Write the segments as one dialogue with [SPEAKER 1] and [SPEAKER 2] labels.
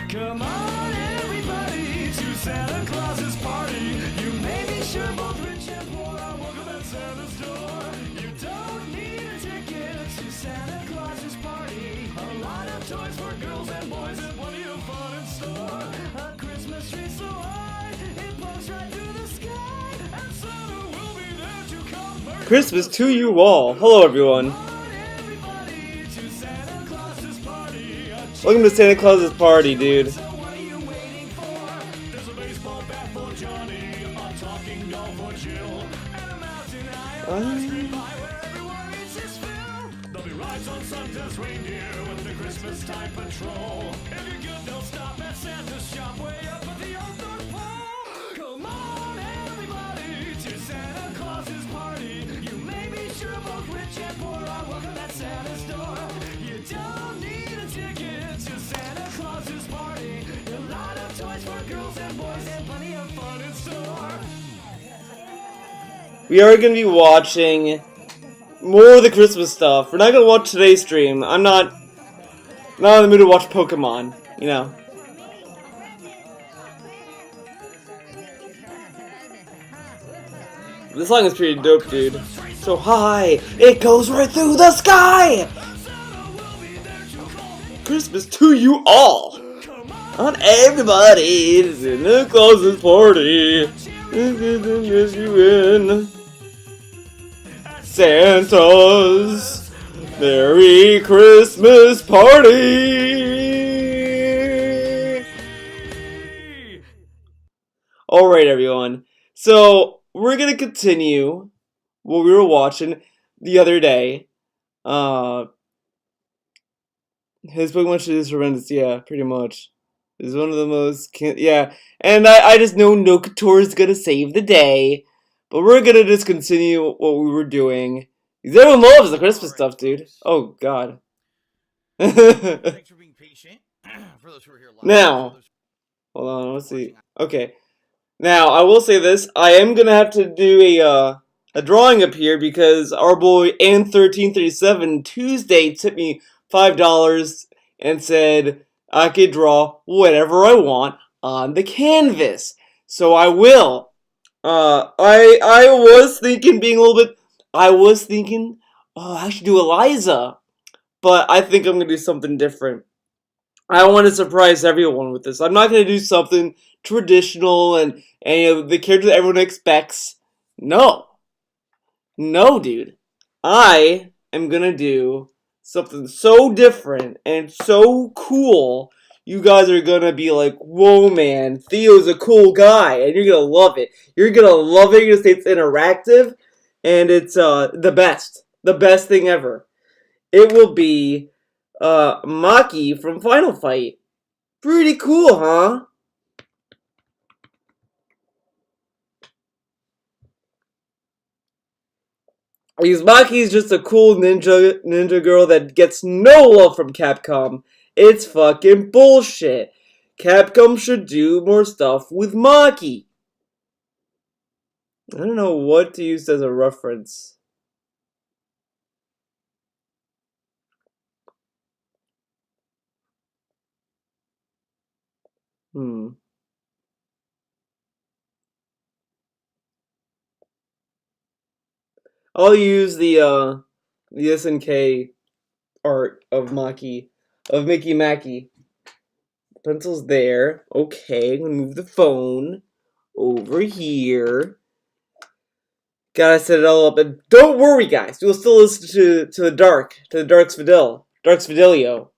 [SPEAKER 1] Come on, everybody, to Santa Claus's party. You may be sure both rich and poor are welcome at Santa's door. You don't need a ticket to Santa Claus's party. A lot of toys for girls and boys and plenty of fun in store. A Christmas tree so high, it pokes right through the sky. And Santa will be there to come.
[SPEAKER 2] Christmas to you all. Hello, everyone. Welcome to Santa Claus's party, dude.
[SPEAKER 1] So what are you waiting for? There's a baseball bat for Johnny, a talking dog for Jill, and a mountain ice cream pie where everyone eats his fill. There'll be rides on Santa's reindeer with the Christmas time patrol. If you're good, they'll stop at Santa's shop way up at the old North Pole. Come on, everybody, to Santa Claus's party. You may be sure both rich and poor are welcome at Santa's door. You don't need a ticket to Santa Claus's party. A lot of toys for girls and boys and plenty of fun in store.
[SPEAKER 2] We are going to be watching more of the Christmas stuff. We're not going to watch today's stream. I'm not in the mood to watch Pokemon, you know. This song is pretty dope, dude. So high, it goes right through the sky! Christmas to you all! On everybody, it's Santa Claus's party. Yes, you in. Santa's Merry Christmas party! Alright, everyone. So, we're gonna continue what we were watching the other day. His Pokemon shit is horrendous, yeah, pretty much. It's one of the most, yeah. And I just know No Couture is gonna save the day. But we're gonna just continue what we were doing. Because everyone loves the Christmas stuff, dude. Oh, God.
[SPEAKER 3] Thanks for being patient. For those who are here live.
[SPEAKER 2] Now, hold on, let's see. Okay. Now, I will say this. I am gonna have to do a drawing up here because our boy N1337 Tuesday tipped me $5 and said I could draw whatever I want on the canvas. So I will. I was thinking oh, I should do Eliza. But I think I'm gonna do something different. I want to surprise everyone with this. I'm not gonna do something traditional and you know, the character that everyone expects. No, dude. I am gonna do something so different and so cool. You guys are gonna be like, whoa, man, Theo's a cool guy, and you're gonna love it. You're gonna love it. You're gonna say it's interactive, and it's the best thing ever. It will be Maki from Final Fight. Pretty cool, huh? Because Maki's just a cool ninja girl that gets no love from Capcom. It's fucking bullshit. Capcom should do more stuff with Maki. I don't know what to use as a reference. I'll use the SNK art of Maki, of Mickey Mackey. Pencil's there. Okay, I'm gonna move the phone over here. Gotta set it all up. And don't worry, guys. We'll still listen to the Dark's Fidelio.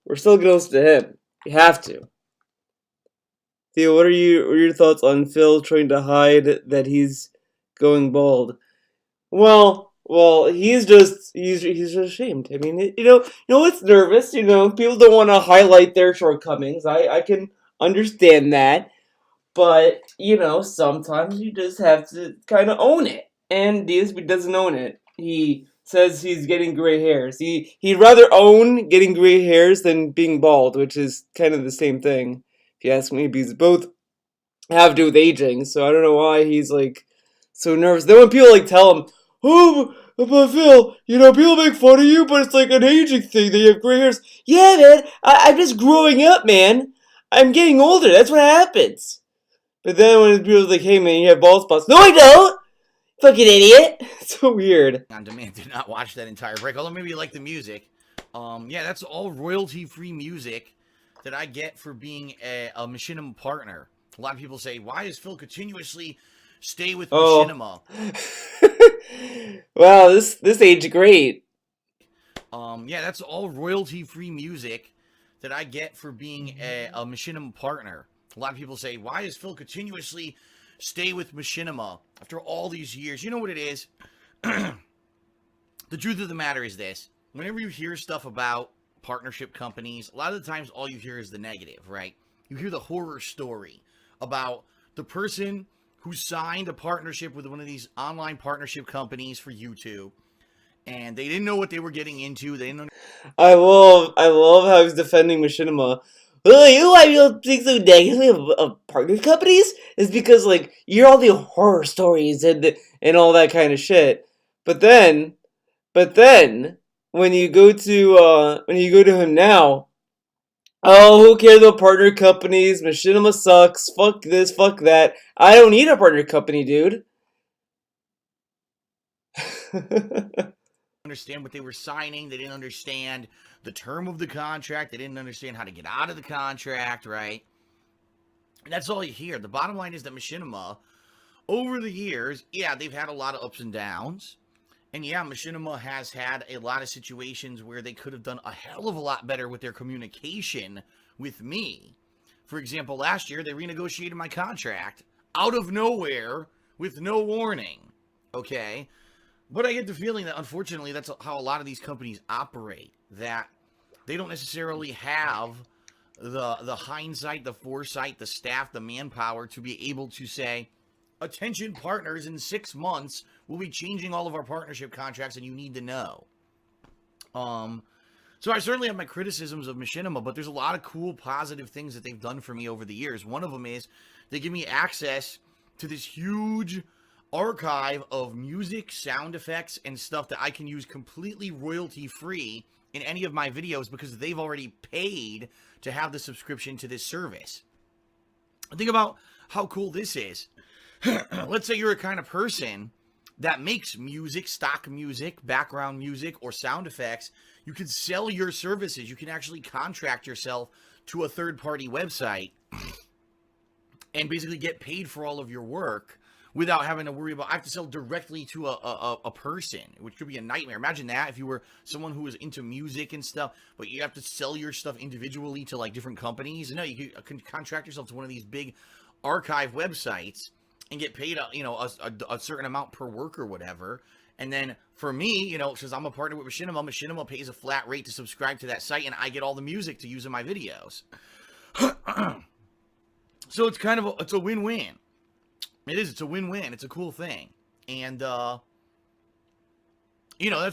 [SPEAKER 2] We're still gonna listen to him. You have to. Theo, what are your thoughts on Phil trying to hide that he's going bald? Well, he's just ashamed. I mean, it's nervous. You know, people don't want to highlight their shortcomings. I can understand that, but you know, sometimes you just have to kind of own it. And DSB doesn't own it. He says he's getting gray hairs. He'd rather own getting gray hairs than being bald, which is kind of the same thing, if you ask me, because both have to do with aging. So I don't know why he's like so nervous. Then when people like tell him, "Oh, but Phil, you know, people make fun of you, but it's like an aging thing that you have gray hairs." Yeah, man, I'm just growing up, man. I'm getting older. That's what happens. But then when people's like, hey man, you have bald spots. No, I don't! Fucking idiot. It's so weird.
[SPEAKER 3] On demand. Did not watch that entire break. Although maybe you like the music. Yeah, that's all royalty-free music that I get for being a machinima partner. A lot of people say, why does Phil continuously stay with machinima?
[SPEAKER 2] Wow, this aged great.
[SPEAKER 3] Yeah, that's all royalty-free music that I get for being a machinima partner. A lot of people say, why does Phil continuously stay with machinima after all these years? You know what it is? The truth of the matter is this. Whenever you hear stuff about partnership companies, a lot of the times all you hear is the negative, right? You hear the horror story about the person who signed a partnership with one of these online partnership companies for YouTube, and they didn't know what they were getting into. They didn't know.
[SPEAKER 2] I love how he's defending machinima. Well, you know why people think so negatively of partner companies? Is because like you hear all the horror stories and all that kind of shit. But then when you go to him now, oh, who cares about partner companies? Machinima sucks. Fuck this, fuck that. I don't need a partner company, dude.
[SPEAKER 3] Understand what they were signing. They didn't understand the term of the contract. They didn't understand how to get out of the contract, right? And that's all you hear. The bottom line is that machinima, over the years, yeah, they've had a lot of ups and downs. And yeah, machinima has had a lot of situations where they could have done a hell of a lot better with their communication with me. For example, last year, they renegotiated my contract out of nowhere with no warning. Okay? But I get the feeling that, unfortunately, that's how a lot of these companies operate. That they don't necessarily have the hindsight, the foresight, the staff, the manpower to be able to say, attention partners, in 6 months, we'll be changing all of our partnership contracts and you need to know. So I certainly have my criticisms of machinima, but there's a lot of cool, positive things that they've done for me over the years. One of them is they give me access to this huge archive of music, sound effects, and stuff that I can use completely royalty-free in any of my videos because they've already paid to have the subscription to this service. Think about how cool this is. Let's say you're a kind of person that makes music, stock music, background music, or sound effects. You can sell your services. You can actually contract yourself to a third-party website and basically get paid for all of your work without having to worry about, I have to sell directly to a person, which could be a nightmare. Imagine that if you were someone who was into music and stuff, but you have to sell your stuff individually to like different companies. No, you can contract yourself to one of these big archive websites and get paid, a certain amount per work or whatever. And then for me, since I'm a partner with Machinima, Machinima pays a flat rate to subscribe to that site, and I get all the music to use in my videos. So it's it's a win-win. It is. It's a win-win. It's a cool thing. And, that's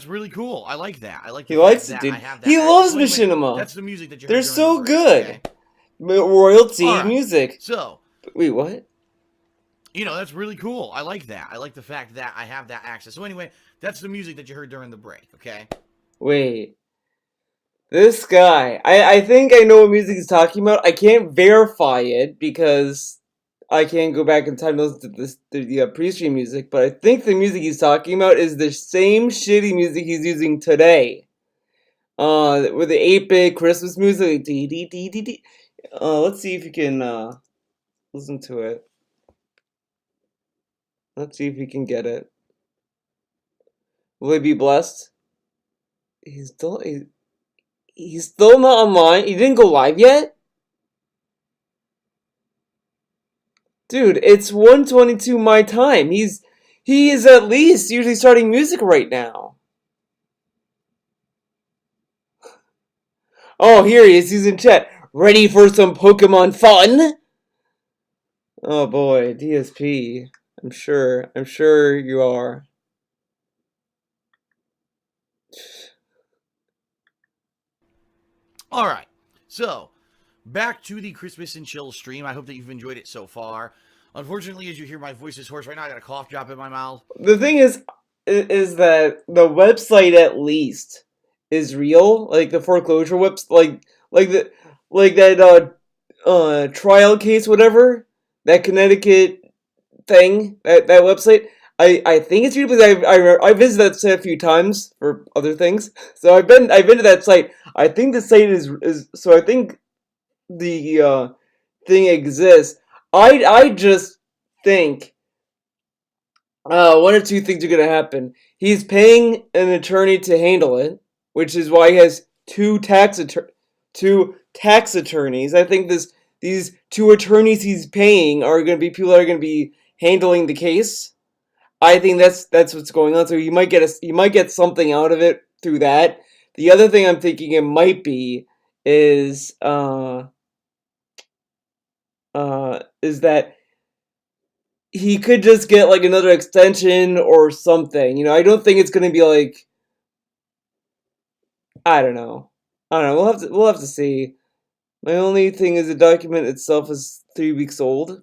[SPEAKER 3] really cool. I like that. I like
[SPEAKER 2] He likes it, dude. He loves Machinima.
[SPEAKER 3] That's the music that you're
[SPEAKER 2] They're so good. Okay? Royalty music.
[SPEAKER 3] So.
[SPEAKER 2] Wait, what?
[SPEAKER 3] That's really cool. I like that. I like the fact that I have that access. So anyway, that's the music that you heard during the break, okay?
[SPEAKER 2] Wait. This guy. I think I know what music he's talking about. I can't verify it because I can't go back in time to listen to the pre-stream music, but I think the music he's talking about is the same shitty music he's using today. With the 8-bit Christmas music. Let's see if you can listen to it. Let's see if we can get it. Will he be blessed? He's still not online. He didn't go live yet? Dude, it's 1:22 my time. He is at least usually starting music right now. Oh, here he is. He's in chat. Ready for some Pokemon fun? Oh boy, DSP. I'm sure you are.
[SPEAKER 3] All right. So, back to the Christmas and Chill stream. I hope that you've enjoyed it so far. Unfortunately, as you hear, my voice is hoarse right now. I got a cough drop in my mouth.
[SPEAKER 2] The thing is that the website at least is real. Like the foreclosure website, like that trial case, whatever, that Connecticut thing, that website. I think it's true because I visited that site a few times for other things. So I've been to that site. I think the site is so I think the thing exists. I just think one or two things are gonna happen. He's paying an attorney to handle it, which is why he has two tax attorneys. I think these two attorneys he's paying are gonna be people that are gonna be handling the case. I think that's what's going on. So you might get something out of it through that. The other thing I'm thinking it might be is is that he could just get like another extension or something. I don't think it's gonna be like I don't know. I don't know. We'll have to see. My only thing is the document itself is 3 weeks old.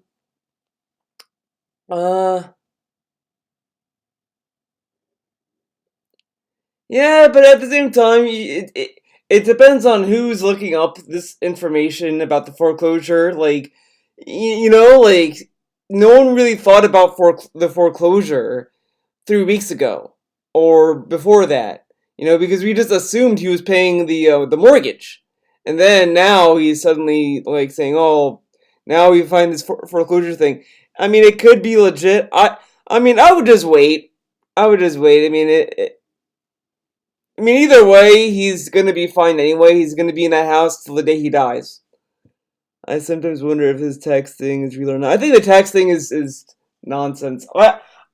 [SPEAKER 2] Uh yeah, but at the same time, it depends on who's looking up this information about the foreclosure. Like, like no one really thought about the foreclosure 3 weeks ago or before that. Because we just assumed he was paying the mortgage, and then now he's suddenly like saying, "Oh, now we find this foreclosure thing." I mean, it could be legit. I mean, I would just wait. I would just wait. I mean, either way, he's gonna be fine anyway. He's gonna be in that house till the day he dies. I sometimes wonder if his tax thing is real or not. I think the tax thing is nonsense.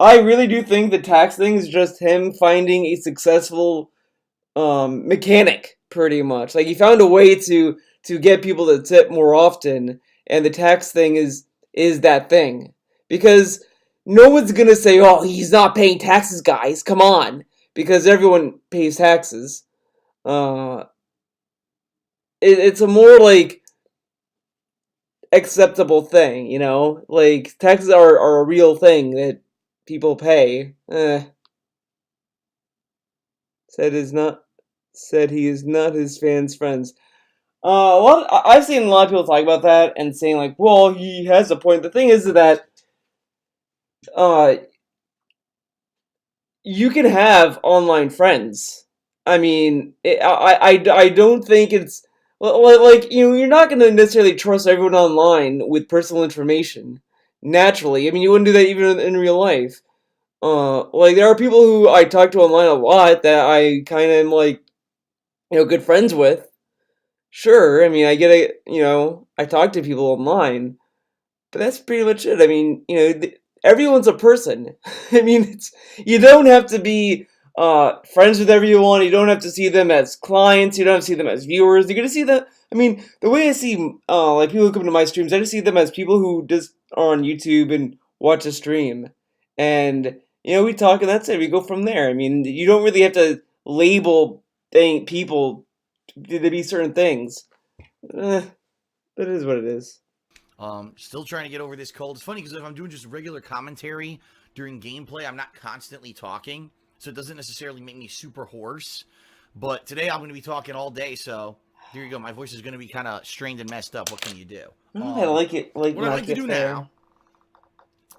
[SPEAKER 2] I really do think the tax thing is just him finding a successful mechanic, pretty much. Like he found a way to get people to tip more often, and the tax thing is that thing. Because no one's gonna say, "Oh, he's not paying taxes, guys. Come on," because everyone pays taxes. Uh, it's a more like acceptable thing, Like taxes are a real thing that people pay. Said is not said he is not his fans' friends. I've seen a lot of people talk about that and saying like, well, he has a point. The thing is that uh, you can have online friends. I mean, I don't think it's like you're not going to necessarily trust everyone online with personal information. Naturally, I mean, you wouldn't do that even in real life. Like there are people who I talk to online a lot that I kind of am like, good friends with. Sure, I mean, I get it. I talk to people online, but that's pretty much it. I mean, everyone's a person. I mean, you don't have to be friends with everyone. You don't have to see them as clients. You don't have to see them as viewers. You're gonna see them. I mean, the way I see like people who come to my streams, I just see them as people who just are on YouTube and watch a stream, and we talk and that's it. We go from there. I mean, you don't really have to label people to be certain things. That is what it is.
[SPEAKER 3] Still trying to get over this cold. It's funny because if I'm doing just regular commentary during gameplay, I'm not constantly talking, so it doesn't necessarily make me super hoarse. But today I'm going to be talking all day, so there you go. My voice is going to be kind of strained and messed up. What can you do?
[SPEAKER 2] I like it. What
[SPEAKER 3] I'd like to do now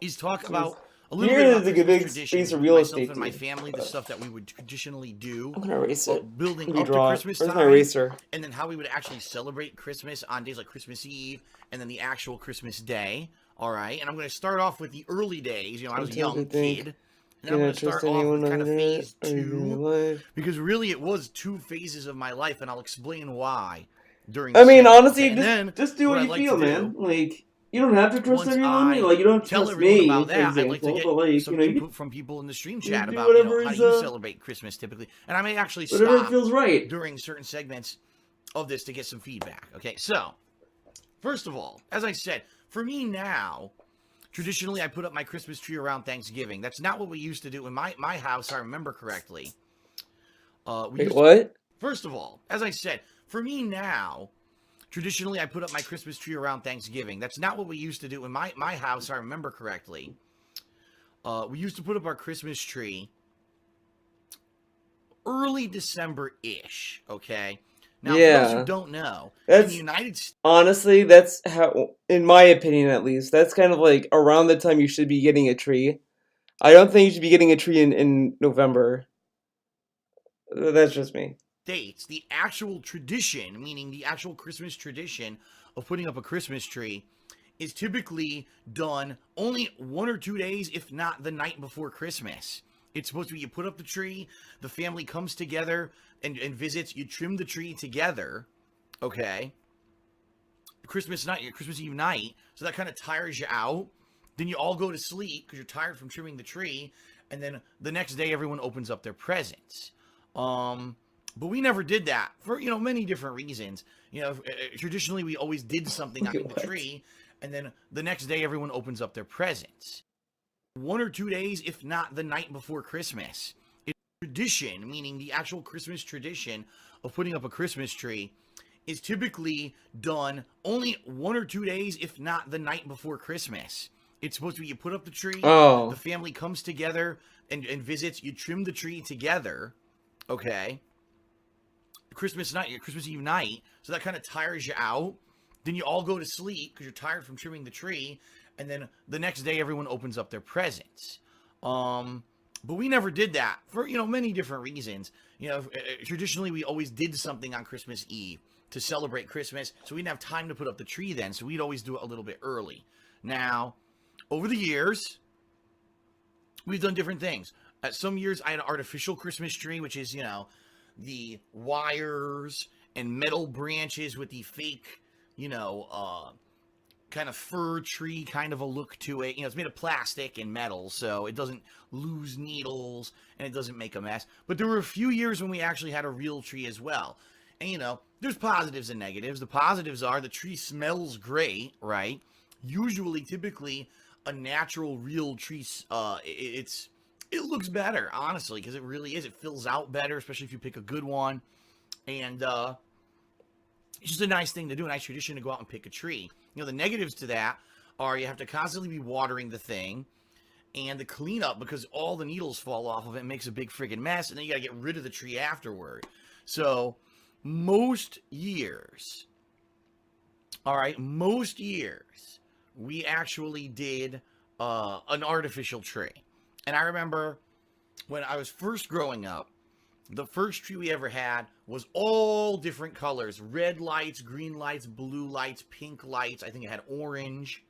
[SPEAKER 3] is talk about a little
[SPEAKER 2] Here
[SPEAKER 3] bit
[SPEAKER 2] is
[SPEAKER 3] about
[SPEAKER 2] a
[SPEAKER 3] Christmas
[SPEAKER 2] big
[SPEAKER 3] traditions
[SPEAKER 2] space of
[SPEAKER 3] with
[SPEAKER 2] real
[SPEAKER 3] myself
[SPEAKER 2] estate.
[SPEAKER 3] and my family, the stuff that we would traditionally do,
[SPEAKER 2] I'm gonna erase it.
[SPEAKER 3] building up to Christmas
[SPEAKER 2] Where's
[SPEAKER 3] time,
[SPEAKER 2] my eraser?
[SPEAKER 3] and then how we would actually celebrate Christmas on days like Christmas Eve and then the actual Christmas Day. All right, and I'm going to start off with the early days. I was a young kid. And I'm going to start off with kind of phase 2, because really it was 2 phases of my life, and I'll explain why during the segment,
[SPEAKER 2] honestly,
[SPEAKER 3] okay?
[SPEAKER 2] just do what you
[SPEAKER 3] like
[SPEAKER 2] feel, man. Like, you don't have to trust
[SPEAKER 3] once
[SPEAKER 2] everyone. Like, you don't have to
[SPEAKER 3] tell
[SPEAKER 2] trust
[SPEAKER 3] everyone
[SPEAKER 2] me,
[SPEAKER 3] about
[SPEAKER 2] for
[SPEAKER 3] that, I'd like to
[SPEAKER 2] example.
[SPEAKER 3] get
[SPEAKER 2] But,
[SPEAKER 3] some input from people in the stream chat
[SPEAKER 2] do
[SPEAKER 3] about,
[SPEAKER 2] whatever
[SPEAKER 3] how
[SPEAKER 2] is,
[SPEAKER 3] do you celebrate Christmas typically. And I may actually
[SPEAKER 2] whatever
[SPEAKER 3] stop
[SPEAKER 2] feels right.
[SPEAKER 3] during certain segments of this to get some feedback. Okay, so, first of all, as I said, for me now, traditionally I put up my Christmas tree around Thanksgiving. That's not what we used to do in my house, if I remember correctly.
[SPEAKER 2] Wait, what?
[SPEAKER 3] First of all, as I said, for me now, traditionally I put up my Christmas tree around Thanksgiving. That's not what we used to do in my house, if I remember correctly. We used to put up our Christmas tree early December-ish, okay? Now, for those who
[SPEAKER 2] Yeah.
[SPEAKER 3] don't know, in the
[SPEAKER 2] That's
[SPEAKER 3] United States,
[SPEAKER 2] honestly, that's how, in my opinion at least, that's kind of like around the time you should be getting a tree. I don't think you should be getting a tree in November. That's just me.
[SPEAKER 3] the actual tradition, meaning the actual Christmas tradition of putting up a Christmas tree, is typically done only 1 or 2 days, if not the night before Christmas. It's supposed to be you put up the tree, the family comes together and visits, you trim the tree together, okay? Christmas night, Christmas Eve night, so that kind of tires you out. Then you all go to sleep because you're tired from trimming the tree, and then the next day everyone opens up their presents. But we never did that for many different reasons. Traditionally we always did something
[SPEAKER 2] Wait,
[SPEAKER 3] under the
[SPEAKER 2] what?
[SPEAKER 3] tree, and then the next day everyone opens up their presents. 1 or 2 days, if not the night before Christmas. It's tradition, meaning the actual Christmas tradition of putting up a Christmas tree, is typically done only 1 or 2 days, if not the night before Christmas. It's supposed to be you put up the tree, the
[SPEAKER 2] Oh,
[SPEAKER 3] family comes together and visits, you trim the tree together, okay? Christmas night, Christmas Eve night, so that kind of tires you out. Then you all go to sleep because you're tired from trimming the tree, and then the next day everyone opens up their presents. But we never did that for many different reasons. Traditionally we always did something on Christmas Eve to celebrate Christmas, so we didn't have time to put up the tree then, so we'd always do it a little bit early. Now, over the years, we've done different things. Some years I had an artificial Christmas tree, which is, the wires and metal branches with the fake, kind of fir tree kind of a look to it. It's made of plastic and metal, so it doesn't lose needles and it doesn't make a mess. But there were a few years when we actually had a real tree as well. And, there's positives and negatives. The positives are the tree smells great, right? Usually, typically, a natural real tree, it looks better, honestly, because it really is. It fills out better, especially if you pick a good one. And it's just a nice thing to do, a nice tradition to go out and pick a tree. The negatives to that are you have to constantly be watering the thing, and the cleanup, because all the needles fall off of it, makes a big friggin' mess, and then you gotta get rid of the tree afterward. So, most years, we actually did an artificial tree. And I remember when I was first growing up, the first tree we ever had was all different colors. Red lights, green lights, blue lights, pink lights. I think it had orange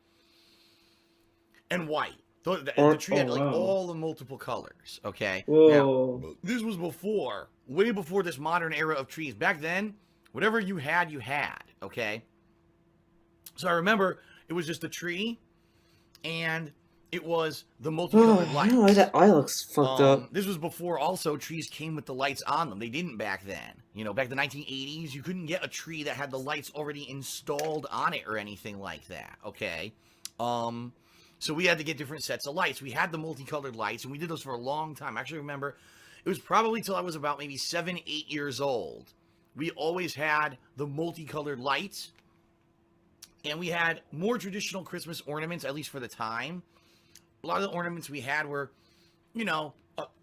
[SPEAKER 3] and white. The tree had like
[SPEAKER 2] wow.
[SPEAKER 3] all the multiple colors, okay?
[SPEAKER 2] Whoa.
[SPEAKER 3] Now, this was way before this modern era of trees. Back then, whatever you had, okay? So I remember it was just a tree, and it was the multicolored
[SPEAKER 2] I
[SPEAKER 3] lights.
[SPEAKER 2] don't know why that eye looks fucked up.
[SPEAKER 3] This was before also trees came with the lights on them. They didn't back then. Back in the 1980s, you couldn't get a tree that had the lights already installed on it or anything like that, okay? So we had to get different sets of lights. We had the multicolored lights, and we did those for a long time. I actually remember it was probably till I was about maybe 7, 8 years old. We always had the multicolored lights, and we had more traditional Christmas ornaments, at least for the time. A lot of the ornaments we had were, a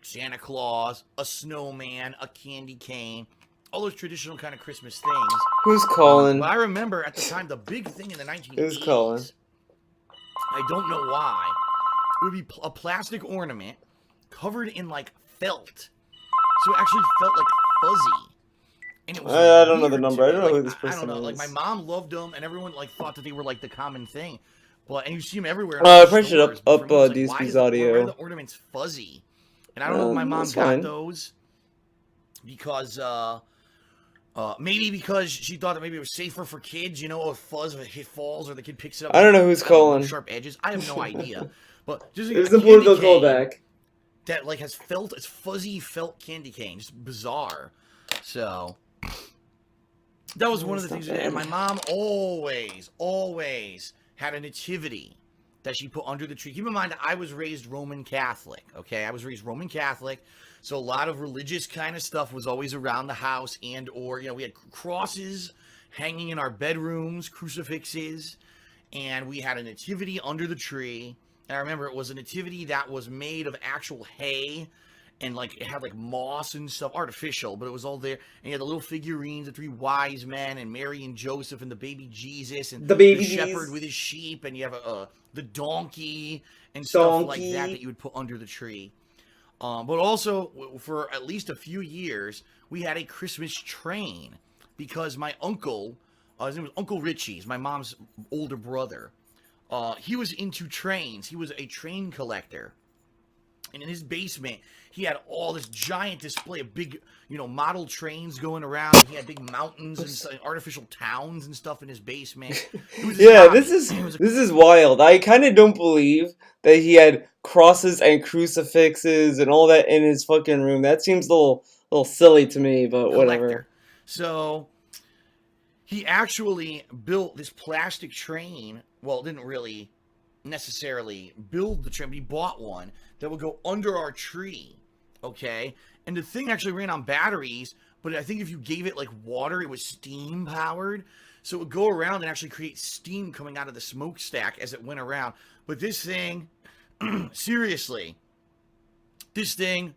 [SPEAKER 3] Santa Claus, a snowman, a candy cane, all those traditional kind of Christmas things.
[SPEAKER 2] Who's calling?
[SPEAKER 3] But I remember at the time, the big thing in the 1980s,
[SPEAKER 2] Who's calling?
[SPEAKER 3] I don't know why, it would be a plastic ornament covered in, like, felt. So it actually felt, like, fuzzy. And it was
[SPEAKER 2] I don't know the
[SPEAKER 3] weird
[SPEAKER 2] number.
[SPEAKER 3] to
[SPEAKER 2] I don't
[SPEAKER 3] me.
[SPEAKER 2] know who
[SPEAKER 3] Like,
[SPEAKER 2] this
[SPEAKER 3] I
[SPEAKER 2] person
[SPEAKER 3] don't know. Like,
[SPEAKER 2] is.
[SPEAKER 3] my mom loved them, and everyone, like, thought that they were, like, the common thing. And you see them everywhere.
[SPEAKER 2] I probably should
[SPEAKER 3] stores,
[SPEAKER 2] up
[SPEAKER 3] but for me, it's like,
[SPEAKER 2] DSP's
[SPEAKER 3] why are
[SPEAKER 2] audio.
[SPEAKER 3] the ornaments fuzzy? And I don't know if my mom
[SPEAKER 2] That's
[SPEAKER 3] got
[SPEAKER 2] fine.
[SPEAKER 3] those because, maybe because she thought that maybe it was safer for kids, if fuzz, if it falls or the kid picks it up.
[SPEAKER 2] I don't know who's calling.
[SPEAKER 3] Sharp edges. I have no idea. But just
[SPEAKER 2] It was
[SPEAKER 3] a
[SPEAKER 2] important
[SPEAKER 3] candy
[SPEAKER 2] to call
[SPEAKER 3] cane
[SPEAKER 2] back.
[SPEAKER 3] that, like, has felt, it's fuzzy felt candy cane. Just bizarre. So, that was one of the things. And my mom always had a nativity that she put under the tree. Keep in mind, I was raised Roman Catholic, okay? I was raised Roman Catholic, so a lot of religious kind of stuff was always around the house, and or, we had crosses hanging in our bedrooms, crucifixes, and we had a nativity under the tree. And I remember it was a nativity that was made of actual hay and like it had like moss and stuff, artificial, but it was all there. And you had the little figurines, the three wise men, and Mary and Joseph, and the baby Jesus, and
[SPEAKER 2] The baby
[SPEAKER 3] shepherd
[SPEAKER 2] Jesus.
[SPEAKER 3] with his sheep, and you have the donkey and stuff like that
[SPEAKER 2] Donkey.
[SPEAKER 3] that you would put under the tree. But also, for at least a few years, we had a Christmas train because my uncle, his name was Uncle Richie's, my mom's older brother. He was into trains. He was a train collector. And in his basement, he had all this giant display of big, model trains going around. And he had big mountains and artificial towns and stuff in his basement. It was his
[SPEAKER 2] Yeah,
[SPEAKER 3] hobby.
[SPEAKER 2] this is wild. I kind of don't believe that he had crosses and crucifixes and all that in his fucking room. That seems a little silly to me, but whatever.
[SPEAKER 3] Collector. So he actually built this plastic train. Well, didn't really necessarily build the train, but he bought one that would go under our tree. Okay, and the thing actually ran on batteries, but I think if you gave it like water, it was steam powered, so it would go around and actually create steam coming out of the smokestack as it went around. But this thing, seriously, this thing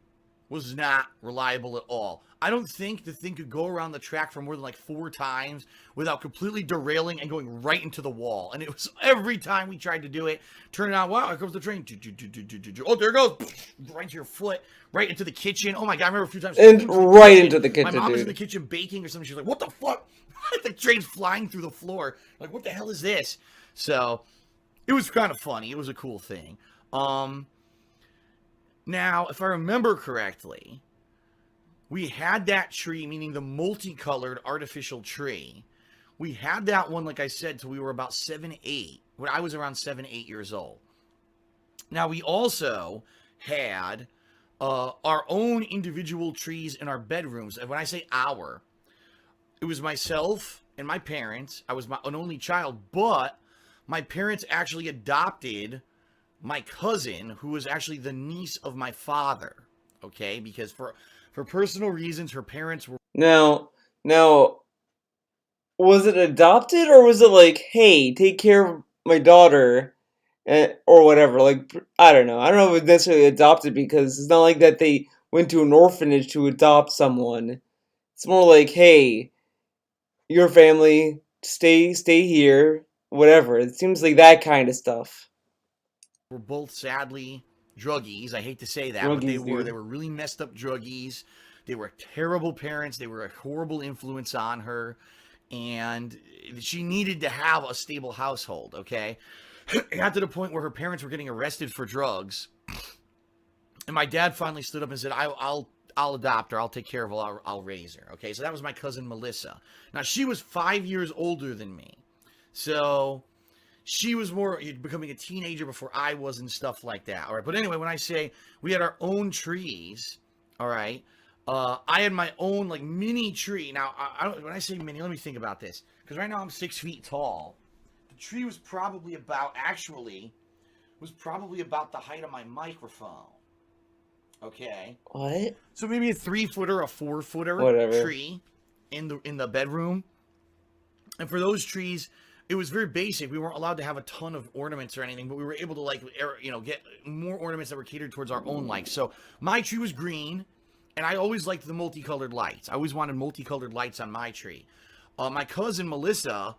[SPEAKER 3] was not reliable at all. I don't think the thing could go around the track for more than like 4 times without completely derailing and going right into the wall. And it was every time we tried to do it, turn it on, wow, here comes the train. Oh, there it goes. Right to your foot, right into the kitchen. Oh my God, I remember a few times.
[SPEAKER 2] And right into the kitchen,
[SPEAKER 3] My mom was in
[SPEAKER 2] dude.
[SPEAKER 3] the kitchen baking or something. She's like, what the fuck? The train's flying through the floor. Like, what the hell is this? So, it was kind of funny. It was a cool thing. Now, if I remember correctly, we had that tree, meaning the multicolored artificial tree. We had that one, like I said, till we were about 7, 8. When I was around 7, 8 years old. Now, we also had our own individual trees in our bedrooms. And when I say our, it was myself and my parents. I was an only child, but my parents actually adopted my cousin, who was actually the niece of my father. Okay, because for personal reasons, her parents were...
[SPEAKER 2] Now, was it adopted or was it like, hey, take care of my daughter, or whatever? Like, I don't know. I don't know if it was necessarily adopted because it's not like that they went to an orphanage to adopt someone. It's more like, hey, your family, stay here, whatever. It seems like that kind of stuff.
[SPEAKER 3] Were both sadly druggies. I hate to say that, but they
[SPEAKER 2] Druggies,
[SPEAKER 3] were.
[SPEAKER 2] dude.
[SPEAKER 3] They were really messed up druggies. They were terrible parents. They were a horrible influence on her, and she needed to have a stable household. Okay, it got to the point where her parents were getting arrested for drugs, and my dad finally stood up and said, "I'll adopt her. I'll take care of her. I'll raise her." Okay, so that was my cousin Melissa. Now she was 5 years older than me, so she was more becoming a teenager before I was and stuff like that. All right. But anyway, when I say we had our own trees, all right, I had my own like mini tree. Now, when I say mini, let me think about this. Because right now I'm 6 feet tall. The tree was probably about the height of my microphone. Okay.
[SPEAKER 2] What?
[SPEAKER 3] So maybe a 3-footer, a 4-footer
[SPEAKER 2] Whatever.
[SPEAKER 3] tree in the bedroom. And for those trees, it was very basic. We weren't allowed to have a ton of ornaments or anything, but we were able to get more ornaments that were catered towards our own likes. So my tree was green, and I always liked the multicolored lights. I always wanted multicolored lights on my tree. My cousin Melissa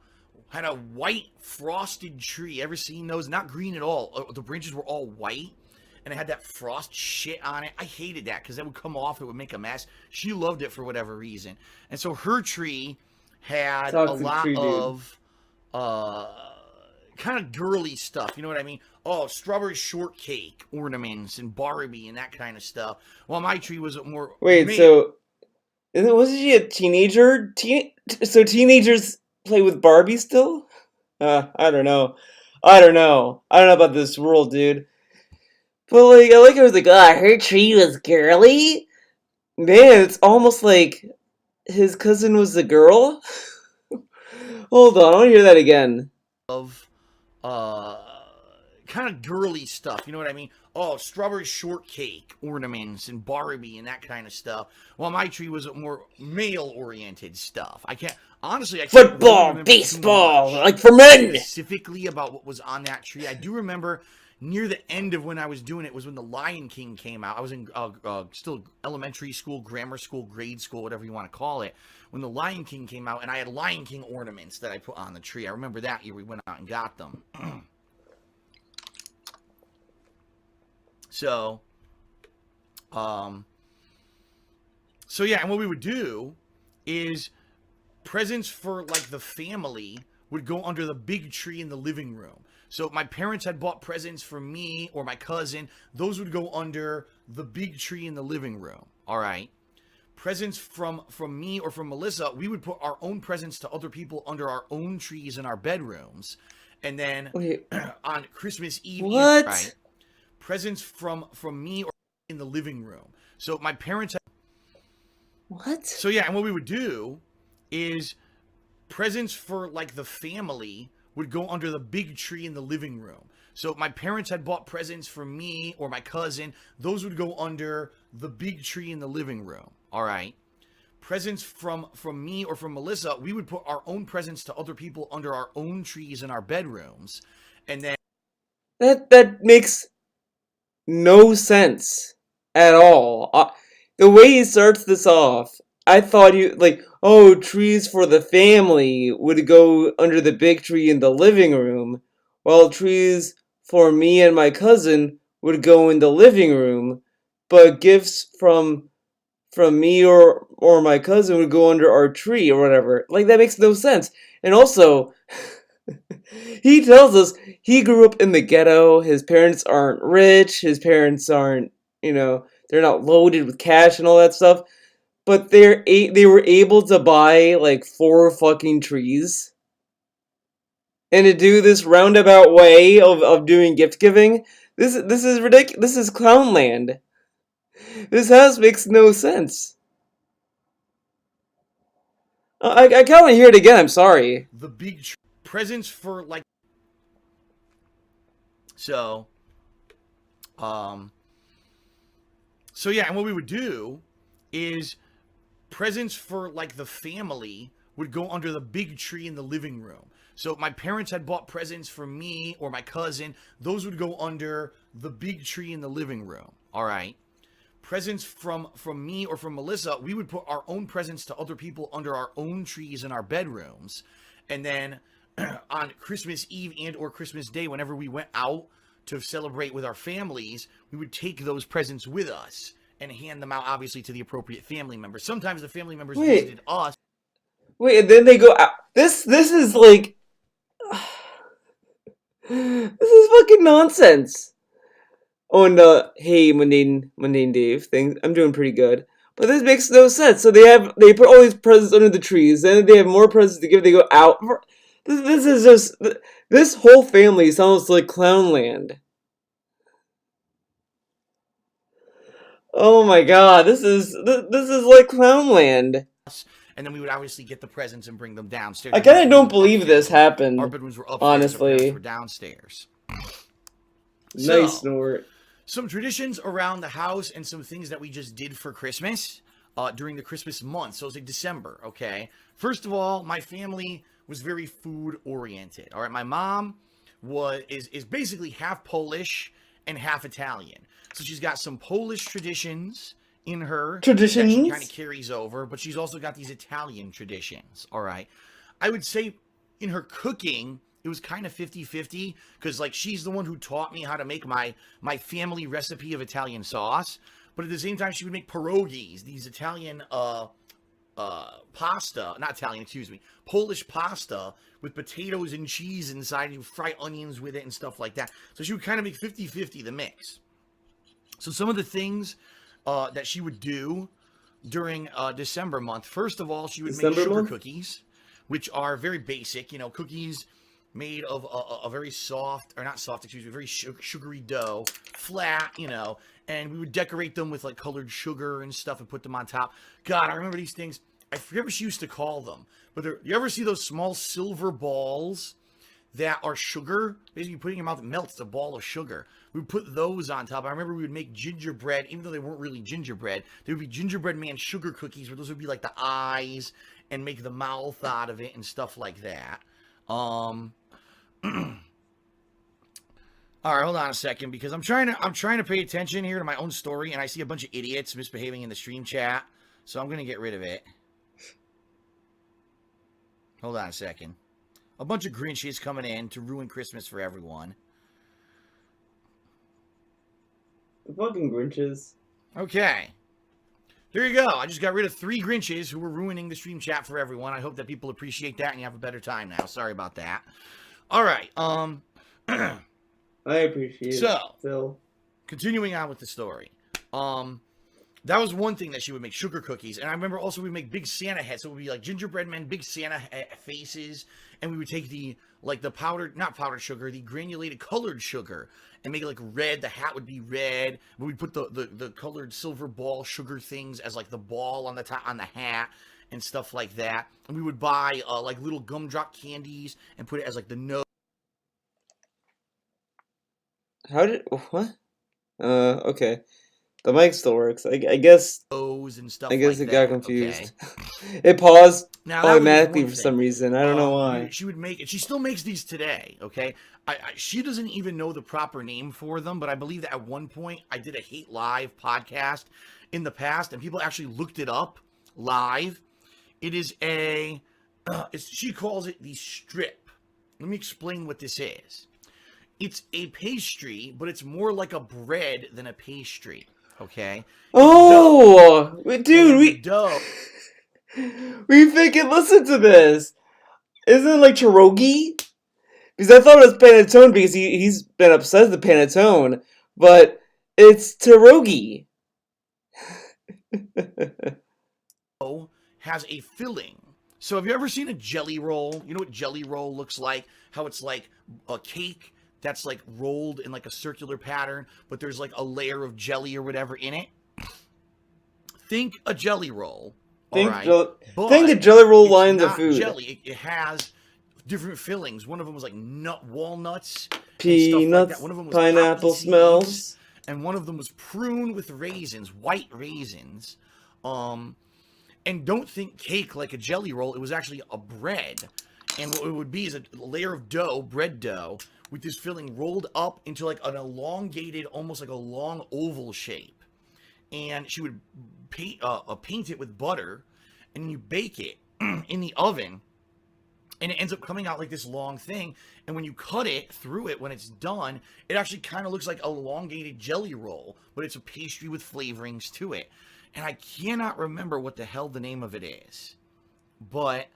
[SPEAKER 3] had a white frosted tree. Ever seen those? Not green at all. The branches were all white, and it had that frost shit on it. I hated that because that would come off. It would make a mess. She loved it for whatever reason. And so her tree had
[SPEAKER 2] Toxic
[SPEAKER 3] a lot
[SPEAKER 2] tree, dude.
[SPEAKER 3] of kind of girly stuff, you know what I mean? Oh, strawberry shortcake ornaments and Barbie and that kind of stuff. While my tree was more...
[SPEAKER 2] Wait, so wasn't she a teenager? So teenagers play with Barbie still? I don't know. I don't know about this world, dude. But like, I like it was like, her tree was girly. Man, it's almost like his cousin was a girl. Hold on, I want to hear that again.
[SPEAKER 3] Of kind of girly stuff, you know what I mean? Oh, strawberry shortcake ornaments and Barbie and that kind of stuff. While my tree was more male-oriented stuff. I can't really
[SPEAKER 2] Football,
[SPEAKER 3] remember
[SPEAKER 2] baseball,
[SPEAKER 3] too much
[SPEAKER 2] like for men.
[SPEAKER 3] specifically about what was on that tree. I do remember near the end of when I was doing it was when The Lion King came out. I was in still elementary school, grammar school, grade school, whatever you want to call it. When The Lion King came out, and I had Lion King ornaments that I put on the tree. I remember that year we went out and got them. So yeah, and what we would do is presents for like the family would go under the big tree in the living room. So my parents had bought presents for me or my cousin. Those would go under the big tree in the living room. All right. Presents from me or from Melissa, we would put our own presents to other people under our own trees in our bedrooms. And then on Christmas Eve,
[SPEAKER 2] What?
[SPEAKER 3] right, presents from me or in the living room. So my parents had...
[SPEAKER 2] What?
[SPEAKER 3] So yeah, and what we would do is presents for like the family would go under the big tree in the living room. So my parents had bought presents for me or my cousin. Those would go under the big tree in the living room. All right. Presents from me or from Melissa, we would put our own presents to other people under our own trees in our bedrooms. And then
[SPEAKER 2] That makes no sense at all. The way he starts this off, I thought you like, oh, trees for the family would go under the big tree in the living room, while trees for me and my cousin would go in the living room, but gifts from me or my cousin would go under our tree or whatever. Like that makes no sense. And also, he tells us he grew up in the ghetto. His parents aren't rich. His parents aren't, they're not loaded with cash and all that stuff. But they were able to buy like 4 fucking trees. And to do this roundabout way of doing gift giving, this is ridiculous. This is Clownland. This house makes no sense. I kind of want to hear it again. I'm sorry.
[SPEAKER 3] the big presents for like... So yeah, and what we would do is presents for like the family would go under the big tree in the living room. So my parents had bought presents for me or my cousin. Those would go under the big tree in the living room. All right. Presents from me or from Melissa, we would put our own presents to other people under our own trees in our bedrooms. And then on Christmas Eve and or Christmas Day, whenever we went out to celebrate with our families, we would take those presents with us and hand them out, obviously, to the appropriate family members. Sometimes the family members visited us.
[SPEAKER 2] Wait, and then they go out. This is like... this is fucking nonsense. Oh, and hey, mundane Dave thing. I'm doing pretty good, but this makes no sense. So they put all these presents under the trees, then they have more presents to give. They go out. This is just... this whole family sounds like Clownland. Oh my god, this is like Clownland.
[SPEAKER 3] And then we would obviously get the presents and bring them downstairs.
[SPEAKER 2] I kind of don't believe this happened.
[SPEAKER 3] Our bedrooms were upstairs.
[SPEAKER 2] Honestly,
[SPEAKER 3] our parents were downstairs.
[SPEAKER 2] Nice snort.
[SPEAKER 3] Some traditions around the house and some things that we just did for Christmas during the Christmas month. So it was like December, okay? First of all, my family was very food oriented. All right, my mom is basically half Polish and half Italian. So she's got some Polish traditions in her that she kind of carries over, but she's also got these Italian traditions. All right, I would say in her cooking it was kind of 50-50 because like she's the one who taught me how to make my family recipe of Italian sauce, but at the same time she would make pierogies, these Italian pasta, not Italian, excuse me, Polish pasta with potatoes and cheese inside. You fry onions with it and stuff like that. So she would kind of make 50-50 the mix. So some of the things that she would do during December month. First of all, she would make sugar cookies, which are very basic. Cookies made of a very soft, or not soft, excuse me, very sugary dough, flat, and we would decorate them with like colored sugar and stuff and put them on top. God, I remember these things. I forget what she used to call them, but you ever see those small silver balls that are sugar? Basically, you put it in your mouth, it melts, a ball of sugar. We would put those on top. I remember we would make gingerbread, even though they weren't really gingerbread. They would be gingerbread man sugar cookies, where those would be like the eyes and make the mouth out of it and stuff like that. All right, hold on a second because I'm trying to pay attention here to my own story, and I see a bunch of idiots misbehaving in the stream chat, so I'm gonna get rid of it. Hold on a second. A bunch of Grinches coming in to ruin Christmas for everyone.
[SPEAKER 2] The fucking Grinches.
[SPEAKER 3] Okay. There you go. I just got rid of 3 Grinches who were ruining the stream chat for everyone. I hope that people appreciate that and you have a better time now. Sorry about that. All right.
[SPEAKER 2] I appreciate it. So,
[SPEAKER 3] continuing on with the story. That was one thing that she would make, sugar cookies. And I remember also we'd make big Santa heads. So it would be like gingerbread men, big Santa faces. And we would take the powdered, not powdered sugar, the granulated colored sugar and make it like red. The hat would be red. But we'd put the colored silver ball sugar things as like the ball on the top, on the hat and stuff like that. And we would buy like little gumdrop candies and put it as like the nose.
[SPEAKER 2] what? Okay. The mic still works. I guess.
[SPEAKER 3] And stuff
[SPEAKER 2] I guess
[SPEAKER 3] like
[SPEAKER 2] it got
[SPEAKER 3] that,
[SPEAKER 2] confused.
[SPEAKER 3] Okay?
[SPEAKER 2] It paused
[SPEAKER 3] Now,
[SPEAKER 2] automatically for some reason. I don't know why.
[SPEAKER 3] She would make it. She still makes these today. Okay, she doesn't even know the proper name for them, but I believe that at one point I did a Hate Live podcast in the past, and people actually looked it up live. It is she calls it the strip. Let me explain what this is. It's a pastry, but it's more like a bread than a pastry. Okay.
[SPEAKER 2] Oh, dude, we freaking listen to this. Isn't it like pierogi? Because I thought it was panettone because he's been obsessed with panettone, but it's pierogi.
[SPEAKER 3] Has a filling. So have you ever seen a jelly roll? You know what jelly roll looks like? How it's like a cake that's like rolled in like a circular pattern, but there's like a layer of jelly or whatever in it. Think a jelly roll.
[SPEAKER 2] Think
[SPEAKER 3] a
[SPEAKER 2] jelly roll lines of food.
[SPEAKER 3] Jelly. It has different fillings. One of them was like walnuts,
[SPEAKER 2] peanuts,
[SPEAKER 3] like one of them was
[SPEAKER 2] pineapple smells,
[SPEAKER 3] and one of them was prune with raisins, white raisins. And don't think cake like a jelly roll. It was actually a bread. And what it would be is a layer of dough, bread dough, with this filling rolled up into like an elongated, almost like a long oval shape. And she would paint it with butter, and you bake it in the oven, and it ends up coming out like this long thing. And when you cut it through it, when it's done, it actually kind of looks like an elongated jelly roll, but it's a pastry with flavorings to it. And I cannot remember what the hell the name of it is, but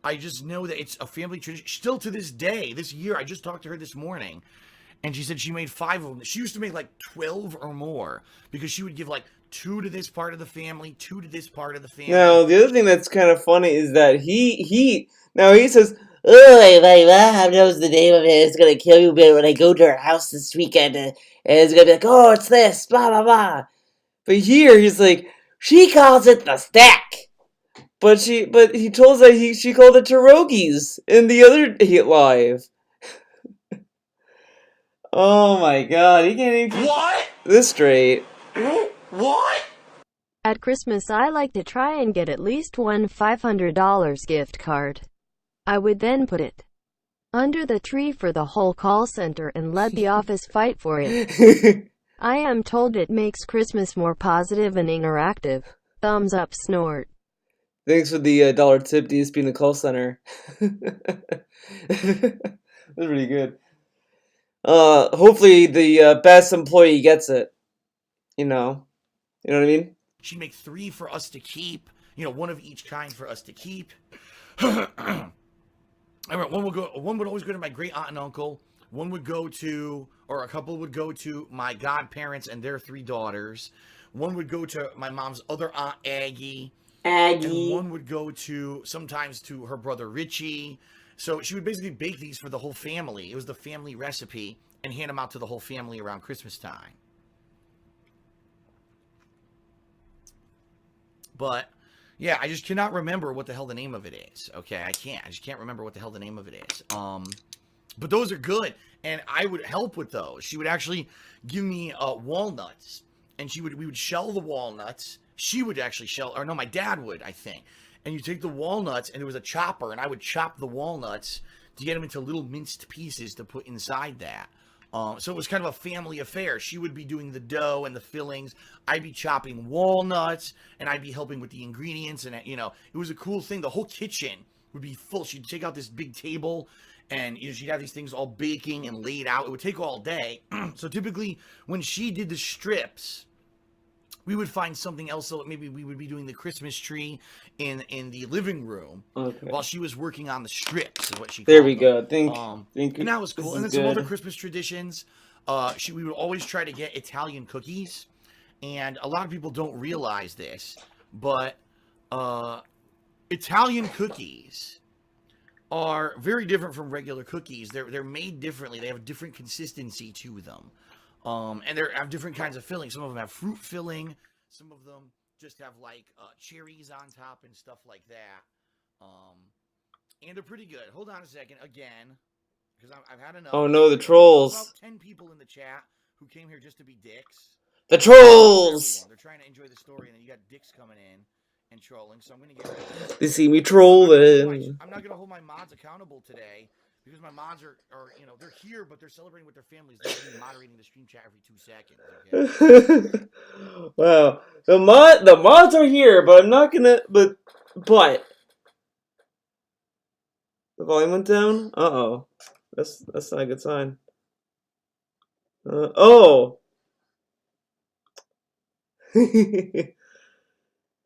[SPEAKER 3] I just know that it's a family tradition. Still to this day, this year, I just talked to her this morning, and she said she made 5 of them. She used to make like 12 or more because she would give like 2 to this part of the family, 2 to this part of the family.
[SPEAKER 2] Now, the other thing that's kind of funny is that he says, "Oh, my mom knows the name of it. It's gonna kill you when I go to her house this weekend, and it's gonna be like, oh, it's this, blah blah blah." But here he's like, she calls it the stack. But he told us that she called it pierogies in the other Hate Live. Oh my god, he can't even keep this straight.
[SPEAKER 3] What?
[SPEAKER 4] At Christmas, I like to try and get at least one $500 gift card. I would then put it under the tree for the whole call center and let the office fight for it. I am told it makes Christmas more positive and interactive. Thumbs up, snort.
[SPEAKER 2] Thanks for the dollar tip, DSP in the call center. That's pretty good. Hopefully the best employee gets it. You know what I mean?
[SPEAKER 3] She'd make 3 for us to keep. One of each kind for us to keep. One would always go to my great aunt and uncle. One would go to, or a couple would go to my godparents and their 3 daughters. One would go to my mom's other aunt, Aggie. And one would go sometimes to her brother, Richie. So she would basically bake these for the whole family. It was the family recipe, and hand them out to the whole family around Christmas time. But yeah, I just cannot remember what the hell the name of it is. Okay, I just can't remember what the hell the name of it is. But those are good, and I would help with those. She would actually give me walnuts, and we would shell the walnuts. She would actually shell, or no, my dad would, I think. And you take the walnuts, and there was a chopper, and I would chop the walnuts to get them into little minced pieces to put inside that. So it was kind of a family affair. She would be doing the dough and the fillings. I'd be chopping walnuts, and I'd be helping with the ingredients. And it was a cool thing. The whole kitchen would be full. She'd take out this big table, and she'd have these things all baking and laid out. It would take all day. So typically, when she did the strips, we would find something else. So maybe we would be doing the Christmas tree in the living room
[SPEAKER 2] Okay.
[SPEAKER 3] while she was working on the strips, is what she
[SPEAKER 2] There
[SPEAKER 3] called
[SPEAKER 2] we
[SPEAKER 3] them.
[SPEAKER 2] go.
[SPEAKER 3] And that was cool.
[SPEAKER 2] This
[SPEAKER 3] And
[SPEAKER 2] is
[SPEAKER 3] then some other
[SPEAKER 2] good.
[SPEAKER 3] Christmas traditions. We would always try to get Italian cookies, and a lot of people don't realize this, but Italian cookies are very different from regular cookies. They're made differently. They have a different consistency to them. And they have different kinds of filling. Some of them have fruit filling. Some of them just have like cherries on top and stuff like that. And they're pretty good. Hold on a second. Again, because I've had enough.
[SPEAKER 2] Oh no, the
[SPEAKER 3] About
[SPEAKER 2] trolls.
[SPEAKER 3] 10 people in the chat who came here just to be dicks.
[SPEAKER 2] The
[SPEAKER 3] For everyone.
[SPEAKER 2] trolls!
[SPEAKER 3] They're trying to enjoy the story, and then you got dicks coming in and trolling. So I'm gonna get rid of this.
[SPEAKER 2] They see me trolling.
[SPEAKER 3] I'm not gonna hold my mods accountable today because my mods are they're here, but they're celebrating with their families. They're moderating the stream chat every 2 seconds. Okay?
[SPEAKER 2] Wow. The mods are here, but I'm not gonna but the volume went down? Uh-oh. That's not a good sign. Oh!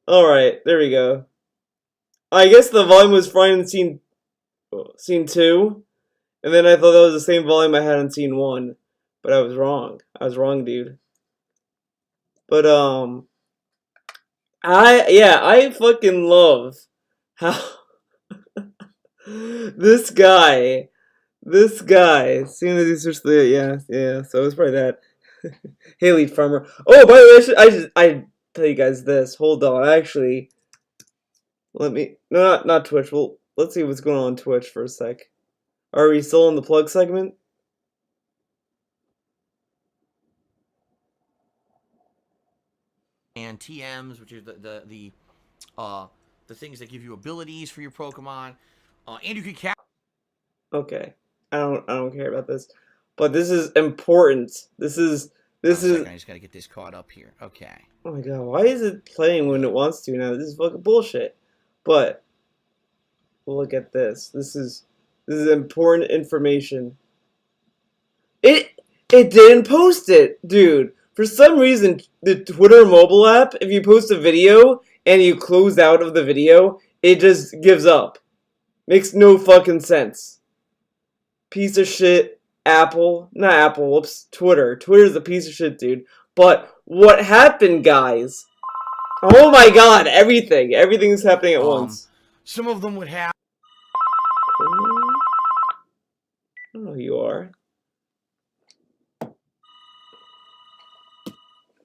[SPEAKER 2] Alright, there we go. I guess the volume was fine in scene 2, and then I thought that was the same volume I had in scene 1, but I was wrong. I was wrong, dude. But I fucking love how this guy, seeing as he's just yeah, so it's probably that. Haley Farmer. Oh, by the way, I tell you guys this. Hold on, actually, let me not Twitch. Well, let's see what's going on Twitch for a sec. Are we still in the plug segment?
[SPEAKER 3] And TMs, which are the things that give you abilities for your Pokemon. And you can catch.
[SPEAKER 2] Okay, I don't care about this, but this is important. This is.
[SPEAKER 3] I just gotta get this caught up here. Okay.
[SPEAKER 2] Oh my god, why is it playing when it wants to now? This is fucking bullshit. But look at this. This is important information. It didn't post it, dude. For some reason, the Twitter mobile app, if you post a video and you close out of the video, it just gives up. Makes no fucking sense. Piece of shit. Apple. Not Apple, whoops. Twitter. Twitter's a piece of shit, dude. But what happened, guys? Oh my god, everything. Everything's happening at once.
[SPEAKER 3] Some of them would have.
[SPEAKER 2] I don't know who you are.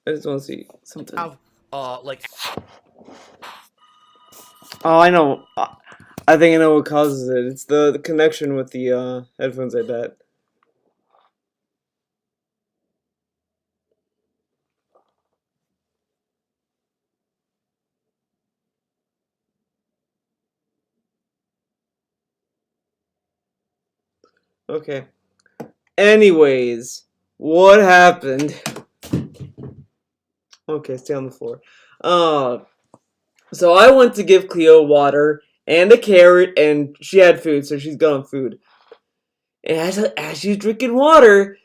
[SPEAKER 2] I just want to see something.
[SPEAKER 3] Like.
[SPEAKER 2] Oh, I know. I think I know what causes it. It's the connection with the headphones, I bet. Okay. Anyways, what happened? Okay, stay on the floor. So I went to give Cleo water and a carrot, and she had food, so she's good on food. And as she's drinking water,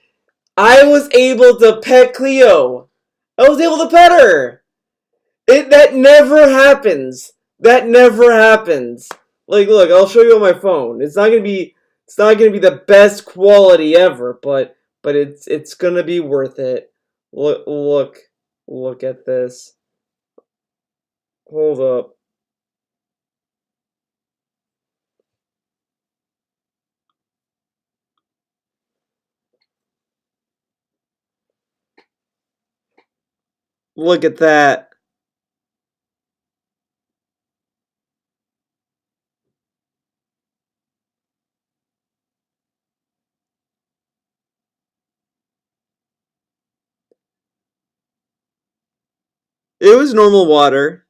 [SPEAKER 2] I was able to pet Cleo. I was able to pet her. That never happens. That never happens. Like, look, I'll show you on my phone. It's not gonna be the best quality ever, but it's gonna be worth it. Look at this. Hold up. Look at that. It was normal water.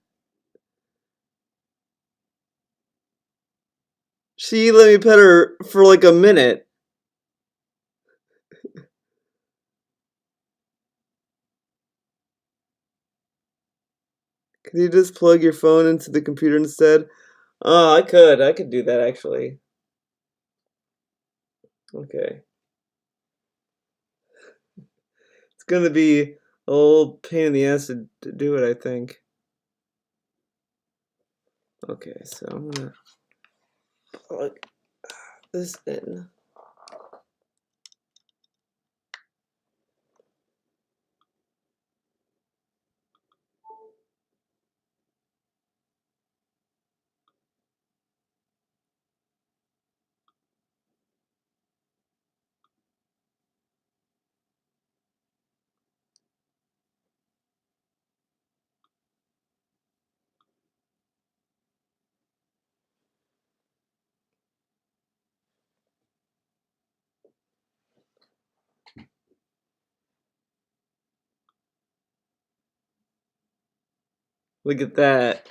[SPEAKER 2] She let me pet her for like a minute. Could you just plug your phone into the computer instead? Oh, I could do that actually. Okay. It's gonna be a little pain in the ass to do it, I think. Okay, so I'm gonna plug this in. Look at that.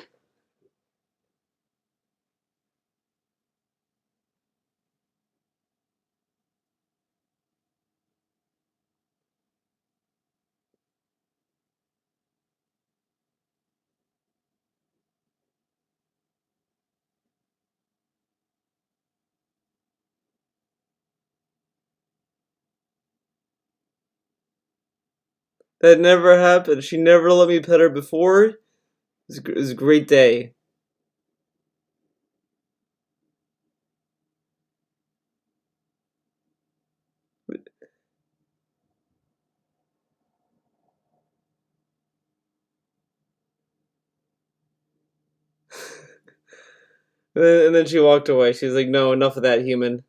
[SPEAKER 2] That never happened. She never let me pet her before. It was a great day. And then she walked away. She's like, no, enough of that, human.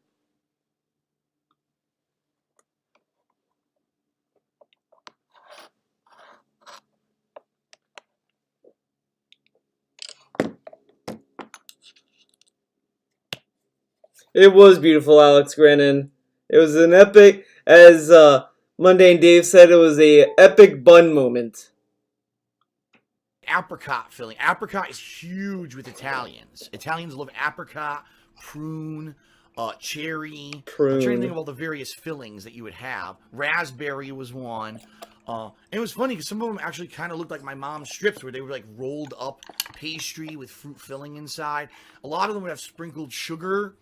[SPEAKER 2] It was beautiful, Alex Grannon. It was an epic, as Mundane Dave said, it was a epic bun moment.
[SPEAKER 3] Apricot filling. Apricot is huge with Italians. Italians love apricot, prune, cherry. I'm trying to think of all the various fillings that you would have. Raspberry was one. And it was funny because some of them actually kind of looked like my mom's strips where they were like rolled up pastry with fruit filling inside. A lot of them would have sprinkled sugar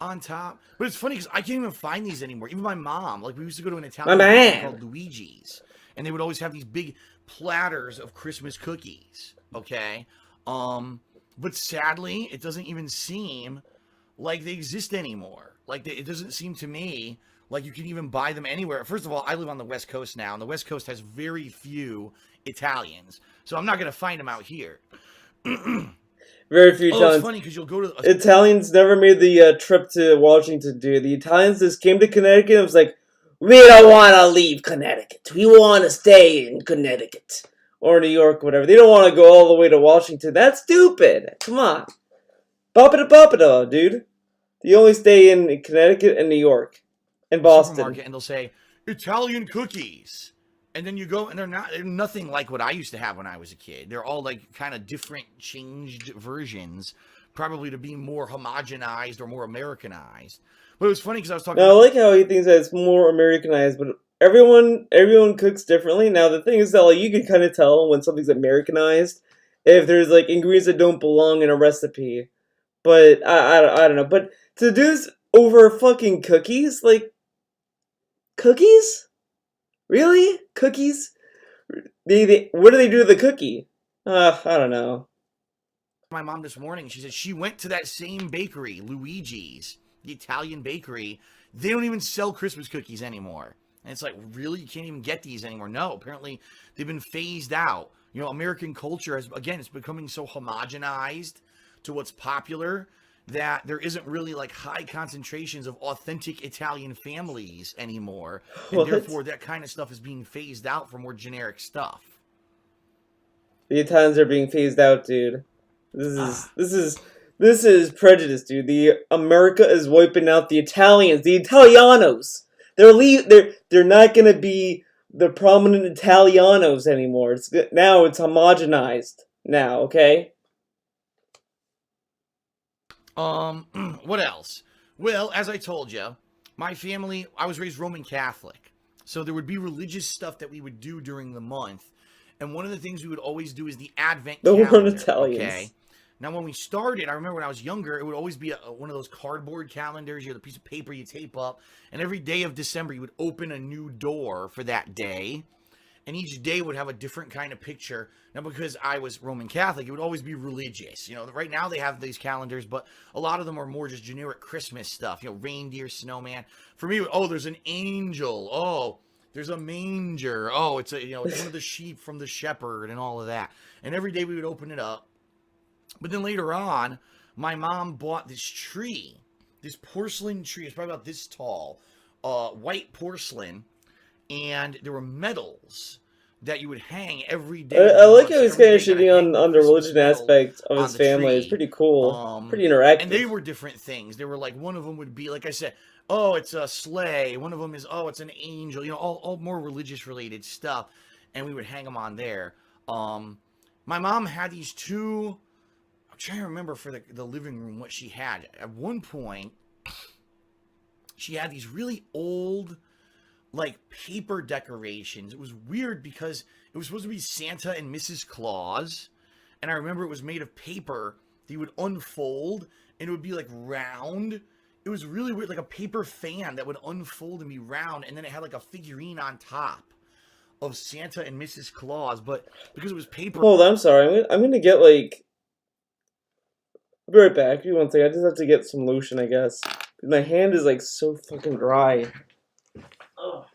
[SPEAKER 3] on top. But it's funny because I can't even find these anymore. Even my mom, like we used to go to an Italian restaurant called Luigi's, and they would always have these big platters of Christmas cookies. Okay, but sadly, it doesn't even seem like they exist anymore. Like it doesn't seem to me like you can even buy them anywhere. First of all, I live on the West Coast now, and the West Coast has very few Italians, so I'm not gonna find them out here.
[SPEAKER 2] Very few Italians.
[SPEAKER 3] It's funny because you'll go to
[SPEAKER 2] Italians never made the trip to Washington, dude. The Italians just came to Connecticut and was like, we don't want to leave Connecticut. We want to stay in Connecticut. Or New York, whatever. They don't want to go all the way to Washington. That's stupid. Come on. Boppa-da, dude. You only stay in Connecticut and New York. And Boston.
[SPEAKER 3] Supermarket, and they'll say, Italian cookies. And then you go, and they're nothing like what I used to have when I was a kid. They're all like kind of different, changed versions, probably to be more homogenized or more Americanized. But it was funny because I was talking.
[SPEAKER 2] Now, I like how he thinks that it's more Americanized, but everyone cooks differently. Now, the thing is that like you can kind of tell when something's Americanized if there's like ingredients that don't belong in a recipe. But I don't know. But to do this over fucking cookies, like cookies. Really? Cookies? What do they do to the cookie? I don't know.
[SPEAKER 3] My mom this morning, she said she went to that same bakery, Luigi's, the Italian bakery. They don't even sell Christmas cookies anymore. And it's like, really? You can't even get these anymore? No, apparently they've been phased out. You know, American culture has, again, it's becoming so homogenized to what's popular that there isn't really like high concentrations of authentic Italian families anymore. And therefore that kind of stuff is being phased out for more generic stuff.
[SPEAKER 2] The Italians are being phased out, dude. This is prejudice, dude. The America is wiping out the Italians, the Italianos. They're not gonna be the prominent Italianos anymore. Now it's homogenized. Now, okay?
[SPEAKER 3] What else? Well, as I told you, my family, I was raised Roman Catholic. So there would be religious stuff that we would do during the month. And one of the things we would always do is the Advent
[SPEAKER 2] The one
[SPEAKER 3] calendar.
[SPEAKER 2] Italians.
[SPEAKER 3] Okay. Now, when we started, I remember when I was younger, it would always be one of those cardboard calendars. You had a piece of paper you tape up, and every day of December, you would open a new door for that day, and each day would have a different kind of picture. Now, because I was Roman Catholic, it would always be religious. You know, right now they have these calendars, but a lot of them are more just generic Christmas stuff. You know, reindeer, snowman. For me, oh, there's an angel. Oh, there's a manger. Oh, it's it's one of the sheep from the shepherd and all of that. And every day we would open it up. But then later on, my mom bought this tree, this porcelain tree. It's probably about this tall, white porcelain, and there were medals that you would hang every day.
[SPEAKER 2] I like how he's kind of shitting on the religion aspect of his family. It's pretty cool, pretty interactive.
[SPEAKER 3] And they were different things. They were like, one of them would be, like I said, oh, it's a sleigh. One of them is, oh, it's an angel. You know, all more religious related stuff, and we would hang them on there. My mom had these two. I'm trying to remember for the living room what she had. At one point, she had these really old, like, paper decorations. It was weird because it was supposed to be Santa and Mrs. Claus, and I remember it was made of paper that you would unfold, and it would be, like, round. It was really weird, like a paper fan that would unfold and be round, and then it had, like, a figurine on top of Santa and Mrs. Claus, but because it was paper...
[SPEAKER 2] Hold on, I'm sorry. I'm gonna get, like... I'll be right back. Give me one second. I just have to get some lotion, I guess. My hand is, like, so fucking dry. Ugh.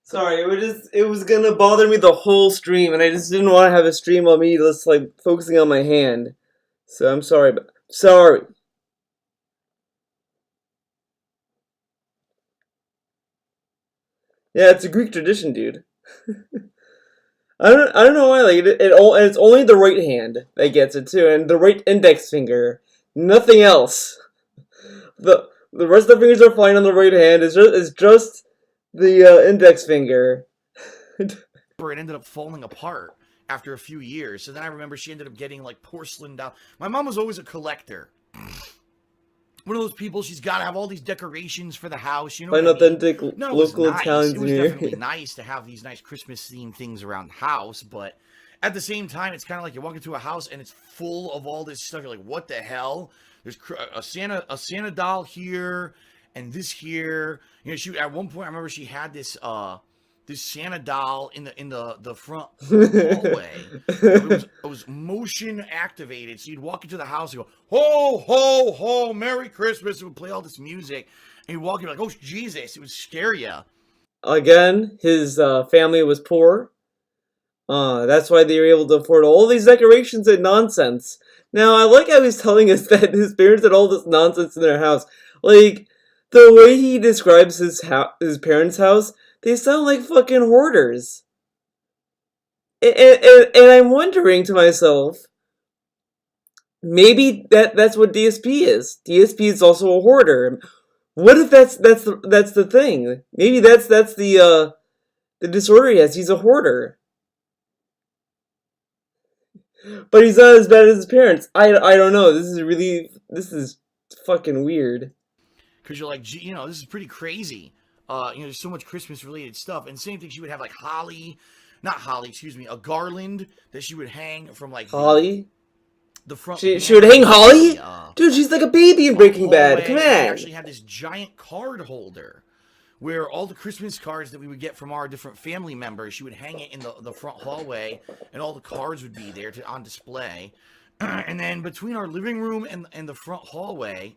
[SPEAKER 2] Sorry, it was gonna bother me the whole stream, and I just didn't want to have a stream on me just like focusing on my hand. So I'm sorry, but sorry. Yeah, it's a Greek tradition, dude. I don't know why, like it's only the right hand that gets it too, and the right index finger. Nothing else. The rest of the fingers are fine on the right hand. It's just the index finger.
[SPEAKER 3] It ended up falling apart after a few years. So then I remember she ended up getting like porcelain doll. My mom was always a collector. One of those people, she's got to have all these decorations for the house. You know,
[SPEAKER 2] An authentic local Italian.
[SPEAKER 3] It was definitely nice to have these nice Christmas themed things around the house, but at the same time, it's kind of like you walk into a house and it's full of all this stuff. You're like, what the hell? There's a Santa doll here and this here. You know, she at one point I remember she had this this Santa doll in the front hallway. It was motion activated, so you'd walk into the house and go, ho ho ho, Merry Christmas. It would play all this music, and you'd walk in like, oh Jesus, it would scare you.
[SPEAKER 2] Again, his family was poor. That's why they were able to afford all these decorations and nonsense. Now, I like how he's telling us that his parents had all this nonsense in their house. Like, the way he describes his parents' house, they sound like fucking hoarders. And I'm wondering to myself, maybe that's what DSP is. DSP is also a hoarder. What if that's the thing? Maybe that's the disorder he has. He's a hoarder. But he's not as bad as his parents. I don't know. This is fucking weird.
[SPEAKER 3] Because you're like, gee, you know, this is pretty crazy. You know, there's so much Christmas related stuff. And same thing, she would have like a garland that she would hang from like
[SPEAKER 2] Holly?
[SPEAKER 3] The front.
[SPEAKER 2] She would hang Holly? Dude, she's like a baby in Breaking Bad. Come on.
[SPEAKER 3] She actually had this giant card holder where all the Christmas cards that we would get from our different family members, she would hang it in the front hallway, and all the cards would be there on display. And then between our living room and the front hallway,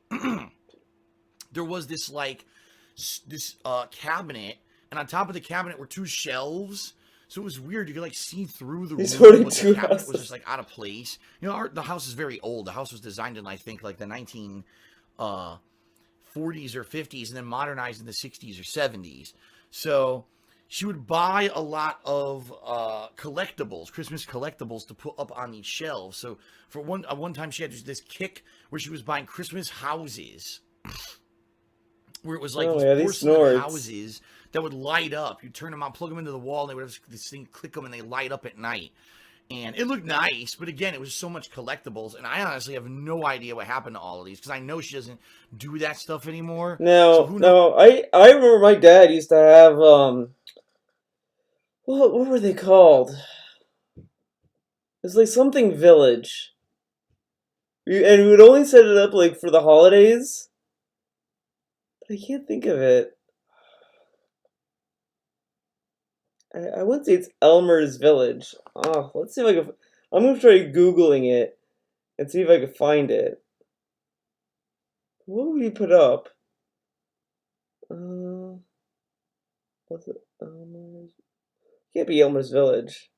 [SPEAKER 3] there was this cabinet, and on top of the cabinet were 2 shelves. So it was weird. You could like see through the room, but the cabinet was just like out of place. You know, the house is very old. The house was designed in, I think, like the 1940s or 50s, and then modernized in the 60s or 70s. So she would buy a lot of collectibles, Christmas collectibles, to put up on these shelves. So for one time, she had this kick where she was buying Christmas houses, where it was like these porcelain houses that would light up. You turn them on, plug them into the wall, and they would have this thing, click them, and they light up at night. And it looked nice, but again, it was so much collectibles, and I honestly have no idea what happened to all of these, because I know she doesn't do that stuff anymore.
[SPEAKER 2] No, I remember my dad used to have, what were they called? It was like something village. And we would only set it up like for the holidays. But I can't think of it. I wouldn't say it's Elmer's Village. Oh, let's see if I can. I'm gonna try Googling it and see if I can find it. What would we put up? What's it? Elmer's. Can't be Elmer's Village.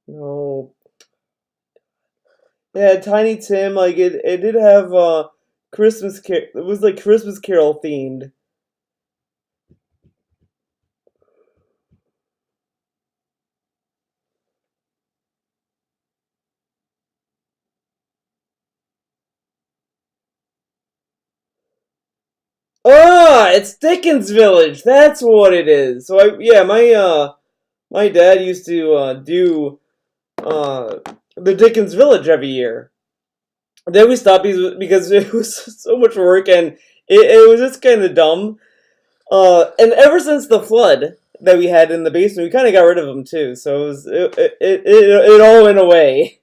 [SPEAKER 2] No. Yeah, Tiny Tim, like it did have Christmas Carol. It was like Christmas Carol themed. Ah, it's Dickens Village. That's what it is. So my dad used to do the Dickens Village every year. Then we stopped because it was so much work, and it was just kind of dumb. And ever since the flood that we had in the basement, we kind of got rid of them too. So it all went away.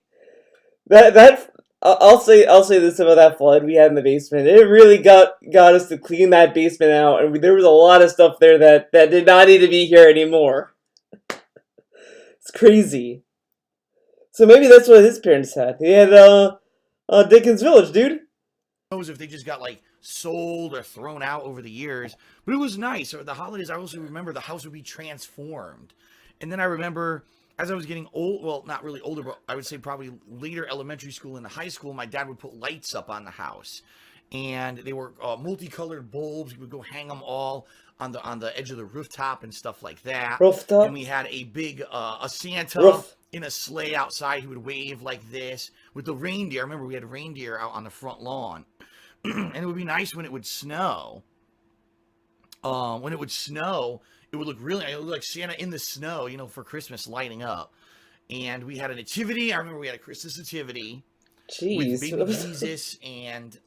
[SPEAKER 2] I'll say this about that flood we had in the basement. It really got us to clean that basement out, and there was a lot of stuff there that did not need to be here anymore. It's crazy. So maybe that's what his parents had. They had Dickens Village, dude.
[SPEAKER 3] Knows if they just got like sold or thrown out over the years, but it was nice. Or the holidays, I also remember the house would be transformed, and then I remember as I was getting old, well, not really older, but I would say probably later elementary school into high school, my dad would put lights up on the house, and they were multicolored bulbs. We would go hang them all on the edge of the rooftop and stuff like that.
[SPEAKER 2] Rooftop.
[SPEAKER 3] And we had a big a Santa in a sleigh outside. He would wave like this with the reindeer. I remember we had reindeer out on the front lawn. And it would be nice when it would snow. When it would snow, it would look like Santa in the snow, for Christmas lighting up. And we had a nativity. I remember we had a Christmas nativity with baby Jesus and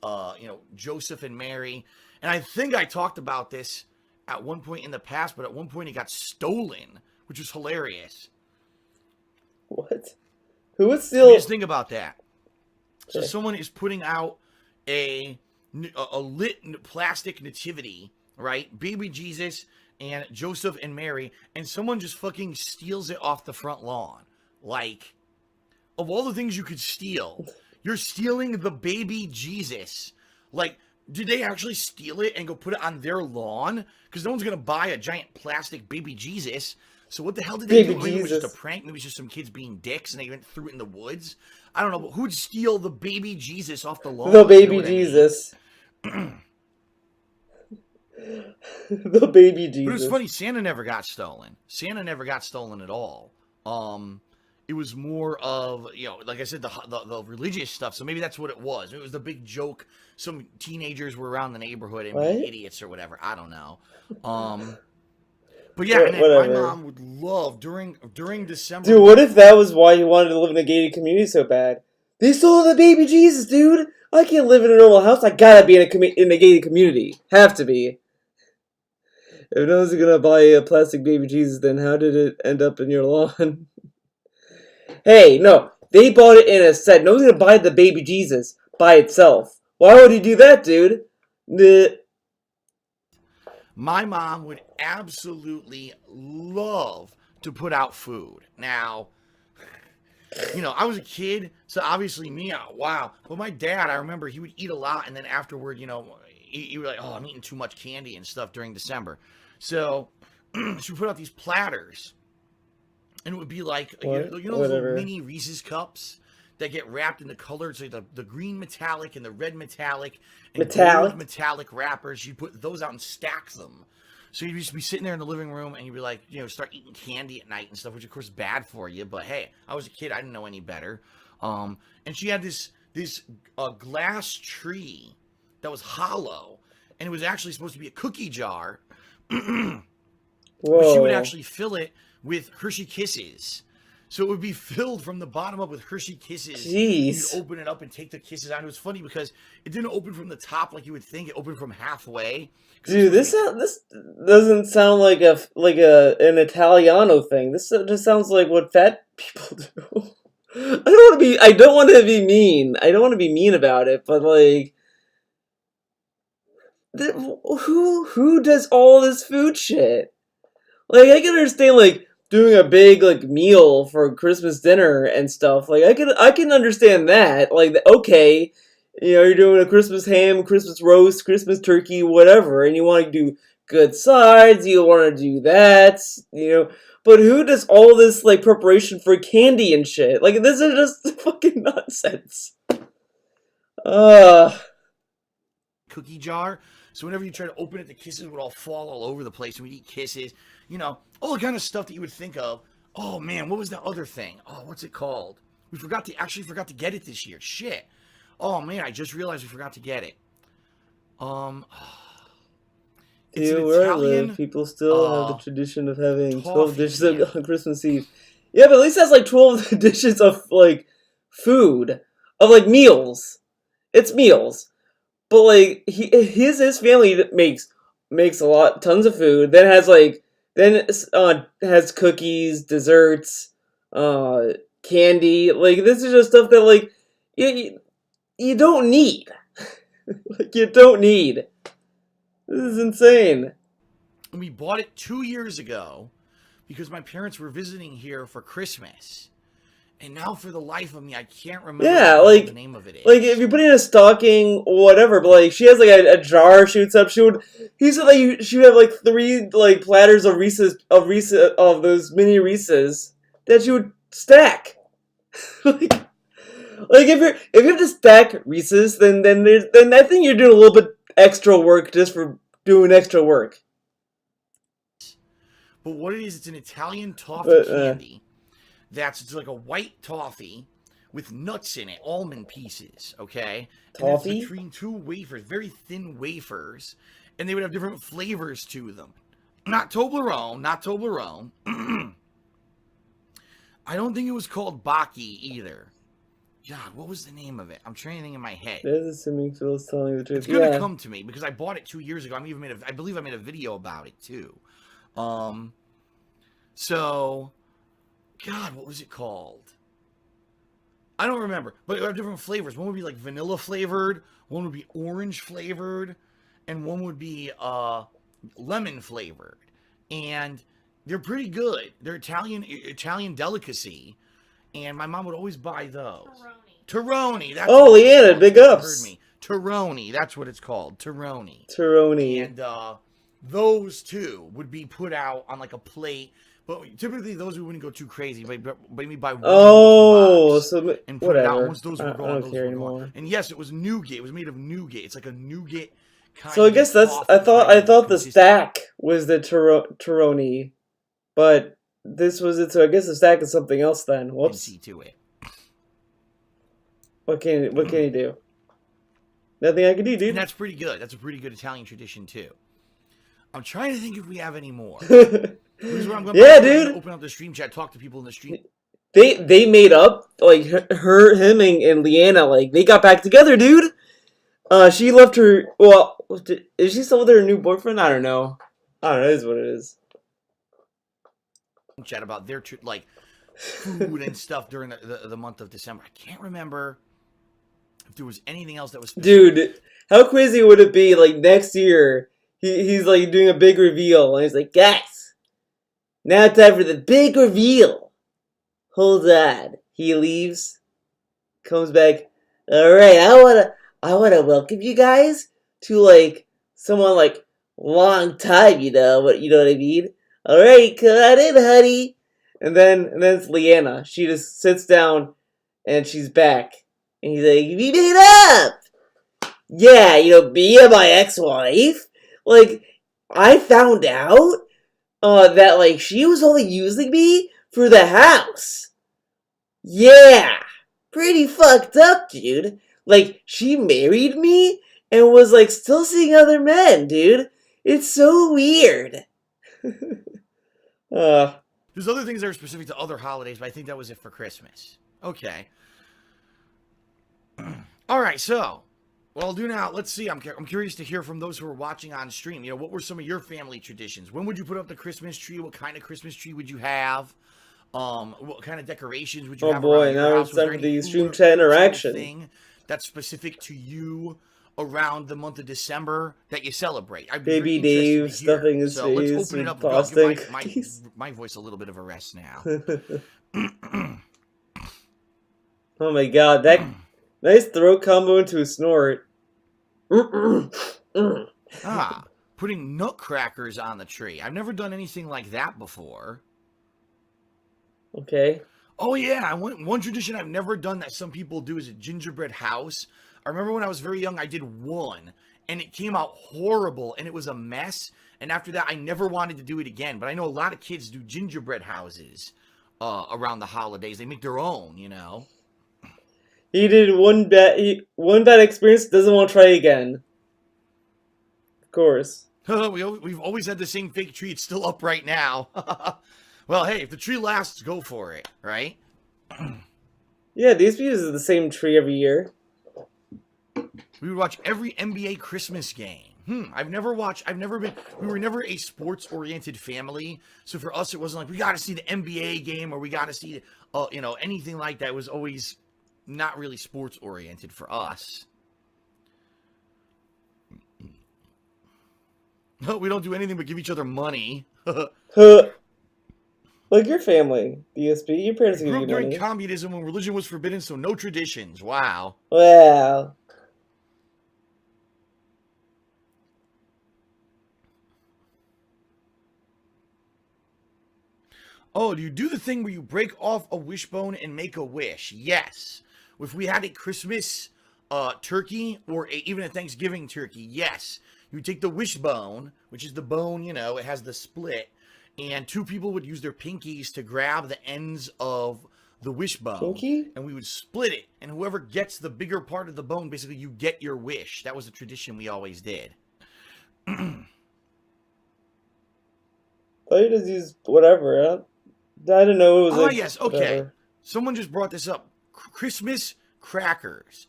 [SPEAKER 3] Joseph and Mary. And I think I talked about this at one point in the past, but at one point it got stolen, which was hilarious.
[SPEAKER 2] What? Who would steal?
[SPEAKER 3] Just think about that. So someone is putting out a lit plastic nativity, right? Baby Jesus and Joseph and Mary, and someone just fucking steals it off the front lawn. Like, of all the things you could steal, you're stealing the baby Jesus. Like, did they actually steal it and go put it on their lawn? Because no one's gonna buy a giant plastic baby Jesus. So what the hell did they do? Maybe it was just a prank. Maybe it was just some kids being dicks and they went through it in the woods. I don't know, but who'd steal the baby Jesus off the lawn?
[SPEAKER 2] The baby Jesus. The baby Jesus.
[SPEAKER 3] But it was funny, Santa never got stolen. Santa never got stolen at all. It was more of, like I said, the religious stuff. So maybe that's what it was. It was the big joke. Some teenagers were around the neighborhood and being idiots or whatever. I don't know. But yeah, and my mom would love during December.
[SPEAKER 2] Dude, what if that was why you wanted to live in a gated community so bad? They stole the baby Jesus, dude. I can't live in a normal house. I gotta be in a gated community. Have to be. If no one's gonna buy a plastic baby Jesus, then how did it end up in your lawn? Hey, no, they bought it in a set. Nobody's gonna buy the baby Jesus by itself. Why would he do that, dude?
[SPEAKER 3] My mom would absolutely love to put out food. Now, I was a kid, so obviously me, wow. But my dad, I remember he would eat a lot, and then afterward, he was like, oh, I'm eating too much candy and stuff during December. So she would put out these platters, and it would be like, those little mini Reese's cups that get wrapped in the colors, so the green metallic and the red metallic and gold metallic wrappers. You put those out and stack them. So you'd just be sitting there in the living room and you'd be like, start eating candy at night and stuff, which of course is bad for you. But hey, I was a kid, I didn't know any better. And she had this glass tree that was hollow, and it was actually supposed to be a cookie jar. But she would actually fill it with Hershey Kisses. So it would be filled from the bottom up with Hershey Kisses.
[SPEAKER 2] Jeez.
[SPEAKER 3] You'd open it up and take the kisses out. It was funny because it didn't open from the top like you would think. It opened from halfway.
[SPEAKER 2] Dude, this doesn't sound like an Italiano thing. This just sounds like what fat people do. I don't want to be mean. I don't want to be mean about it, but like, who does all this food shit? Like, I can understand like doing a big like meal for Christmas dinner and stuff. Like, I can understand that. Like, okay, you're doing a Christmas ham, Christmas roast, Christmas turkey, whatever, and you want to do good sides. You want to do that, But who does all this like preparation for candy and shit? Like, this is just fucking nonsense.
[SPEAKER 3] Cookie jar. So whenever you try to open it, the kisses would all fall all over the place, and we'd eat kisses. All the kind of stuff that you would think of. Oh man, what was that other thing? Oh, what's it called? We forgot to get it this year. Shit. Oh man, I just realized we forgot to get it. It's an
[SPEAKER 2] where
[SPEAKER 3] Italian,
[SPEAKER 2] I live, people still have the tradition of having 12 dishes on Christmas Eve. Yeah, but at least that's like 12 dishes of like food, of like meals. It's meals, but like his family makes tons of food. Then has cookies, desserts, candy. Like, this is just stuff that like you don't need. Like, you don't need. This is insane.
[SPEAKER 3] And we bought it 2 years ago because my parents were visiting here for Christmas. And now, for the life of me, I can't remember what the name of it is. Like, if you put in a stocking or whatever, but like she has like a jar she would set up. He said like she would have like 3 like platters of of those mini Reese's that she would stack. Like if you have to stack Reese's, then I think you're doing a little bit extra work just for doing extra work. But what it is, it's an Italian toffee candy. It's like a white toffee with nuts in it, almond pieces, okay?
[SPEAKER 2] Toffee?
[SPEAKER 3] And it's between 2 wafers, very thin wafers, and they would have different flavors to them. Not Toblerone. I don't think it was called Baki either. God, what was the name of it? I'm trying to think in my head.
[SPEAKER 2] That is assuming Phil's telling the truth.
[SPEAKER 3] It's gonna come to me because I bought it 2 years ago. I believe I made a video about it too. So, God, what was it called? I don't remember, but it had different flavors. One would be like vanilla flavored, one would be orange flavored, and one would be lemon flavored. And they're pretty good. They're Italian delicacy. And my mom would always buy those. Teroni. That's
[SPEAKER 2] Leanna, big ups.
[SPEAKER 3] Heard me. Teroni. That's what it's called. Teroni. And those two would be put out on like a plate. But typically those we wouldn't go too crazy. But maybe buy one box and put it out. Once those were gone, those were gone. And yes, it was nougat. It was made of nougat. It's like a nougat kind. So I guess
[SPEAKER 2] I thought the stack was the Teroni, but this was it. So I guess the stack is something else then. Whoops.
[SPEAKER 3] See to it.
[SPEAKER 2] What can you do? Nothing I can do, dude.
[SPEAKER 3] And that's pretty good. That's a pretty good Italian tradition too. I'm trying to think if we have any more.
[SPEAKER 2] Yeah, dude.
[SPEAKER 3] Open up the stream chat. Talk to people in the stream.
[SPEAKER 2] They made up, like, him and Leanna, like, they got back together, dude. She left her. Well, is she still with her new boyfriend? I don't know. It is what it is.
[SPEAKER 3] Chat about their like food and stuff during the month of December. I can't remember if there was anything else that was specific.
[SPEAKER 2] Dude, how crazy would it be, like, next year, he's, like, doing a big reveal, and he's like, guys, now time for the big reveal. Hold on. He leaves, comes back, alright, I wanna welcome you guys to, like, someone, like, long time, you know what I mean? Alright, come on in, honey. And then it's Leanna. She just sits down, and she's back. And he's like, we made up! Yeah, me and my ex-wife. Like, I found out that, like, she was only using me for the house. Yeah, pretty fucked up, dude. Like, she married me and was, like, still seeing other men, dude. It's so weird.
[SPEAKER 3] There's other things that are specific to other holidays, but I think that was it for Christmas. Okay. All right, so what I'll do now, let's see. I'm curious to hear from those who are watching on stream. What were some of your family traditions? When would you put up the Christmas tree? What kind of Christmas tree would you have? What kind of decorations would you have?
[SPEAKER 2] Oh boy,
[SPEAKER 3] around your
[SPEAKER 2] now
[SPEAKER 3] house?
[SPEAKER 2] it's
[SPEAKER 3] Was there
[SPEAKER 2] time for
[SPEAKER 3] any
[SPEAKER 2] the stream
[SPEAKER 3] food
[SPEAKER 2] chat
[SPEAKER 3] or
[SPEAKER 2] interaction.
[SPEAKER 3] thing that's specific to you around the month of December that you celebrate? I'd be
[SPEAKER 2] Baby
[SPEAKER 3] very interested
[SPEAKER 2] Dave
[SPEAKER 3] to hear.
[SPEAKER 2] stuffing his
[SPEAKER 3] So let's
[SPEAKER 2] face
[SPEAKER 3] open it
[SPEAKER 2] with
[SPEAKER 3] up. I'll
[SPEAKER 2] pasta and
[SPEAKER 3] give
[SPEAKER 2] cookies.
[SPEAKER 3] my voice a little bit of a rest now.
[SPEAKER 2] Oh my god, that nice throat combo into a snort.
[SPEAKER 3] Putting nutcrackers on the tree. I've never done anything like that before.
[SPEAKER 2] Okay.
[SPEAKER 3] Oh yeah, one tradition I've never done that some people do is a gingerbread house. I remember when I was very young, I did one, and it came out horrible, and it was a mess. And after that, I never wanted to do it again. But I know a lot of kids do gingerbread houses around the holidays. They make their own,
[SPEAKER 2] He did one bad experience, doesn't want to try again. Of course.
[SPEAKER 3] We've always had the same fake tree. It's still up right now. Well, hey, if the tree lasts, go for it, right?
[SPEAKER 2] Yeah, these uses the same tree every year.
[SPEAKER 3] We would watch every NBA Christmas game. We were never a sports-oriented family. So for us, it wasn't like, we got to see the NBA game or we got to see, anything like that. It was always not really sports-oriented for us. No, we don't do anything but give each other money.
[SPEAKER 2] Like your family, DSP. Your parents give
[SPEAKER 3] Grew
[SPEAKER 2] you
[SPEAKER 3] up during
[SPEAKER 2] money.
[SPEAKER 3] communism when religion was forbidden, so no traditions. Wow.
[SPEAKER 2] Wow.
[SPEAKER 3] Oh, do you do the thing where you break off a wishbone and make a wish? Yes. If we had a Christmas turkey or even a Thanksgiving turkey, yes. You take the wishbone, which is the bone, it has the split, and two people would use their pinkies to grab the ends of the wishbone.
[SPEAKER 2] Pinky?
[SPEAKER 3] And we would split it, and whoever gets the bigger part of the bone, basically you get your wish. That was a tradition we always did.
[SPEAKER 2] I thought you just used whatever. I don't know. It was like,
[SPEAKER 3] yes, okay.
[SPEAKER 2] whatever.
[SPEAKER 3] Someone just brought this up. Christmas crackers.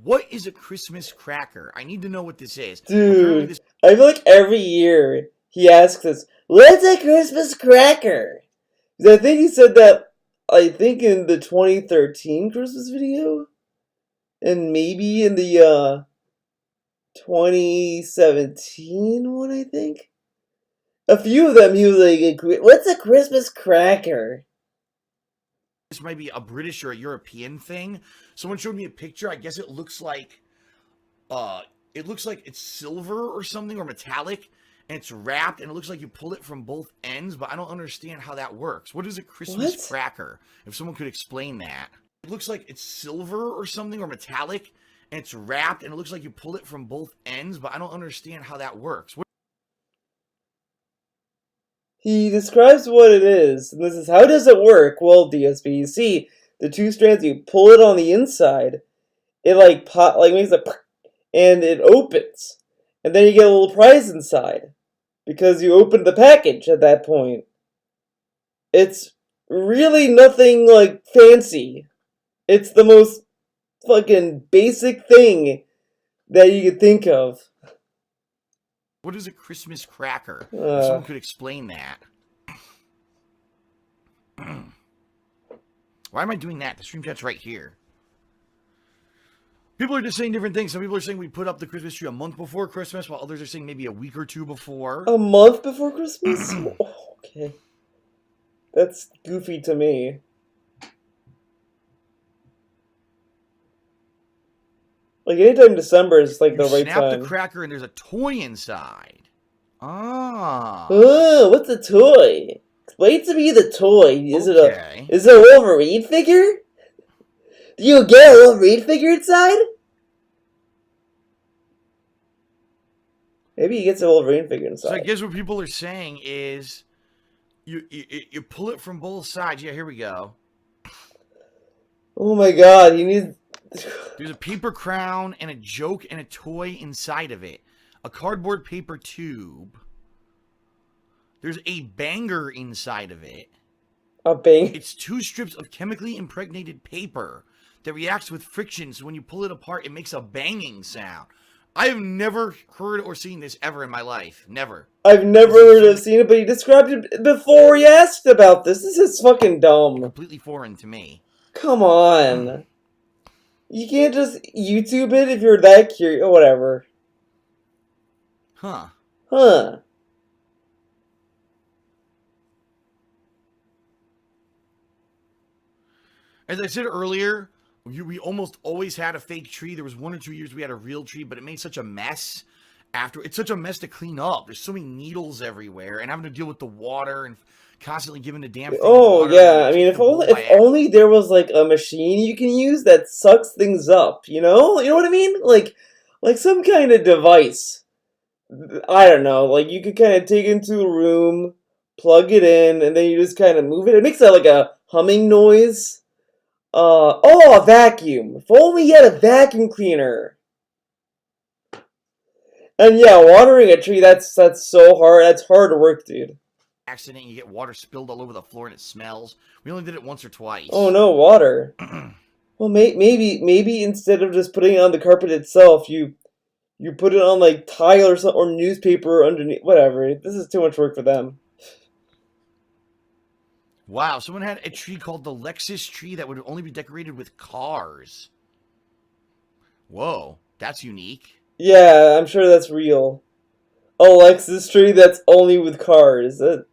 [SPEAKER 3] What is a Christmas cracker? I need to know what this is.
[SPEAKER 2] Dude, I feel like every year he asks us, what's a Christmas cracker? 'Cause I think he said that, I think in the 2013 Christmas video? And maybe in the 2017 one, I think? A few of them he was like, what's a Christmas cracker?
[SPEAKER 3] This might be a British or a European thing. Someone showed me a picture. I guess it looks like it's silver or something or metallic, and it's wrapped, and it looks like you pull it from both ends, but I don't understand how that works. What is a Christmas cracker? If someone could explain that. It looks like it's silver or something or metallic, and it's wrapped, and it looks like you pull it from both ends, but I don't understand how that works.
[SPEAKER 2] He describes what it is, and this is, how does it work? Well, DSP, you see, the two strands, you pull it on the inside, it makes a, and it opens. And then you get a little prize inside, because you opened the package at that point. It's really nothing, fancy. It's the most fucking basic thing that you could think of.
[SPEAKER 3] What is a Christmas cracker? If someone could explain that. Why am I doing that? The stream chat's right here. People are just saying different things. Some people are saying we put up the Christmas tree a month before Christmas, while others are saying maybe a week or two before.
[SPEAKER 2] A month before Christmas? Oh, okay. That's goofy to me. Like, anytime December is, like, the right time.
[SPEAKER 3] Snap the cracker and there's a toy inside. Ah.
[SPEAKER 2] Oh, what's a toy? Explain to me the toy. Is it a Wolverine figure? Do you get a Wolverine figure inside? Maybe he gets a Wolverine figure inside.
[SPEAKER 3] So I guess what people are saying is you pull it from both sides. Yeah, here we go.
[SPEAKER 2] Oh my god, you need...
[SPEAKER 3] There's a paper crown and a joke and a toy inside of it. A cardboard paper tube. There's a banger inside of it.
[SPEAKER 2] A bang?
[SPEAKER 3] It's 2 strips of chemically impregnated paper that reacts with friction, so when you pull it apart, it makes a banging sound. I have never heard or seen this ever in my life. Never.
[SPEAKER 2] I've never heard or seen it, but he described it before he asked about this. This is fucking dumb.
[SPEAKER 3] Completely foreign to me.
[SPEAKER 2] Come on. You can't just YouTube it if you're that curious. Or whatever.
[SPEAKER 3] Huh.
[SPEAKER 2] Huh.
[SPEAKER 3] As I said earlier, we almost always had a fake tree. There was 1 or 2 years we had a real tree, but it made such a mess after. It's such a mess to clean up. There's so many needles everywhere, and having to deal with the water and constantly giving the damn thing water.
[SPEAKER 2] Yeah. I mean, if only there was like a machine you can use that sucks things up. You know what I mean? Like some kind of device. I don't know. Like you could kind of take it into a room, plug it in, and then you just kind of move it. It makes like a humming noise. A vacuum. If only you had a vacuum cleaner. And yeah, watering a tree, that's so hard. That's hard work, dude.
[SPEAKER 3] Accident, you get water spilled all over the floor and it smells. We only did it once or twice.
[SPEAKER 2] Oh no, water. Well, maybe instead of just putting it on the carpet itself, you put it on like tile or something, or newspaper underneath. Whatever. This is too much work for them.
[SPEAKER 3] Wow, someone had a tree called the Lexus tree that would only be decorated with cars. Whoa, that's unique.
[SPEAKER 2] Yeah, I'm sure that's real. A Lexus tree that's only with cars.
[SPEAKER 3] So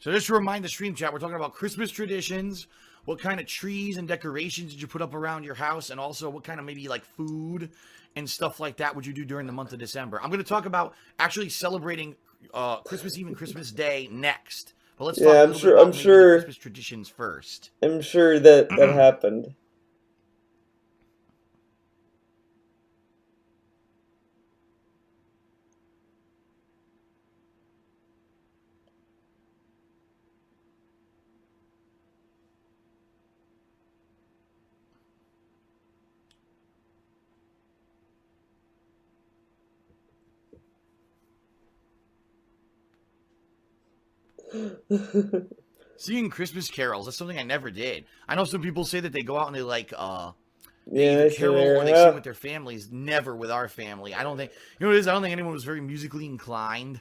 [SPEAKER 3] just to remind the stream chat, we're talking about Christmas traditions. What kind of trees and decorations did you put up around your house? And also what kind of maybe like food and stuff like that would you do during the month of December? I'm going to talk about actually celebrating Christmas Eve and Christmas Day next. But let's talk a little bit about maybe the Christmas traditions first.
[SPEAKER 2] I'm sure that happened.
[SPEAKER 3] Singing Christmas carols, that's something I never did. I know some people say that they go out and they like
[SPEAKER 2] they
[SPEAKER 3] carol or they sing with their families. Never with our family. I don't think, you know what it is? I don't think anyone was very musically inclined.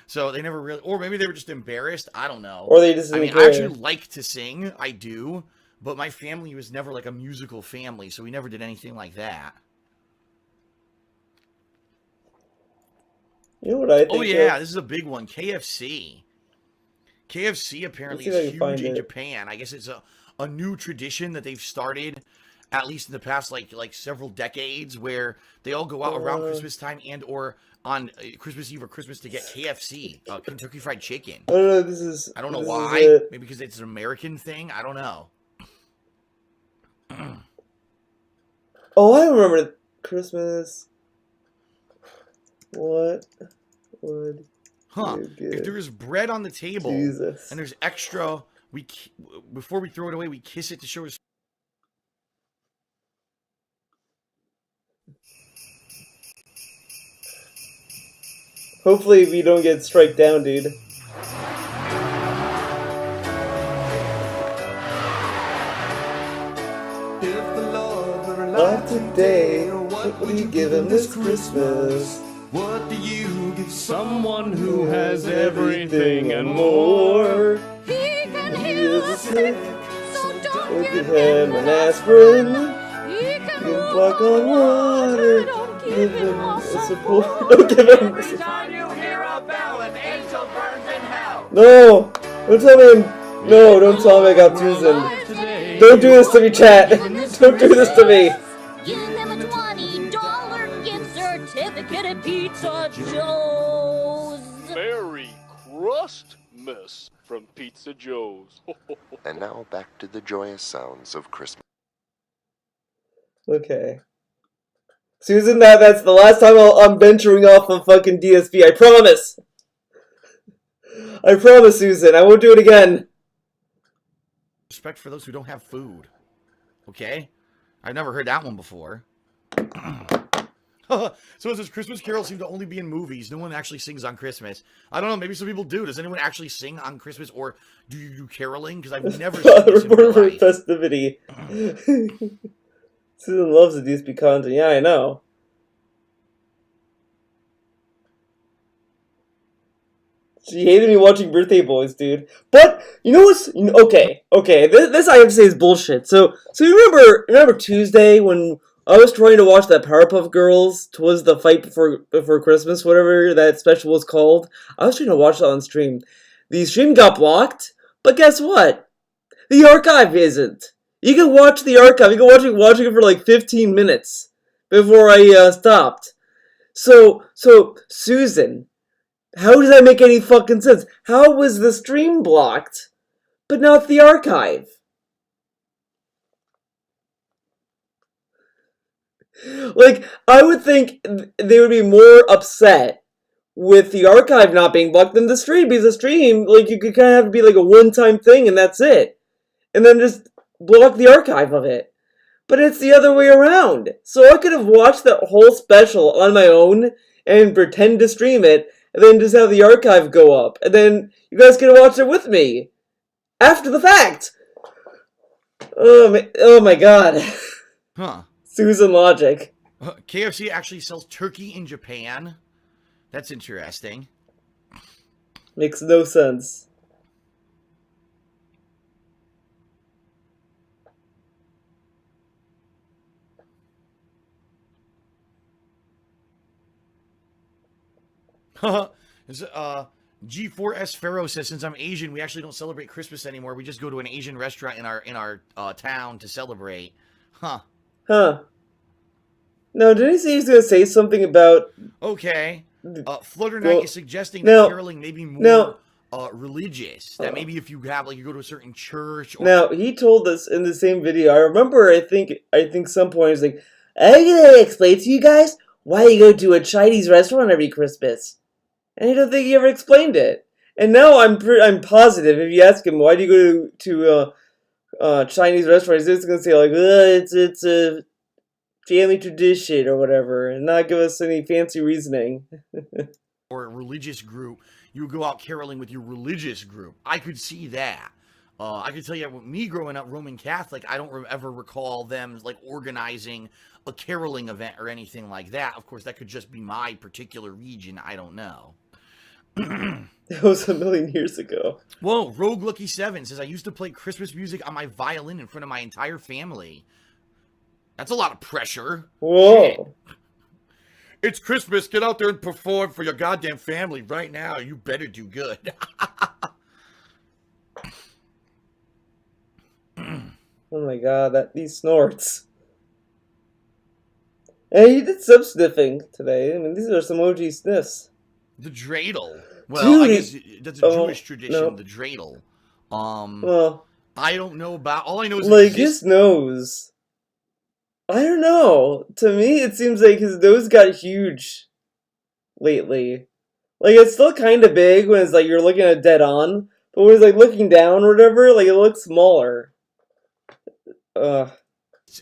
[SPEAKER 3] So they never really, or maybe they were just embarrassed. I don't know.
[SPEAKER 2] Or they just didn't care.
[SPEAKER 3] I actually like to sing. I do. But my family was never like a musical family, so we never did anything like that.
[SPEAKER 2] You know what I think?
[SPEAKER 3] Oh yeah, this is a big one. KFC. KFC apparently is huge in Japan. I guess it's a new tradition that they've started, at least in the past like several decades, where they all go out around Christmas time and or on Christmas Eve or Christmas to get KFC, Kentucky Fried Chicken.
[SPEAKER 2] I don't know.
[SPEAKER 3] I don't know why. Maybe because it's an American thing. I don't know.
[SPEAKER 2] Oh, I remember Christmas. What would
[SPEAKER 3] if there is bread on the table and there's extra, before we throw it away, we kiss it to show us.
[SPEAKER 2] Hopefully we don't get strike down, dude. If the Lord were alive today, what would you give him this Christmas?
[SPEAKER 1] What do you give someone who has everything and more?
[SPEAKER 5] He can heal the sick, so don't
[SPEAKER 2] Give
[SPEAKER 5] give
[SPEAKER 2] him
[SPEAKER 5] him
[SPEAKER 2] an
[SPEAKER 5] an
[SPEAKER 2] aspirin.
[SPEAKER 5] He can
[SPEAKER 2] You
[SPEAKER 5] walk
[SPEAKER 2] walk on water.
[SPEAKER 5] Don't give
[SPEAKER 2] Give
[SPEAKER 5] him
[SPEAKER 2] him
[SPEAKER 5] all
[SPEAKER 2] a
[SPEAKER 5] support.
[SPEAKER 2] support. Don't give him.
[SPEAKER 6] Every time you hear a bell, an angel burns in hell.
[SPEAKER 2] No! Don't tell me. No, don't tell me I got Susan. Don't do this to me, chat. Don't do this to me.
[SPEAKER 5] Give him a $20 gift certificate at Pizza Joe's.
[SPEAKER 7] Merry Christmas from Pizza Joe's.
[SPEAKER 8] And now back to the joyous sounds of Christmas.
[SPEAKER 2] Okay. Susan, that's the last time I'm venturing off of fucking DSP. I promise. I promise, Susan. I won't do it again.
[SPEAKER 3] Respect for those who don't have food. Okay? I've never heard that one before. So it says Christmas carols seem to only be in movies. No one actually sings on Christmas. I don't know. Maybe some people do. Does anyone actually sing on Christmas, or do you do caroling? Because I've never seen this in my
[SPEAKER 2] Report for
[SPEAKER 3] life.
[SPEAKER 2] festivity. Susan loves the DSP content. Yeah, I know. She hated me watching Birthday Boys, dude. But you know what's okay? This I have to say is bullshit. So you remember Tuesday when I was trying to watch that Powerpuff Girls? 'Twas the fight before Christmas, whatever that special was called. I was trying to watch that on stream. The stream got blocked, but guess what? The archive isn't. You can watch the archive. You can watch it for like 15 minutes before I stopped. So Susan. How does that make any fucking sense? How was the stream blocked, but not the archive? Like, I would think they would be more upset with the archive not being blocked than the stream, because the stream, like, you could kind of have to be like a one-time thing and that's it. And then just block the archive of it. But it's the other way around. So I could have watched that whole special on my own and pretend to stream it, and then just have the archive go up. And then you guys can watch it with me. After the fact. Oh my god.
[SPEAKER 3] Huh.
[SPEAKER 2] Susan logic.
[SPEAKER 3] KFC actually sells turkey in Japan. That's interesting.
[SPEAKER 2] Makes no sense.
[SPEAKER 3] G4S Pharaoh says, since I'm Asian, we actually don't celebrate Christmas anymore. We just go to an Asian restaurant in our town to celebrate. Huh.
[SPEAKER 2] No, didn't he say he was going to say something about...
[SPEAKER 3] Okay. Flutter Knight is suggesting that
[SPEAKER 2] no,
[SPEAKER 3] caroling may be more
[SPEAKER 2] no.
[SPEAKER 3] Religious. That maybe if you have, like, you go to a certain church. Or...
[SPEAKER 2] Now, he told us in the same video, I remember, I think some point, he's like, I'm going to explain to you guys why you go to a Chinese restaurant every Christmas. And I don't think he ever explained it. And now I'm positive, if you ask him, why do you go to Chinese restaurants, he's going to say, like, it's a family tradition or whatever, and not give us any fancy reasoning.
[SPEAKER 3] Or a religious group. You would go out caroling with your religious group. I could see that. I can tell you, with me growing up Roman Catholic, I don't ever recall them like organizing a caroling event or anything like that. Of course, that could just be my particular region. I don't know.
[SPEAKER 2] That was a million years ago.
[SPEAKER 3] Whoa, Rogue Lucky 7 says, I used to play Christmas music on my violin in front of my entire family. That's a lot of pressure.
[SPEAKER 2] Whoa.
[SPEAKER 3] Shit. It's Christmas. Get out there and perform for your goddamn family right now. You better do good.
[SPEAKER 2] Oh my god, these snorts. And he did some sniffing today. I mean, these are some OG sniffs.
[SPEAKER 3] The dreidel. Well,
[SPEAKER 2] Dude,
[SPEAKER 3] I guess that's a Jewish tradition,
[SPEAKER 2] no.
[SPEAKER 3] the dreidel.
[SPEAKER 2] Well,
[SPEAKER 3] I don't know about... All I know is...
[SPEAKER 2] like, his nose. I don't know. To me, it seems like his nose got huge lately. Like, it's still kind of big when it's like you're looking at it dead on, but when it's like looking down or whatever, like, it looks smaller.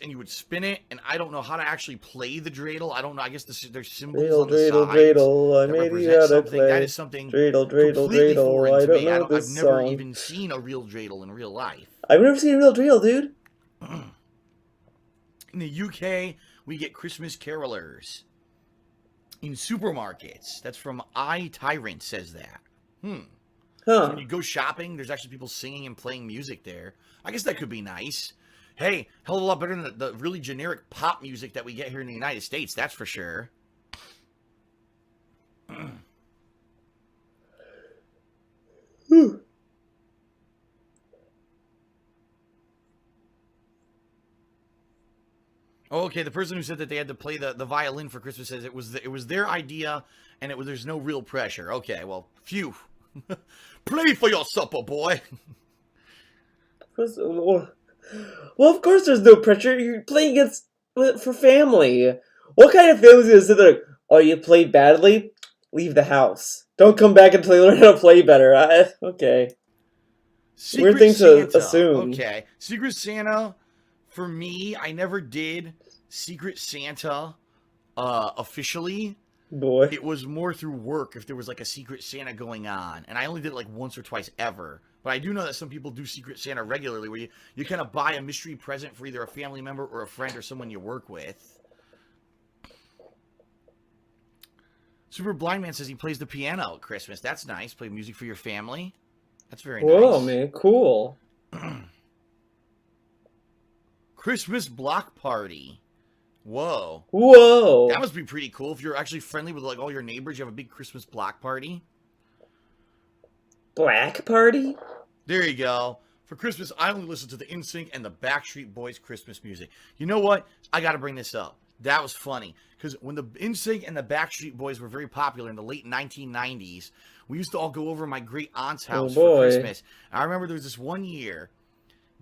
[SPEAKER 3] And you would spin it, and I don't know how to actually play the dreidel. I don't know. I guess there's symbols on the
[SPEAKER 2] Dreidel,
[SPEAKER 3] sides
[SPEAKER 2] dreidel, I
[SPEAKER 3] that
[SPEAKER 2] made
[SPEAKER 3] represent
[SPEAKER 2] you out of
[SPEAKER 3] something.
[SPEAKER 2] clay.
[SPEAKER 3] That is something
[SPEAKER 2] Dreidel, dreidel,
[SPEAKER 3] completely
[SPEAKER 2] dreidel.
[SPEAKER 3] foreign
[SPEAKER 2] I
[SPEAKER 3] to
[SPEAKER 2] don't
[SPEAKER 3] me.
[SPEAKER 2] know this
[SPEAKER 3] I've never
[SPEAKER 2] song.
[SPEAKER 3] even seen a real dreidel in real life.
[SPEAKER 2] I've never seen a real dreidel, dude.
[SPEAKER 3] In the UK, we get Christmas carolers. in supermarkets. That's from iTyrant says that. So
[SPEAKER 2] Huh.
[SPEAKER 3] when you go shopping, there's actually people singing and playing music there. I guess that could be nice. Hey, hell of a lot better than the really generic pop music that we get here in the United States, that's for sure. Oh, okay, the person who said that they had to play the violin for Christmas says it was their idea and there's no real pressure. Okay, well, phew. Play for your supper, boy.
[SPEAKER 2] Well, of course there's no pressure. You're playing against for family. What kind of family is gonna sit there? Oh, you played badly? Leave the house. Don't come back until you learn how to play better. Okay. Weird thing to assume.
[SPEAKER 3] Okay, Secret Santa. For me, I never did Secret Santa officially.
[SPEAKER 2] Boy.
[SPEAKER 3] It was more through work if there was like a Secret Santa going on. And I only did it like once or twice ever. But I do know that some people do Secret Santa regularly where you kind of buy a mystery present for either a family member or a friend or someone you work with. Super Blind Man says he plays the piano at Christmas. That's nice. Play music for your family. That's very nice.
[SPEAKER 2] Whoa, man. Cool.
[SPEAKER 3] Christmas block party. Whoa.
[SPEAKER 2] Whoa.
[SPEAKER 3] That must be pretty cool. If you're actually friendly with like all your neighbors, you have a big Christmas block party.
[SPEAKER 2] Black party?
[SPEAKER 3] There you go. For Christmas, I only listen to the NSYNC and the Backstreet Boys Christmas music. You know what? I got to bring this up. That was funny. Because when the NSYNC and the Backstreet Boys were very popular in the late 1990s, we used to all go over my great aunt's house for Christmas. And I remember there was this one year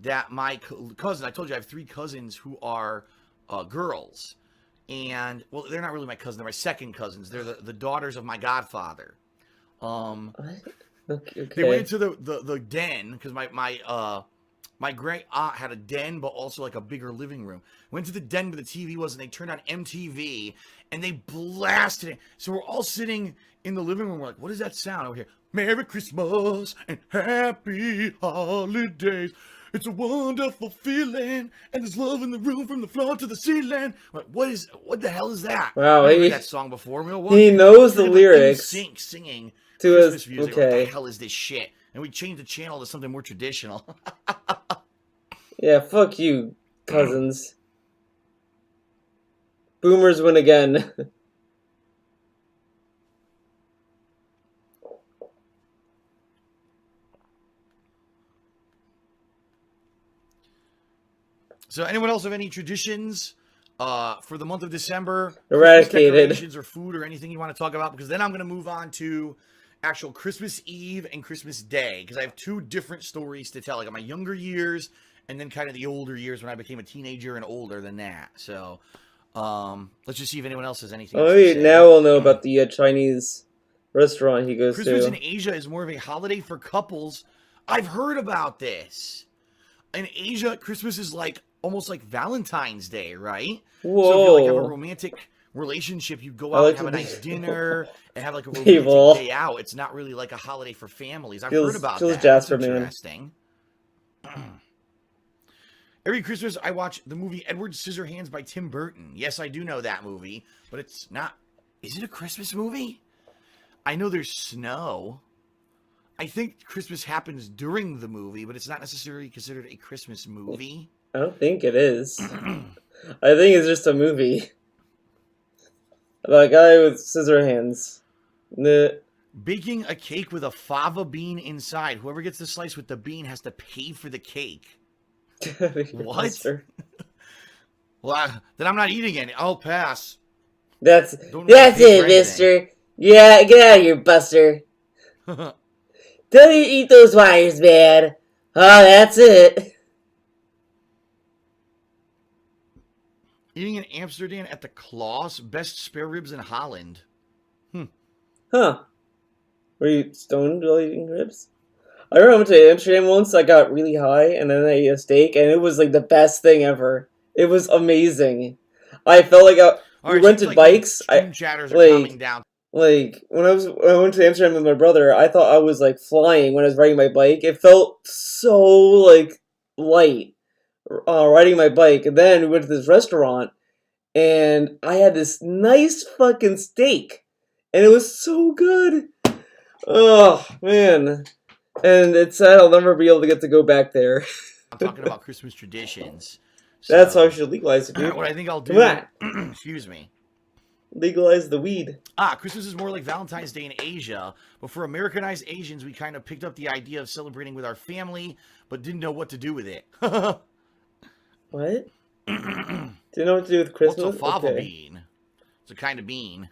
[SPEAKER 3] that my cousin, I told you I have 3 cousins who are girls. And, well, they're not really my cousins. They're my second cousins. They're the daughters of my godfather.
[SPEAKER 2] Okay.
[SPEAKER 3] They went into the den because my great aunt had a den, but also like a bigger living room. Went to the den where the TV was, and they turned on MTV, and they blasted it. So we're all sitting in the living room. We're like, "What is that sound over here?" Merry Christmas and Happy Holidays. It's a wonderful feeling, and there's love in the room from the floor to the ceiling. Like, what the hell is that?
[SPEAKER 2] Wow,
[SPEAKER 3] I've heard that song before.
[SPEAKER 2] He knows the lyrics.
[SPEAKER 3] Singing
[SPEAKER 2] to
[SPEAKER 3] Christmas
[SPEAKER 2] his
[SPEAKER 3] music.
[SPEAKER 2] okay.
[SPEAKER 3] What the hell is this shit? And we changed the channel to something more traditional.
[SPEAKER 2] Yeah, fuck you, cousins. Boomers win again.
[SPEAKER 3] So, anyone else have any traditions for the month of December?
[SPEAKER 2] Eradicated.
[SPEAKER 3] Decorations or food or anything you want to talk about? Because then I'm going to move on to actual Christmas Eve and Christmas Day. Because I have 2 different stories to tell. Like my younger years and then kind of the older years when I became a teenager and older than that. So, let's just see if anyone else has anything else to say.
[SPEAKER 2] Now we'll know about the Chinese restaurant he goes
[SPEAKER 3] Christmas
[SPEAKER 2] to.
[SPEAKER 3] in Asia is more of a holiday for couples. I've heard about this. In Asia, Christmas is like almost like Valentine's Day, right?
[SPEAKER 2] Whoa.
[SPEAKER 3] So if you like have a romantic relationship, you go out and have a nice dinner and have like a romantic day out. It's not really like a holiday for families. I've heard about that.
[SPEAKER 2] Jasper,
[SPEAKER 3] that's interesting. Every Christmas, I watch the movie Edward Scissorhands by Tim Burton. Yes, I do know that movie, but it's not... Is it a Christmas movie? I know there's snow. I think Christmas happens during the movie, but it's not necessarily considered a Christmas movie.
[SPEAKER 2] I don't think it is. I think it's just a movie. About a guy with scissor hands.
[SPEAKER 3] Baking a cake with a fava bean inside. Whoever gets the slice with the bean has to pay for the cake. What? Well, then I'm not eating any. I'll pass.
[SPEAKER 2] That's it, mister. Yeah, get out of here, Buster. Don't eat those wires, man. Oh, that's it.
[SPEAKER 3] Eating in Amsterdam at the Klaus, best spare ribs in Holland.
[SPEAKER 2] Huh. Were you stoned while eating ribs? I remember I went to Amsterdam once, I got really high, and then I ate a steak, and it was like the best thing ever. It was amazing. I felt like we rented bikes.
[SPEAKER 3] Chatters are calming down.
[SPEAKER 2] Like, when I went to Amsterdam with my brother, I thought I was, like, flying when I was riding my bike. It felt so, like, light riding my bike. And then we went to this restaurant, and I had this nice fucking steak, and it was so good. Oh man, and it's sad I'll never be able to get to go back there.
[SPEAKER 3] I'm talking about Christmas traditions.
[SPEAKER 2] That's how I
[SPEAKER 3] So,
[SPEAKER 2] should legalize it, dude.
[SPEAKER 3] what I think I'll
[SPEAKER 2] Come
[SPEAKER 3] do,
[SPEAKER 2] on,
[SPEAKER 3] excuse me.
[SPEAKER 2] legalize the weed.
[SPEAKER 3] Christmas is more like Valentine's Day in Asia, but for Americanized Asians, we kind of picked up the idea of celebrating with our family, but didn't know what to do with it.
[SPEAKER 2] What? Do you know what to do with
[SPEAKER 3] What's
[SPEAKER 2] Christmas?
[SPEAKER 3] a fava
[SPEAKER 2] Okay.
[SPEAKER 3] bean? It's a kind of bean.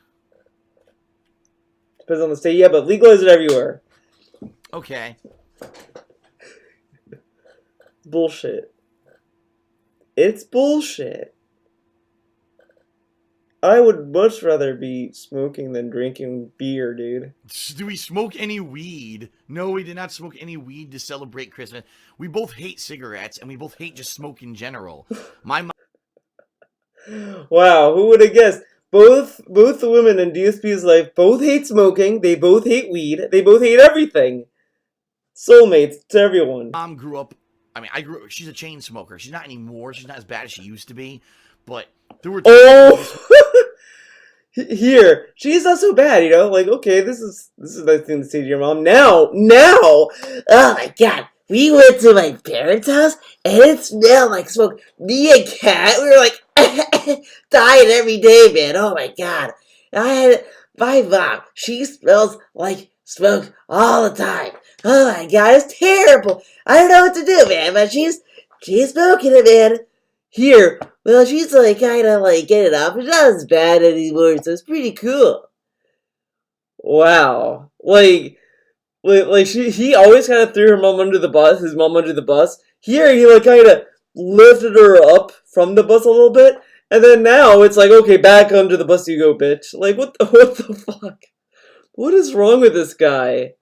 [SPEAKER 2] Depends on the state. Yeah, but legalize it everywhere.
[SPEAKER 3] Okay.
[SPEAKER 2] Bullshit. It's bullshit. I would much rather be smoking than drinking beer, dude.
[SPEAKER 3] Do we smoke any weed? No, we did not smoke any weed to celebrate Christmas. We both hate cigarettes, and we both hate just smoke in general. My
[SPEAKER 2] Wow, who would have guessed? Both the women in DSP's life both hate smoking, they both hate weed, they both hate everything. Soulmates to everyone.
[SPEAKER 3] mom grew up, she's a chain smoker. She's not anymore. She's not as bad as she used to be. But there were
[SPEAKER 2] Oh! Here, she's not so bad, you know? Like, okay, this is a nice thing to say to your mom. Now, oh my god, we went to my parents' house and it smelled like smoke. Me and Kat, we were like dying every day, man. Oh my god. My mom, she smells like smoke all the time. Oh my god, it's terrible. I don't know what to do, man, but she's smoking it, man. Here, well, she's like kind of like getting off. It's not as bad anymore, so it's pretty cool. Wow, he always kind of threw her mom under the bus. His mom under the bus. Here, he like kind of lifted her up from the bus a little bit, and then now it's like, okay, back under the bus you go, bitch. Like what the fuck? What is wrong with this guy?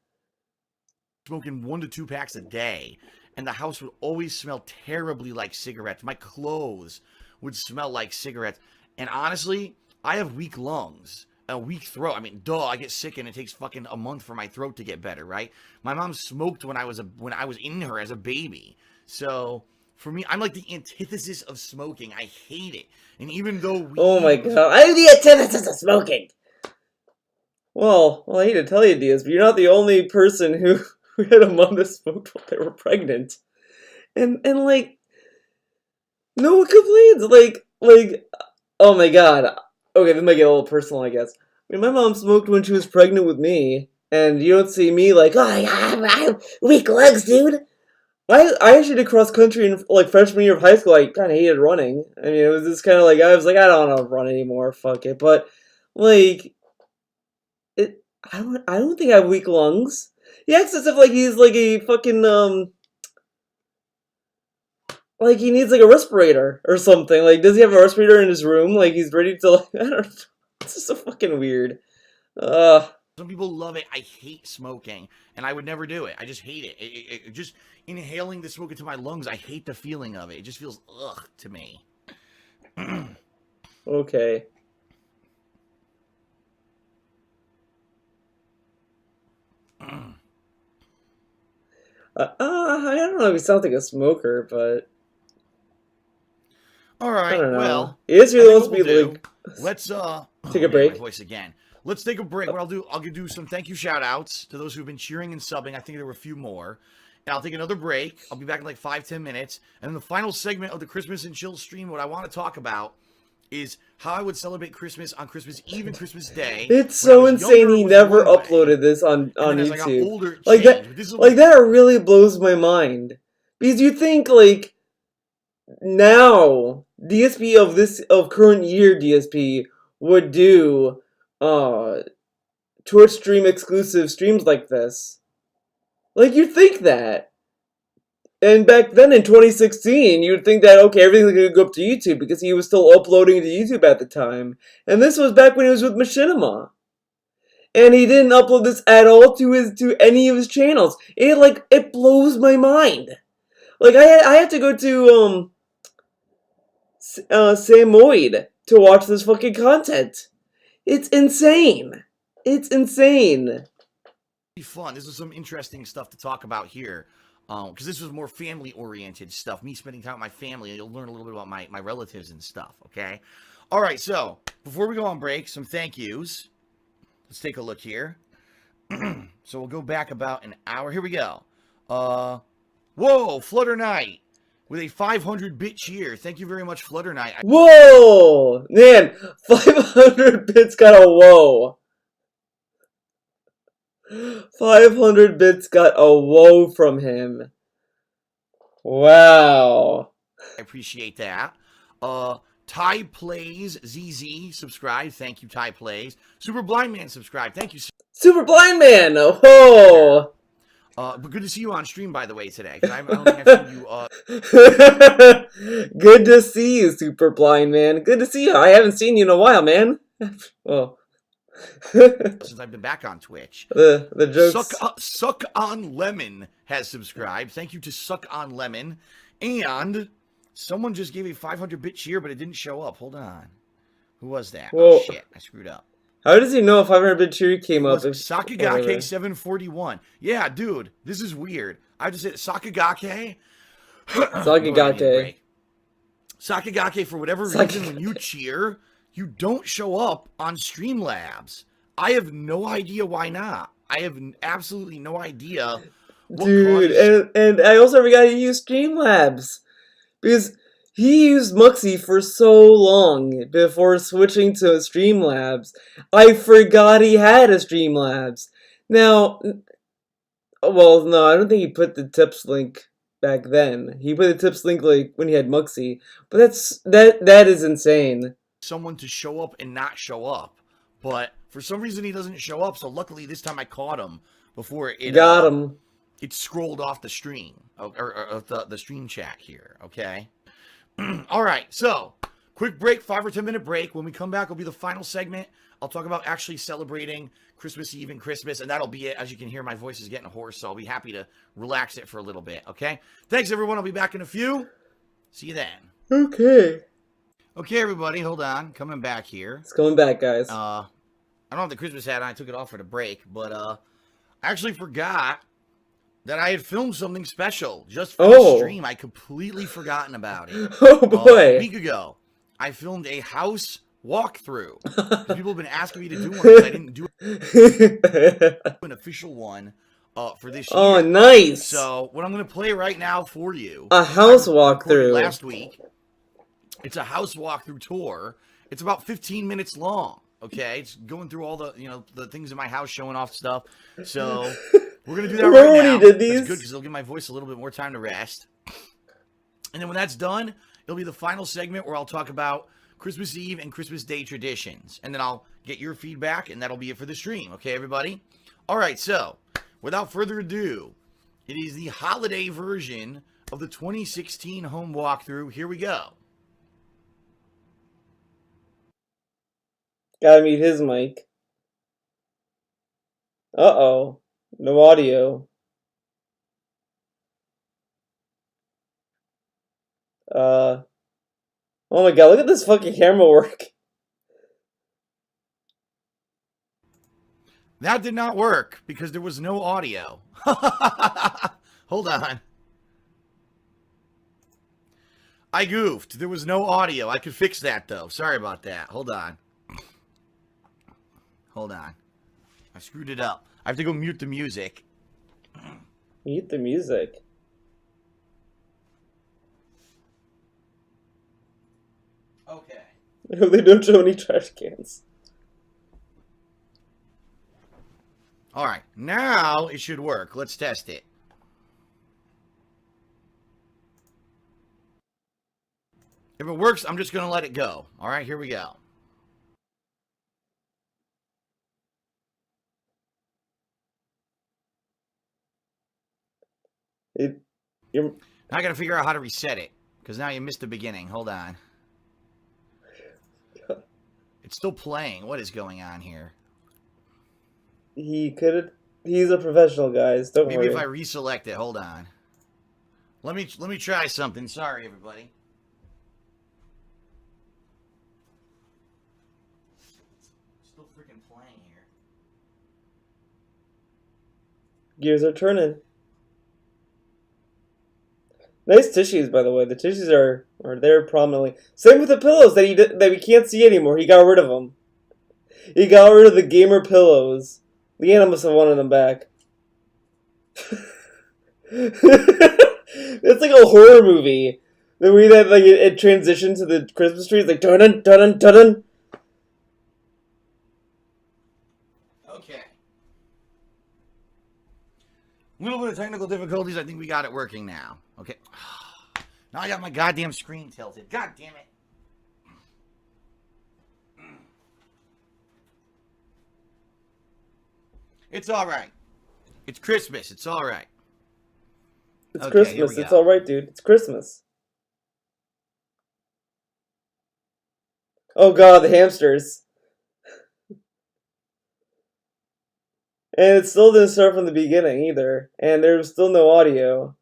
[SPEAKER 3] smoking 1 to 2 packs a day, and the house would always smell terribly like cigarettes. My clothes would smell like cigarettes. And honestly, I have weak lungs, a weak throat. I mean, I get sick and it takes fucking a month for my throat to get better, right? My mom smoked when I was in her as a baby. So for me, I'm like the antithesis of smoking. I hate it. And even though
[SPEAKER 2] Oh my god, I'm the antithesis of smoking. Well, I hate to tell you, Diaz, but you're not the only person who had a mom that smoked while they were pregnant. And like, no one complains. Like, oh my god. Okay, this might get a little personal, I guess. I mean, my mom smoked when she was pregnant with me, and you don't see me like, oh, I have weak legs, dude. I actually did cross country in like freshman year of high school. I kind of hated running. I mean, it was just kind of like I was like, I don't want to run anymore. Fuck it. But like, I don't think I have weak lungs. He acts as if like he's like a fucking like he needs like a respirator or something. Like, does he have a respirator in his room? Like he's ready to like, I don't know. It's just so fucking weird.
[SPEAKER 3] Some people love it. I hate smoking, and I would never do it. I just hate it. It just inhaling the smoke into my lungs. I hate the feeling of it. It just feels ugh to me.
[SPEAKER 2] Okay. I don't know if he sounds like a smoker, but
[SPEAKER 3] all right.
[SPEAKER 2] I don't know.
[SPEAKER 3] Well,
[SPEAKER 2] he is really wants to be
[SPEAKER 3] we'll
[SPEAKER 2] like.
[SPEAKER 3] Let's
[SPEAKER 2] take a break.
[SPEAKER 3] My voice again. Let's take a break. What I'll do some thank you shout outs to those who've been cheering and subbing. I think there were a few more. And I'll take another break. I'll be back in like 5-10 minutes. And then the final segment of the Christmas and Chill stream, what I want to talk about is how I would celebrate Christmas on Christmas Eve and Christmas Day.
[SPEAKER 2] It's so insane he never uploaded this on YouTube.
[SPEAKER 3] Older,
[SPEAKER 2] like that really blows my mind. Because you think like now DSP of current year DSP would do Twitch stream exclusive streams like this. Like you'd think that. And back then in 2016, you'd think that, okay, everything's going to go up to YouTube because he was still uploading to YouTube at the time. And this was back when he was with Machinima. And he didn't upload this at all to any of his channels. It blows my mind. Like, I had to go to, Samoid to watch this fucking content. It's insane. It's insane.
[SPEAKER 3] Fun. This is some interesting stuff to talk about here. Because this was more family-oriented stuff. Me spending time with my family. You'll learn a little bit about my relatives and stuff, okay? All right, so before we go on break, some thank yous. Let's take a look here. So we'll go back about an hour. Here we go. Whoa, Flutter Knight with a 500-bit cheer. Thank you very much, Flutter Knight.
[SPEAKER 2] Whoa! Man, 500 bits got a whoa. 500 bits got a whoa from him. Wow.
[SPEAKER 3] I appreciate that. Ty Plays ZZ subscribe. Thank you, Ty Plays. Super Blind Man subscribe. Thank you.
[SPEAKER 2] Super Blind Man! Oh!
[SPEAKER 3] But good to see you on stream, by the way, today. I don't think I've seen you.
[SPEAKER 2] Good to see you, Super Blind Man. Good to see you. I haven't seen you in a while, man. Well,
[SPEAKER 3] since I've been back on Twitch.
[SPEAKER 2] The jokes.
[SPEAKER 3] Suck on Lemon has subscribed. Thank you to Suck on Lemon. And someone just gave a 500-bit cheer, but it didn't show up. Hold on. Who was that?
[SPEAKER 2] Whoa.
[SPEAKER 3] Oh, shit. I screwed up.
[SPEAKER 2] How does he know if 500-bit cheer came up?
[SPEAKER 3] Sakagake 741. Yeah, dude. This is weird. I just said Sakagake.
[SPEAKER 2] Sakagake.
[SPEAKER 3] Sakagake, for whatever reason, when you cheer, you don't show up on Streamlabs. I have no idea why not. I have absolutely no idea.
[SPEAKER 2] Dude, and I also forgot to use Streamlabs. Because he used Muxy for so long before switching to Streamlabs. I forgot he had a Streamlabs. Now, well, no, I don't think he put the tips link back then. He put the tips link like when he had Muxy. But that is insane.
[SPEAKER 3] Someone to show up and not show up. But for some reason he doesn't show up, so luckily this time I caught him before it
[SPEAKER 2] got him.
[SPEAKER 3] It scrolled off the stream or the stream chat here, okay? All right, so quick break, 5 or 10 minute break. When we come back, it'll be the final segment. I'll talk about actually celebrating Christmas Eve and Christmas, and that'll be it. As you can hear, my voice is getting hoarse, so I'll be happy to relax it for a little bit, okay? Thanks, everyone. I'll be back in a few. See you then.
[SPEAKER 2] Okay.
[SPEAKER 3] Okay, everybody, hold on. Coming back here.
[SPEAKER 2] It's coming back, guys.
[SPEAKER 3] I don't have the Christmas hat on. I took it off for the break, but I actually forgot that I had filmed something special just for the stream. I completely forgotten about it.
[SPEAKER 2] Oh, boy.
[SPEAKER 3] A week ago, I filmed a house walkthrough. People have been asking me to do one, but I didn't do an official one for this year.
[SPEAKER 2] Oh, nice.
[SPEAKER 3] So, what I'm going to play right now for you.
[SPEAKER 2] A house walkthrough.
[SPEAKER 3] Last week. It's a house walkthrough tour. It's about 15 minutes long. Okay, it's going through all the the things in my house, showing off stuff. So we're gonna do that right now.
[SPEAKER 2] Did these?
[SPEAKER 3] That's good because it'll give my voice a little bit more time to rest. And then when that's done, it'll be the final segment where I'll talk about Christmas Eve and Christmas Day traditions, and then I'll get your feedback, and that'll be it for the stream. Okay, everybody. All right. So without further ado, it is the holiday version of the 2016 home walkthrough. Here we go.
[SPEAKER 2] Gotta mute his mic. Uh-oh. No audio. Oh my god, look at this fucking camera work.
[SPEAKER 3] That did not work because there was no audio. Hold on. I goofed. There was no audio. I could fix that, though. Sorry about that. Hold on. Hold on. I screwed it up. I have to go mute the music.
[SPEAKER 2] Mute the music.
[SPEAKER 3] Okay.
[SPEAKER 2] They don't show any trash cans.
[SPEAKER 3] All right. Now it should work. Let's test it. If it works, I'm just going to let it go. All right, here we go.
[SPEAKER 2] You're...
[SPEAKER 3] I got to figure out how to reset it because now you missed the beginning. Hold on. It's still playing. What is going on here?
[SPEAKER 2] He could. He's a professional, guys. Don't worry.
[SPEAKER 3] Maybe if I reselect it. Hold on. Let me try something. Sorry, everybody. Still freaking playing here.
[SPEAKER 2] Gears are turning. Nice tissues, by the way. The tissues are there prominently. Same with the pillows that we can't see anymore. He got rid of them. He got rid of the gamer pillows. Leanna must have wanted them back. It's like a horror movie. The way that like it transitioned to the Christmas tree is like dun dun dun dun dun.
[SPEAKER 3] Okay. A little bit of technical difficulties. I think we got it working now. Okay. Now I got my goddamn screen tilted. God damn it. It's all right. It's Christmas. It's all right.
[SPEAKER 2] It's
[SPEAKER 3] Okay,
[SPEAKER 2] Christmas. It's all right, dude. It's Christmas. Oh god, the hamsters. And it still didn't start from the beginning either. And there was still no audio.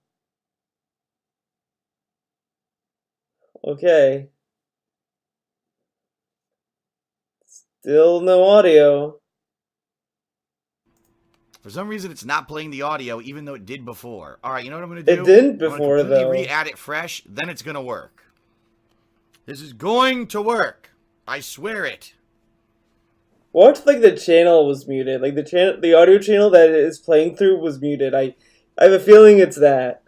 [SPEAKER 2] Okay. Still no audio.
[SPEAKER 3] For some reason, it's not playing the audio, even though it did before. All right, you know what I'm going to do?
[SPEAKER 2] It didn't before,
[SPEAKER 3] I'm gonna completely
[SPEAKER 2] though.
[SPEAKER 3] re-add it fresh, then it's going to work. This is going to work. I swear it.
[SPEAKER 2] What if, like, the channel was muted? Like, the audio channel that it is playing through was muted. I have a feeling it's that.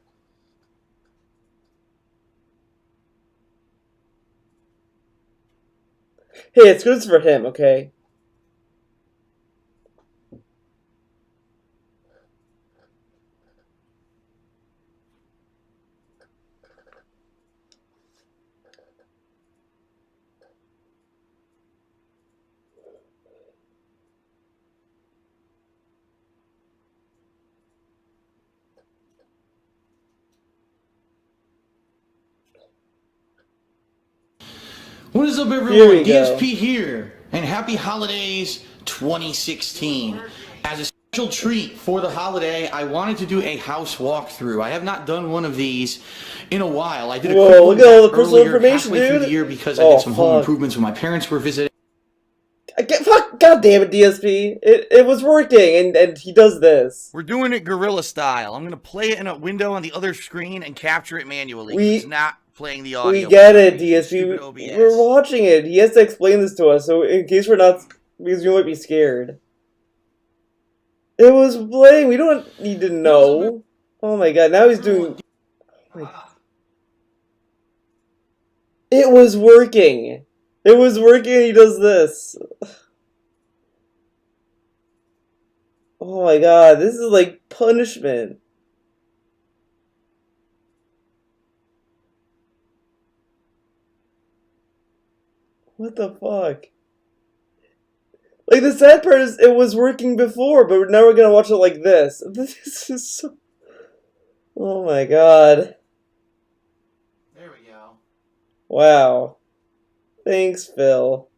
[SPEAKER 2] Hey, it's good for him, okay?
[SPEAKER 3] What is up, everyone?
[SPEAKER 2] Here we go.
[SPEAKER 3] DSP here, and happy holidays 2016. As a special treat for the holiday, I wanted to do a house walkthrough. I have not done one of these in a while. I did a quick
[SPEAKER 2] Whoa,
[SPEAKER 3] one
[SPEAKER 2] look at all the
[SPEAKER 3] back
[SPEAKER 2] personal
[SPEAKER 3] earlier,
[SPEAKER 2] information,
[SPEAKER 3] halfway through
[SPEAKER 2] dude.
[SPEAKER 3] the year because I
[SPEAKER 2] Oh,
[SPEAKER 3] did some home
[SPEAKER 2] fuck.
[SPEAKER 3] improvements when my parents were visiting.
[SPEAKER 2] Fuck, god damn it, DSP. It was working, and he does this.
[SPEAKER 3] We're doing it guerrilla style. I'm going to play it in a window on the other screen and capture it manually. It's not playing the audio.
[SPEAKER 2] We get it,
[SPEAKER 3] Stupid
[SPEAKER 2] DSP.
[SPEAKER 3] OBS.
[SPEAKER 2] We're watching it. He has to explain this to us, so in case we're not, because we might be scared. It was playing. We don't need to know. Oh my god, now he's doing... It was working. It was working, and he does this. Oh my god, this is like punishment. What the fuck? Like, the sad part is it was working before, but now we're gonna watch it like this. This is so... Oh my god.
[SPEAKER 3] There we go.
[SPEAKER 2] Wow. Thanks, Phil.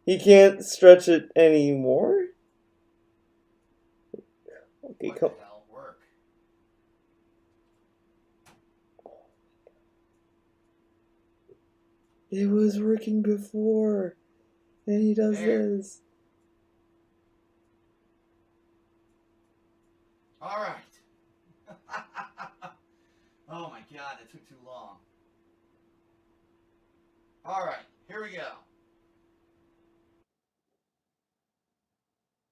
[SPEAKER 2] He can't stretch it anymore? Okay, come...
[SPEAKER 3] Work.
[SPEAKER 2] It was working before. And he does this.
[SPEAKER 3] All right. Oh my god, that took too long. All right, here we go.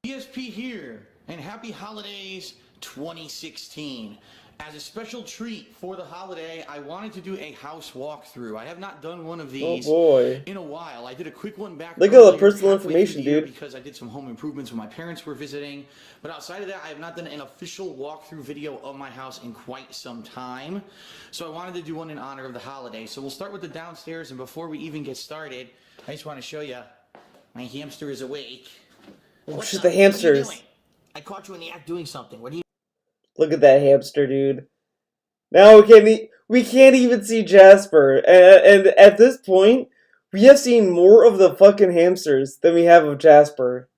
[SPEAKER 3] ESP here, and happy holidays 2016. As a special treat for the holiday, I wanted to do a house walkthrough. I have not done one of these in a while. I did a quick one back.
[SPEAKER 2] Look at all the personal information, dude.
[SPEAKER 3] Because I did some home improvements when my parents were visiting. But outside of that, I have not done an official walkthrough video of my house in quite some time. So I wanted to do one in honor of the holiday. So we'll start with the downstairs, and before we even get started, I just want to show you my hamster is awake.
[SPEAKER 2] Oh shit, the hamsters.
[SPEAKER 3] I caught you in the act doing something. What are you...
[SPEAKER 2] Look at that hamster, dude. Now we can't even see Jasper. And at this point, we have seen more of the fucking hamsters than we have of Jasper.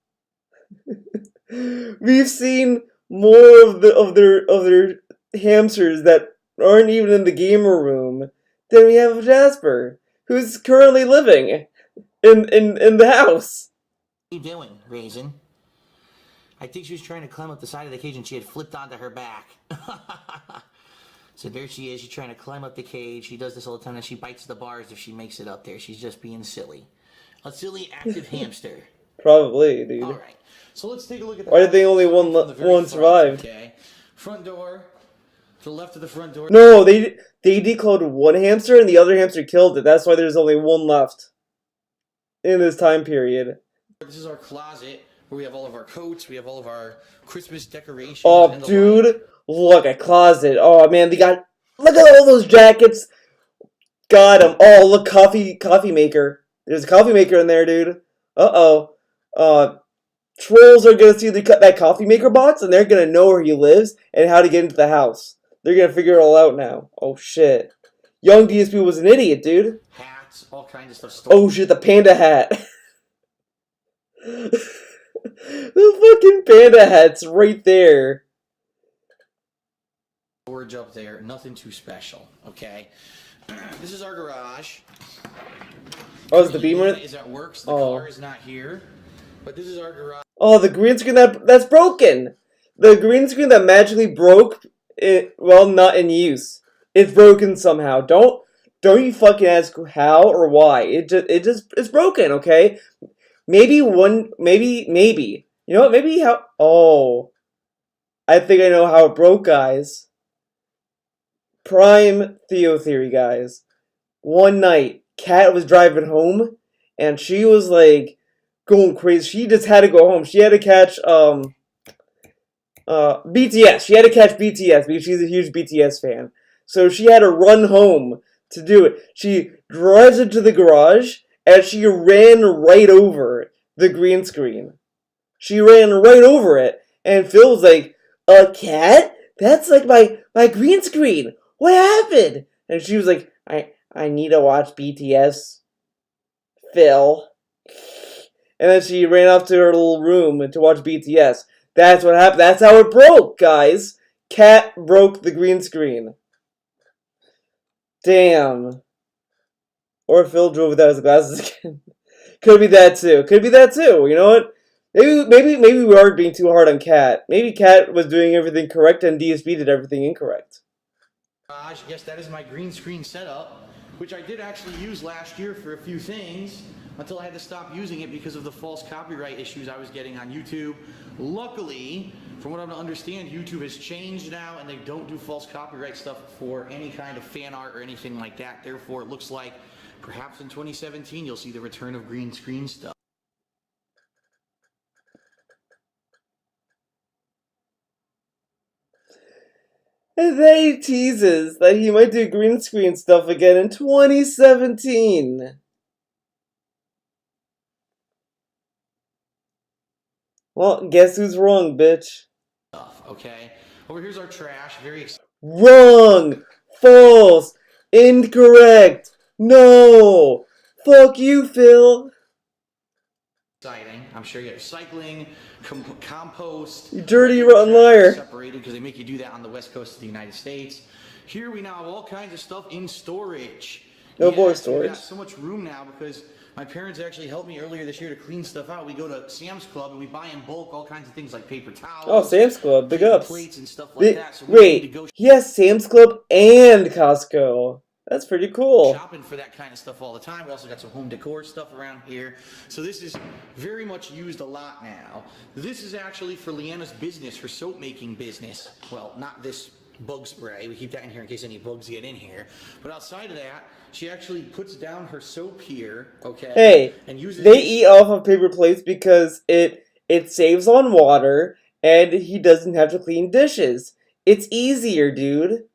[SPEAKER 2] We've seen more of their hamsters that aren't even in the gamer room than we have of Jasper, who's currently living in the house.
[SPEAKER 3] What are you doing, Raisin? I think she was trying to climb up the side of the cage and she had flipped onto her back. So there she is. She's trying to climb up the cage. She does this all the time and she bites the bars if she makes it up there. She's just being silly. A silly active hamster.
[SPEAKER 2] Probably, dude.
[SPEAKER 3] All right. So let's take a look at the
[SPEAKER 2] Why did they only one survive?
[SPEAKER 3] Okay. Front door. To the left of the front door.
[SPEAKER 2] No, they declawed one hamster and the other hamster killed it. That's why there's only one left in this time period.
[SPEAKER 3] This is our closet where we have all of our coats. We have all of our Christmas decorations.
[SPEAKER 2] Oh,
[SPEAKER 3] and the
[SPEAKER 2] dude,
[SPEAKER 3] like.
[SPEAKER 2] look, a closet. Oh man, look at all those jackets. Got 'em. Oh, look, coffee maker. There's a coffee maker in there, dude. Uh-oh. Trolls are gonna see that coffee maker box, and they're gonna know where he lives and how to get into the house. They're gonna figure it all out now. Oh shit. Young DSP was an idiot, dude.
[SPEAKER 3] Hats, all kinds of stuff.
[SPEAKER 2] Oh shit, the panda hat. The fucking panda hat's right there.
[SPEAKER 3] Storage up there, nothing too special, okay? This is our garage.
[SPEAKER 2] Oh, is the Beamer?
[SPEAKER 3] Is at work, so the car is not here. But this is our garage.
[SPEAKER 2] Oh, the green screen that's broken. The green screen that magically broke, well, not in use. It's broken somehow. Don't you fucking ask how or why. It's broken, okay? Maybe. You know what? Maybe how. Oh, I think I know how it broke, guys. Prime Theo theory, guys. One night, Kat was driving home, and she was like going crazy. She just had to go home. She had to catch BTS. She had to catch BTS because she's a huge BTS fan. So she had to run home to do it. She drives into the garage and she ran right over the green screen. She ran right over it, and Phil was like, "A cat? That's like my green screen. What happened?" And she was like, I need to watch BTS, Phil." And then she ran off to her little room to watch BTS. That's what happened. That's how it broke, guys. Cat broke the green screen. Damn. Or Phil drove without his glasses again. Could be that too. Could be that too. You know what? Maybe we are being too hard on Cat. Maybe Cat was doing everything correct and DSP did everything incorrect.
[SPEAKER 3] Yes, that is my green screen setup, which I did actually use last year for a few things until I had to stop using it because of the false copyright issues I was getting on YouTube. Luckily, from what I'm to understand, YouTube has changed now and they don't do false copyright stuff for any kind of fan art or anything like that. Therefore, it looks like perhaps in 2017 you'll see the return of green screen stuff.
[SPEAKER 2] And then he teases that he might do green screen stuff again in 2017. Well, guess who's wrong, bitch?
[SPEAKER 3] Okay, over here's our trash. Very
[SPEAKER 2] Wrong! False! Incorrect! No! Fuck you, Phil!
[SPEAKER 3] exciting. I'm sure you have recycling, compost.
[SPEAKER 2] You dirty, rotten liar.
[SPEAKER 3] Separated because they make you do that on the west coast of the United States. Here we now have all kinds of stuff in storage.
[SPEAKER 2] No more
[SPEAKER 3] We've
[SPEAKER 2] storage.
[SPEAKER 3] got so much room now because my parents actually helped me earlier this year to clean stuff out. We go to Sam's Club and we buy in bulk all kinds of things like paper towels.
[SPEAKER 2] Oh, Sam's Club, big ups.
[SPEAKER 3] Plates and stuff like that. So we need to go
[SPEAKER 2] Wait, he has Sam's Club and Costco. That's pretty cool.
[SPEAKER 3] shopping for that kind of stuff all the time. We also got some home decor stuff around here. So this is very much used a lot now. This is actually for Leanna's business, her soap making business. Well, not this bug spray. We keep that in here in case any bugs get in here. But outside of that, she actually puts down her soap here, okay?
[SPEAKER 2] Hey,
[SPEAKER 3] and uses
[SPEAKER 2] they eat off of paper plates because it saves on water and he doesn't have to clean dishes. It's easier, dude.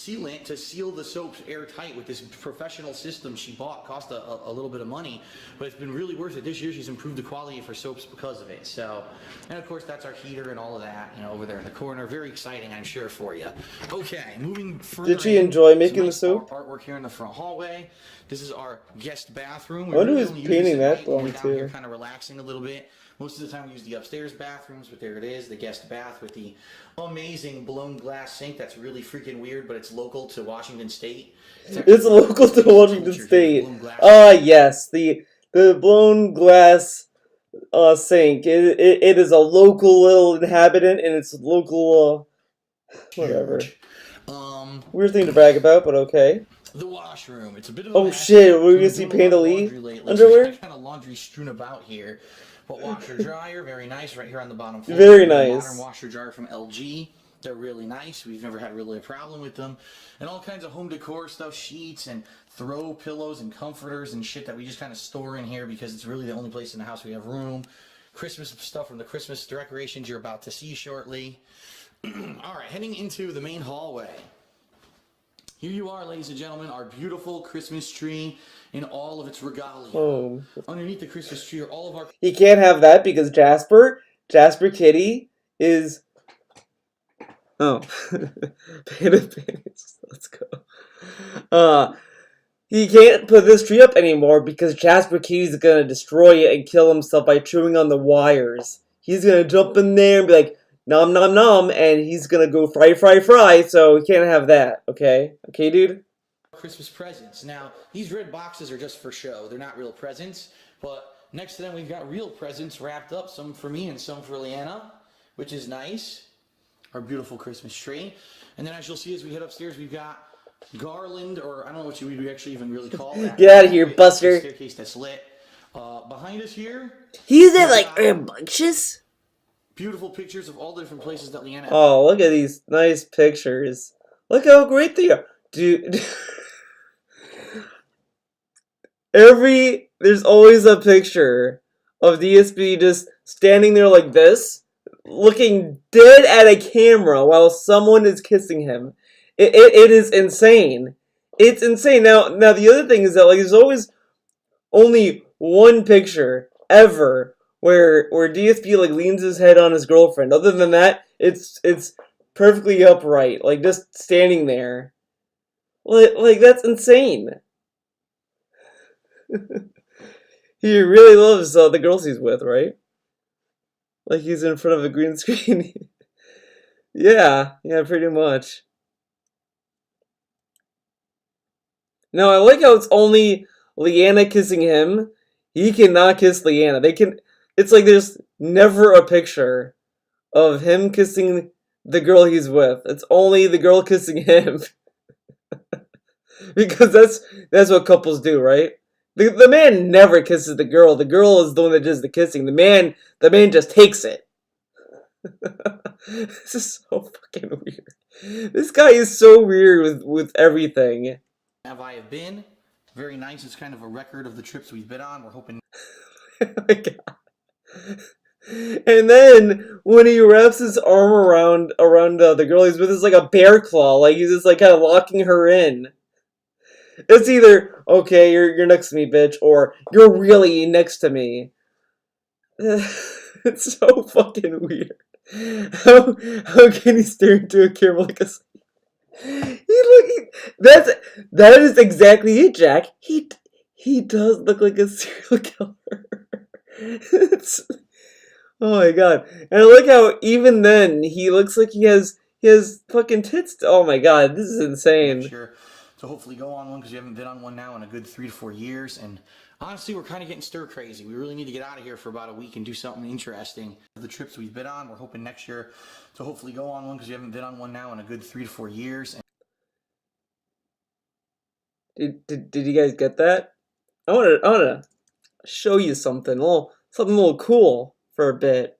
[SPEAKER 3] sealant to seal the soaps airtight with this professional system she bought. Cost a little bit of money, but it's been really worth it. This year she's improved the quality of her soaps because of it. So, and of course that's our heater and all of that, you know, over there in the corner. Very exciting, I'm sure, for you. Okay, moving further.
[SPEAKER 2] Did she enjoy making the
[SPEAKER 3] nice
[SPEAKER 2] soap?
[SPEAKER 3] Artwork here in the front hallway. This is our guest bathroom.
[SPEAKER 2] I wonder who's painting that
[SPEAKER 3] one
[SPEAKER 2] one too.
[SPEAKER 3] Kind of relaxing a little bit. Most of the time we use the upstairs bathrooms, but there it is, the guest bath with the amazing blown glass sink. That's really freaking weird, but it's local to Washington State.
[SPEAKER 2] It's local to Washington State. Ah, yes, the blown glass sink. It is a local little inhabitant, and it's local, whatever.
[SPEAKER 3] Huge.
[SPEAKER 2] Weird thing to brag about, but okay.
[SPEAKER 3] The washroom. It's a bit of
[SPEAKER 2] Oh
[SPEAKER 3] mess.
[SPEAKER 2] shit, we're
[SPEAKER 3] We've
[SPEAKER 2] gonna
[SPEAKER 3] been
[SPEAKER 2] see
[SPEAKER 3] doing a lot of
[SPEAKER 2] Panda Lee
[SPEAKER 3] laundry lately,
[SPEAKER 2] underwear?
[SPEAKER 3] So kind of laundry strewn about here. But washer dryer, very nice, right here on the bottom floor.
[SPEAKER 2] Very nice.
[SPEAKER 3] Modern washer dryer from LG. They're really nice. We've never had really a problem with them. And all kinds of home decor stuff, sheets and throw pillows and comforters and shit that we just kind of store in here because it's really the only place in the house we have room. Christmas stuff from the Christmas decorations you're about to see shortly. All right, heading into the main hallway. Here you are, ladies and gentlemen, our beautiful Christmas tree in all of its regalia.
[SPEAKER 2] Oh.
[SPEAKER 3] Underneath the Christmas tree are all of our...
[SPEAKER 2] He can't have that because Jasper Kitty is... Oh. Panda. Let's go. He can't put this tree up anymore because Jasper Kitty's gonna destroy it and kill himself by chewing on the wires. He's gonna jump in there and be like, nom nom nom, and he's gonna go fry fry fry, so he can't have that, okay? Okay, dude?
[SPEAKER 3] Christmas presents. Now, these red boxes are just for show. They're not real presents, but next to them we've got real presents wrapped up, some for me and some for Leanna, which is nice. Our beautiful Christmas tree. And then as you'll see as we head upstairs, we've got garland, or I don't know what we actually even really call that.
[SPEAKER 2] Get out of here, Buster.
[SPEAKER 3] Staircase that's lit. Behind us here,
[SPEAKER 2] He's in like rambunctious.
[SPEAKER 3] beautiful pictures of all the different places that Leanna.
[SPEAKER 2] Oh, look at these nice pictures. Look how great they are. Dude. There's always a picture of DSP just standing there like this, looking dead at a camera while someone is kissing him. It is insane. It's insane. Now the other thing is that like there's always only one picture ever where DSP like leans his head on his girlfriend. Other than that, it's perfectly upright, like just standing there. Like that's insane. He really loves the girls he's with, right? Like he's in front of a green screen. Yeah, pretty much. Now I like how it's only Leanna kissing him. He cannot kiss Leanna. It's like there's never a picture of him kissing the girl he's with. It's only the girl kissing him. Because that's what couples do, right? The man never kisses the girl. The girl is the one that does the kissing. The man just takes it. This is so fucking weird. This guy is so weird with everything.
[SPEAKER 3] Have I have been very nice. It's kind of a record of the trips we've been on. We're hoping.
[SPEAKER 2] Oh my god. And then when he wraps his arm around the girl he's with, it's like a bear claw. Like he's just like kind of locking her in. It's either okay, you're next to me, bitch, or you're really next to me. It's so fucking weird. How can he stare into a camera like a? That is exactly it, Jack. He does look like a serial killer. Oh my god. And I like how even then he looks like he has fucking tits. Oh my god, this is insane.
[SPEAKER 3] Sure. To hopefully go on one because we haven't been on one now in a good 3 to 4 years, and honestly we're kind of getting stir crazy. We really need to get out of here for about a week and do something interesting. The trips we've been on, we're hoping next year to hopefully go on one because we haven't been on one now in a good 3 to 4 years.
[SPEAKER 2] Did you guys get that? I wanna show you something a little cool for a bit.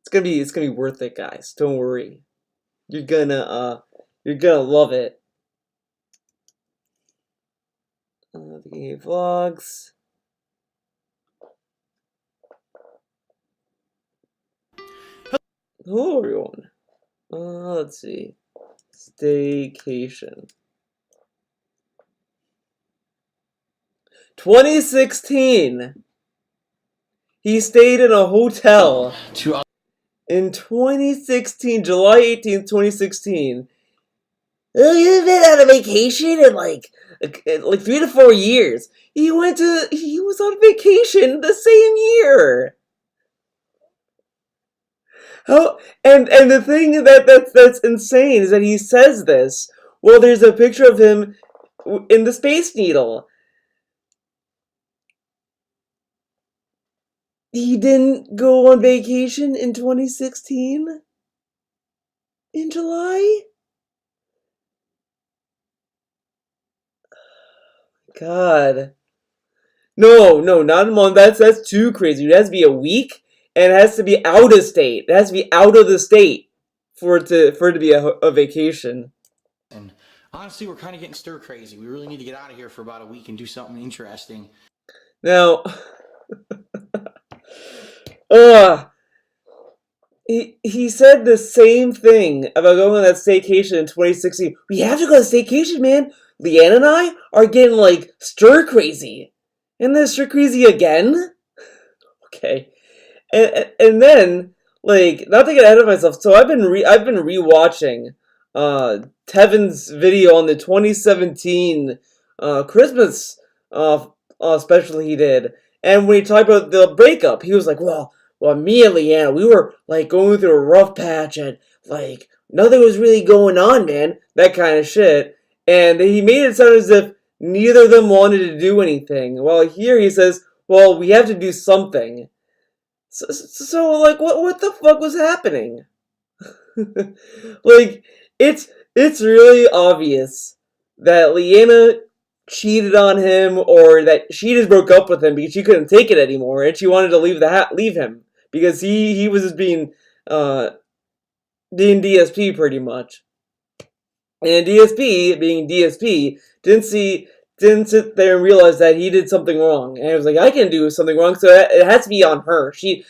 [SPEAKER 2] It's gonna be worth it, guys. Don't worry. You're gonna love it. The game vlogs. Hello everyone. Let's see. Staycation. 2016. He stayed in a hotel in 2016, July 18th, 2016. You've been on a vacation in like 3 to 4 years. He was on vacation the same year. How and the thing that's insane is that he says this. Well, there's a picture of him in the Space Needle. he didn't go on vacation in 2016? In July? God. No, not a month. That's too crazy. It has to be a week, and it has to be out of state. It has to be out of the state for it to be a vacation.
[SPEAKER 3] And honestly, we're kind of getting stir crazy. We really need to get out of here for about a week and do something interesting.
[SPEAKER 2] Now, uh, he said the same thing about going on that staycation in 2016. We have to go on a staycation, man. Leanne and I are getting like stir crazy. And then stir crazy again? Okay. And then, like, not to get ahead of myself, so I've been rewatching Tevin's video on the 2017 Christmas special he did, and when he talked about the breakup, he was like, well, me and Leanna, we were like going through a rough patch, and like nothing was really going on, man, that kind of shit, and he made it sound as if neither of them wanted to do anything. Well, here he says, well, we have to do something. So like, what the fuck was happening? Like, it's really obvious that Leanna cheated on him, or that she just broke up with him because she couldn't take it anymore, and she wanted to leave him because he was just being DSP pretty much. And DSP, being DSP, didn't sit there and realize that he did something wrong. And it was like, I can do something wrong, so it has to be on her. She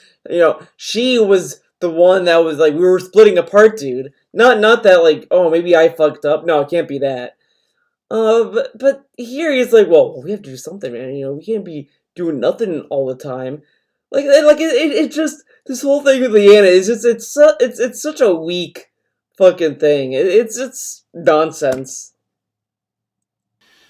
[SPEAKER 2] was the one that was like, we were splitting apart, dude. Not that like, oh, maybe I fucked up. No, it can't be that. But here he's like, well, we have to do something, man. We can't be doing nothing all the time. It just, this whole thing with Leanna is just, it's such a weak fucking thing. It's nonsense.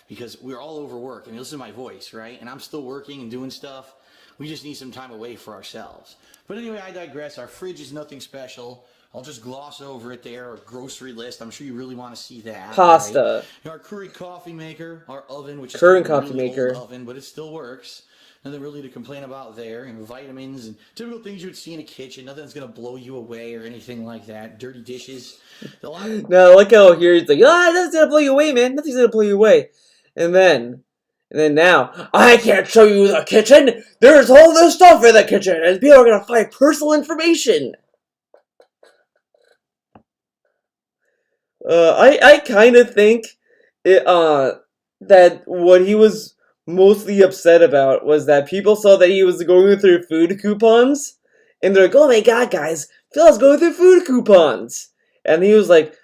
[SPEAKER 3] Because we're all overworked. I mean, listen to my voice, right? And I'm still working and doing stuff. We just need some time away for ourselves. But anyway, I digress. Our fridge is nothing special. I'll just gloss over it there. Our grocery list. I'm sure you really want to see that.
[SPEAKER 2] Pasta.
[SPEAKER 3] Right? Our Keurig coffee maker. Our oven, which is
[SPEAKER 2] Current
[SPEAKER 3] a
[SPEAKER 2] coffee
[SPEAKER 3] really
[SPEAKER 2] maker.
[SPEAKER 3] old oven, but it still works. Nothing really to complain about there. And vitamins and typical things you would see in a kitchen. Nothing that's going to blow you away or anything like that. Dirty dishes.
[SPEAKER 2] No, like how here it's like, nothing's going to blow you away, man. Nothing's going to blow you away. And then now, I can't show you the kitchen. There's all this stuff in the kitchen, and people are gonna find personal information. I kind of think that what he was mostly upset about was that people saw that he was going through food coupons, and they're like, oh my god, guys, Phil's going through food coupons. And he was like,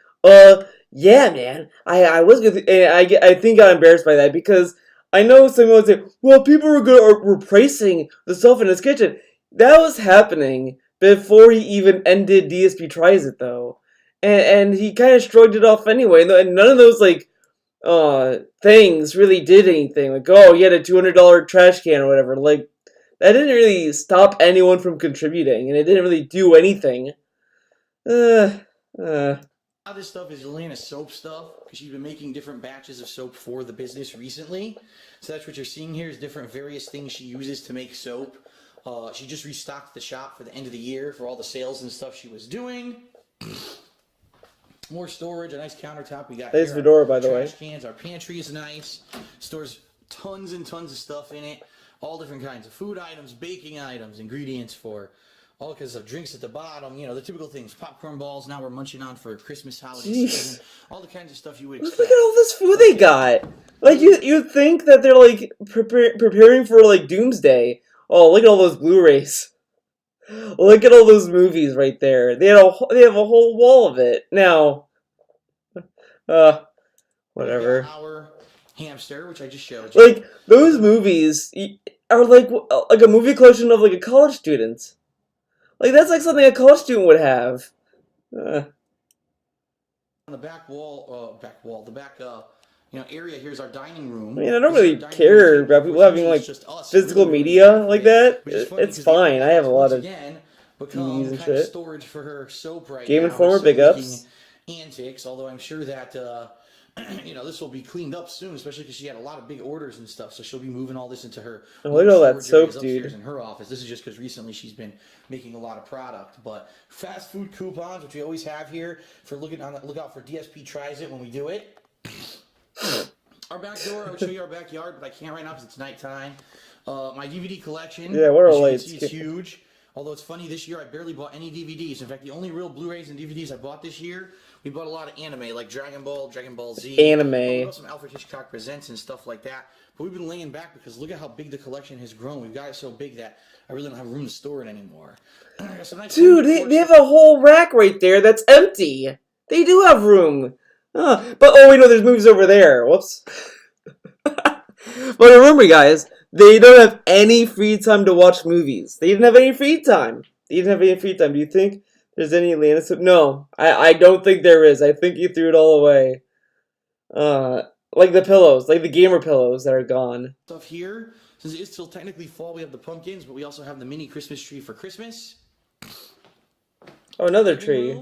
[SPEAKER 2] yeah, man, I was going to, and I think I got embarrassed by that, because I know someone would say, well, people were replacing the stuff in his kitchen. That was happening before he even ended DSP Tries It, though. And he kind of shrugged it off anyway, and none of those, like, things really did anything. Like, oh, he had a $200 trash can or whatever. Like, that didn't really stop anyone from contributing, and it didn't really do anything.
[SPEAKER 3] A lot of this stuff is Elena's soap stuff, because she's been making different batches of soap for the business recently. So that's what you're seeing here, is different various things she uses to make soap. She just restocked the shop for the end of the year for all the sales and stuff she was doing. More storage, a nice countertop. We got
[SPEAKER 2] nice fedora, by the way.
[SPEAKER 3] Trash cans. Our pantry is nice. Stores tons and tons of stuff in it. All different kinds of food items, baking items, ingredients for all kinds of drinks at the bottom, the typical things. Popcorn balls, now we're munching on for Christmas holiday season. All the kinds of stuff you would expect.
[SPEAKER 2] Look at all this food they got. Like, you'd think that they're, like, preparing for, like, Doomsday. Oh, look at all those Blu-rays. Look at all those movies right there. They have a whole wall of it. Now, whatever.
[SPEAKER 3] Our hamster, which I just showed you.
[SPEAKER 2] Like, those movies are, like a movie collection of, like, a college student. Like, that's like something a college student would have.
[SPEAKER 3] On the back wall, the back area here's our dining room.
[SPEAKER 2] I mean, I don't really care about people having, like, physical media like that. It's fine. I have a lot of DVDs and shit.
[SPEAKER 3] Storage for her soap right
[SPEAKER 2] Game
[SPEAKER 3] now.
[SPEAKER 2] Informer, big ups.
[SPEAKER 3] Antics, although I'm sure that you know, this will be cleaned up soon, especially because she had a lot of big orders and stuff. So she'll be moving all this into her
[SPEAKER 2] look at all that
[SPEAKER 3] storage areas
[SPEAKER 2] soap,
[SPEAKER 3] upstairs
[SPEAKER 2] dude.
[SPEAKER 3] in her office. This is just because recently she's been making a lot of product. But fast food coupons, which we always have here for look out for DSP tries it when we do it. Our back door, I would show you our backyard, but I can't right now because it's nighttime. My DVD collection,
[SPEAKER 2] Yeah, what are
[SPEAKER 3] as you can
[SPEAKER 2] lights?
[SPEAKER 3] see, it's huge. Although it's funny, this year I barely bought any DVDs. In fact, the only real Blu-rays and DVDs I bought this year, we bought a lot of anime, like Dragon Ball Z.
[SPEAKER 2] Anime.
[SPEAKER 3] We bought some Alfred Hitchcock Presents and stuff like that. But we've been laying back because look at how big the collection has grown. We've got it so big that I really don't have room to store it anymore.
[SPEAKER 2] Dude, they have a whole rack right there that's empty. They do have room. But, oh, wait, no, there's movies over there. Whoops. But remember, guys, they don't have any free time to watch movies. They didn't have any free time. They didn't have any free time. Do you think there's any Atlanta stuff? No, I don't think there is. I think you threw it all away. Like the pillows, like the gamer pillows that are gone.
[SPEAKER 3] Stuff here, since it is still technically fall, we have the pumpkins, but we also have the mini Christmas tree for Christmas.
[SPEAKER 2] Oh, another tree.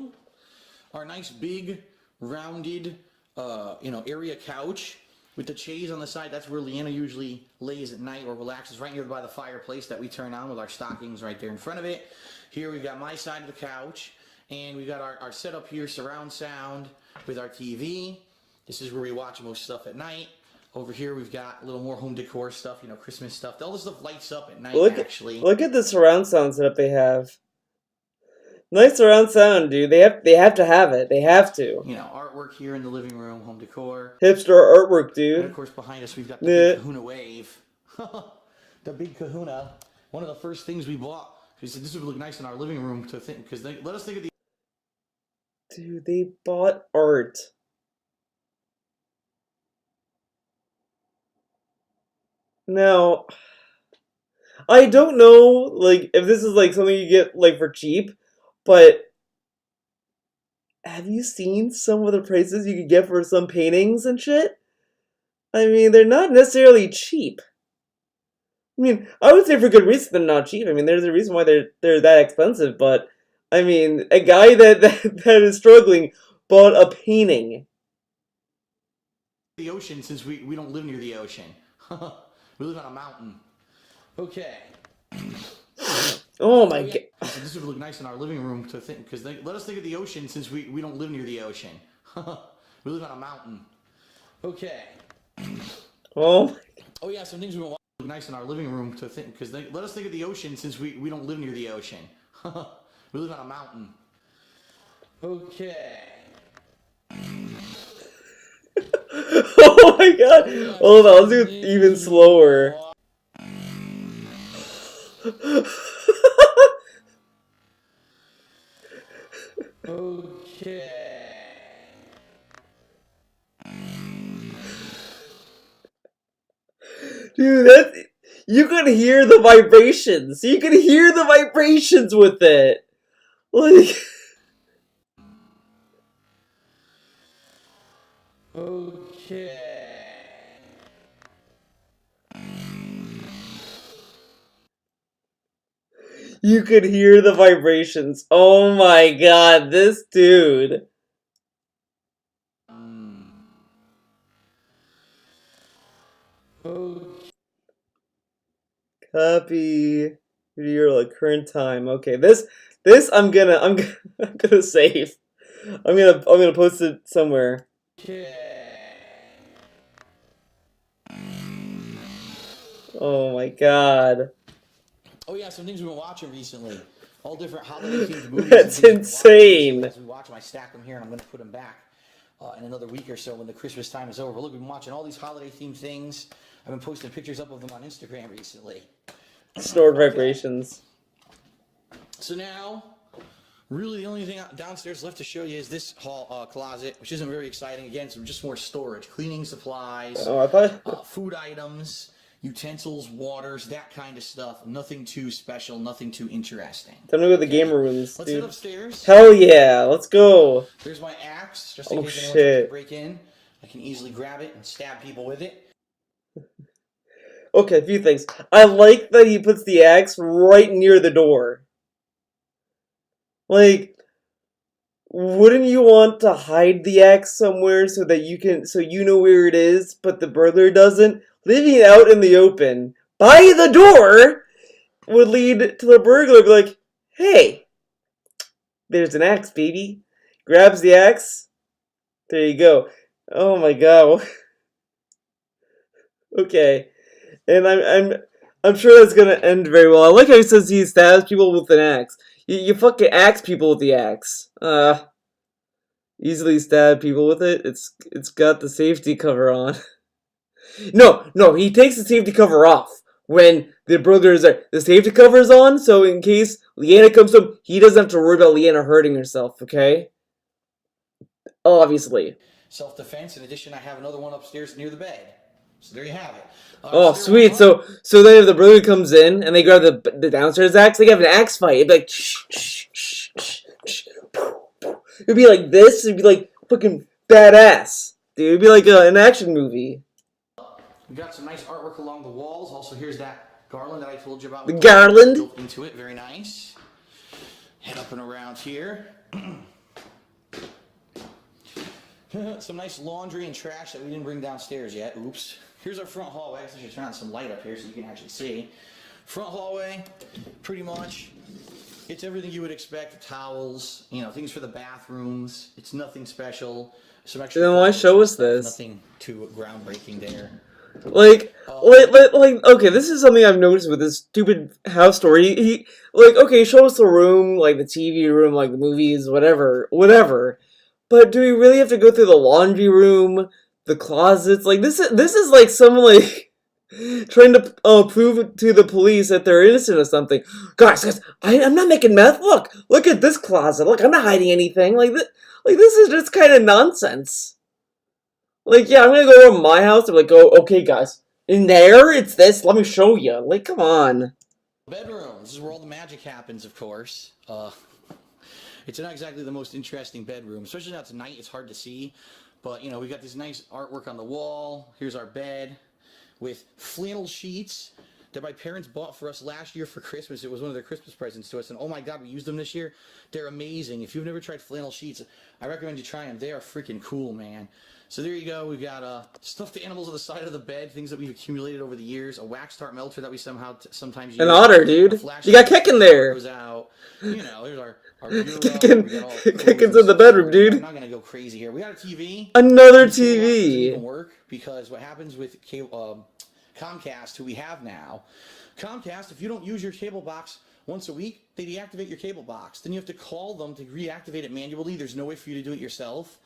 [SPEAKER 3] Our nice big rounded, area couch with the chaise on the side. That's where Leanna usually lays at night or relaxes, right near by the fireplace that we turn on with our stockings right there in front of it. Here we've got my side of the couch, and we've got our setup here, surround sound with our TV. This is where we watch most stuff at night. Over here we've got a little more home decor stuff, Christmas stuff. All this stuff lights up at night, actually.
[SPEAKER 2] Look at the surround sound setup they have. Nice surround sound, dude. They have to have it. They have to.
[SPEAKER 3] Artwork here in the living room, home decor.
[SPEAKER 2] Hipster artwork, dude.
[SPEAKER 3] And of course behind us we've got the big Kahuna Wave. The big Kahuna. One of the first things we bought. We said this would look nice in our living room to think, because let us think of the...
[SPEAKER 2] Dude, they bought art. Now, I don't know, like, if this is, like, something you get, like, for cheap, but have you seen some of the prices you could get for some paintings and shit? I mean, they're not necessarily cheap. I mean, I would say for good reason they're not cheap. I mean, there's a reason why they're that expensive, but, I mean, a guy that is struggling bought a painting.
[SPEAKER 3] The ocean, since we don't live near the ocean. We live on a mountain. Okay.
[SPEAKER 2] Oh my god.
[SPEAKER 3] This would look nice in our living room to think, because let us think of the ocean, since we don't live near the ocean. We live on a mountain. Okay.
[SPEAKER 2] Oh
[SPEAKER 3] yeah, some things we want to look nice in our living room to think, because let us think of the ocean, since we don't live near the ocean. We live on a mountain. Okay.
[SPEAKER 2] Oh my god! Hold on, let's do it even slower.
[SPEAKER 3] Okay.
[SPEAKER 2] Dude, you could hear the vibrations. You could hear the vibrations with it. Like...
[SPEAKER 3] Okay.
[SPEAKER 2] You could hear the vibrations. Oh my god, this dude. Copy your current time. Okay, this I'm gonna save. I'm gonna post it somewhere. Oh my god.
[SPEAKER 3] Oh yeah, some things we've been watching recently. All different holiday themed movies.
[SPEAKER 2] That's insane.
[SPEAKER 3] As we watch them, I stack them here, and I'm going to put them back in another week or so when the Christmas time is over. But look, we've been watching all these holiday themed things. I've been posting pictures up of them on Instagram recently.
[SPEAKER 2] Stored vibrations.
[SPEAKER 3] So now, really the only thing downstairs left to show you is this closet, which isn't very exciting. Again, some just more storage, cleaning supplies,
[SPEAKER 2] Oh, I thought...
[SPEAKER 3] food items, utensils, waters, that kind of stuff. Nothing too special, nothing too interesting.
[SPEAKER 2] Time to go to the gamer rooms,
[SPEAKER 3] Let's
[SPEAKER 2] dude.
[SPEAKER 3] head upstairs.
[SPEAKER 2] Hell yeah, let's go.
[SPEAKER 3] There's my axe, just in case anyone tries to break in. I can easily grab it and stab people with it.
[SPEAKER 2] Okay, a few things. I like that he puts the axe right near the door. Like, wouldn't you want to hide the axe somewhere so that you know where it is, but the burglar doesn't? Leaving it out in the open by the door would lead to the burglar be like, hey, there's an axe, baby. Grabs the axe. There you go. Oh my god. Okay. And I'm sure that's gonna end very well. I like how he says he stabs people with an axe. You fucking axe people with the axe. Easily stab people with it. It's got the safety cover on. No, he takes the safety cover off when the brothers are. The safety cover is on, so in case Leanna comes to him, he doesn't have to worry about Leanna hurting herself. Okay. Obviously.
[SPEAKER 3] Self-defense. In addition, I have another one upstairs near the bed. So there you have it.
[SPEAKER 2] Oh, sweet. So then if the brother comes in and they grab the downstairs axe, they have an axe fight. It'd be like, shh, shh, shh, shh, shh. It'd be like this. It'd be like fucking badass, dude. It'd be like an action movie.
[SPEAKER 3] We've got some nice artwork along the walls. Also, here's that garland that I told you about.
[SPEAKER 2] The garland?
[SPEAKER 3] Built into it. Very nice. Head up and around here. Some nice laundry and trash that we didn't bring downstairs yet. Oops. Here's our front hallway. I guess I should turn on some light up here so you can actually see. Front hallway, pretty much. It's everything you would expect. Towels, things for the bathrooms. It's nothing special. Some extra.
[SPEAKER 2] Then why show us this?
[SPEAKER 3] Nothing too groundbreaking there.
[SPEAKER 2] Like, okay, this is something I've noticed with this stupid house story. He okay, show us the room, like the TV room, like the movies, whatever. But do we really have to go through the laundry room, the closets? Like, this is like someone, like, trying to prove to the police that they're innocent of something. Guys, I'm not making meth. Look at this closet. Look, I'm not hiding anything. Like, this is just kind of nonsense. Like, yeah, I'm gonna go over my house and, like, go, okay, guys, in there, it's this. Let me show you. Like, come on.
[SPEAKER 3] Bedroom. This is where all the magic happens, of course. It's not exactly the most interesting bedroom, especially now tonight. It's hard to see, but we got this nice artwork on the wall. Here's our bed with flannel sheets that my parents bought for us last year for Christmas. It was one of their Christmas presents to us, and oh my god, we used them this year. They're amazing. If you've never tried flannel sheets, I recommend you try them. They are freaking cool, man. So there you go. We've got stuffed animals on the side of the bed, things that we've accumulated over the years, a wax tart melter that we sometimes use.
[SPEAKER 2] An otter, dude. You got Kekin there.
[SPEAKER 3] Goes out. There's our bureau.
[SPEAKER 2] Kekin's in the bedroom, dude.
[SPEAKER 3] I'm not gonna go crazy here. We got a TV.
[SPEAKER 2] Another
[SPEAKER 3] TV. Doesn't
[SPEAKER 2] TV.
[SPEAKER 3] even work because what happens with Comcast, who we have now, Comcast, if you don't use your cable box once a week, they deactivate your cable box. Then you have to call them to reactivate it manually. There's no way for you to do it yourself.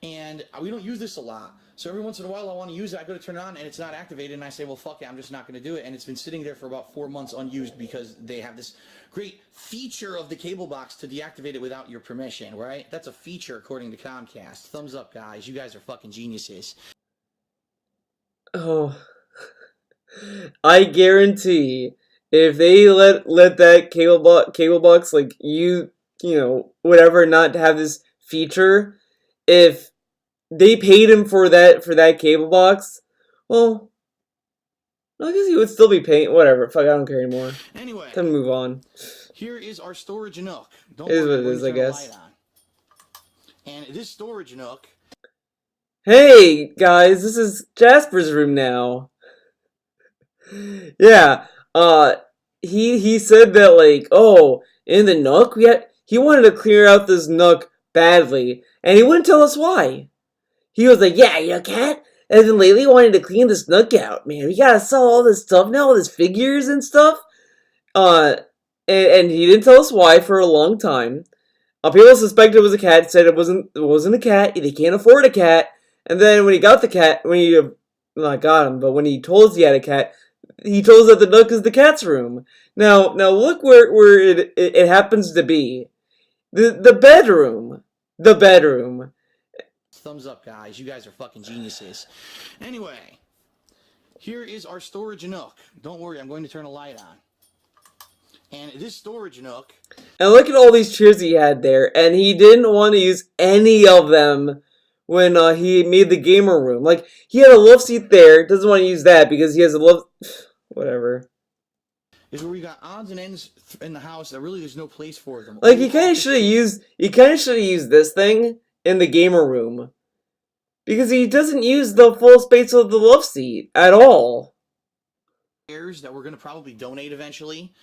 [SPEAKER 3] And we don't use this a lot. So every once in a while I want to use it, I go to turn it on and it's not activated and I say, well, fuck it, I'm just not going to do it. And it's been sitting there for about 4 months unused because they have this great feature of the cable box to deactivate it without your permission, right? That's a feature according to Comcast. Thumbs up, guys. You guys are fucking geniuses.
[SPEAKER 2] Oh. I guarantee if they let that cable box, like, whatever, not have this feature, if they paid him for that cable box, well, I guess he would still be paying. Whatever, fuck, I don't care anymore.
[SPEAKER 3] Anyway,
[SPEAKER 2] time to move on.
[SPEAKER 3] Here is our storage nook.
[SPEAKER 2] It is what it is, I guess.
[SPEAKER 3] And this storage nook.
[SPEAKER 2] Hey guys, this is Jasper's room now. Yeah, he said that, like, oh, in the nook he wanted to clear out this nook badly, and he wouldn't tell us why. He was like, yeah, Cat, I've been lately wanting to clean this nook out, man. We gotta sell all this stuff now, all these figures and stuff. And he didn't tell us why for a long time. People suspected it was a cat, said it wasn't a cat, they can't afford a cat. And then when he got the cat, when he not got him, but when he told us he had a cat, he told us that the nook is the cat's room. Now look where it happens to be. The bedroom. The bedroom.
[SPEAKER 3] Thumbs up, guys. You guys are fucking geniuses. Anyway, here is our storage nook. Don't worry, I'm going to turn a light on. And this storage nook.
[SPEAKER 2] And look at all these chairs he had there, and he didn't want to use any of them when he made the gamer room. Like, he had a love seat there, doesn't want to use that because he has a love... Whatever.
[SPEAKER 3] is where we got odds and ends in the house that really there's no place for them.
[SPEAKER 2] Like, you kind of should have used this thing in the gamer room. Because he doesn't use the full space of the love seat at all.
[SPEAKER 3] That we're going to probably donate eventually.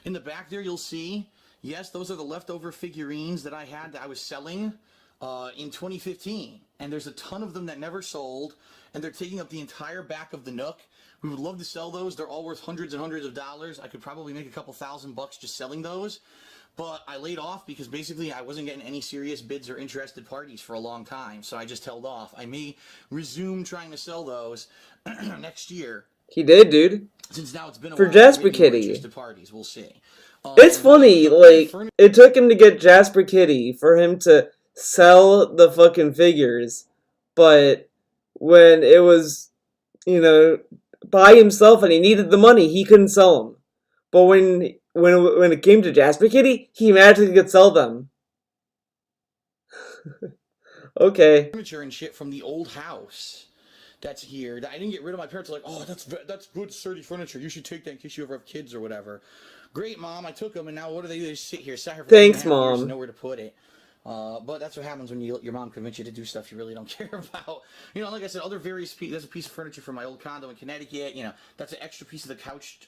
[SPEAKER 3] In the back there, you'll see, yes, those are the leftover figurines that I had that I was selling in 2015. And there's a ton of them that never sold, and they're taking up the entire back of the Nook. We would love to sell those. They're all worth hundreds and hundreds of dollars. I could probably make a couple $1,000 just selling those. But I laid off because basically I wasn't getting any serious bids or interested parties for a long time. So I just held off. I may resume trying to sell those next year.
[SPEAKER 2] He did, dude.
[SPEAKER 3] Since now it's been a
[SPEAKER 2] for
[SPEAKER 3] while,
[SPEAKER 2] Jasper
[SPEAKER 3] maybe
[SPEAKER 2] Kitty.
[SPEAKER 3] interested parties. We'll see.
[SPEAKER 2] It's funny, like, it took him to get Jasper Kitty for him to sell the fucking figures. But when it was, you know, by himself and he needed the money, he couldn't sell them. But when it came to Jasper Kitty, he magically could sell them. Okay.
[SPEAKER 3] Furniture and shit from the old house that's here that I didn't get rid of. My parents are like, oh, that's good sturdy furniture. You should take that in case you ever have kids or whatever. Great, Mom. I took them, and now what do they do? They sit here for
[SPEAKER 2] Thanks,
[SPEAKER 3] 2.5
[SPEAKER 2] Mom.
[SPEAKER 3] years, nowhere to put it. But that's what happens when your mom convinces you to do stuff you really don't care about. You know, like I said, other various pieces. There's a piece of furniture from my old condo in Connecticut. You know, that's an extra piece of the couch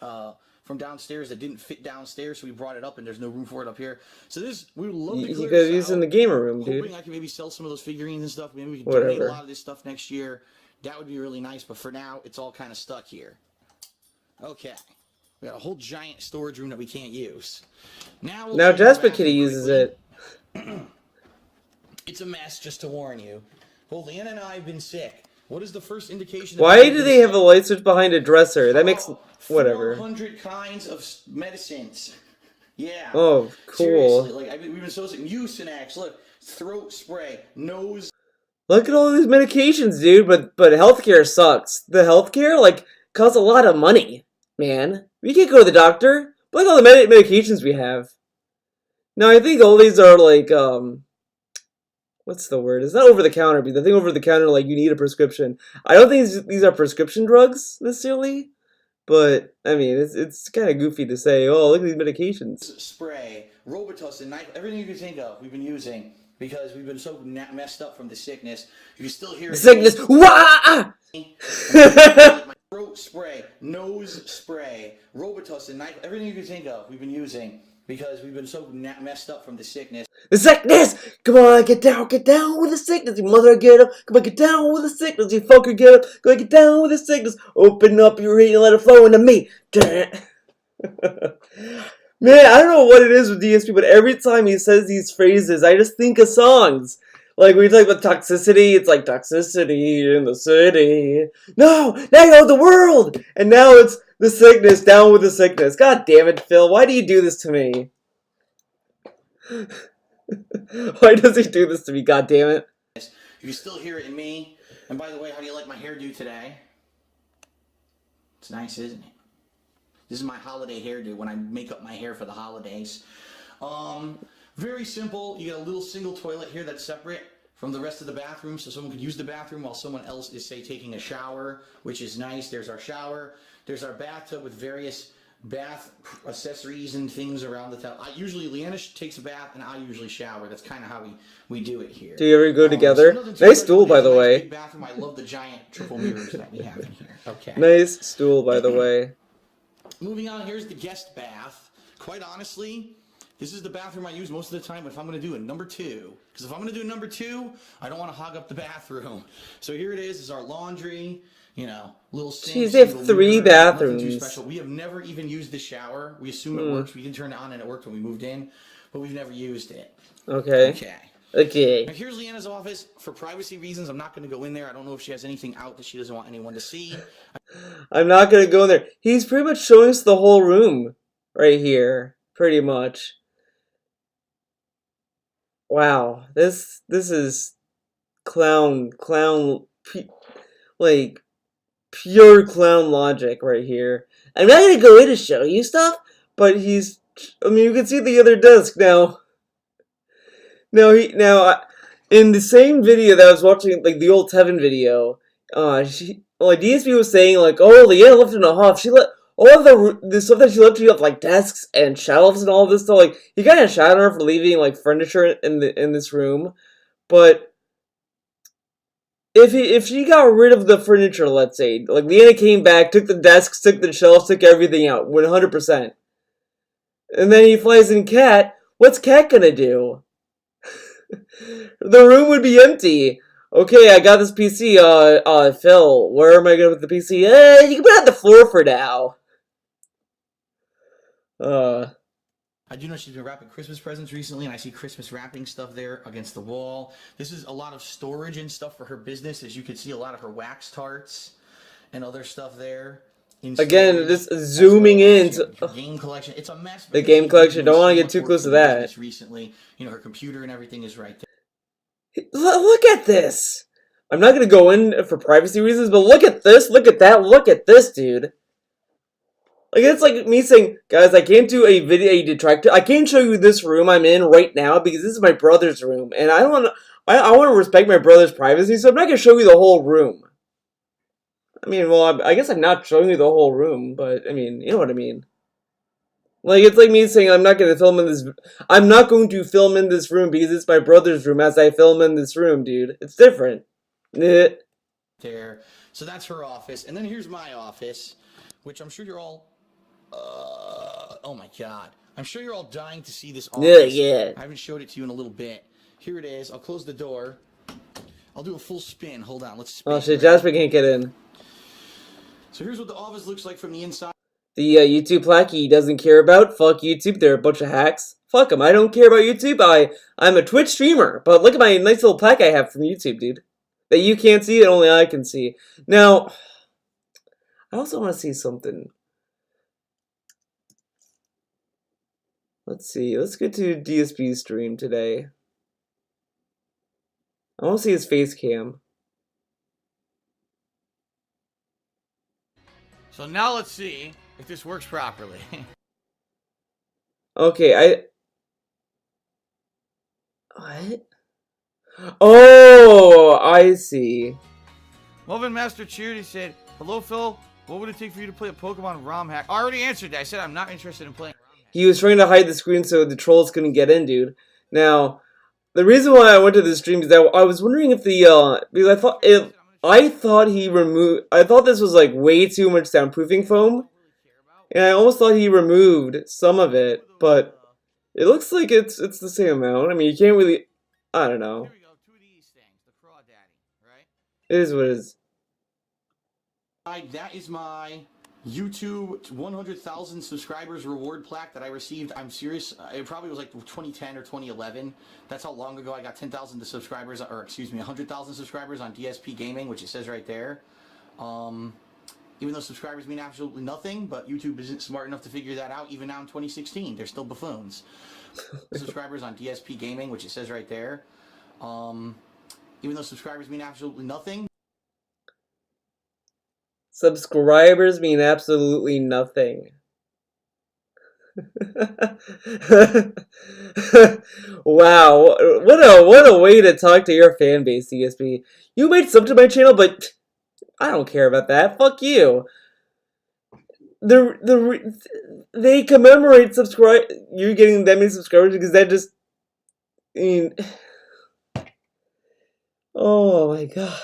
[SPEAKER 3] from downstairs that didn't fit downstairs, so we brought it up, and there's no room for it up here. So we would love to clear
[SPEAKER 2] You could use
[SPEAKER 3] this
[SPEAKER 2] in the gamer room, dude.
[SPEAKER 3] hoping I can maybe sell some of those figurines and stuff. Maybe we can donate a
[SPEAKER 2] Whatever.
[SPEAKER 3] lot of this stuff next year. That would be really nice, but for now, it's all kind of stuck here. Okay. We got a whole giant storage room that we can't use. Now
[SPEAKER 2] Jasper Kitty uses it.
[SPEAKER 3] It's a mess, just to warn you. Well, Leanna and I have been sick. What is the first indication?
[SPEAKER 2] Why do they have a light switch behind a dresser? That makes... whatever.
[SPEAKER 3] 400 kinds of medicines. Yeah.
[SPEAKER 2] Oh, cool.
[SPEAKER 3] Seriously, like we've been so sick. Mucinex, look, throat spray, nose.
[SPEAKER 2] Look at all these medications, dude. But healthcare sucks. The healthcare, like, costs a lot of money, man. We can't go to the doctor. Look at all the medications we have. Now, I think all these are, like, what's the word? It's not over-the-counter, but the thing over-the-counter, like, you need a prescription. I don't think these are prescription drugs, necessarily. But, I mean, it's kind of goofy to say, oh, look at these medications.
[SPEAKER 3] Spray, Robitussin, everything you can think of, we've been using. Because we've been so messed up from the sickness. You can still hear it.
[SPEAKER 2] Sickness! Wah!
[SPEAKER 3] My throat spray, nose spray, Robitussin, everything you can think of, we've been using. Because we've been so messed up from the sickness.
[SPEAKER 2] The sickness! Come on, get down with the sickness, you mother, get up. Come on, get down with the sickness, you fucker, get up. Go get down with the sickness. Open up your ear and let it flow into me. Man, I don't know what it is with DSP, but every time he says these phrases, I just think of songs. Like, when you talk about toxicity, it's like, toxicity in the city. No, now you know the world! And now it's the sickness, down with the sickness. God damn it, Phil, why do you do this to me? Why does he do this to me, god damn it?
[SPEAKER 3] You can still hear it in me. And by the way, how do you like my hairdo today? It's nice, isn't it? This is my holiday hairdo when I make up my hair for the holidays. Very simple. You got a little single toilet here that's separate from the rest of the bathroom, so someone could use the bathroom while someone else is, say, taking a shower, which is nice. There's our shower. There's our bathtub with various bath accessories and things around the tub. Leanna takes a bath, and I usually shower. That's kind of how we do it here.
[SPEAKER 2] Do you ever go together? Nice stool, by the way.
[SPEAKER 3] Big bathroom. I love the giant triple mirrors that we have in here. Okay.
[SPEAKER 2] Nice stool, by the way.
[SPEAKER 3] Moving on, here's the guest bath. Quite honestly, this is the bathroom I use most of the time if I'm going to do a number 2. Because if I'm going to do a number 2, I don't want to hog up the bathroom. So here it is our laundry, you know, little sink.
[SPEAKER 2] Jeez, they have 3 bathrooms.
[SPEAKER 3] Nothing too special. We have never even used the shower. We assume it works. We did turn it on and it worked when we moved in, but we've never used it.
[SPEAKER 2] Okay.
[SPEAKER 3] Now here's Leanna's office. For privacy reasons, I'm not going to go in there. I don't know if she has anything out that she doesn't want anyone to see.
[SPEAKER 2] I'm not going to go in there. He's pretty much showing us the whole room right here. Pretty much. Wow. This is like, pure clown logic right here. I'm not going to go in to show you stuff, but you can see the other desk now. In the same video that I was watching, like the old Tevin video, DSP was saying like, oh, Leanna left in a huff. all of the stuff that she left you have like desks and shelves and all this stuff. Like you kind of shot her for leaving like furniture in this room, but if she got rid of the furniture, let's say, like Leanna came back, took the desks, took the shelves, took everything out, 100%, and then he flies in Cat. What's Cat gonna do? The room would be empty. Okay, I got this PC. Phil, where am I gonna put the PC? You can put it on the floor for now.
[SPEAKER 3] I do know she's been wrapping Christmas presents recently, and I see Christmas wrapping stuff there against the wall. This is a lot of storage and stuff for her business. As you can see, a lot of her wax tarts and other stuff there.
[SPEAKER 2] Again, just zooming in.
[SPEAKER 3] Game collection. It's a mess.
[SPEAKER 2] The game collection. Don't want to get too close to that.
[SPEAKER 3] Recently, you know, her computer and everything is right there.
[SPEAKER 2] Look at this. I'm not gonna go in for privacy reasons, but look at this. Look at that. Look at this, dude. Like it's like me saying, guys, I can't do a video detractor. I can't show you this room I'm in right now because this is my brother's room, and I want to respect my brother's privacy, so I'm not gonna show you the whole room. I mean, well, I guess I'm not showing you the whole room, but I mean, you know what I mean. Like it's like me saying I'm not gonna film in this. I'm not going to film in this room because it's my brother's room as I film in this room, dude. It's different.
[SPEAKER 3] There. So that's her office, and then here's my office, which I'm sure you're all. Oh my god. I'm sure you're all dying to see this office.
[SPEAKER 2] Yeah.
[SPEAKER 3] I haven't showed it to you in a little bit. Here it is. I'll close the door. I'll do a full spin. Hold on. Let's spin.
[SPEAKER 2] Oh shit, Jasper can't get in.
[SPEAKER 3] So here's what the office looks like from the inside.
[SPEAKER 2] The YouTube plaque he doesn't care about. Fuck YouTube. They're a bunch of hacks. Fuck them. I don't care about YouTube. I'm a Twitch streamer. But look at my nice little plaque I have from YouTube, dude. That you can't see and only I can see. Now, I also want to see something. Let's see. Let's get to DSP's stream today. I want to see his face cam.
[SPEAKER 3] So now let's see if this works properly.
[SPEAKER 2] Okay, What? Oh, I see.
[SPEAKER 3] Melvin Master Charity said, "Hello, Phil. What would it take for you to play a Pokemon ROM hack?" I already answered that. I said I'm not interested in playing.
[SPEAKER 2] He was trying to hide the screen so the trolls couldn't get in, dude. Now, the reason why I went to the stream is that I was wondering if the because I thought this was like way too much soundproofing foam, and I almost thought he removed some of it, but it looks like it's the same amount. I mean, you can't really. I don't know.
[SPEAKER 3] Here we go. Two of these things. The Crawdaddy, right?
[SPEAKER 2] It is what it is.
[SPEAKER 3] That is my YouTube 100,000 subscribers reward plaque that I received. I'm serious. It probably was like 2010 or 2011. That's how long ago I got 10,000 subscribers, or excuse me, 100,000 subscribers on DSP Gaming, which it says right there. Even though subscribers mean absolutely nothing, but YouTube isn't smart enough to figure that out. Even now in 2016, they're still buffoons. Subscribers on DSP Gaming, which it says right there. Even though subscribers mean absolutely nothing.
[SPEAKER 2] Subscribers mean absolutely nothing. Wow, what a way to talk to your fan base, DSP. You might sub to my channel, but I don't care about that. Fuck you. They commemorate you getting that many subscribers because that just, I mean, oh my god.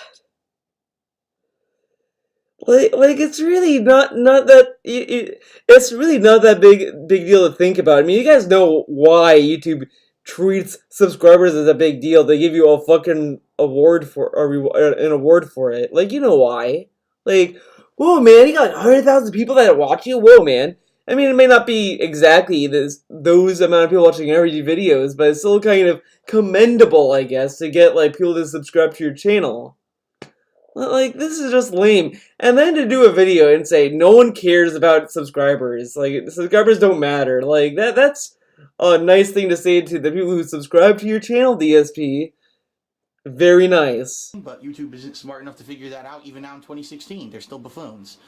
[SPEAKER 2] Like it's really not that it's really not that big deal to think about. I mean, you guys know why YouTube treats subscribers as a big deal. They give you a fucking award for an award for it. Like, you know why? Like, whoa, man, you got 100,000 people that watch you. Whoa, man. I mean, it may not be exactly those amount of people watching every videos, but it's still kind of commendable, I guess, to get like people to subscribe to your channel. Like, this is just lame. And then to do a video and say, no one cares about subscribers. Like, subscribers don't matter. Like, that's a nice thing to say to the people who subscribe to your channel, DSP. Very nice.
[SPEAKER 3] But YouTube isn't smart enough to figure that out. Even now in 2016, they're still buffoons.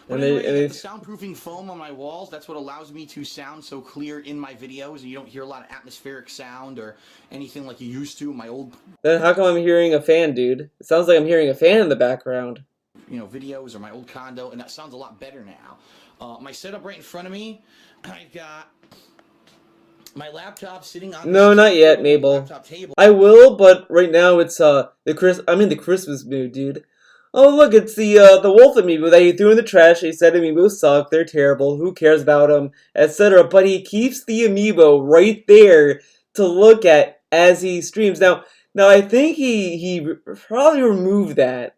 [SPEAKER 2] And
[SPEAKER 3] But
[SPEAKER 2] they
[SPEAKER 3] the soundproofing foam on my walls, that's what allows me to sound so clear in my videos, and you don't hear a lot of atmospheric sound or anything like you used to in my old...
[SPEAKER 2] Then how come I'm hearing a fan, dude? It sounds like I'm hearing a fan in the background.
[SPEAKER 3] You know, videos or my old condo, and that sounds a lot better now. My setup right in front of me, I've got my laptop sitting on
[SPEAKER 2] No,
[SPEAKER 3] this
[SPEAKER 2] not yet,
[SPEAKER 3] tailgate
[SPEAKER 2] Mabel.
[SPEAKER 3] laptop table.
[SPEAKER 2] I will, but right now it's I'm in the Christmas mood, dude. Oh look, it's the wolf amiibo that he threw in the trash. He said amiibos suck, they're terrible, who cares about them, etc. But he keeps the amiibo right there to look at as he streams. Now I think he probably removed that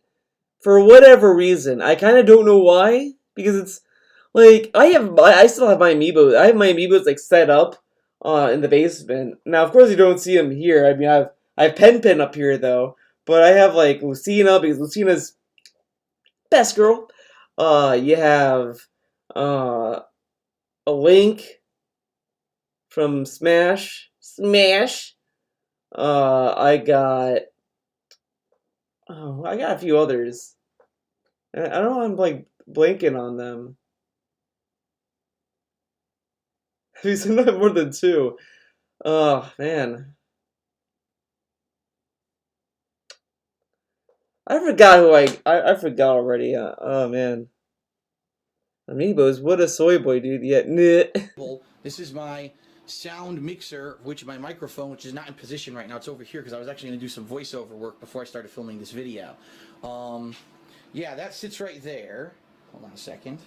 [SPEAKER 2] for whatever reason. I kind of don't know why, because it's like I still have my amiibo. I have my amiibos like set up in the basement. Now of course you don't see them here. I mean I have Pen up here though, but I have like Lucina because Lucina's best girl. You have uh a Link from Smash. I got I got a few others. I don't know. I'm like blanking on them. He's not more than two. Oh man, I forgot who I forgot already. Oh man, Amiibos. What a soy boy, dude. Yeah.
[SPEAKER 3] This is my sound mixer, which my microphone, which is not in position right now, it's over here because I was actually going to do some voiceover work before I started filming this video. Yeah, that sits right there. Hold on a second.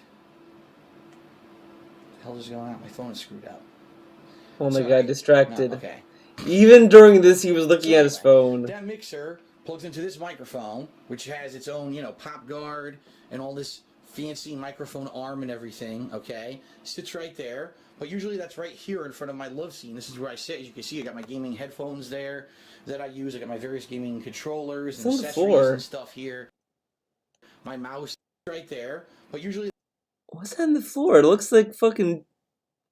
[SPEAKER 3] What the hell is going on? My phone is screwed up.
[SPEAKER 2] Oh my
[SPEAKER 3] Sorry.
[SPEAKER 2] god, distracted.
[SPEAKER 3] No, okay.
[SPEAKER 2] Even during this, he was looking at his phone.
[SPEAKER 3] That mixer plugs into this microphone, which has its own, pop guard and all this fancy microphone arm and everything, okay? Sits right there, but usually that's right here in front of my love scene. This is where I sit. As you can see, I got my gaming headphones there that I use. I got my various gaming controllers and accessories and stuff here. My mouse right there, but usually
[SPEAKER 2] What's that on the floor? It looks like fucking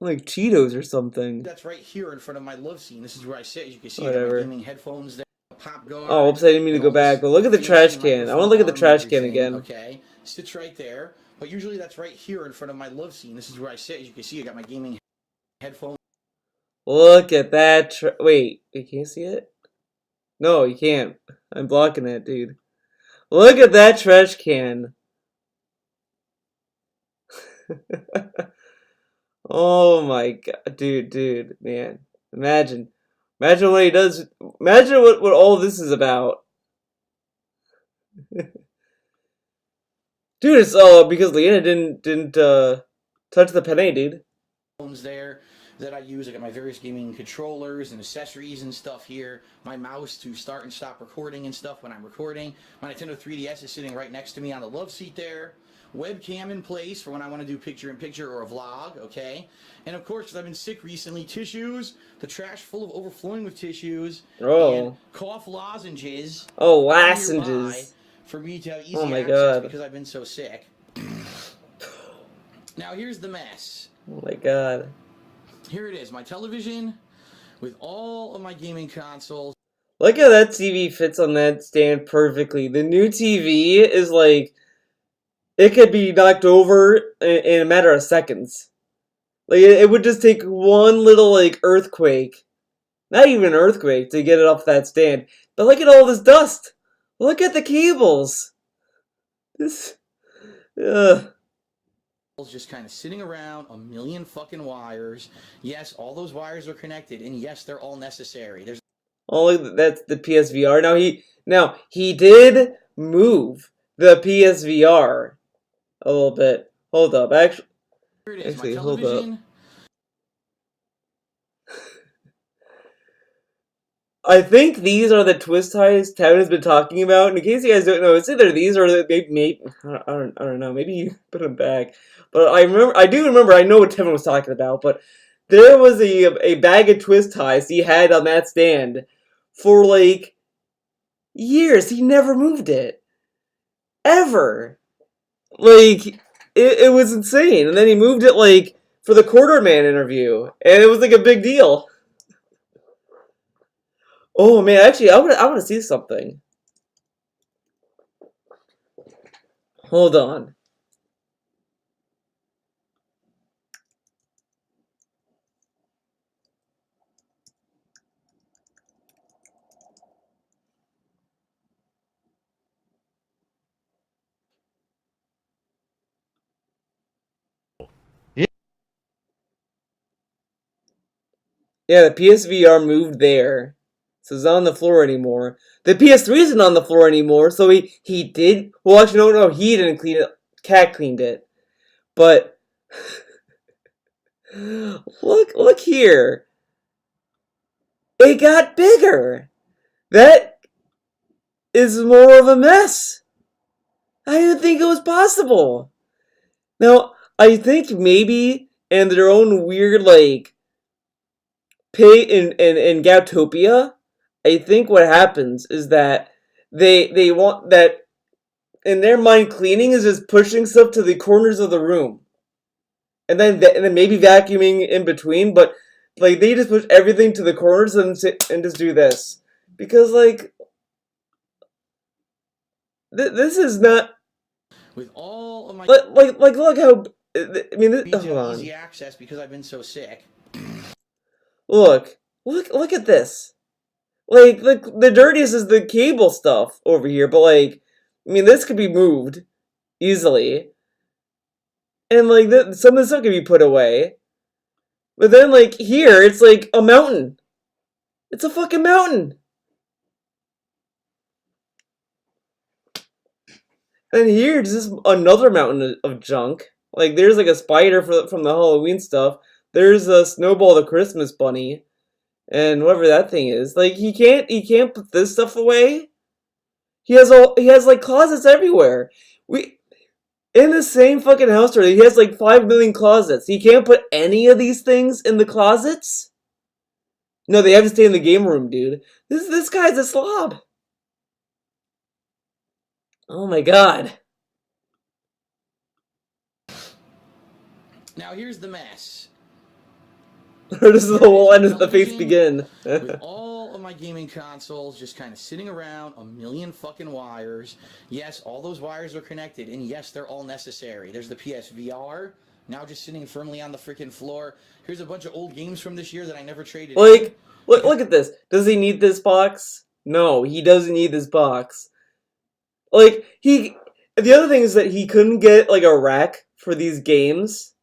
[SPEAKER 2] like Cheetos or something.
[SPEAKER 3] that's right here in front of my love scene. This is where I sit. As you can see,
[SPEAKER 2] Whatever.
[SPEAKER 3] I got my gaming headphones there. Pop guard.
[SPEAKER 2] Oh, oops, I didn't mean to go back. But look at the trash can. I want to look at the trash can again.
[SPEAKER 3] Okay, sits right there. But usually that's right here in front of my love scene. This is where I sit. As you can see, I got my gaming headphones.
[SPEAKER 2] Look at that. Wait, you can't see it? No, you can't. I'm blocking it, dude. Look at that trash can. Oh my god, dude, man. Imagine what he does. Imagine what all this is about. Dude, it's all because Leanna didn't touch the penne, dude.
[SPEAKER 3] There that I use. I got my various gaming controllers and accessories and stuff here. My mouse to start and stop recording and stuff when I'm recording. My Nintendo 3DS is sitting right next to me on the love seat there. Webcam in place for when I want to do picture-in-picture or a vlog, okay? And of course, because I've been sick recently, tissues, the trash full of overflowing with tissues, and cough lozenges.
[SPEAKER 2] Oh, lozenges.
[SPEAKER 3] For me to have easy
[SPEAKER 2] my
[SPEAKER 3] access
[SPEAKER 2] god.
[SPEAKER 3] because I've been so sick. Now here's the mess.
[SPEAKER 2] Oh my god.
[SPEAKER 3] Here it is, my television with all of my gaming consoles.
[SPEAKER 2] Look how that TV fits on that stand perfectly. The new TV is like, it could be knocked over in a matter of seconds. Like, it would just take one little, like, earthquake. Not even an earthquake to get it off that stand. But look at all this dust. Look at the cables. This,
[SPEAKER 3] Just kind of sitting around, a million fucking wires. Yes, all those wires are connected, and yes, they're all necessary. There's
[SPEAKER 2] that's the PSVR. Now he did move the PSVR a little bit. Hold up,
[SPEAKER 3] here it is,
[SPEAKER 2] actually,
[SPEAKER 3] my
[SPEAKER 2] hold
[SPEAKER 3] television.
[SPEAKER 2] up. I think these are the twist ties Tevin has been talking about. And in case you guys don't know, it's either these or maybe I don't know. Maybe you put them back. But I do remember. I know what Tevin was talking about. But there was a bag of twist ties he had on that stand for like years. He never moved it ever. Like it was insane. And then he moved it like for the Quarterman interview, and it was like a big deal. Oh man, actually, I want to see something. Hold on. Yeah, the PSVR moved there. So it's not on the floor anymore. The PS3 isn't on the floor anymore, so he did... Well, actually, no, he didn't clean it. Cat cleaned it. But... Look here. It got bigger. That is more of a mess. I didn't think it was possible. Now, I think maybe in their own weird, like, in Gaptopia, I think what happens is that they want that in their mind cleaning is just pushing stuff to the corners of the room. And then maybe vacuuming in between, but like they just push everything to the corners and just do this. Because like this is not
[SPEAKER 3] With all of my
[SPEAKER 2] like look how I mean hold on.
[SPEAKER 3] easy access because I've been so sick.
[SPEAKER 2] Look at this. Like the dirtiest is the cable stuff over here, but like I mean this could be moved easily. And like some of the stuff can be put away. But then like here it's like a mountain. It's a fucking mountain. And here it's just another mountain of junk. Like there's like a spider from the Halloween stuff. There's a Snowball the Christmas bunny. And whatever that thing is. Like he can't put this stuff away. He has like closets everywhere. In the same fucking house store, he has like 5 million closets. He can't put any of these things in the closets? No, they have to stay in the game room, dude. This guy's a slob. Oh my god.
[SPEAKER 3] Now here's the mess.
[SPEAKER 2] This is the whole end of the face begin.
[SPEAKER 3] With all of my gaming consoles just kind of sitting around, a million fucking wires. Yes, all those wires are connected, and yes, they're all necessary. There's the PSVR, now just sitting firmly on the freaking floor. Here's a bunch of old games from this year that I never traded in.
[SPEAKER 2] Like, look at this. Does he need this box? No, he doesn't need this box. Like, the other thing is that he couldn't get, like, a rack for these games.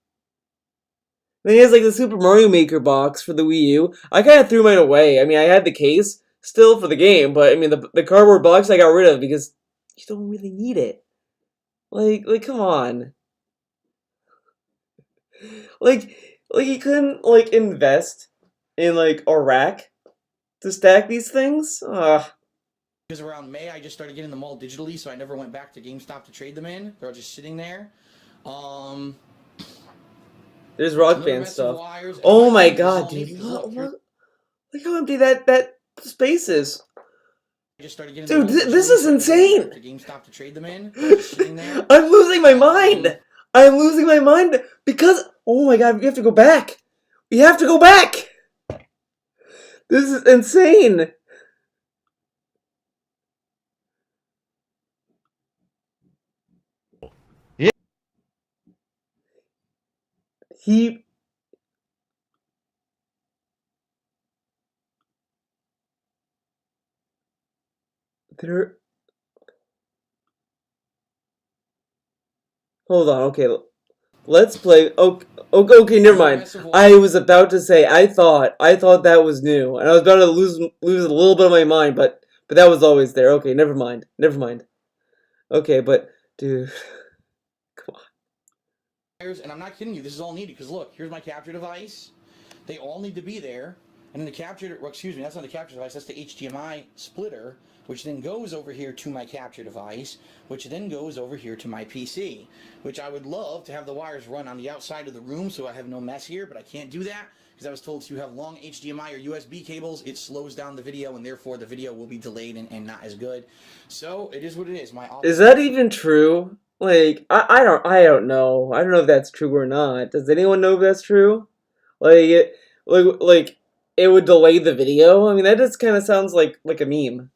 [SPEAKER 2] Then he has like the Super Mario Maker box for the Wii U. I kind of threw mine away. I mean, I had the case still for the game, but I mean, the cardboard box I got rid of because you don't really need it. Like, come on. Like he couldn't like invest in like a rack to stack these things. Ugh.
[SPEAKER 3] Because around May, I just started getting them all digitally, so I never went back to GameStop to trade them in. They're all just sitting there.
[SPEAKER 2] There's Rock Band stuff. Oh my god, dude. Look how empty that space is. Dude, this is insane. I'm losing my mind. I'm losing my mind because, oh my god, we have to go back. We have to go back. This is insane. Hold on, okay. Let's play. Okay, never mind. I was about to say I thought that was new, and I was about to lose a little bit of my mind, but that was always there. Okay, never mind. Okay, but dude, come on.
[SPEAKER 3] And I'm not kidding you. This is all needed because look, here's my capture device. They all need to be there, and then the capture. Well, excuse me, that's not the capture device. That's the HDMI splitter, which then goes over here to my capture device, which then goes over here to my PC, which I would love to have the wires run on the outside of the room so I have no mess here, but I can't do that because I was told if you have long HDMI or USB cables, it slows down the video and therefore the video will be delayed and not as good. So it is what it is.
[SPEAKER 2] Is that even true? Like, I don't know. I don't know if that's true or not. Does anyone know if that's true? Like, it would delay the video? I mean, that just kind of sounds like a meme.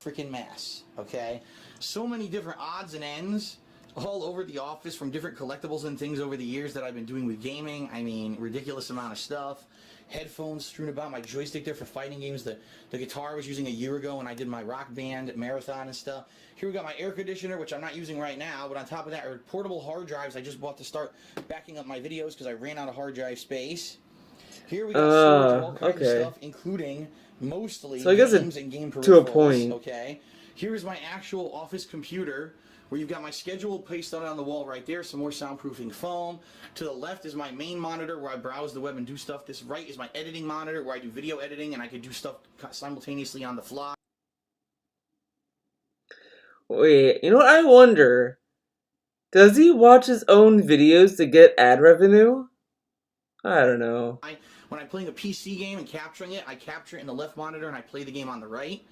[SPEAKER 3] Freaking mess, okay? So many different odds and ends all over the office from different collectibles and things over the years that I've been doing with gaming. I mean, ridiculous amount of stuff. headphones strewn about, my joystick there for fighting games, the guitar I was using a year ago when I did my rock band marathon and stuff. Here we got my air conditioner, which I'm not using right now, but on top of that are portable hard drives I just bought to start backing up my videos because I ran out of hard drive space. Here we got storage of all kinds of stuff, including mostly games and game peripherals.
[SPEAKER 2] To a point.
[SPEAKER 3] Okay. Here is my actual office computer, where you've got my schedule pasted on the wall right there, some more soundproofing foam. To the left is my main monitor where I browse the web and do stuff. This right is my editing monitor where I do video editing and I can do stuff simultaneously on the fly.
[SPEAKER 2] Wait, you know what I wonder? Does he watch his own videos to get ad revenue? I don't know.
[SPEAKER 3] When I'm playing a PC game and capturing it, I capture it in the left monitor and I play the game on the right.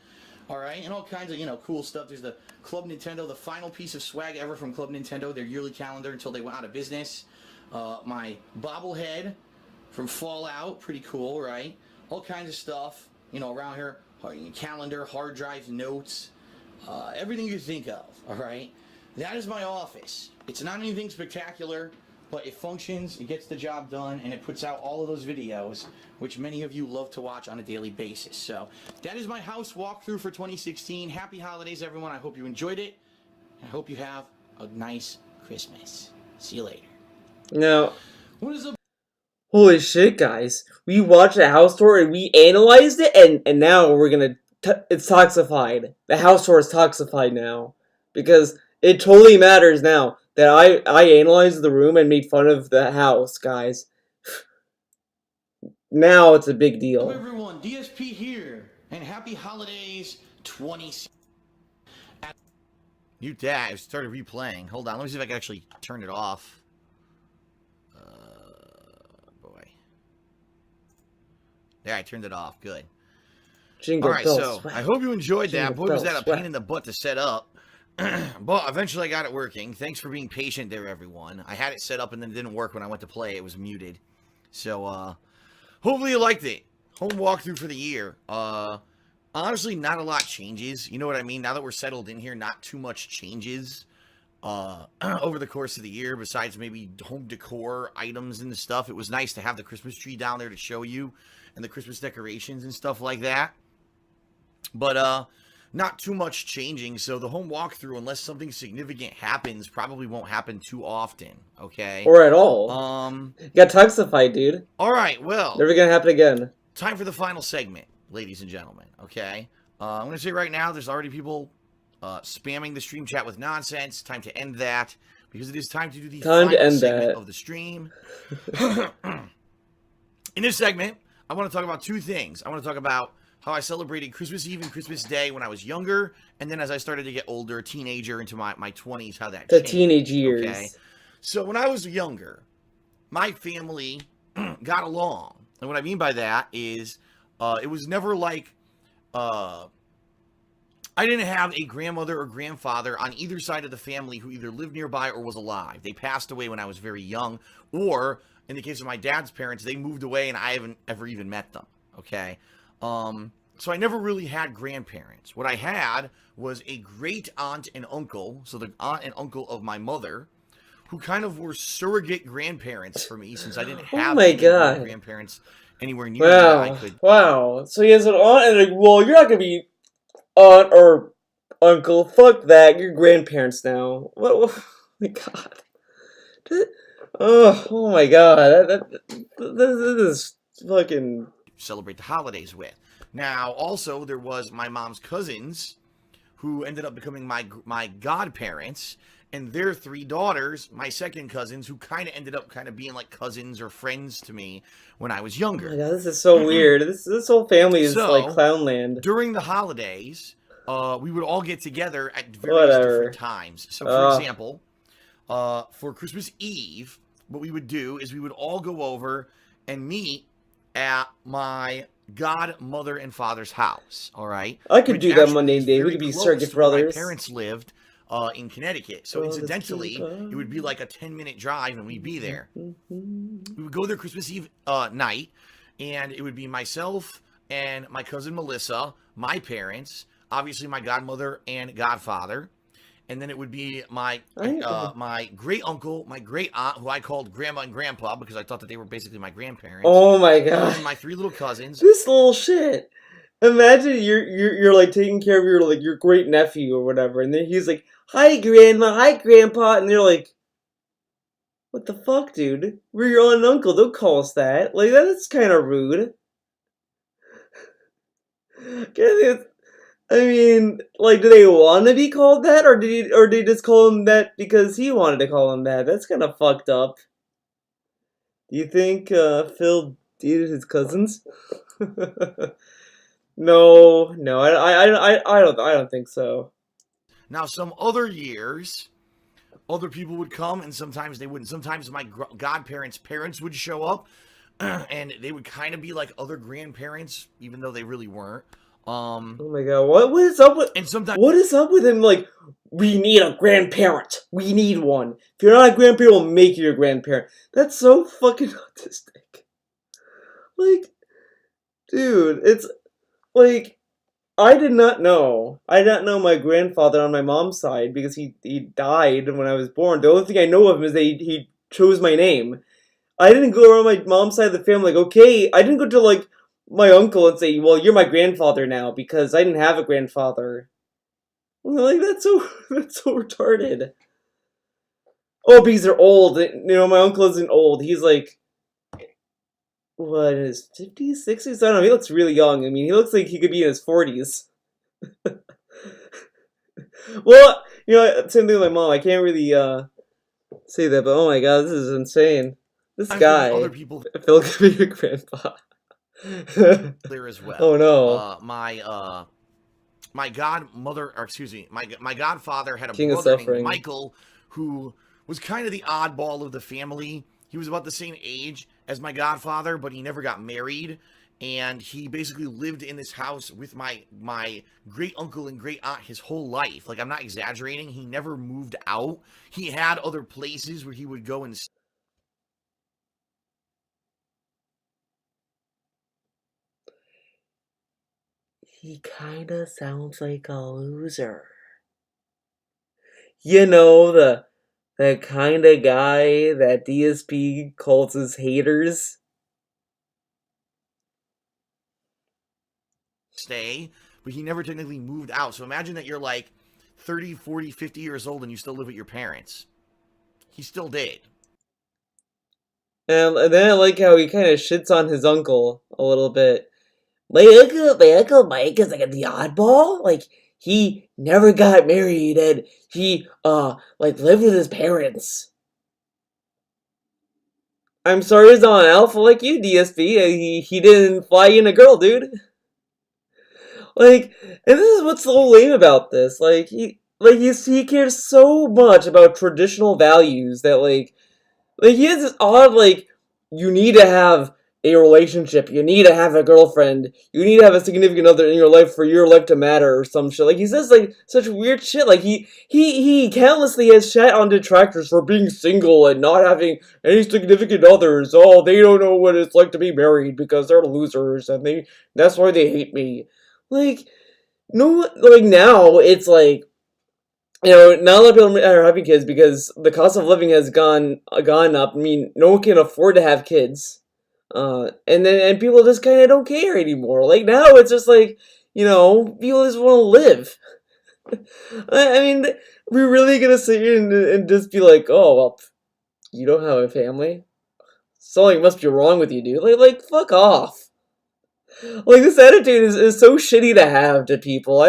[SPEAKER 3] Alright, and all kinds of, cool stuff. There's the Club Nintendo, the final piece of swag ever from Club Nintendo, their yearly calendar until they went out of business. My bobblehead from Fallout, pretty cool, right? All kinds of stuff, around here. Calendar, hard drives, notes, everything you think of, alright? That is my office. It's not anything spectacular, but it functions, it gets the job done, and it puts out all of those videos, which many of you love to watch on a daily basis. So, that is my house walkthrough for 2016. Happy holidays, everyone. I hope you enjoyed it. I hope you have a nice Christmas. See you later.
[SPEAKER 2] Now,
[SPEAKER 3] What is up?
[SPEAKER 2] holy shit, guys. We watched the house tour and we analyzed it, and now we're gonna... it's toxified. The house tour is toxified now. Because it totally matters now that I analyzed the room and made fun of the house, guys. Now it's a big deal.
[SPEAKER 3] Hello everyone, DSP here, and happy holidays 2016. Mute that, I started replaying. Hold on, let me see if I can actually turn it off. Boy. There, I turned it off, good. Alright, so I hope you enjoyed that. Boy, was that a pain in the butt to set up. But eventually I got it working. Thanks for being patient there, everyone. I had it set up and then it didn't work when I went to play. It was muted. So, hopefully you liked it. Home walkthrough for the year. Honestly, not a lot changes. You know what I mean? Now that we're settled in here, not too much changes over the course of the year, besides maybe home decor items and stuff. It was nice to have the Christmas tree down there to show you, and the Christmas decorations and stuff like that. But, not too much changing, so the home walkthrough, unless something significant happens, probably won't happen too often, okay?
[SPEAKER 2] Or at all. You got toxified, dude.
[SPEAKER 3] Alright, well.
[SPEAKER 2] Never gonna happen again.
[SPEAKER 3] Time for the final segment, ladies and gentlemen, okay? I'm gonna say right now, there's already people spamming the stream chat with nonsense. Time to end that, because it is time to do the final segment of the stream. In this segment, I want to talk about two things. I want to talk about how I celebrated Christmas Eve and Christmas Day when I was younger, and then as I started to get older, teenager, into my 20s, how that changed.
[SPEAKER 2] The teenage years.
[SPEAKER 3] Okay? So when I was younger, my family got along. And what I mean by that is, it was never like, I didn't have a grandmother or grandfather on either side of the family who either lived nearby or was alive. They passed away when I was very young, or, in the case of my dad's parents, they moved away and I haven't ever even met them, okay? So I never really had grandparents. What I had was a great aunt and uncle, so the aunt and uncle of my mother, who kind of were surrogate grandparents for me, since I didn't have grandparents anywhere near me that I could.
[SPEAKER 2] Wow. So he has an aunt and you're not gonna be aunt or uncle. Fuck that. You're grandparents now. What? Oh my god. Oh my god. This is fucking...
[SPEAKER 3] celebrate the holidays with. Now, also, there was my mom's cousins, who ended up becoming my godparents, and their 3 daughters, my second cousins, who kind of ended up being like cousins or friends to me when I was younger.
[SPEAKER 2] Oh my god, this is so weird. This whole family is like Clownland.
[SPEAKER 3] During the holidays, we would all get together at various different times. So, for example, for Christmas Eve, what we would do is we would all go over and meet at my godmother and father's house, all right?
[SPEAKER 2] I could do that Monday day. We could be surrogate brothers.
[SPEAKER 3] My parents lived in Connecticut, so incidentally, it would be like a 10-minute drive, and we'd be there. We would go there Christmas Eve night, and it would be myself and my cousin Melissa, my parents, obviously my godmother and godfather, and then it would be my
[SPEAKER 2] I-
[SPEAKER 3] my great uncle, my great aunt, who I called grandma and grandpa because I thought that they were basically my grandparents.
[SPEAKER 2] Oh my
[SPEAKER 3] And
[SPEAKER 2] god.
[SPEAKER 3] then my 3 little cousins.
[SPEAKER 2] This little shit. Imagine you're like taking care of your great nephew or whatever, and then he's like, "Hi grandma, hi grandpa," and they're like, "What the fuck, dude? We're your aunt and uncle. Don't call us that. Like that's kind of rude." I mean, like, do they want to be called that, or did he just call him that because he wanted to call him that? That's kind of fucked up. Do you think Phil dated his cousins? No, I don't think so.
[SPEAKER 3] Now, some other years, other people would come, and sometimes they wouldn't. Sometimes my godparents' parents would show up, and they would kind of be like other grandparents, even though they really weren't.
[SPEAKER 2] Oh my god, what is up with?
[SPEAKER 3] And sometimes
[SPEAKER 2] What is up with him? Like, we need a grandparent. We need one. If you're not a grandparent, we'll make you a grandparent. That's so fucking autistic. Like, dude, it's like I did not know. I did not know my grandfather on my mom's side because he died when I was born. The only thing I know of him is that he chose my name. I didn't go around my mom's side of the family like, okay, I didn't go to like my uncle and say, well, you're my grandfather now because I didn't have a grandfather. Like that's so retarded. Oh, because they're old. You know, my uncle isn't old. He's like, what, in his 50s, 60s? I don't know. He looks really young. I mean, he looks like he could be in his 40s. Well, you know, same thing with my mom. I can't really say that, but oh my god, this is insane. This guy,
[SPEAKER 3] other people
[SPEAKER 2] Phil could be your grandpa.
[SPEAKER 3] there as well.
[SPEAKER 2] Oh no.
[SPEAKER 3] My godmother, or excuse me, my godfather had a
[SPEAKER 2] King of
[SPEAKER 3] brother named
[SPEAKER 2] Suffering.
[SPEAKER 3] Michael who was kind of the oddball of the family. He was about the same age as my godfather, but he never got married. And he basically lived in this house with my great uncle and great aunt his whole life. Like, I'm not exaggerating. He never moved out. He had other places where he would go and
[SPEAKER 2] He kinda sounds like a loser. You know, the kind of guy that DSP calls his haters.
[SPEAKER 3] stay, but he never technically moved out. So imagine that you're like 30, 40, 50 years old and you still live with your parents. He still did.
[SPEAKER 2] And then I like how he kind of shits on his uncle a little bit. My uncle Mike is like the oddball. Like, he never got married and he, like, lived with his parents. I'm sorry he's not an alpha like you, DSP. He didn't fly in a girl, dude. Like, and this is what's so lame about this. Like, he cares so much about traditional values that, like, he has this odd, like, you need to have a relationship, you need to have a girlfriend, you need to have a significant other in your life for your life to matter, or some shit. Like, he says, like, such weird shit. Like, he countlessly has shat on detractors for being single and not having any significant others. Oh, they don't know what it's like to be married because they're losers, and that's why they hate me. Like, no, like, now, it's like, you know, not a lot of people are having kids because the cost of living has gone up. I mean, no one can afford to have kids, and people just kind of don't care anymore. Like, now, it's just like, you know, people just want to live. I mean, we're really gonna sit here and just be like, oh well, you don't have a family? Something must be wrong with you, dude. Like fuck off. Like, this attitude is so shitty to have to people.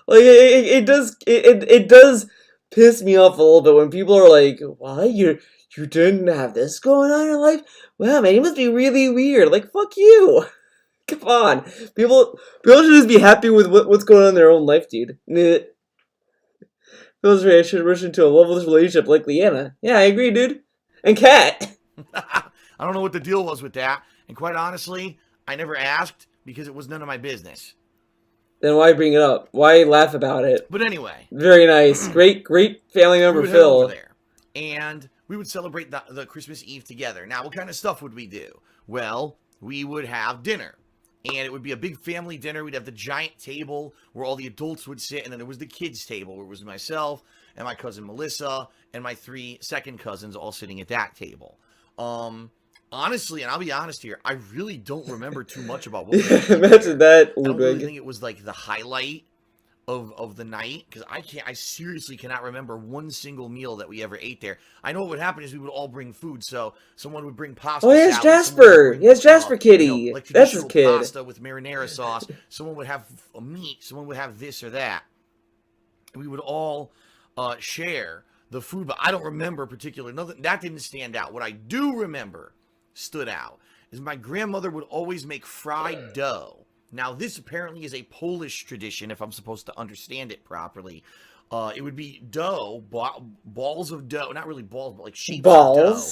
[SPEAKER 2] It does piss me off a little bit when people are like, "Why you didn't have this going on in your life? Wow, man, you must be really weird." Like, fuck you. Come on, people should just be happy with what's going on in their own life, dude. Feels should rush into a loveless relationship like Leanna. Yeah, I agree, dude. And Kat.
[SPEAKER 3] I don't know what the deal was with that. And quite honestly, I never asked because it was none of my business.
[SPEAKER 2] Then why bring it up? Why laugh about it?
[SPEAKER 3] But anyway.
[SPEAKER 2] Very nice. Great family member,
[SPEAKER 3] we would
[SPEAKER 2] Phil.
[SPEAKER 3] head over there, and we would celebrate the Christmas Eve together. Now, what kind of stuff would we do? Well, we would have dinner. And it would be a big family dinner. We'd have the giant table where all the adults would sit. And then there was the kids' table where it was myself and my cousin Melissa, and my 3 second cousins all sitting at that table. Honestly, and I'll be honest here, I really don't remember too much about what we ate
[SPEAKER 2] Imagine
[SPEAKER 3] there.
[SPEAKER 2] that,
[SPEAKER 3] I don't really
[SPEAKER 2] Ludwig.
[SPEAKER 3] think it was like the highlight of the night, because I seriously cannot remember one single meal that we ever ate there. I know what would happen is we would all bring food, so someone would bring pasta.
[SPEAKER 2] Oh, here's
[SPEAKER 3] salad,
[SPEAKER 2] Jasper. Here's Jasper Kitty.
[SPEAKER 3] like
[SPEAKER 2] That's his
[SPEAKER 3] traditional
[SPEAKER 2] kid.
[SPEAKER 3] pasta with marinara sauce. Someone would have a meat. Someone would have this or that. We would all share the food, but I don't remember particularly. Nothing that didn't stand out. What I do remember stood out is my grandmother would always make fried dough. Now, this apparently is a Polish tradition, if I'm supposed to understand it properly. It would be dough, balls of dough, not really balls, but like sheets of dough.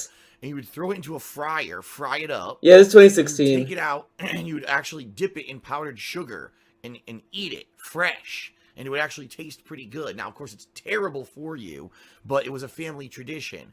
[SPEAKER 3] And you would throw it into a fryer, fry it up.
[SPEAKER 2] Yeah, it's 2016.
[SPEAKER 3] Take it out, and you would actually dip it in powdered sugar and eat it fresh. And it would actually taste pretty good. Now, of course, it's terrible for you, but it was a family tradition.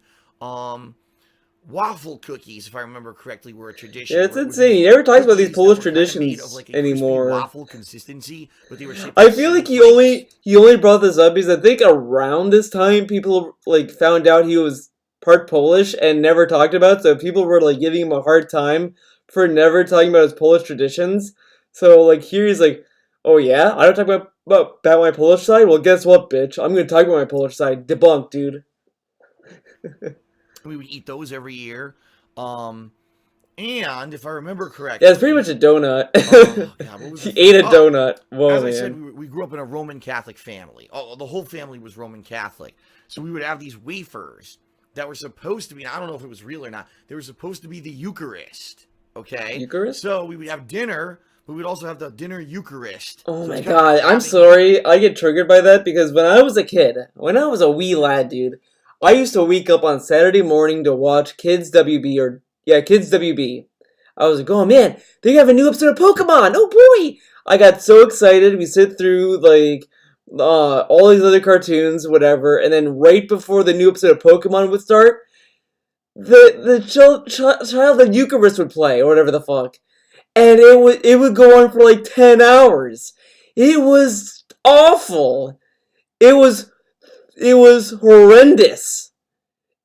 [SPEAKER 3] Waffle cookies, if I remember correctly, were a tradition.
[SPEAKER 2] Yeah, it's insane. You never talks about these Polish traditions anymore.
[SPEAKER 3] Waffle consistency, but they were
[SPEAKER 2] I feel like he only brought this up because I think around this time people like found out he was part Polish and never talked about it, so people were like giving him a hard time for never talking about his Polish traditions. So like here he's like, oh yeah, I don't talk about my Polish side? Well, guess what, bitch? I'm gonna talk about my Polish side. Debunked, dude.
[SPEAKER 3] We would eat those every year. And if I remember correctly...
[SPEAKER 2] Yeah, it's pretty much a donut.
[SPEAKER 3] Oh, God, what was
[SPEAKER 2] He ate a donut. Whoa,
[SPEAKER 3] as
[SPEAKER 2] man.
[SPEAKER 3] I said, we grew up in a Roman Catholic family. Oh, the whole family was Roman Catholic. So we would have these wafers that were supposed to be, and I don't know if it was real or not, they were supposed to be the Eucharist. Okay?
[SPEAKER 2] Eucharist?
[SPEAKER 3] So we would have dinner, but we'd also have the dinner Eucharist.
[SPEAKER 2] Oh
[SPEAKER 3] So
[SPEAKER 2] my
[SPEAKER 3] it's kind of
[SPEAKER 2] god, I'm sorry. I get triggered by that because when I was a kid, when I was a wee lad, dude, I used to wake up on Saturday morning to watch Kids WB. I was like, oh man, they have a new episode of Pokemon. Oh boy! I got so excited. We sit through like all these other cartoons, whatever, and then right before the new episode of Pokemon would start, the child of Eucharist would play or whatever the fuck, and it would go on for like 10 hours. It was awful. It was horrendous.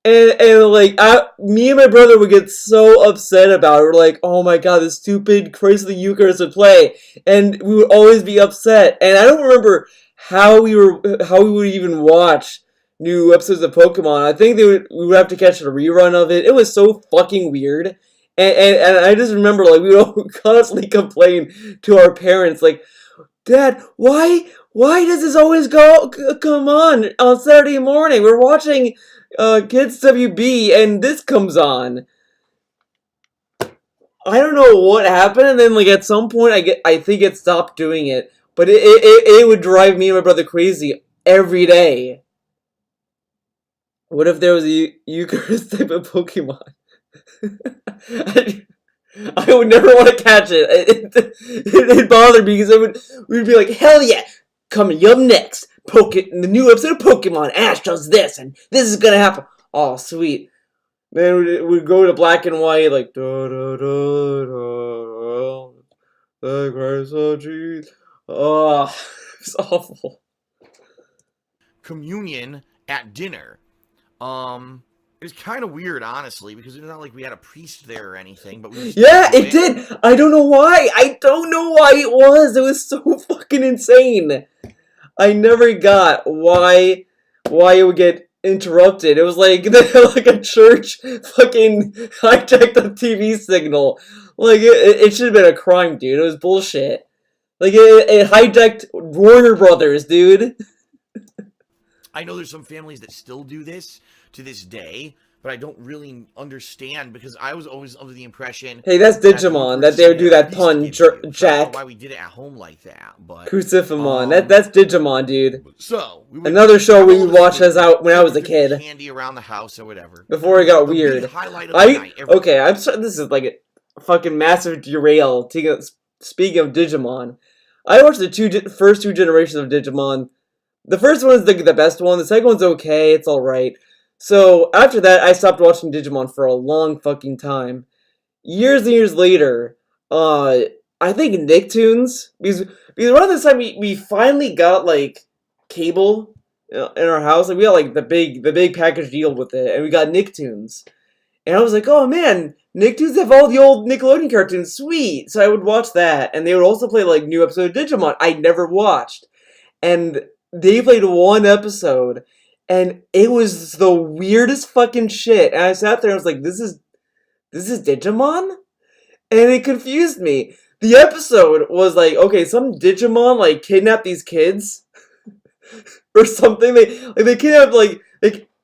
[SPEAKER 2] And like, me and my brother would get so upset about it. We're like, oh my god, this stupid Christ of the Eucharist would play. And we would always be upset. And I don't remember how we would even watch new episodes of Pokemon. I think we would have to catch a rerun of it. It was so fucking weird. And I just remember, like, we would constantly complain to our parents, like, Dad, why does this always come on Saturday morning? We're watching Kids WB and this comes on. I don't know what happened, and then like at some point I think it stopped doing it, but it would drive me and my brother crazy every day. What if there was a Eucharist type of Pokemon? I would never want to catch it. It bothered me because we'd be like, hell yeah, coming up next, the new episode of Pokemon, Ash does this, and this is gonna happen. Oh, sweet. Then we'd go to black and white, like, da da da da, the Christ of Jesus. Oh, it's awful.
[SPEAKER 3] Communion at dinner. It was kind of weird, honestly, because it's not like we had a priest there or anything. But
[SPEAKER 2] it did. I don't know why. I don't know why it was. It was so fucking insane. I never got why it would get interrupted. It was like like a church fucking hijacked the TV signal. Like it should have been a crime, dude. It was bullshit. Like it hijacked Warner Brothers, dude.
[SPEAKER 3] I know there's some families that still do this to this day, but I don't really understand because I was always under the impression.
[SPEAKER 2] Hey, that's Digimon. That they would do that pun, Jack.
[SPEAKER 3] I don't know why we did it at home like that, but
[SPEAKER 2] Crucifimon. That's Digimon, dude.
[SPEAKER 3] So
[SPEAKER 2] another show we watched when I was a kid.
[SPEAKER 3] Candy around the house or whatever.
[SPEAKER 2] Before it got weird. I'm sorry. This is like a fucking massive derail. Speaking of Digimon, I watched the first two generations of Digimon. The first one is the best one. The second one's okay. It's alright. So, after that, I stopped watching Digimon for a long fucking time. Years and years later, I think Nicktoons, because around this time we finally got, like, cable. in our house. Like we got like the big package deal with it, and we got Nicktoons. And I was like, oh man, Nicktoons have all the old Nickelodeon cartoons, sweet. So I would watch that, and they would also play like new episode of Digimon I never watched, and they played one episode, and it was the weirdest fucking shit. And I sat there and I was like, this is Digimon, and it confused me. The episode was like, okay, some Digimon like kidnap these kids or something. They kidnapped like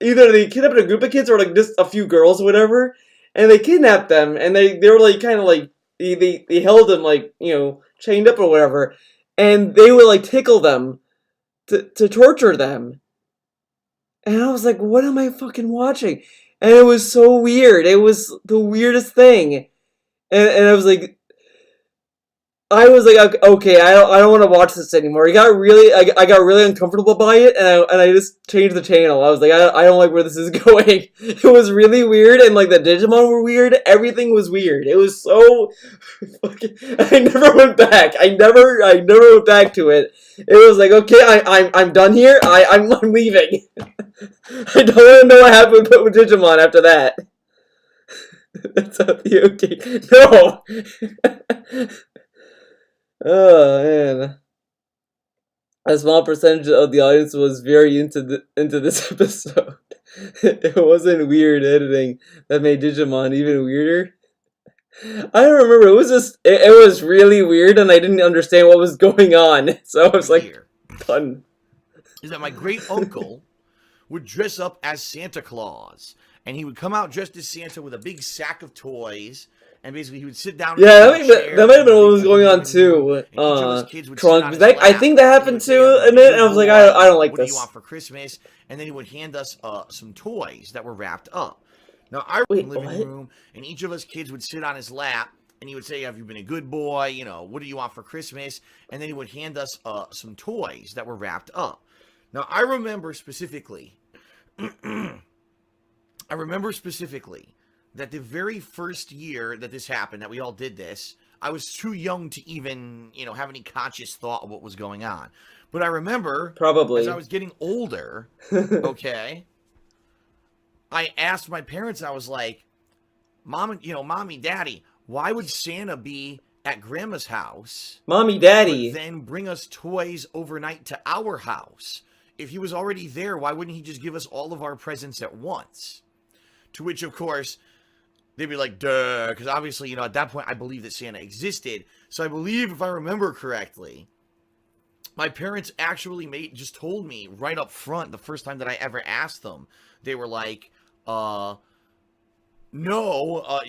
[SPEAKER 2] either they kidnapped a group of kids or like just a few girls or whatever, and they kidnapped them, and they were like kind of like they held them like, you know, chained up or whatever, and they would like tickle them to torture them. And I was like, what am I fucking watching? And it was so weird. It was the weirdest thing. And I was like, okay, I don't want to watch this anymore. I got really uncomfortable by it, and I just changed the channel. I was like, I don't like where this is going. It was really weird, and like the Digimon were weird. Everything was weird. It was so fucking. I never went back. I never went back to it. It was like, okay, I'm done here. I'm leaving. I don't want to know what happened with Digimon after that. That's not the okay. No. Oh man, a small percentage of the audience was very into this episode. It wasn't weird editing that made Digimon even weirder. I don't remember. It was just it was really weird, and I didn't understand what was going on. So I was like, done.
[SPEAKER 3] Is that my great uncle would dress up as Santa Claus, and he would come out dressed as Santa with a big sack of toys. And basically, he would sit down.
[SPEAKER 2] Yeah, that might have been what was going on too. Trunks. I think that happened too in it. And I was like, I don't like this.
[SPEAKER 3] What do you want for Christmas? And then he would hand us some toys that were wrapped up. Now I was in the living room, and each of us kids would sit on his lap, and he would say, "Have you been a good boy? You know, what do you want for Christmas?" And then he would hand us some toys that were wrapped up. Now I remember specifically. That the very first year that this happened, that we all did this, I was too young to even, you know, have any conscious thought of what was going on. But I remember,
[SPEAKER 2] probably,
[SPEAKER 3] as I was getting older, okay, I asked my parents, I was like, Mommy, Daddy, why would Santa be at Grandma's house?
[SPEAKER 2] Mommy, Daddy.
[SPEAKER 3] Then bring us toys overnight to our house. If he was already there, why wouldn't he just give us all of our presents at once? To which, of course, they'd be like, duh, because obviously, you know, at that point, I believe that Santa existed. So I believe, if I remember correctly, my parents actually just told me right up front, the first time that I ever asked them, they were like, no,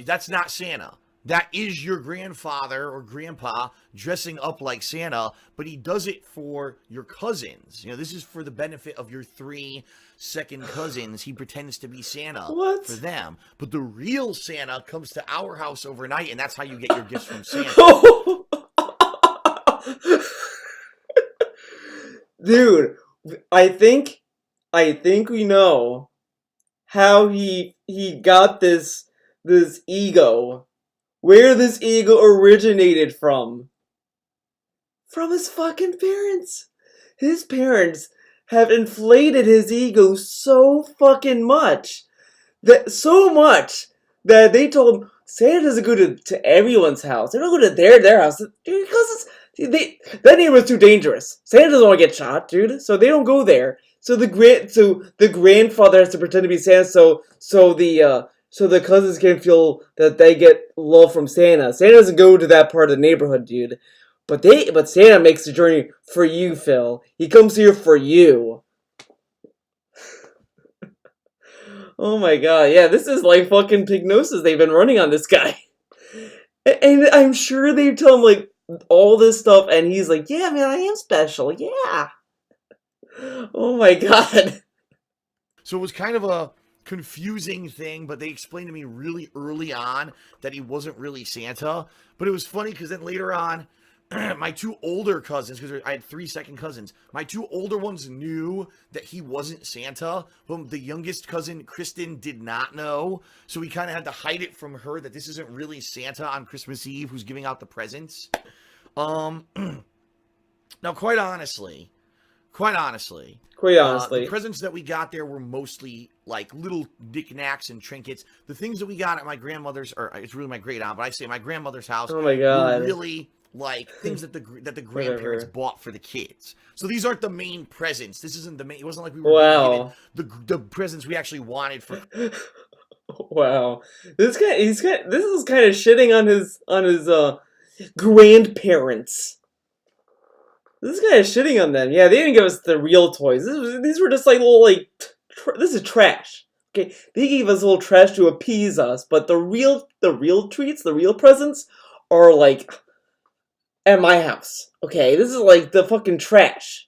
[SPEAKER 3] that's not Santa. That is your grandfather or grandpa dressing up like Santa, but he does it for your cousins. You know, this is for the benefit of your 3 second cousins. He pretends to be Santa for them. But the real Santa comes to our house overnight, and that's how you get your gifts from Santa.
[SPEAKER 2] Dude, I think we know how he got this ego. Where this ego originated from. From his fucking parents. His parents have inflated his ego so fucking much. That they told him Santa doesn't go to everyone's house. They don't go to their house. Because that neighborhood's too dangerous. Santa doesn't want to get shot, dude. So they don't go there. So the grandfather has to pretend to be Santa so the cousins can feel that they get love from Santa. Santa doesn't go to that part of the neighborhood, dude. But Santa makes the journey for you, Phil. He comes here for you. Oh my god, yeah, this is like fucking Pignosis they've been running on this guy. And I'm sure they tell him like all this stuff, and he's like, yeah, man, I am special, yeah. Oh my god.
[SPEAKER 3] So it was kind of a confusing thing, but they explained to me really early on that he wasn't really Santa. But it was funny because then later on, my 2 older cousins, because I had 3 second cousins, my 2 older ones knew that he wasn't Santa, but the youngest cousin, Kristen, did not know. So we kind of had to hide it from her that this isn't really Santa on Christmas Eve who's giving out the presents. Now, quite honestly, quite honestly,
[SPEAKER 2] Quite
[SPEAKER 3] the
[SPEAKER 2] honestly.
[SPEAKER 3] presents that we got there were mostly like little knickknacks and trinkets. The things that we got at my grandmother's, or it's really my great aunt, but I say my grandmother's house,
[SPEAKER 2] Oh my
[SPEAKER 3] were
[SPEAKER 2] god.
[SPEAKER 3] really like things that the grandparents
[SPEAKER 2] Whatever.
[SPEAKER 3] bought for the kids. So these aren't the main presents. This isn't the main. It wasn't like we were
[SPEAKER 2] Wow.
[SPEAKER 3] given the presents we actually wanted for.
[SPEAKER 2] Wow. This guy this is kind of shitting on his grandparents. This guy is shitting on them. Yeah, they didn't give us the real toys. These were just like little like this is trash. Okay, they gave us a little trash to appease us, but the real treats, the real presents are like at my house. Okay, this is like the fucking trash.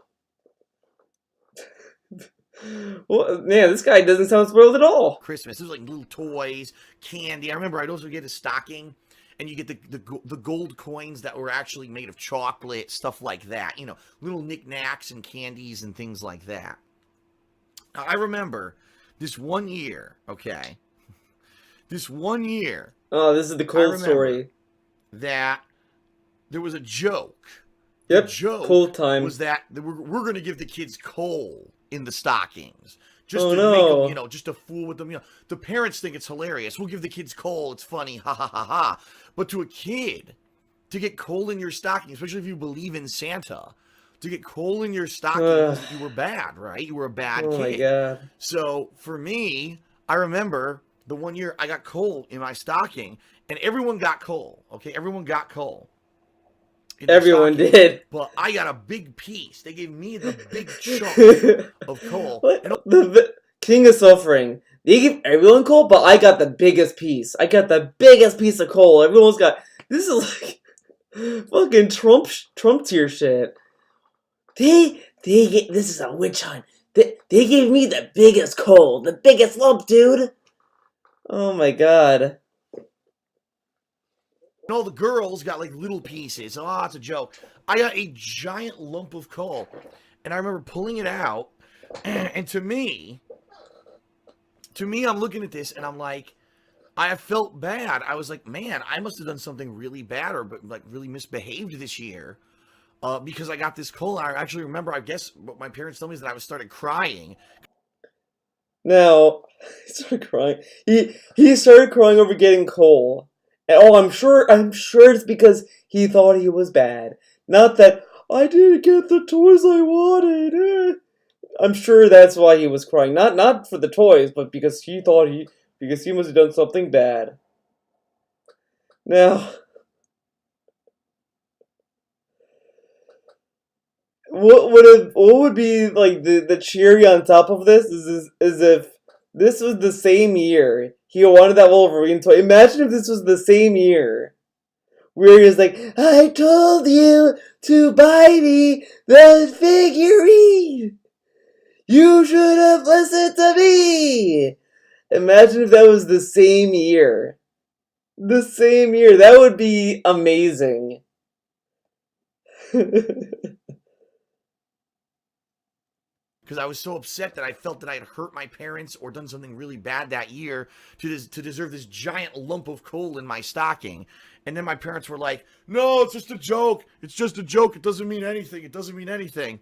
[SPEAKER 2] Well, man, this guy doesn't sound spoiled at all.
[SPEAKER 3] Christmas. It was like little toys, candy. I remember I'd also get a stocking, and you get the gold coins that were actually made of chocolate, stuff like that. You know, little knickknacks and candies and things like that. Now, I remember this one year, okay? This one year.
[SPEAKER 2] Oh, this is the cold story.
[SPEAKER 3] That there was a joke.
[SPEAKER 2] Yep,
[SPEAKER 3] the joke
[SPEAKER 2] cold time.
[SPEAKER 3] was that we're going to give the kids coal in the stockings. Just
[SPEAKER 2] Oh,
[SPEAKER 3] to
[SPEAKER 2] no.
[SPEAKER 3] make them, you know, just to fool with them. You know, the parents think it's hilarious. We'll give the kids coal. It's funny. Ha, ha, ha, ha. But to a kid, to get coal in your stocking, especially if you believe in Santa, to get coal in your stocking means that you were bad, right? You were a bad kid.
[SPEAKER 2] Oh my god.
[SPEAKER 3] So for me, I remember the one year I got coal in my stocking, and everyone got coal. Okay, everyone got coal.
[SPEAKER 2] Everyone
[SPEAKER 3] stocking,
[SPEAKER 2] did.
[SPEAKER 3] but I got a big piece. They gave me the big chunk of coal.
[SPEAKER 2] What?
[SPEAKER 3] And
[SPEAKER 2] The King of Suffering. They give everyone coal, but I got the biggest piece. I got the biggest piece of coal. Everyone's got. This is like fucking Trump tier shit. They get. This is a witch hunt. They gave me the biggest coal, the biggest lump, dude. Oh my god.
[SPEAKER 3] all the girls got like little pieces. Oh, it's a joke. I got a giant lump of coal, and I remember pulling it out. And to me, I'm looking at this and I'm like, I felt bad. I was like, man, I must have done something really bad or like really misbehaved this year because I got this coal. I actually remember, I guess what my parents told me is that I started crying.
[SPEAKER 2] Now, he started crying. He started crying over getting coal. And, oh, I'm sure it's because he thought he was bad. Not that I didn't get the toys I wanted. I'm sure that's why he was crying. Not for the toys, but because he must have done something bad. Now, what would be like the cherry on top of this is if this was the same year he wanted that Wolverine toy. Imagine if this was the same year where he was like, I told you to buy me the figurine. You should have listened to me. Imagine if that was the same year. The same year. That would be amazing.
[SPEAKER 3] Because I was so upset that I felt that I had hurt my parents or done something really bad that year to deserve this giant lump of coal in my stocking. And then my parents were like, no, it's just a joke. It's just a joke. It doesn't mean anything. It doesn't mean anything.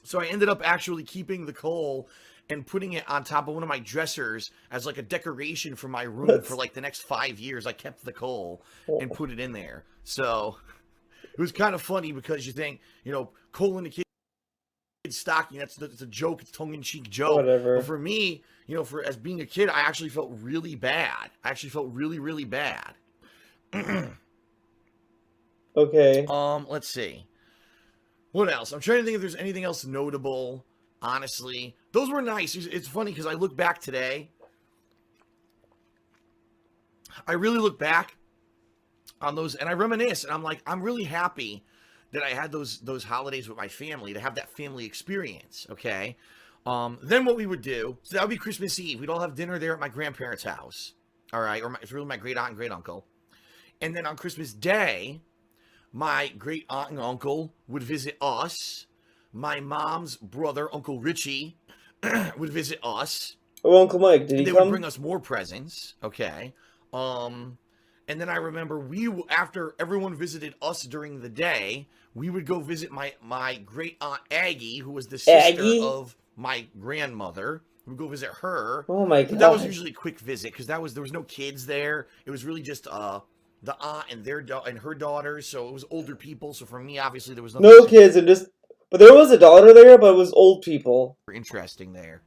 [SPEAKER 3] So I ended up actually keeping the coal and putting it on top of one of my dressers as like a decoration for my room for like the next 5 years. I kept the coal and put it in there. So it was kind of funny because you think, you know, coal in the kid's stocking, that's a joke. It's tongue-in-cheek joke.
[SPEAKER 2] Whatever.
[SPEAKER 3] But for me, you know, as being a kid, I actually felt really bad. I actually felt really, really bad.
[SPEAKER 2] Okay.
[SPEAKER 3] Let's see. What else? I'm trying to think if there's anything else notable. Honestly, those were nice. It's funny because I look back today. I really look back on those and I reminisce, and I'm like, I'm really happy that I had those holidays with my family, to have that family experience. Okay. Then what we would do, so that would be Christmas Eve. We'd all have dinner there at my grandparents' house. All right, or it's really my great aunt and great uncle. And then on Christmas Day, my great aunt and uncle would visit us. My mom's brother, Uncle Richie, would visit us.
[SPEAKER 2] Oh, Uncle Mike, did he
[SPEAKER 3] They
[SPEAKER 2] come?
[SPEAKER 3] would bring us more presents, okay? And then I remember after everyone visited us during the day, we would go visit my great aunt Aggie, who was the sister
[SPEAKER 2] Aggie?
[SPEAKER 3] of my grandmother. We would go visit her.
[SPEAKER 2] Oh my
[SPEAKER 3] But that was
[SPEAKER 2] god.
[SPEAKER 3] usually a quick visit because there was no kids there. It was really just the aunt and and her daughters. So it was older people. So for me, obviously, there was nothing
[SPEAKER 2] No
[SPEAKER 3] super
[SPEAKER 2] kids and just... But there was a daughter there, but it was old people.
[SPEAKER 3] interesting there.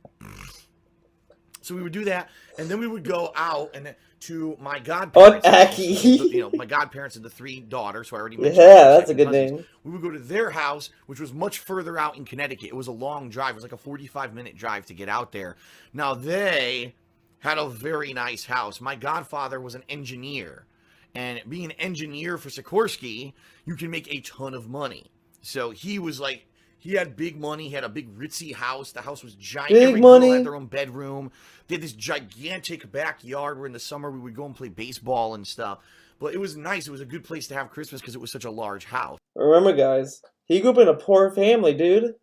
[SPEAKER 3] So we would do that, and then we would go out and to my godparents' house.
[SPEAKER 2] Aki.
[SPEAKER 3] My godparents and the 3 daughters, who I already mentioned.
[SPEAKER 2] Yeah, that's a good name.
[SPEAKER 3] We would go to their house, which was much further out in Connecticut. It was a long drive. It was like a 45-minute drive to get out there. Now, they had a very nice house. My godfather was an engineer, and being an engineer for Sikorsky, you can make a ton of money. So he was like, he had big money. He had a big ritzy house. The house was giant.
[SPEAKER 2] Big
[SPEAKER 3] Every
[SPEAKER 2] money.
[SPEAKER 3] girl had their own bedroom. They had this gigantic backyard where in the summer we would go and play baseball and stuff. But it was nice. It was a good place to have Christmas because it was such a large house.
[SPEAKER 2] Remember, guys, he grew up in a poor family, dude.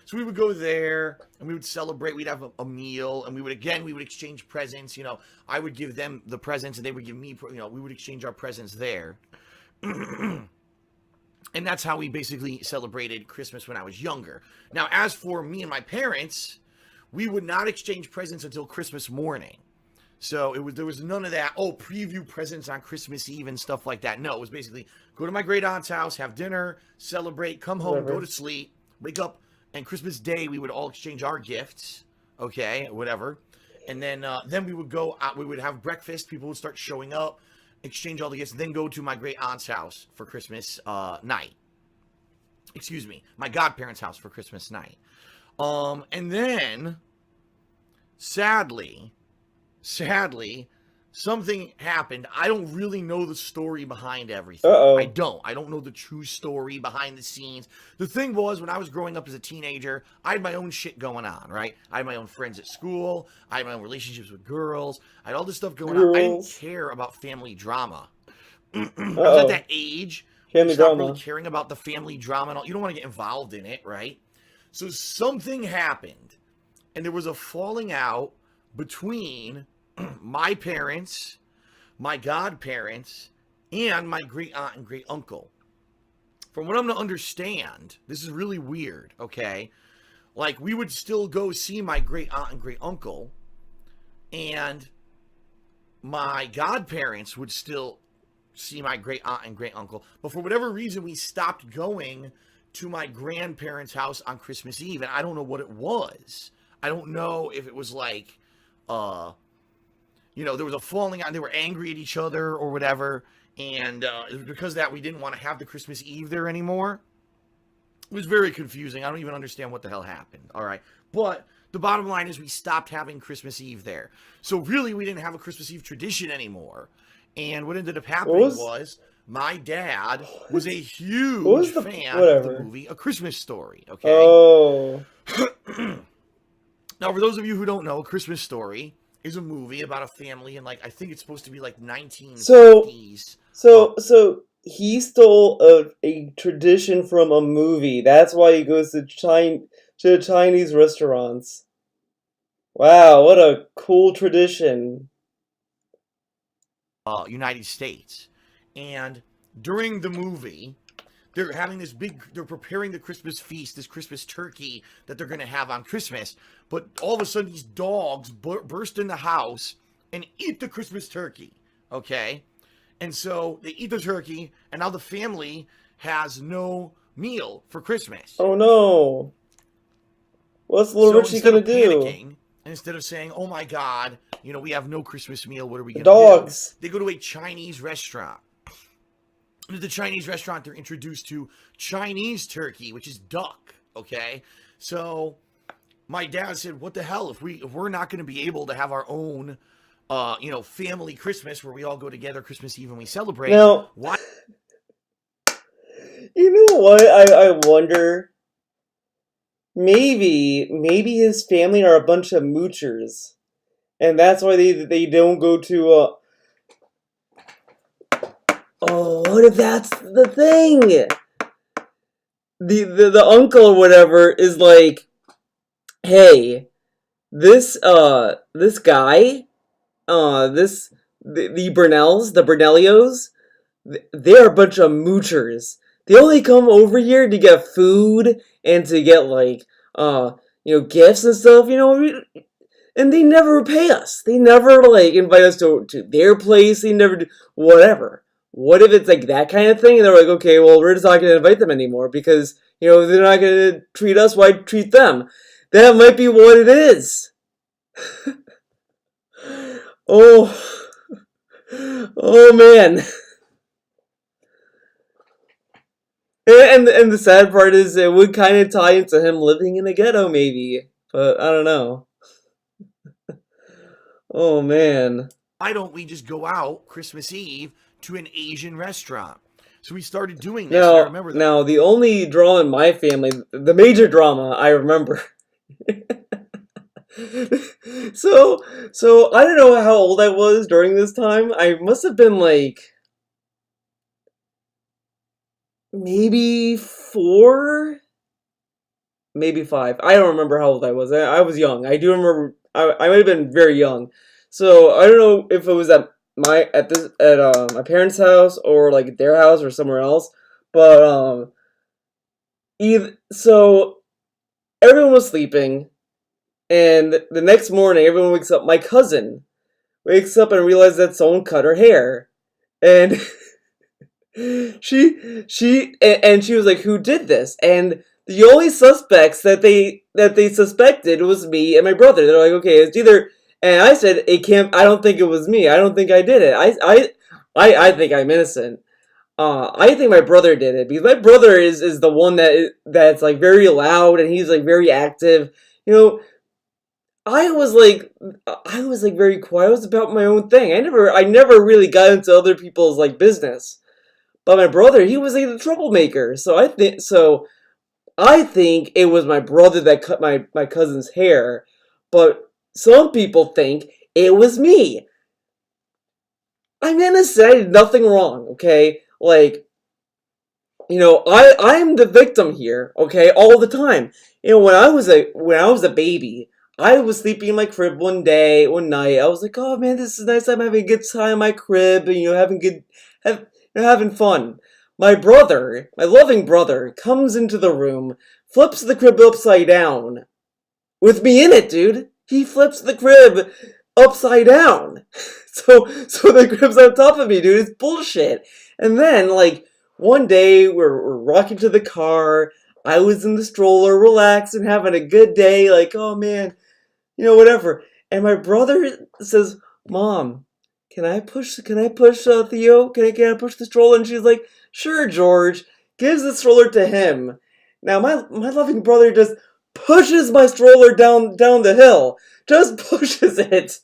[SPEAKER 3] So we would go there and we would celebrate. We'd have a meal, and we would exchange presents. You know, I would give them the presents and they would give me, you know, we would exchange our presents there. And that's how we basically celebrated Christmas when I was younger. Now, as for me and my parents, we would not exchange presents until Christmas morning. So there was none of that, preview presents on Christmas Eve and stuff like that. No, it was basically go to my great aunt's house, have dinner, celebrate, come home, go to sleep, wake up, and Christmas Day we would all exchange our gifts, okay, whatever. And then we would go out, we would have breakfast, people would start showing up, exchange all the gifts, then go to my great aunt's house for Christmas night. Excuse me, my godparents' house for Christmas night. And then, sadly, something happened. I don't really know the story behind everything. I don't know the true story behind the scenes. The thing was, when I was growing up as a teenager, I had my own shit going on, right? I had my own friends at school. I had my own relationships with girls. I had all this stuff going on. I didn't care about family drama. I was at that age.
[SPEAKER 2] Family drama.
[SPEAKER 3] Really caring about the family drama and all. You don't want to get involved in it, right? So something happened, and there was a falling out between my parents, my godparents, and my great aunt and great uncle. From what I'm to understand, this is really weird, okay? Like, we would still go see my great aunt and great uncle, and my godparents would still see my great aunt and great uncle. But for whatever reason, we stopped going to my grandparents' house on Christmas Eve, and I don't know what it was. I don't know if it was like, you know, there was a falling out, they were angry at each other or whatever, and it was because of that we didn't want to have the Christmas Eve there anymore. It was very confusing. I don't even understand what the hell happened, all right? But the bottom line is we stopped having Christmas Eve there. So really, we didn't have a Christmas Eve tradition anymore. And what ended up happening was my dad was a huge fan of the movie A Christmas Story, okay?
[SPEAKER 2] Oh.
[SPEAKER 3] Now, for those of you who don't know, A Christmas Story is a movie about a family in, like, I think it's supposed to be like 1950s.
[SPEAKER 2] So he stole a tradition from a movie. That's why he goes to Chinese restaurants. Wow, what a cool tradition.
[SPEAKER 3] United States. And during the movie, they're having they're preparing the Christmas feast, this Christmas turkey that they're going to have on Christmas. But all of a sudden, these dogs burst in the house and eat the Christmas turkey, okay? And so they eat the turkey, and now the family has no meal for Christmas.
[SPEAKER 2] Oh no. What's little Richie going to do?
[SPEAKER 3] And instead of saying, oh my God, you know, we have no Christmas meal, what are we going to do? They go to a Chinese restaurant. At the Chinese restaurant, they're introduced to Chinese turkey, which is duck, okay? So my dad said, what the hell, if we're not going to be able to have our own, you know, family Christmas where we all go together Christmas Eve and we celebrate,
[SPEAKER 2] now,
[SPEAKER 3] why?
[SPEAKER 2] You know what? I wonder. Maybe his family are a bunch of moochers, and that's why they don't go to. Oh, what if that's the thing? The uncle or whatever is like, hey, this guy, this the Brunells, the Brunellios, they're a bunch of moochers. They only come over here to get food and to get like gifts and stuff. And they never pay us. They never like invite us to their place. They never do whatever. What if it's like that kind of thing? And they're like, okay, well, we're just not going to invite them anymore because they're not going to treat us. Why treat them? That might be what it is. Oh, oh man. And the sad part is it would kind of tie into him living in a ghetto, maybe. But I don't know. Oh man.
[SPEAKER 3] Why don't we just go out Christmas Eve to an Asian restaurant? So we started doing this. I remember that.
[SPEAKER 2] Now, the only drama in my family, the major drama, I remember. So I don't know how old I was during this time. I must have been like maybe 4, maybe 5. I don't remember how old I was. I was young. I do remember I might have been very young. So I don't know if it was at my parents' house or like their house or somewhere else. But so everyone was sleeping, and the next morning everyone wakes up. My cousin wakes up and realizes that someone cut her hair, and she was like, "Who did this?" And the only suspects that they suspected was me and my brother. They're like, "Okay, it's either." And I said, "It can't. I don't think it was me. I don't think I did it. I think I'm innocent. I think my brother did it because my brother is the one that's like very loud and he's like very active. I was like very quiet. I was about my own thing. I never really got into other people's like business. But my brother, he was like the troublemaker. So I think it was my brother that cut my cousin's hair. But some people think it was me. I'm innocent. I did nothing wrong, okay? Like, I'm the victim here, okay, all the time. When I was a baby, I was sleeping in my crib one night. I was like, oh man, this is nice. I'm having a good time in my crib, and having fun. My brother, my loving brother, comes into the room, flips the crib upside down, with me in it, dude. He flips the crib upside down. So the crib's on top of me, dude. It's bullshit. And then, like, one day, we're rocking to the car. I was in the stroller, relaxed and having a good day. Like, oh, man, whatever. And my brother says, Mom, can I push Theo? Can I push the stroller? And she's like, sure, George. Gives the stroller to him. Now, my loving brother just pushes my stroller down the hill. Just pushes it.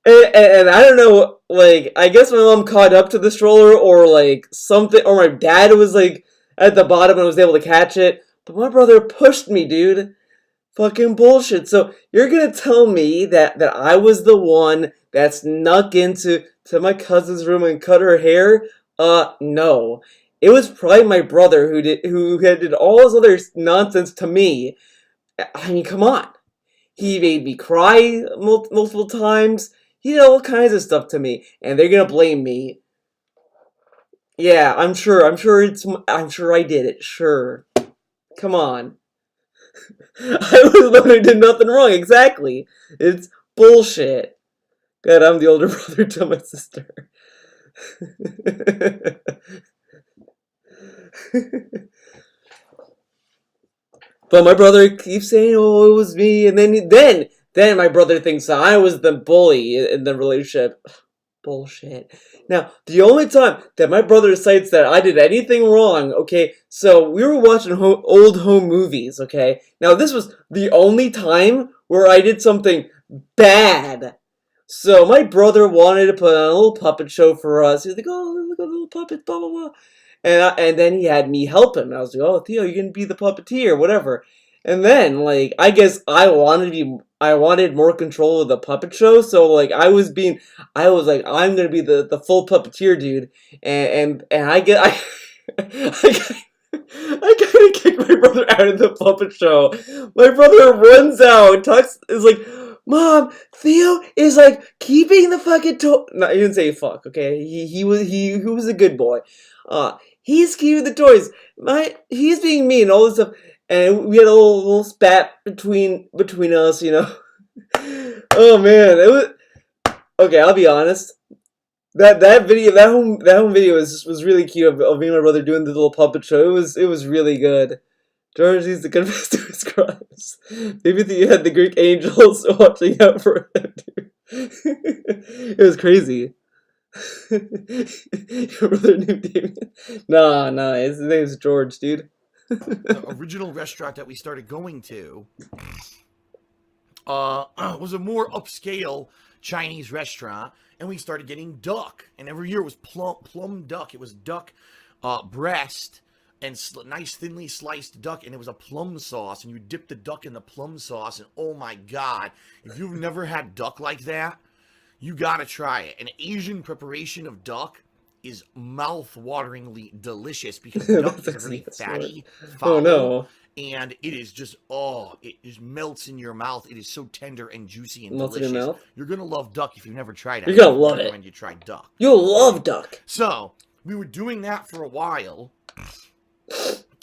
[SPEAKER 2] And I don't know, like, I guess my mom caught up to the stroller or, like, something, or my dad was, like, at the bottom and was able to catch it. But my brother pushed me, dude. Fucking bullshit. So, you're gonna tell me that I was the one that snuck into my cousin's room and cut her hair? No. It was probably my brother who did all this other nonsense to me. I mean, come on. He made me cry multiple times. He did all kinds of stuff to me, and they're gonna blame me. Yeah, I'm sure I did it. Sure. Come on. I was the one who did nothing wrong. Exactly. It's bullshit. God, I'm the older brother to my sister. But my brother keeps saying, "Oh, it was me," and then my brother thinks I was the bully in the relationship. Bullshit. Now, the only time that my brother cites that I did anything wrong, okay, so we were watching old home movies, okay? Now, this was the only time where I did something bad. So my brother wanted to put on a little puppet show for us. He was like, "Oh, look at the little puppet, blah, blah, blah." And then he had me help him. And I was like, "Oh, Theo, you're gonna be the puppeteer, whatever." And then, like, I guess I wanted more control of the puppet show. So, like, I was like, I'm gonna be the full puppeteer, dude. And I kind of kicked my brother out of the puppet show. My brother runs out, is like, Mom, Theo is like keeping the fucking toy. No, he didn't say fuck. Okay, he was a good boy. He's keeping the toys. He's being mean and all this stuff. And we had a little spat between us, you know. Oh man, it was okay. I'll be honest. That video, that home video was really cute of me and my brother doing the little puppet show. It was really good. George needs to confess to his crimes. Maybe you had the Greek angels watching out for him, dude. It was crazy. Your brother named Damien? Nah, his name's George, dude.
[SPEAKER 3] The original restaurant that we started going to was a more upscale Chinese restaurant, and we started getting duck. And every year it was plum duck. It was duck breast and nice thinly sliced duck, and it was a plum sauce, and you dip the duck in the plum sauce, and oh my god, if you've never had duck like that, you gotta try it. An Asian preparation of duck is mouth-wateringly delicious because duck is very fatty, foul,
[SPEAKER 2] oh no,
[SPEAKER 3] and it is just, it just melts in your mouth. It is so tender and juicy and
[SPEAKER 2] melts in
[SPEAKER 3] delicious.
[SPEAKER 2] your mouth.
[SPEAKER 3] You're gonna love duck if you've never tried it.
[SPEAKER 2] You're gonna love it
[SPEAKER 3] when you try duck.
[SPEAKER 2] You'll love duck.
[SPEAKER 3] So we were doing that for a while,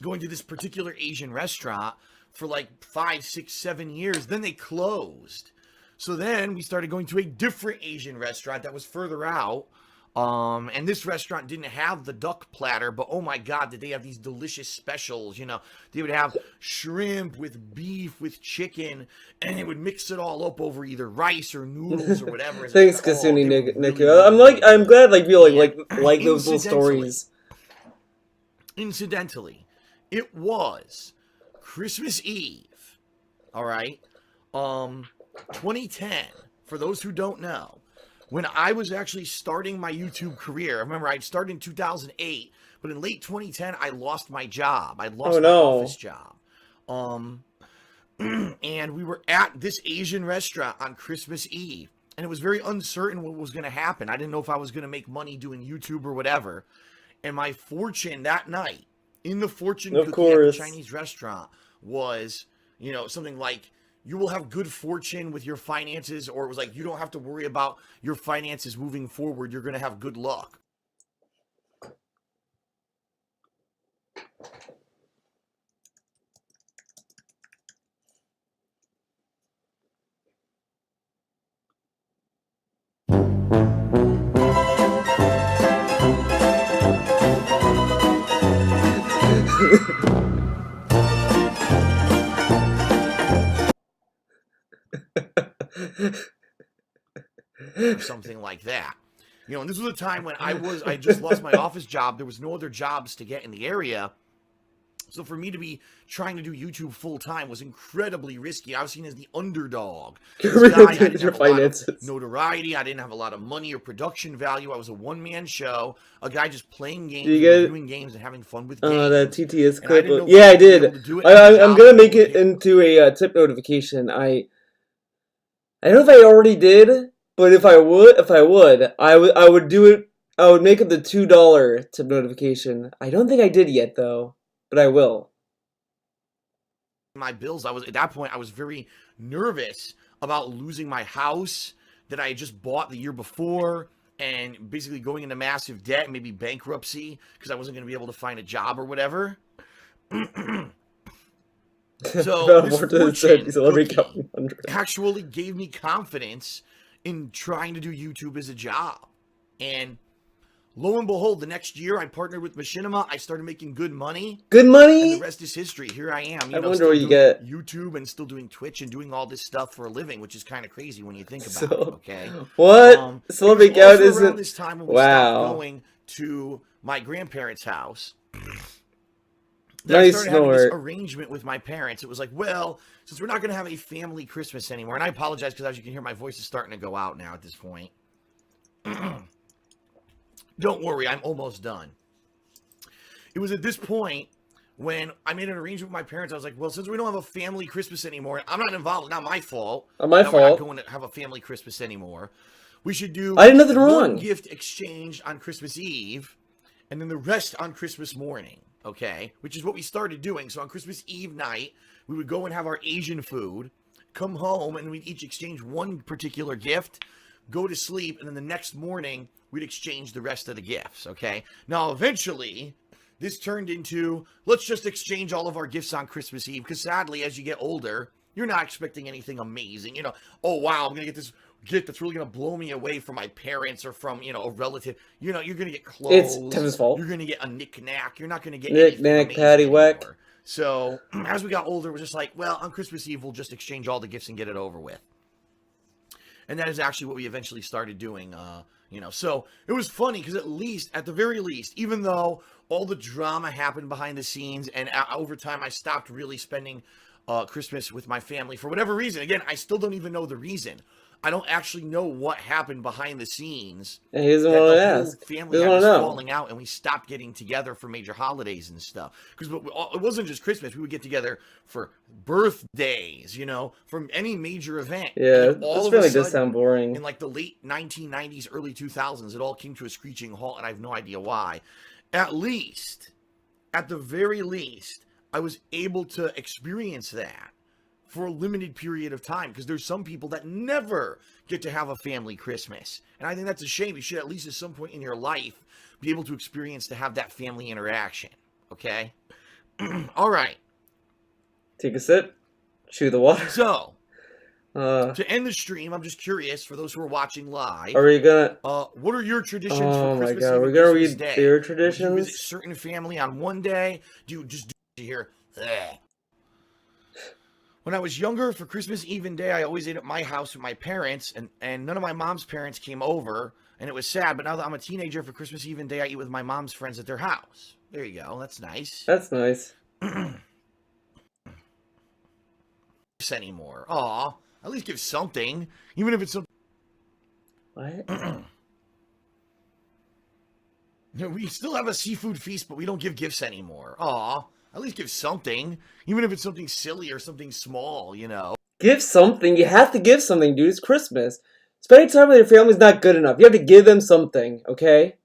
[SPEAKER 3] going to this particular Asian restaurant for like 5, 6, 7 years. Then they closed. So then we started going to a different Asian restaurant that was further out. And this restaurant didn't have the duck platter, but oh my god, did they have these delicious specials. You know, they would have shrimp with beef, with chicken, and they would mix it all up over either rice or noodles or whatever.
[SPEAKER 2] Thanks, Kasuni Nick. I'm glad like you like those little stories.
[SPEAKER 3] Incidentally, it was Christmas Eve, all right, 2010, for those who don't know, when I was actually starting my YouTube career. Remember, I started in 2008, but in late 2010, I lost my job. I lost my office job. And we were at this Asian restaurant on Christmas Eve, and it was very uncertain what was going to happen. I didn't know if I was going to make money doing YouTube or whatever. And my fortune that night in the fortune cookie at the Chinese restaurant was, you know, something like, you will have good fortune with your finances, or it was like, you don't have to worry about your finances moving forward. You're going to have good luck. Or something like that. You know, and this was a time when I just lost my office job. There was no other jobs to get in the area. So for me to be trying to do YouTube full time was incredibly risky. I was seen as the underdog. I didn't have a lot of notoriety. I didn't have a lot of money or production value. I was a one-man show, a guy just playing games, doing games, and having fun with games. Oh,
[SPEAKER 2] that TTS clip. Yeah, I did. I'm gonna make it into a tip notification. I don't know if I already did, but if I would, I would do it. I would make it the $2 tip notification. I don't think I did yet though. But I will.
[SPEAKER 3] My bills, at that point, I was very nervous about losing my house that I had just bought the year before, and basically going into massive debt, maybe bankruptcy, because I wasn't going to be able to find a job or whatever. So this fortune actually gave me confidence in trying to do YouTube as a job. And lo and behold, the next year I partnered with Machinima. I started making good money.
[SPEAKER 2] Good money?
[SPEAKER 3] And the rest is history. Here I am.
[SPEAKER 2] I wonder what you get.
[SPEAKER 3] YouTube and still doing Twitch and doing all this stuff for a living, which is kind of crazy when you think about it, okay?
[SPEAKER 2] What? Celebrate Out isn't...
[SPEAKER 3] around this time when we stopped going to my grandparents' house. I started having this arrangement with my parents. It was like, well, since we're not going to have a family Christmas anymore, and I apologize because as you can hear, my voice is starting to go out now at this point. Don't worry, I'm almost done. It was at this point when I made an arrangement with my parents. I was like, well, since we don't have a family Christmas anymore, I'm not involved, not my fault.
[SPEAKER 2] Not my fault. We're
[SPEAKER 3] not going to have a family Christmas anymore. We should do one gift exchange on Christmas Eve, and then the rest on Christmas morning, okay? Which is what we started doing. So on Christmas Eve night, we would go and have our Asian food, come home and we'd each exchange one particular gift, go to sleep, and then the next morning we'd exchange the rest of the gifts, okay? Now, eventually, this turned into, let's just exchange all of our gifts on Christmas Eve, because sadly, as you get older, you're not expecting anything amazing. You know, oh, wow, I'm going to get this gift that's really going to blow me away from my parents or from, you know, a relative. You know, you're going to get clothes.
[SPEAKER 2] It's Tim's fault.
[SPEAKER 3] You're going to get a knick-knack. You're not going to get
[SPEAKER 2] Knick-knack, paddywhack.
[SPEAKER 3] So, as we got older, we're just like, well, on Christmas Eve, we'll just exchange all the gifts and get it over with. And that is actually what we eventually started doing, you know. So, it was funny because at the very least, even though all the drama happened behind the scenes and over time I stopped really spending Christmas with my family for whatever reason. Again, I still don't even know the reason. I don't actually know what happened behind the scenes.
[SPEAKER 2] And he doesn't want to ask.
[SPEAKER 3] Family had this falling out, and we stopped getting together for major holidays and stuff. Because it wasn't just Christmas; we would get together for birthdays, you know, from any major event.
[SPEAKER 2] Yeah, this really does sound boring.
[SPEAKER 3] In like the late 1990s, early 2000s, it all came to a screeching halt, and I have no idea why. At the very least, I was able to experience that for a limited period of time, because there's some people that never get to have a family Christmas. And I think that's a shame. You should at least at some point in your life be able to experience to have that family interaction. Okay? All right.
[SPEAKER 2] Take a sip. Chew the water.
[SPEAKER 3] So, to end the stream, I'm just curious, for those who are watching live.
[SPEAKER 2] Are we gonna...
[SPEAKER 3] what are your traditions
[SPEAKER 2] for
[SPEAKER 3] Christmas?
[SPEAKER 2] Oh my god, we're gonna read
[SPEAKER 3] Day?
[SPEAKER 2] your traditions?
[SPEAKER 3] Do you visit certain family on one day? Do you just hear... When I was younger, for Christmas Eve and Day, I always ate at my house with my parents, and none of my mom's parents came over, and it was sad. But now that I'm a teenager, for Christmas Eve and Day, I eat with my mom's friends at their house. There you go. That's nice.
[SPEAKER 2] That's nice.
[SPEAKER 3] Anymore. Aw, at least give something, even if it's something.
[SPEAKER 2] What?
[SPEAKER 3] We still have a seafood feast, but we don't give gifts anymore. Aw, at least give something, even if it's something silly or something small, you know.
[SPEAKER 2] Give something. You have to give something, dude. It's Christmas. Spending time with your family is not good enough. You have to give them something, okay?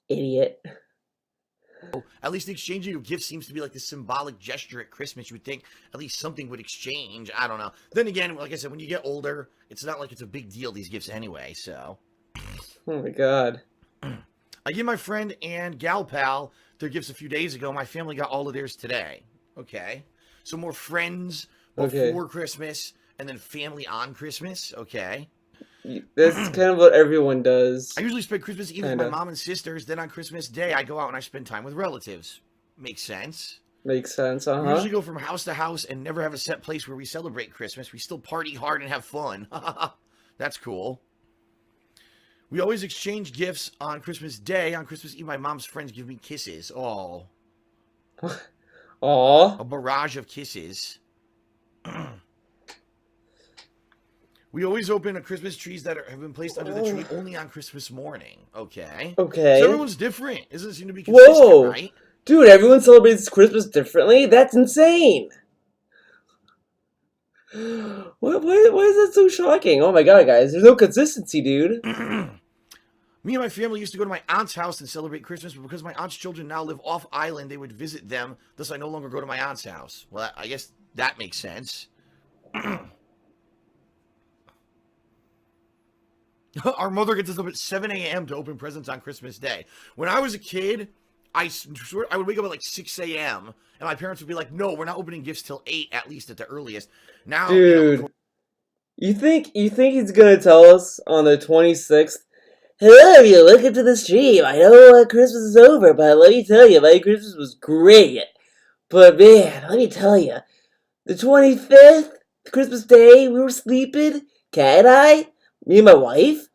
[SPEAKER 2] Idiot.
[SPEAKER 3] At least exchanging of gifts seems to be like the symbolic gesture at Christmas. You would think at least something would exchange. I don't know. Then again, like I said, when you get older, it's not like it's a big deal, these gifts anyway, so.
[SPEAKER 2] Oh my god.
[SPEAKER 3] I gave my friend and gal pal their gifts a few days ago. My family got all of theirs today. Okay. So more friends before Christmas, and then family on Christmas. Okay.
[SPEAKER 2] That's kind of what everyone does.
[SPEAKER 3] I usually spend Christmas Eve with my mom and sisters. Then on Christmas Day, I go out and I spend time with relatives. Makes sense.
[SPEAKER 2] Makes sense,
[SPEAKER 3] We usually go from house to house and never have a set place where we celebrate Christmas. We still party hard and have fun. That's cool. We always exchange gifts on Christmas Day. On Christmas Eve, my mom's friends give me kisses. Oh.
[SPEAKER 2] Aww.
[SPEAKER 3] A barrage of kisses. We always open Christmas trees that have been placed under the tree only on Christmas morning. Okay.
[SPEAKER 2] Okay.
[SPEAKER 3] So everyone's different. It doesn't seem to be consistent, right?
[SPEAKER 2] Dude, everyone celebrates Christmas differently? That's insane. Why is that so shocking? Oh my god, guys. There's no consistency, dude.
[SPEAKER 3] Me and my family used to go to my aunt's house and celebrate Christmas, but because my aunt's children now live off island, they would visit them. Thus, I no longer go to my aunt's house. Well, I guess that makes sense. Our mother gets us up at 7 a.m. to open presents on Christmas Day. When I was a kid, I would wake up at like 6 a.m. and my parents would be like, "No, we're not opening gifts till 8 at least at the earliest." Now,
[SPEAKER 2] dude, you think he's gonna tell us on the 26th? Hello, you look into the stream. I know Christmas is over, but let me tell you, my Christmas was great. But man, let me tell you, the 25th, Christmas Day, we were sleeping, Kat and I, me and my wife,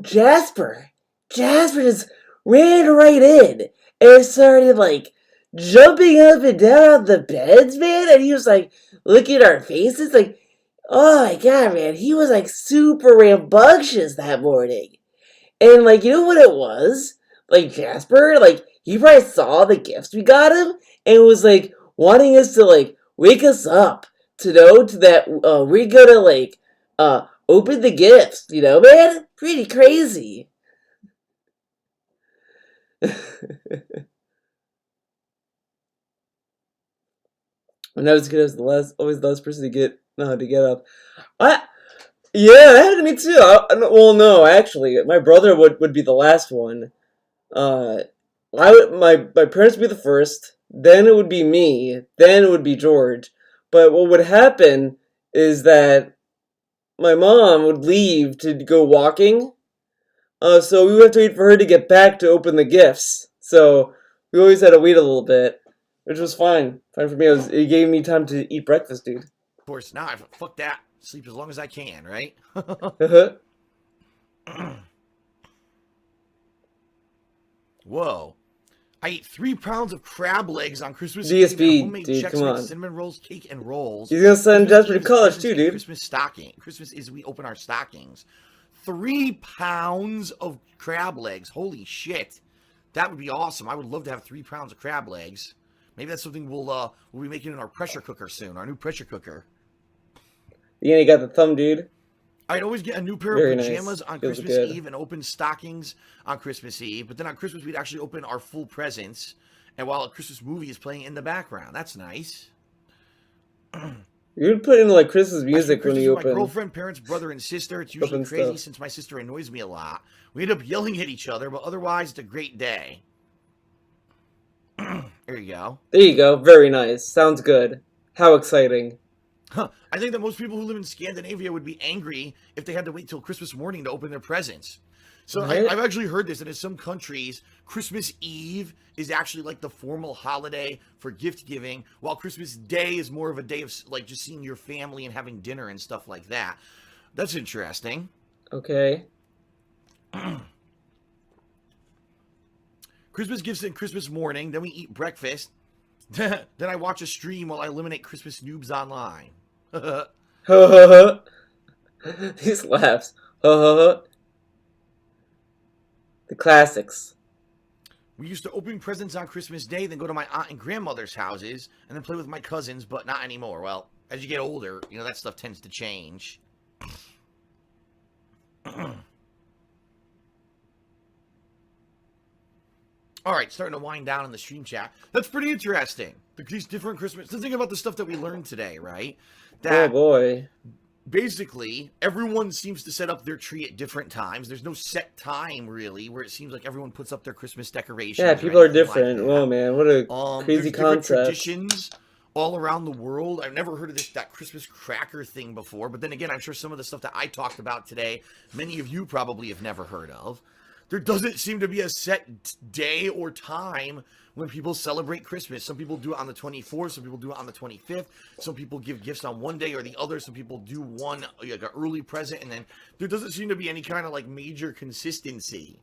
[SPEAKER 2] Jasper just ran right in and started, like, jumping up and down on the beds, man, and he was, like, looking at our faces, like, oh my god, man, he was, like, super rambunctious that morning. And, like, you know what it was? Like, Jasper, like, he probably saw the gifts we got him and was, like, wanting us to, like, wake us up to know that we're gonna, like, open the gifts, you know, man? Pretty crazy. And I was good as always the last person to get up. Yeah, me too. Well, no, actually, my brother would be the last one. Uh, my parents would be the first. Then it would be me. Then it would be George. But what would happen is that my mom would leave to go walking. So we would have to wait for her to get back to open the gifts. So we always had to wait a little bit, which was fine. Fine for me. It gave me time to eat breakfast, dude.
[SPEAKER 3] Of course, now fuck that. Sleep as long as I can, right? Whoa. I ate 3 pounds of crab legs on Christmas Eve.
[SPEAKER 2] DSP,
[SPEAKER 3] Homemade
[SPEAKER 2] dude,
[SPEAKER 3] Chex
[SPEAKER 2] come
[SPEAKER 3] Mix,
[SPEAKER 2] on.
[SPEAKER 3] cinnamon rolls, cake, and rolls.
[SPEAKER 2] He's gonna send
[SPEAKER 3] Christmas
[SPEAKER 2] Jasper to
[SPEAKER 3] Eve is
[SPEAKER 2] college
[SPEAKER 3] presents
[SPEAKER 2] too,
[SPEAKER 3] and
[SPEAKER 2] dude.
[SPEAKER 3] Christmas stocking. Christmas is we open our stockings. 3 pounds of crab legs. Holy shit. That would be awesome. I would love to have 3 pounds of crab legs. Maybe that's something we'll be making in our pressure cooker soon. Our new pressure cooker.
[SPEAKER 2] Yeah, you got the thumb, dude.
[SPEAKER 3] I'd always get a new pair
[SPEAKER 2] Very
[SPEAKER 3] of
[SPEAKER 2] nice.
[SPEAKER 3] pajamas on
[SPEAKER 2] Feels
[SPEAKER 3] Christmas
[SPEAKER 2] good.
[SPEAKER 3] Eve and open stockings on Christmas Eve. But then on Christmas, we'd actually open our full presents. And while a Christmas movie is playing in the background. That's nice.
[SPEAKER 2] You would put in like Christmas music when
[SPEAKER 3] Christmas
[SPEAKER 2] you
[SPEAKER 3] with my
[SPEAKER 2] open.
[SPEAKER 3] girlfirst, parents, brother, and sister. It's usually
[SPEAKER 2] open
[SPEAKER 3] crazy
[SPEAKER 2] stuff.
[SPEAKER 3] since my sister annoys me a lot. We end up yelling at each other, but otherwise, it's a great day. There you go.
[SPEAKER 2] There you go. Very nice. Sounds good. How exciting.
[SPEAKER 3] Huh. I think that most people who live in Scandinavia would be angry if they had to wait till Christmas morning to open their presents. So
[SPEAKER 2] Right?
[SPEAKER 3] I've actually heard this, that in some countries, Christmas Eve is actually like the formal holiday for gift giving, while Christmas Day is more of a day of like just seeing your family and having dinner and stuff like that. That's interesting.
[SPEAKER 2] Okay.
[SPEAKER 3] Christmas gifts and Christmas morning, then we eat breakfast. Then I watch a stream while I eliminate Christmas noobs online.
[SPEAKER 2] These laughs. The classics.
[SPEAKER 3] We used to open presents on Christmas Day, then go to my aunt and grandmother's houses, and then play with my cousins, but not anymore. Well, as you get older, you know, that stuff tends to change. All right, starting to wind down in the stream chat. That's pretty interesting. These different Christmas... The thing about the stuff that we learned today, right? That
[SPEAKER 2] Oh boy.
[SPEAKER 3] basically, everyone seems to set up their tree at different times. There's no set time, really, where it seems like everyone puts up their Christmas decorations.
[SPEAKER 2] Yeah,
[SPEAKER 3] or
[SPEAKER 2] people are
[SPEAKER 3] anything like
[SPEAKER 2] different.
[SPEAKER 3] that.
[SPEAKER 2] Oh man, what a crazy
[SPEAKER 3] There's different
[SPEAKER 2] concept.
[SPEAKER 3] traditions all around the world. I've never heard of that Christmas cracker thing before, but then again, I'm sure some of the stuff that I talked about today, many of you probably have never heard of. There doesn't seem to be a set day or time when people celebrate Christmas. Some people do it on the 24th, some people do it on the 25th, some people give gifts on one day or the other, some people do one, like an early present, and then there doesn't seem to be any kind of like major consistency.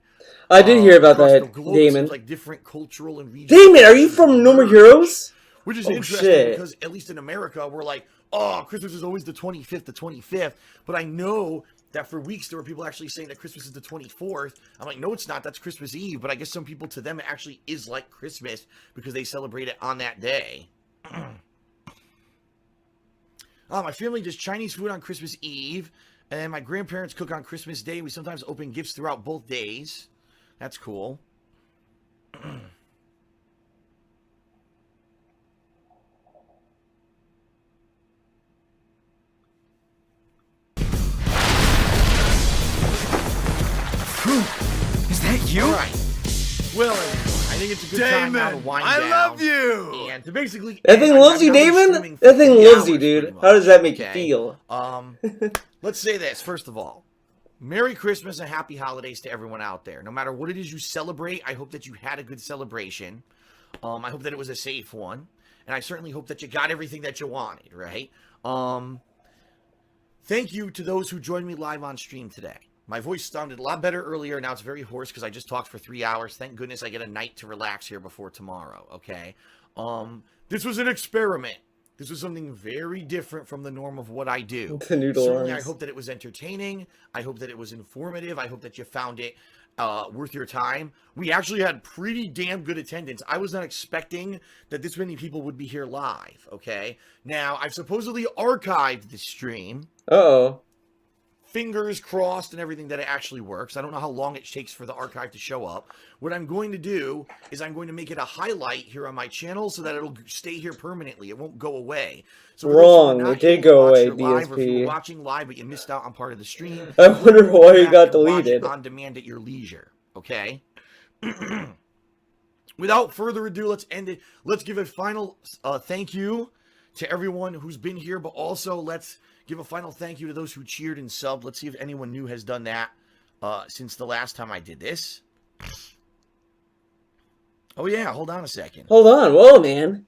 [SPEAKER 2] I did hear about
[SPEAKER 3] across
[SPEAKER 2] that,
[SPEAKER 3] the globe.
[SPEAKER 2] Damon.
[SPEAKER 3] Seems like different cultural and regional.
[SPEAKER 2] Damon, are you from No More Heroes?
[SPEAKER 3] Which is
[SPEAKER 2] Oh,
[SPEAKER 3] interesting
[SPEAKER 2] shit.
[SPEAKER 3] because at least in America, we're like, oh, Christmas is always the 25th. But I know that for weeks there were people actually saying that Christmas is the 24th. I'm like, no, it's not. That's Christmas Eve. But I guess some people, to them, it actually is like Christmas because they celebrate it on that day. My family does Chinese food on Christmas Eve. And my grandparents cook on Christmas Day. We sometimes open gifts throughout both days. That's cool.
[SPEAKER 6] Is that you?
[SPEAKER 3] All right. Well, everyone, I think it's a good time now to wind down.
[SPEAKER 6] I love you.
[SPEAKER 3] And to basically...
[SPEAKER 2] That thing
[SPEAKER 3] I'm
[SPEAKER 2] loves you,
[SPEAKER 3] now
[SPEAKER 2] Damon?
[SPEAKER 3] streaming
[SPEAKER 2] That thing
[SPEAKER 3] 50
[SPEAKER 2] loves you,
[SPEAKER 3] hours,
[SPEAKER 2] dude.
[SPEAKER 3] pretty
[SPEAKER 2] How does that make
[SPEAKER 3] much,
[SPEAKER 2] you
[SPEAKER 3] okay?
[SPEAKER 2] feel?
[SPEAKER 3] Let's say this, first of all. Merry Christmas and happy holidays to everyone out there. No matter what it is you celebrate, I hope that you had a good celebration. I hope that it was a safe one. And I certainly hope that you got everything that you wanted, right? Thank you to those who joined me live on stream today. My voice sounded a lot better earlier. Now it's very hoarse because I just talked for 3 hours. Thank goodness I get a night to relax here before tomorrow, okay? This was an experiment. This was something very different from the norm of what I do.
[SPEAKER 2] The noodle
[SPEAKER 3] Certainly,
[SPEAKER 2] arms.
[SPEAKER 3] I hope that it was entertaining. I hope that it was informative. I hope that you found it worth your time. We actually had pretty damn good attendance. I was not expecting that this many people would be here live, okay? Now, I've supposedly archived this stream
[SPEAKER 2] Uh-oh.
[SPEAKER 3] fingers crossed and everything that it actually works. I don't know how long it takes for the archive to show up. What I'm going to do is I'm going to make it a highlight here on my channel so that it'll stay here permanently. It won't go away. So for those who are
[SPEAKER 2] Wrong.
[SPEAKER 3] not
[SPEAKER 2] It did
[SPEAKER 3] able to
[SPEAKER 2] go
[SPEAKER 3] watch
[SPEAKER 2] away,
[SPEAKER 3] your live, or if you were
[SPEAKER 2] DSP.
[SPEAKER 3] watching live but you missed out on part of the stream,
[SPEAKER 2] I wonder
[SPEAKER 3] go
[SPEAKER 2] why
[SPEAKER 3] back
[SPEAKER 2] it got
[SPEAKER 3] and watch it
[SPEAKER 2] deleted.
[SPEAKER 3] on demand at your leisure. Okay? Without further ado, let's end it. Let's give a final thank you to everyone who's been here, but also let's give a final thank you to those who cheered and subbed. Let's see if anyone new has done that since the last time I did this. Oh, yeah. Hold on a second.
[SPEAKER 2] Hold on. Whoa, man.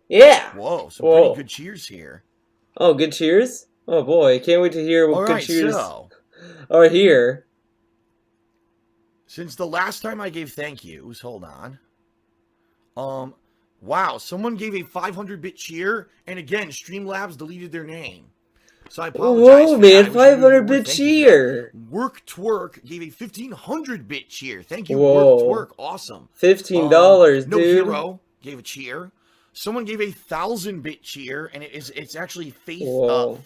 [SPEAKER 2] Yeah.
[SPEAKER 3] Whoa. Some
[SPEAKER 2] Whoa.
[SPEAKER 3] pretty good cheers here.
[SPEAKER 2] Oh, good cheers? Oh, boy. Can't wait to hear what
[SPEAKER 3] All
[SPEAKER 2] good
[SPEAKER 3] right,
[SPEAKER 2] cheers
[SPEAKER 3] so
[SPEAKER 2] are here.
[SPEAKER 3] since the last time I gave thank yous, hold on. Wow, someone gave a 500-bit cheer, and again, Streamlabs deleted their name. So I apologize.
[SPEAKER 2] Whoa,
[SPEAKER 3] for
[SPEAKER 2] man,
[SPEAKER 3] that. I wish I knew who you were.
[SPEAKER 2] 500-bit
[SPEAKER 3] Thank you for
[SPEAKER 2] cheer.
[SPEAKER 3] that. Work Twerk gave a 1500-bit cheer. Thank you,
[SPEAKER 2] Whoa.
[SPEAKER 3] Work Twerk. Awesome.
[SPEAKER 2] $15,
[SPEAKER 3] No
[SPEAKER 2] dude.
[SPEAKER 3] Hero gave a cheer. Someone gave a 1000-bit cheer, and it's actually
[SPEAKER 2] Whoa.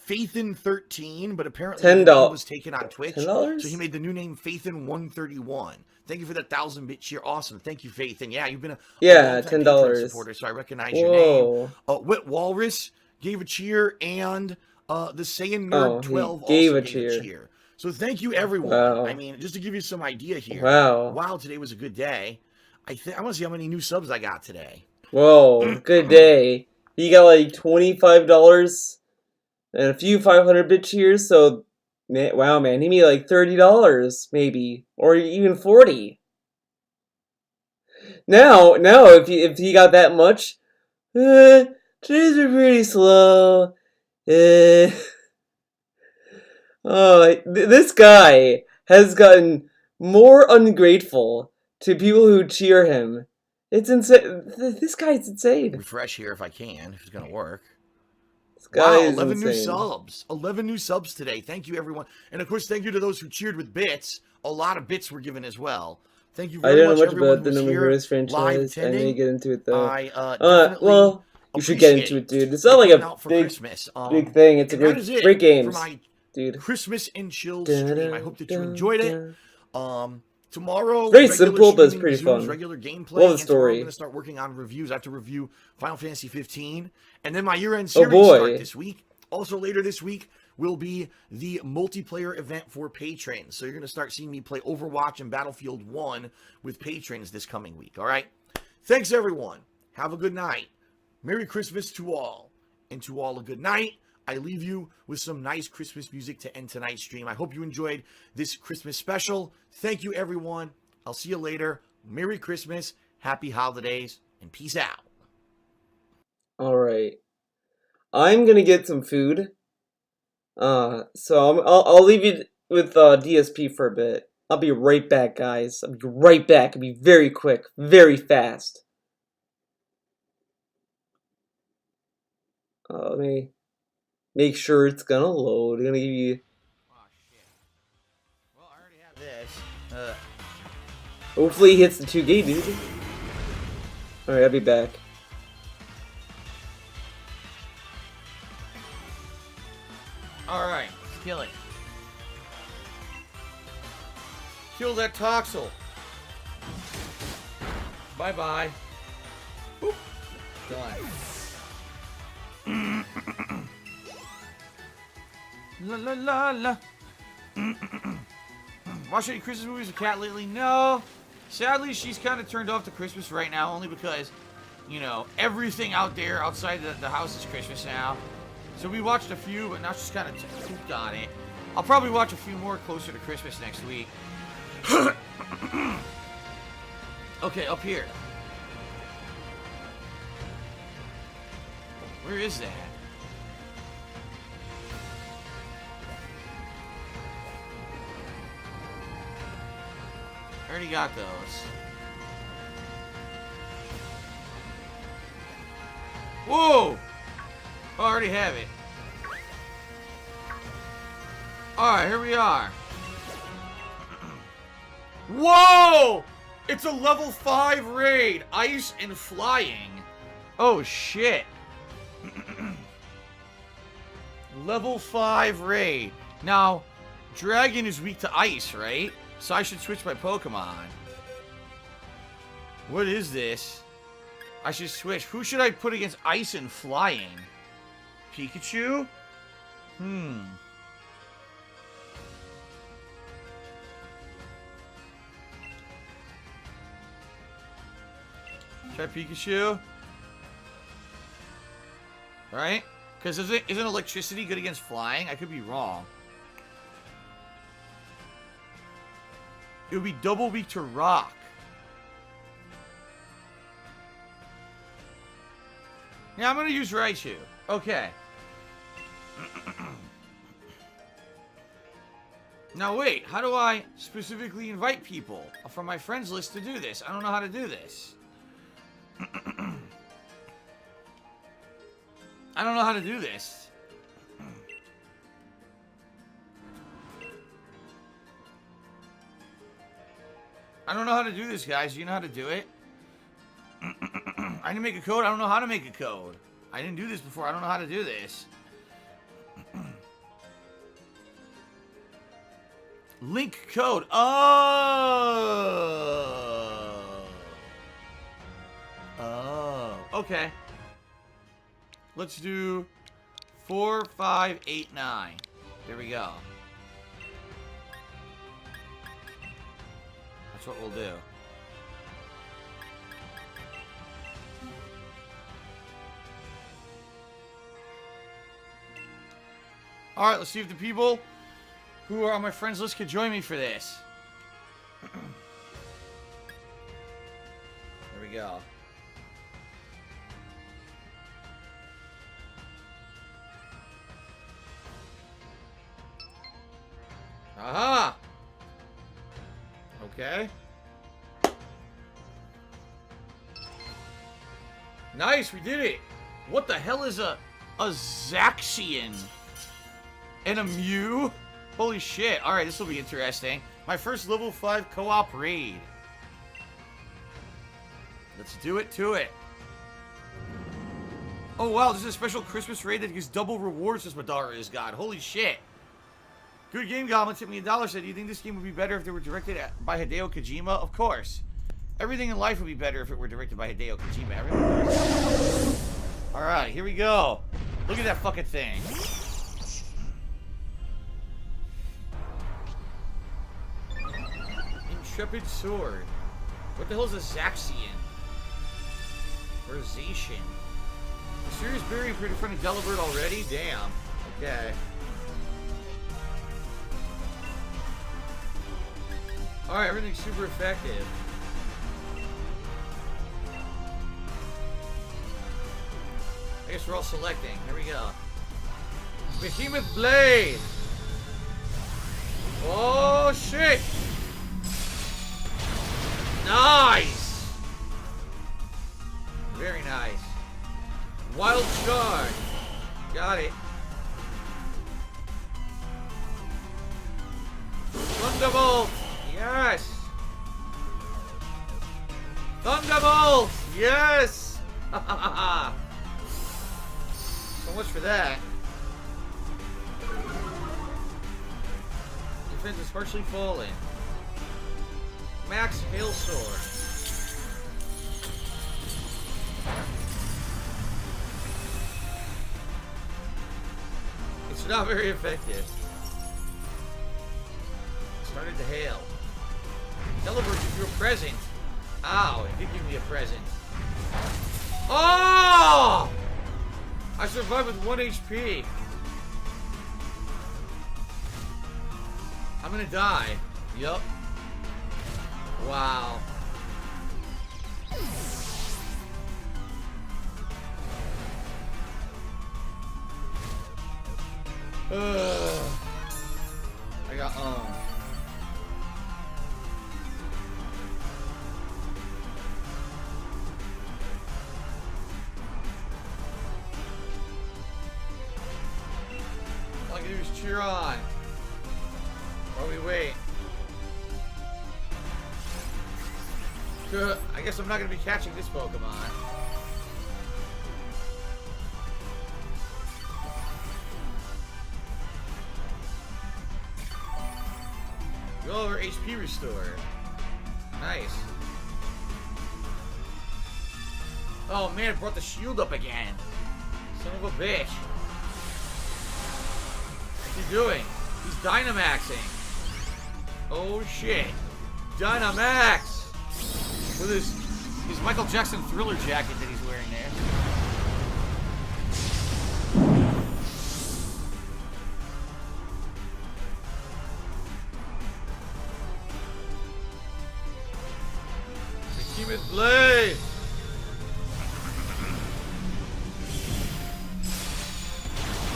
[SPEAKER 3] Faithin13, but apparently
[SPEAKER 2] $10.
[SPEAKER 3] the name was taken on Twitch.
[SPEAKER 2] $10?
[SPEAKER 3] So he made the new name Faithin131. Thank you for that 1000-bit cheer. Awesome. Thank you, Faithin. Yeah, you've been a
[SPEAKER 2] Yeah,
[SPEAKER 3] longtime
[SPEAKER 2] $10.
[SPEAKER 3] Patreon supporter, so I recognize your name.
[SPEAKER 2] Whoa.
[SPEAKER 3] Wit Walrus gave a cheer, and the Saiyan
[SPEAKER 2] Oh,
[SPEAKER 3] Nerd
[SPEAKER 2] he
[SPEAKER 3] 12
[SPEAKER 2] gave
[SPEAKER 3] also
[SPEAKER 2] a
[SPEAKER 3] gave a cheer. So thank you, everyone.
[SPEAKER 2] Wow.
[SPEAKER 3] I mean, just to give you some idea here.
[SPEAKER 2] Wow.
[SPEAKER 3] Wow, today was a good day. I want to see how many new subs I got today.
[SPEAKER 2] Whoa, good day. He got like $25 and a few 500-bit cheers, so man, wow, man, he made like $30 maybe, or even 40. Now, if he got that much, today's are pretty slow. This guy has gotten more ungrateful to people who cheer him. It's insane. This guy's insane.
[SPEAKER 3] Refresh here if I can, if it's going to work.
[SPEAKER 2] This guy
[SPEAKER 3] Wow,
[SPEAKER 2] is
[SPEAKER 3] 11 new
[SPEAKER 2] insane.
[SPEAKER 3] subs. 11 new subs today. Thank you, everyone. And, of course, thank you to those who cheered with bits. A lot of bits were given as well. Thank you
[SPEAKER 2] I
[SPEAKER 3] very
[SPEAKER 2] don't
[SPEAKER 3] much,
[SPEAKER 2] know much
[SPEAKER 3] everyone
[SPEAKER 2] about the
[SPEAKER 3] who's
[SPEAKER 2] number
[SPEAKER 3] here,
[SPEAKER 2] Heroes
[SPEAKER 3] live
[SPEAKER 2] franchise. I may
[SPEAKER 3] attending.
[SPEAKER 2] get into it though.
[SPEAKER 3] I definitely
[SPEAKER 2] Well, you should get into
[SPEAKER 3] appreciate
[SPEAKER 2] it, dude. It's not like
[SPEAKER 3] coming
[SPEAKER 2] a
[SPEAKER 3] out for
[SPEAKER 2] big,
[SPEAKER 3] Christmas.
[SPEAKER 2] big thing. It's a
[SPEAKER 3] and that
[SPEAKER 2] great,
[SPEAKER 3] is it
[SPEAKER 2] great
[SPEAKER 3] for
[SPEAKER 2] games,
[SPEAKER 3] my
[SPEAKER 2] dude.
[SPEAKER 3] Christmas and chill stream. I hope that you enjoyed it. Tomorrow,
[SPEAKER 2] Very
[SPEAKER 3] regular
[SPEAKER 2] simple, but it's
[SPEAKER 3] streaming
[SPEAKER 2] pretty
[SPEAKER 3] resumes,
[SPEAKER 2] fun.
[SPEAKER 3] regular gameplay.
[SPEAKER 2] Love the
[SPEAKER 3] and tomorrow
[SPEAKER 2] story.
[SPEAKER 3] I'm going to start working on reviews. I have to review Final Fantasy 15, and then my year-end series
[SPEAKER 2] boy.
[SPEAKER 3] start this week. Also, later this week will be the multiplayer event for patrons. So you're going to start seeing me play Overwatch and Battlefield 1 with patrons this coming week. All right. Thanks, everyone. Have a good night. Merry Christmas to all, and to all a good night. I leave you with some nice Christmas music to end tonight's stream. I hope you enjoyed this Christmas special. Thank you, everyone. I'll see you later. Merry Christmas, happy holidays, and peace out.
[SPEAKER 2] All right, I'm gonna get some food. So I'll leave you with DSP for a bit. I'll be right back, guys. I'll be right back. I'll be very quick, very fast. Let me make sure it's gonna load. I'm gonna give you.
[SPEAKER 3] Oh, shit. Well, I already have this.
[SPEAKER 2] Hopefully, he hits the 2K, dude. All right, I'll be back.
[SPEAKER 3] Alright, kill it. Kill that Toxel. Bye-bye. Boop. Done. La la la la. Watch any Christmas movies with Kat lately? No. Sadly, she's kind of turned off to Christmas right now, only because, you know, everything out there outside the house is Christmas now. So we watched a few, but now she's kind of hooked on it. I'll probably watch a few more closer to Christmas next week. Okay, up here. Where is that? I already got those. Whoa! Oh, I already have it. Alright, here we are. Whoa! It's a level 5 raid. Ice and flying. Oh, shit. Level 5 raid. Now, Dragon is weak to ice, right? So I should switch my Pokemon. What is this? I should switch. Who should I put against ice and flying? Pikachu? Try Pikachu. Right? Because isn't electricity good against flying? I could be wrong. It would be double weak to rock. Yeah, I'm going to use Raichu. Okay. Now wait, how do I specifically invite people from my friends list to do this? I don't know how to do this. I don't know how to do this. I don't know how to do this, guys. Do you know how to do it? I didn't make a code. I don't know how to make a code. I didn't do this before. I don't know how to do this. Link code. Oh. Oh. Okay. Let's do 4, 5, 8, 9. There we go. That's what we'll do. Alright, let's see if the people who are on my friends list could join me for this. There we go. Aha! Okay. Nice, we did it! What the hell is a Zaxian? And a Mew? Holy shit. Alright, this will be interesting. My first level 5 co-op raid. Let's do it to it. Oh wow, this is a special Christmas raid that gives double rewards as Madara is God. Holy shit. Good game, Goblin. Tipped me $1. Said, do you think this game would be better if they were directed by Hideo Kojima? Of course. Everything in life would be better if it were directed by Hideo Kojima. Everything does. Alright, here we go. Look at that fucking thing. Intrepid Sword. What the hell is a Zaxian? Or a Zacian? A serious berry appeared in front of Delibird already? Damn. Okay. Alright, everything's super effective. I guess we're all selecting. Here we go. Behemoth Blade! Oh, shit! Nice! Very nice. Wild Charge. Got it. Thunderbolt! Yes! Thunderbolt! Yes! So much for that. Defense is partially falling. Max Hailstorm. It's not very effective. It started to hail. Delibird gives you a present. Ow, it did give me a present. Oh! I survived with 1 HP. I'm gonna die. Yup. Wow. Ugh. I got owned. All I can do is cheer on while we wait. I guess I'm not going to be catching this Pokemon. Go over HP restore. Nice. Oh man, it brought the shield up again. Son of a bitch. What's he doing? He's Dynamaxing. Oh shit. Dynamax! With his Michael Jackson Thriller jacket that he's wearing there. Keep it play!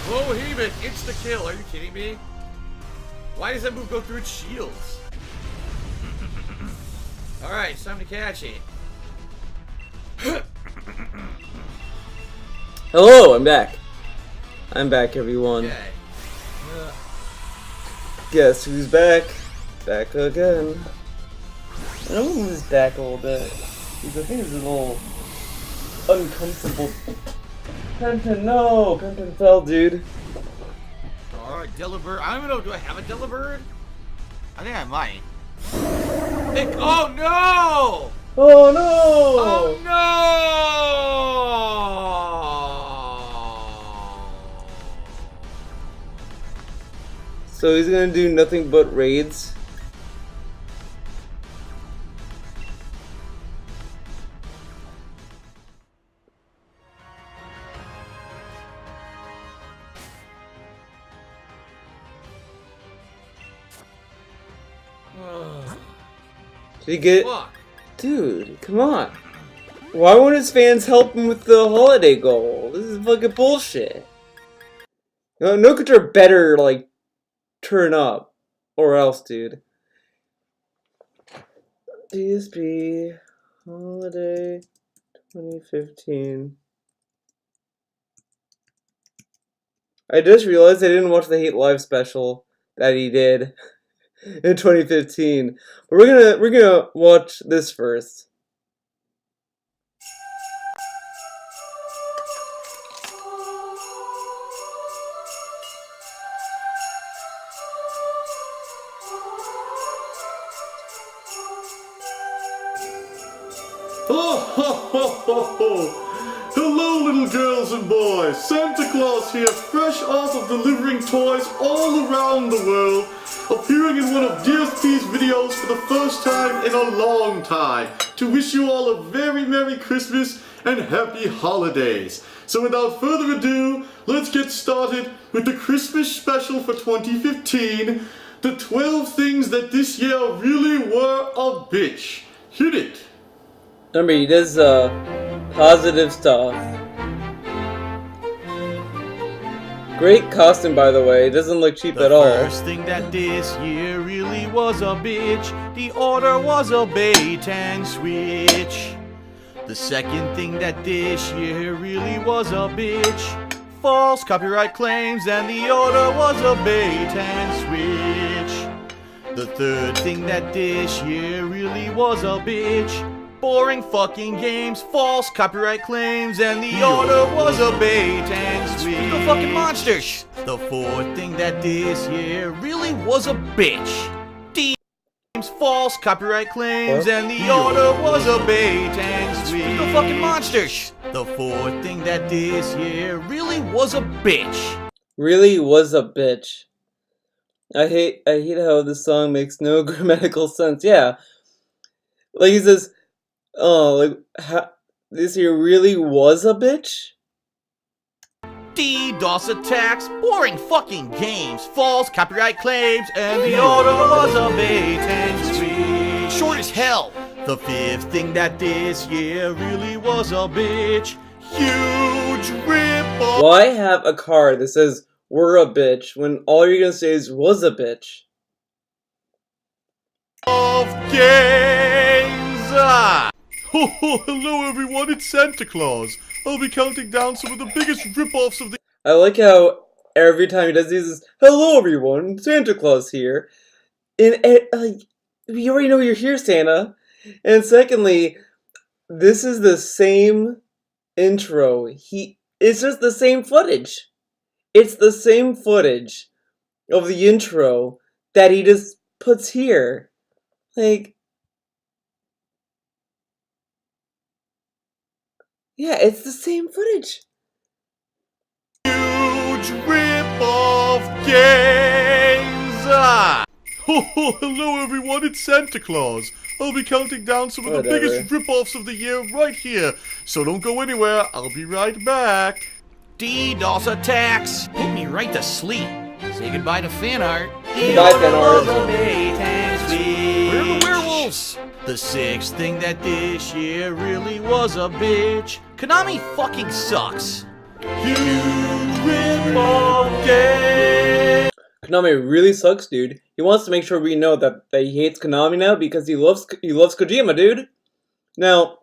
[SPEAKER 3] Oh, Hemet, insta-kill. Are you kidding me? Why does that move go through its shields? Alright, it's time to catch it.
[SPEAKER 2] Hello, I'm back. I'm back, everyone.
[SPEAKER 3] Okay.
[SPEAKER 2] Guess who's back? Back again. I'm gonna move his back a little bit. Because I think it's a little uncomfortable. Kenton, no! Kenton fell, dude.
[SPEAKER 3] Alright, Delibird. I don't even know, do I have a Delibird? I think I might. Oh no!
[SPEAKER 2] Oh no!
[SPEAKER 3] Oh no!
[SPEAKER 2] So he's gonna do nothing but raids. Did he get...
[SPEAKER 3] Fuck.
[SPEAKER 2] Dude, come on. Why won't his fans help him with the holiday goal? This is fucking bullshit. No control better, like, turn up. Or else, dude. DSP Holiday 2015. I just realized I didn't watch the Hate Live special that he did in 2015. But we're gonna watch this first.
[SPEAKER 1] Oh, ho, ho, ho, ho. Hello, little girls and boys. Santa Claus here, fresh off of delivering toys all around the world, appearing in one of DSP's videos for the first time in a long time, to wish you all a very Merry Christmas and Happy Holidays. So without further ado, let's get started with the Christmas special for 2015, the 12 things that this year really were a bitch. Hit it.
[SPEAKER 2] Remember, he does positive stuff. Great costume, by the way. It doesn't look cheap at all.
[SPEAKER 3] The first thing that this year really was a bitch, the order was a bait and switch. The second thing that this year really was a bitch, false copyright claims, and the order was a bait and switch. The third thing that this year really was a bitch, boring fucking games, false copyright claims, and the order was a bait and switch. No fucking monsters. The fourth thing that this year really was a bitch, games, false copyright claims, and the order was a bait and switch. No fucking monsters. The fourth thing that this year really was a bitch.
[SPEAKER 2] Really was a bitch. I hate how this song makes no grammatical sense. Yeah. Like he says, oh, like, this year really was a bitch?
[SPEAKER 3] DDoS attacks, boring fucking games, false copyright claims, and the order was a bait and switch. Short as hell. The fifth thing that this year really was a bitch, huge rip-off.
[SPEAKER 2] Why have a card that says, we're a bitch, when all you're gonna say is, was a bitch?
[SPEAKER 3] Of games.
[SPEAKER 1] Ho ho, hello everyone, it's Santa Claus. I'll be counting down some of the biggest rip-offs of the...
[SPEAKER 2] I like how every time he does these is, hello everyone, Santa Claus here. And we already know you're here, Santa. And secondly, this is the same intro. It's just the same footage. It's the same footage of the intro that he just puts here. Like, yeah, it's the same footage.
[SPEAKER 3] Huge rip-off games!
[SPEAKER 7] Oh, hello everyone, it's Santa Claus. I'll be counting down some of the
[SPEAKER 2] Whatever.
[SPEAKER 7] biggest rip-offs of the year right here. So don't go anywhere, I'll be right back.
[SPEAKER 3] DDoS attacks! Put me right to sleep. Say goodbye to fan art.
[SPEAKER 2] Goodbye, fan art.
[SPEAKER 3] Where are the werewolves? The sixth thing that this year really was a bitch. Konami fucking sucks. Huge rip-off game.
[SPEAKER 2] Konami really sucks, dude. He wants to make sure we know that he hates Konami now because he loves Kojima, dude. Now,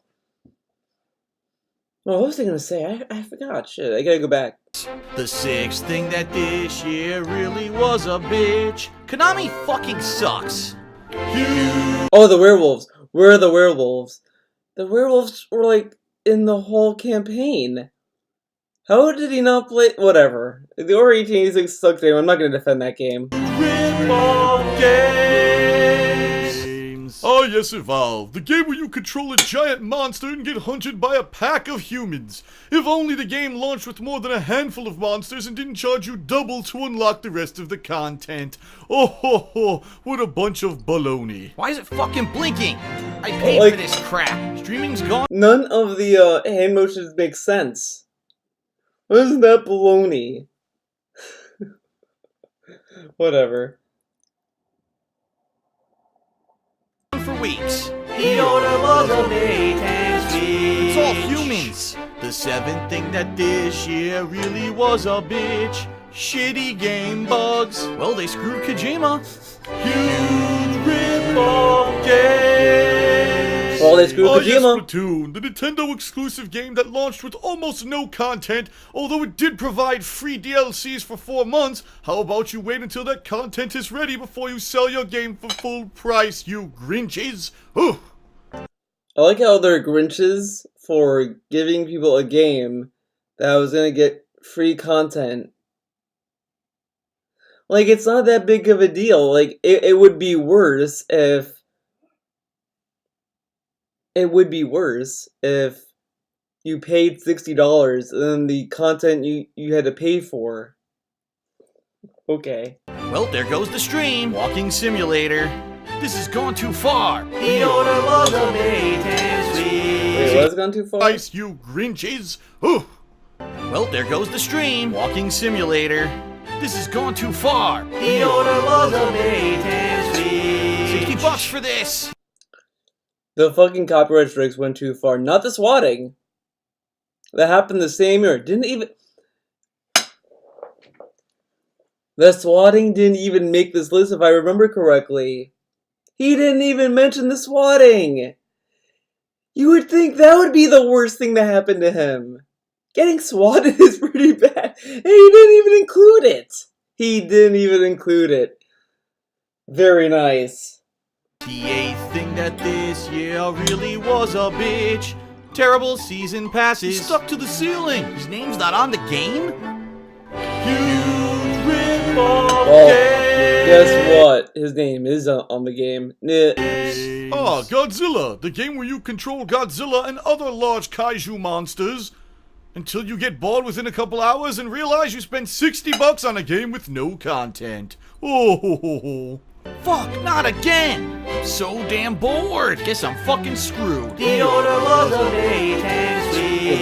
[SPEAKER 2] what was I gonna say? I forgot. Shit, I gotta go back.
[SPEAKER 3] The sixth thing that this year really was a bitch. Konami fucking sucks.
[SPEAKER 2] Oh, the werewolves. Where are the werewolves? The werewolves were like in the whole campaign. How did he not play? Whatever. The OR-1886 sucks game. I'm not gonna defend that game.
[SPEAKER 7] Oh yes, Evolve, the game where you control a giant monster and get hunted by a pack of humans. If only the game launched with more than a handful of monsters and didn't charge you double to unlock the rest of the content. Oh ho ho, what a bunch of baloney.
[SPEAKER 3] Why is it fucking blinking? I paid
[SPEAKER 2] Like-
[SPEAKER 3] for this crap. Streaming's gone.
[SPEAKER 2] None of the hand motions make sense. Isn't that baloney? Whatever.
[SPEAKER 3] For weeks. It's all humans. The seventh thing that this year really was a bitch. Shitty game bugs. Well, they screwed Kojima. Huge rip-off games.
[SPEAKER 2] Well, they screwed
[SPEAKER 7] Oh yes,
[SPEAKER 2] Kojima.
[SPEAKER 7] Splatoon, the Nintendo exclusive game that launched with almost no content, although it did provide free DLCs for 4 months. How about you wait until that content is ready before you sell your game for full price, you Grinches? Ooh.
[SPEAKER 2] I like how they're Grinches for giving people a game that was gonna get free content. Like, it's not that big of a deal. Like, it would be worse if... It would be worse if you paid $60 and then the content you had to pay for. Okay.
[SPEAKER 3] Well, there goes the stream. Walking simulator. This has gone too far.
[SPEAKER 2] Wait, was it gone too far?
[SPEAKER 7] Price, you Grinches. Ooh.
[SPEAKER 3] Well, there goes the stream. Walking simulator. This has gone too far. $60 for this.
[SPEAKER 2] The fucking copyright strikes went too far. Not the swatting. That happened the same year. The swatting didn't even make this list if I remember correctly. He didn't even mention the swatting. You would think that would be the worst thing that happened to him. Getting swatted is pretty bad. And he didn't even include it. He didn't even include it. Very nice.
[SPEAKER 3] The eighth thing that this year really was a bitch. Terrible season passes. He's stuck to the ceiling. His name's not on the game? Huge rip-off
[SPEAKER 2] Well,
[SPEAKER 3] game.
[SPEAKER 2] guess what? His name is on the game.
[SPEAKER 7] Ah, Godzilla, the game where you control Godzilla and other large kaiju monsters. Until you get bored within a couple hours and realize you spent $60 on a game with no content. Oh ho ho ho.
[SPEAKER 3] Fuck, not again! I'm so damn bored. Guess I'm fucking screwed.
[SPEAKER 2] Because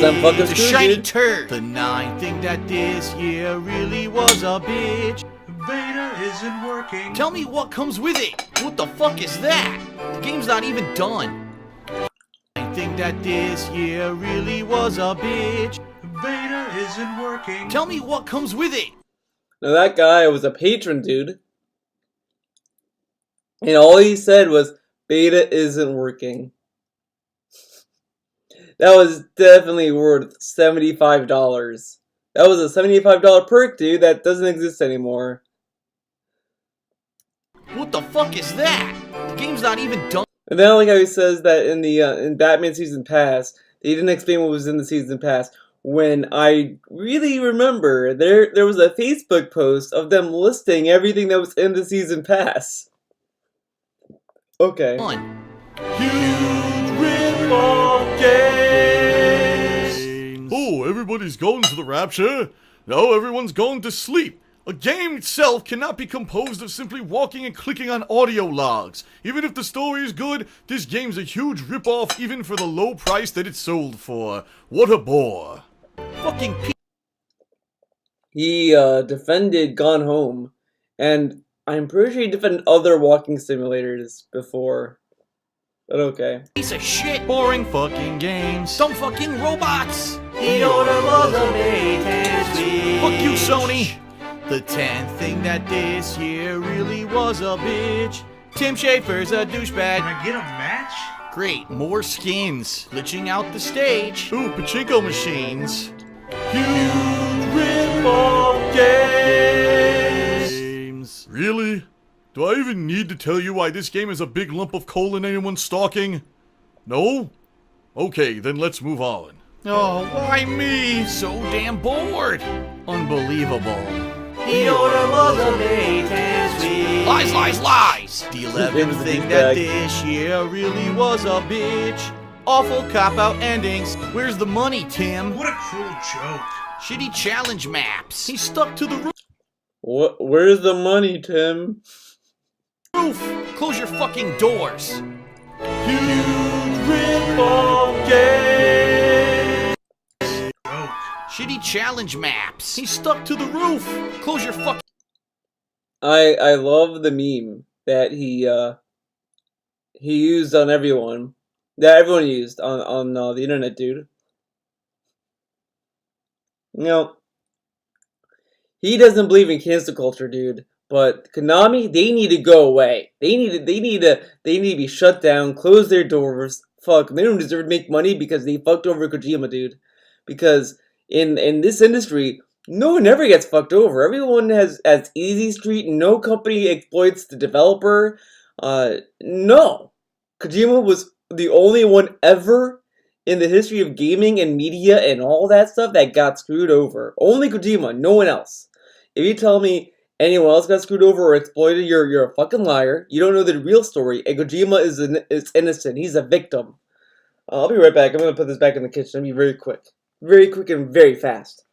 [SPEAKER 2] I'm fucking
[SPEAKER 3] It's a
[SPEAKER 2] screwed,
[SPEAKER 3] shiny
[SPEAKER 2] dude.
[SPEAKER 3] turd. The ninth thing that this year really was a bitch. Beta isn't working. Tell me what comes with it. What the fuck is that? The game's not even done. I think that this year really was a bitch. Beta isn't working. Tell me what comes with it.
[SPEAKER 2] Now that guy was a patron, dude. And all he said was, beta isn't working. That was definitely worth $75. That was a $75 perk, dude, that doesn't exist anymore.
[SPEAKER 3] What the fuck is that? The game's not even done.
[SPEAKER 2] And then I like how he says that in the in Batman Season Pass, they didn't explain what was in the Season Pass. When I really remember, there was a Facebook post of them listing everything that was in the Season Pass. Okay.
[SPEAKER 3] Huge rip-off games.
[SPEAKER 7] Oh, everybody's going to the rapture. No, everyone's going to sleep. A game itself cannot be composed of simply walking and clicking on audio logs. Even if the story is good, this game's a huge rip-off even for the low price that it's sold for. What a bore.
[SPEAKER 3] Fucking
[SPEAKER 2] He defended Gone Home, and I'm pretty sure he defended other walking simulators before. But okay.
[SPEAKER 3] piece of shit. Boring fucking games. Some fucking robots. The order was a bait. Fuck you, Sony. The 10th thing that this year really was a bitch. Tim Schafer's a douchebag.
[SPEAKER 9] Can I get a match?
[SPEAKER 3] Great, more skins. Glitching out the stage.
[SPEAKER 7] Ooh, pachinko machines.
[SPEAKER 3] Huge rip-off games.
[SPEAKER 7] Really? Do I even need to tell you why this game is a big lump of coal in anyone's stocking? No? Okay, then let's move on.
[SPEAKER 3] Oh, why me? So damn bored. Unbelievable. The order was a bait and switch. Lies, lies, lies. The 11th thing that this year really was a bitch. Awful cop-out endings. Where's the money, Tim?
[SPEAKER 9] What a cruel joke.
[SPEAKER 3] Shitty challenge maps. He's stuck to the
[SPEAKER 2] What? Where's the money, Tim?
[SPEAKER 3] roof. Close your fucking doors. Huge rip-off game.
[SPEAKER 9] Joke.
[SPEAKER 3] Shitty challenge maps. He's stuck to the roof. Close your fucking...
[SPEAKER 2] I love the meme that he used on everyone. That everyone used on the internet, dude. You know, he doesn't believe in cancel culture, dude. But Konami, they need to go away. They need to be shut down, close their doors. Fuck, they don't deserve to make money because they fucked over Kojima, dude. Because in this industry, no one ever gets fucked over. Everyone has easy street. No company exploits the developer. No, Kojima was the only one ever in the history of gaming and media and all that stuff that got screwed over. Only Kojima, no one else. If you tell me anyone else got screwed over or exploited, you're a fucking liar. You don't know the real story. And Kojima is innocent. He's a victim. I'll be right back. I'm gonna put this back in the kitchen. I'll be very quick and very fast.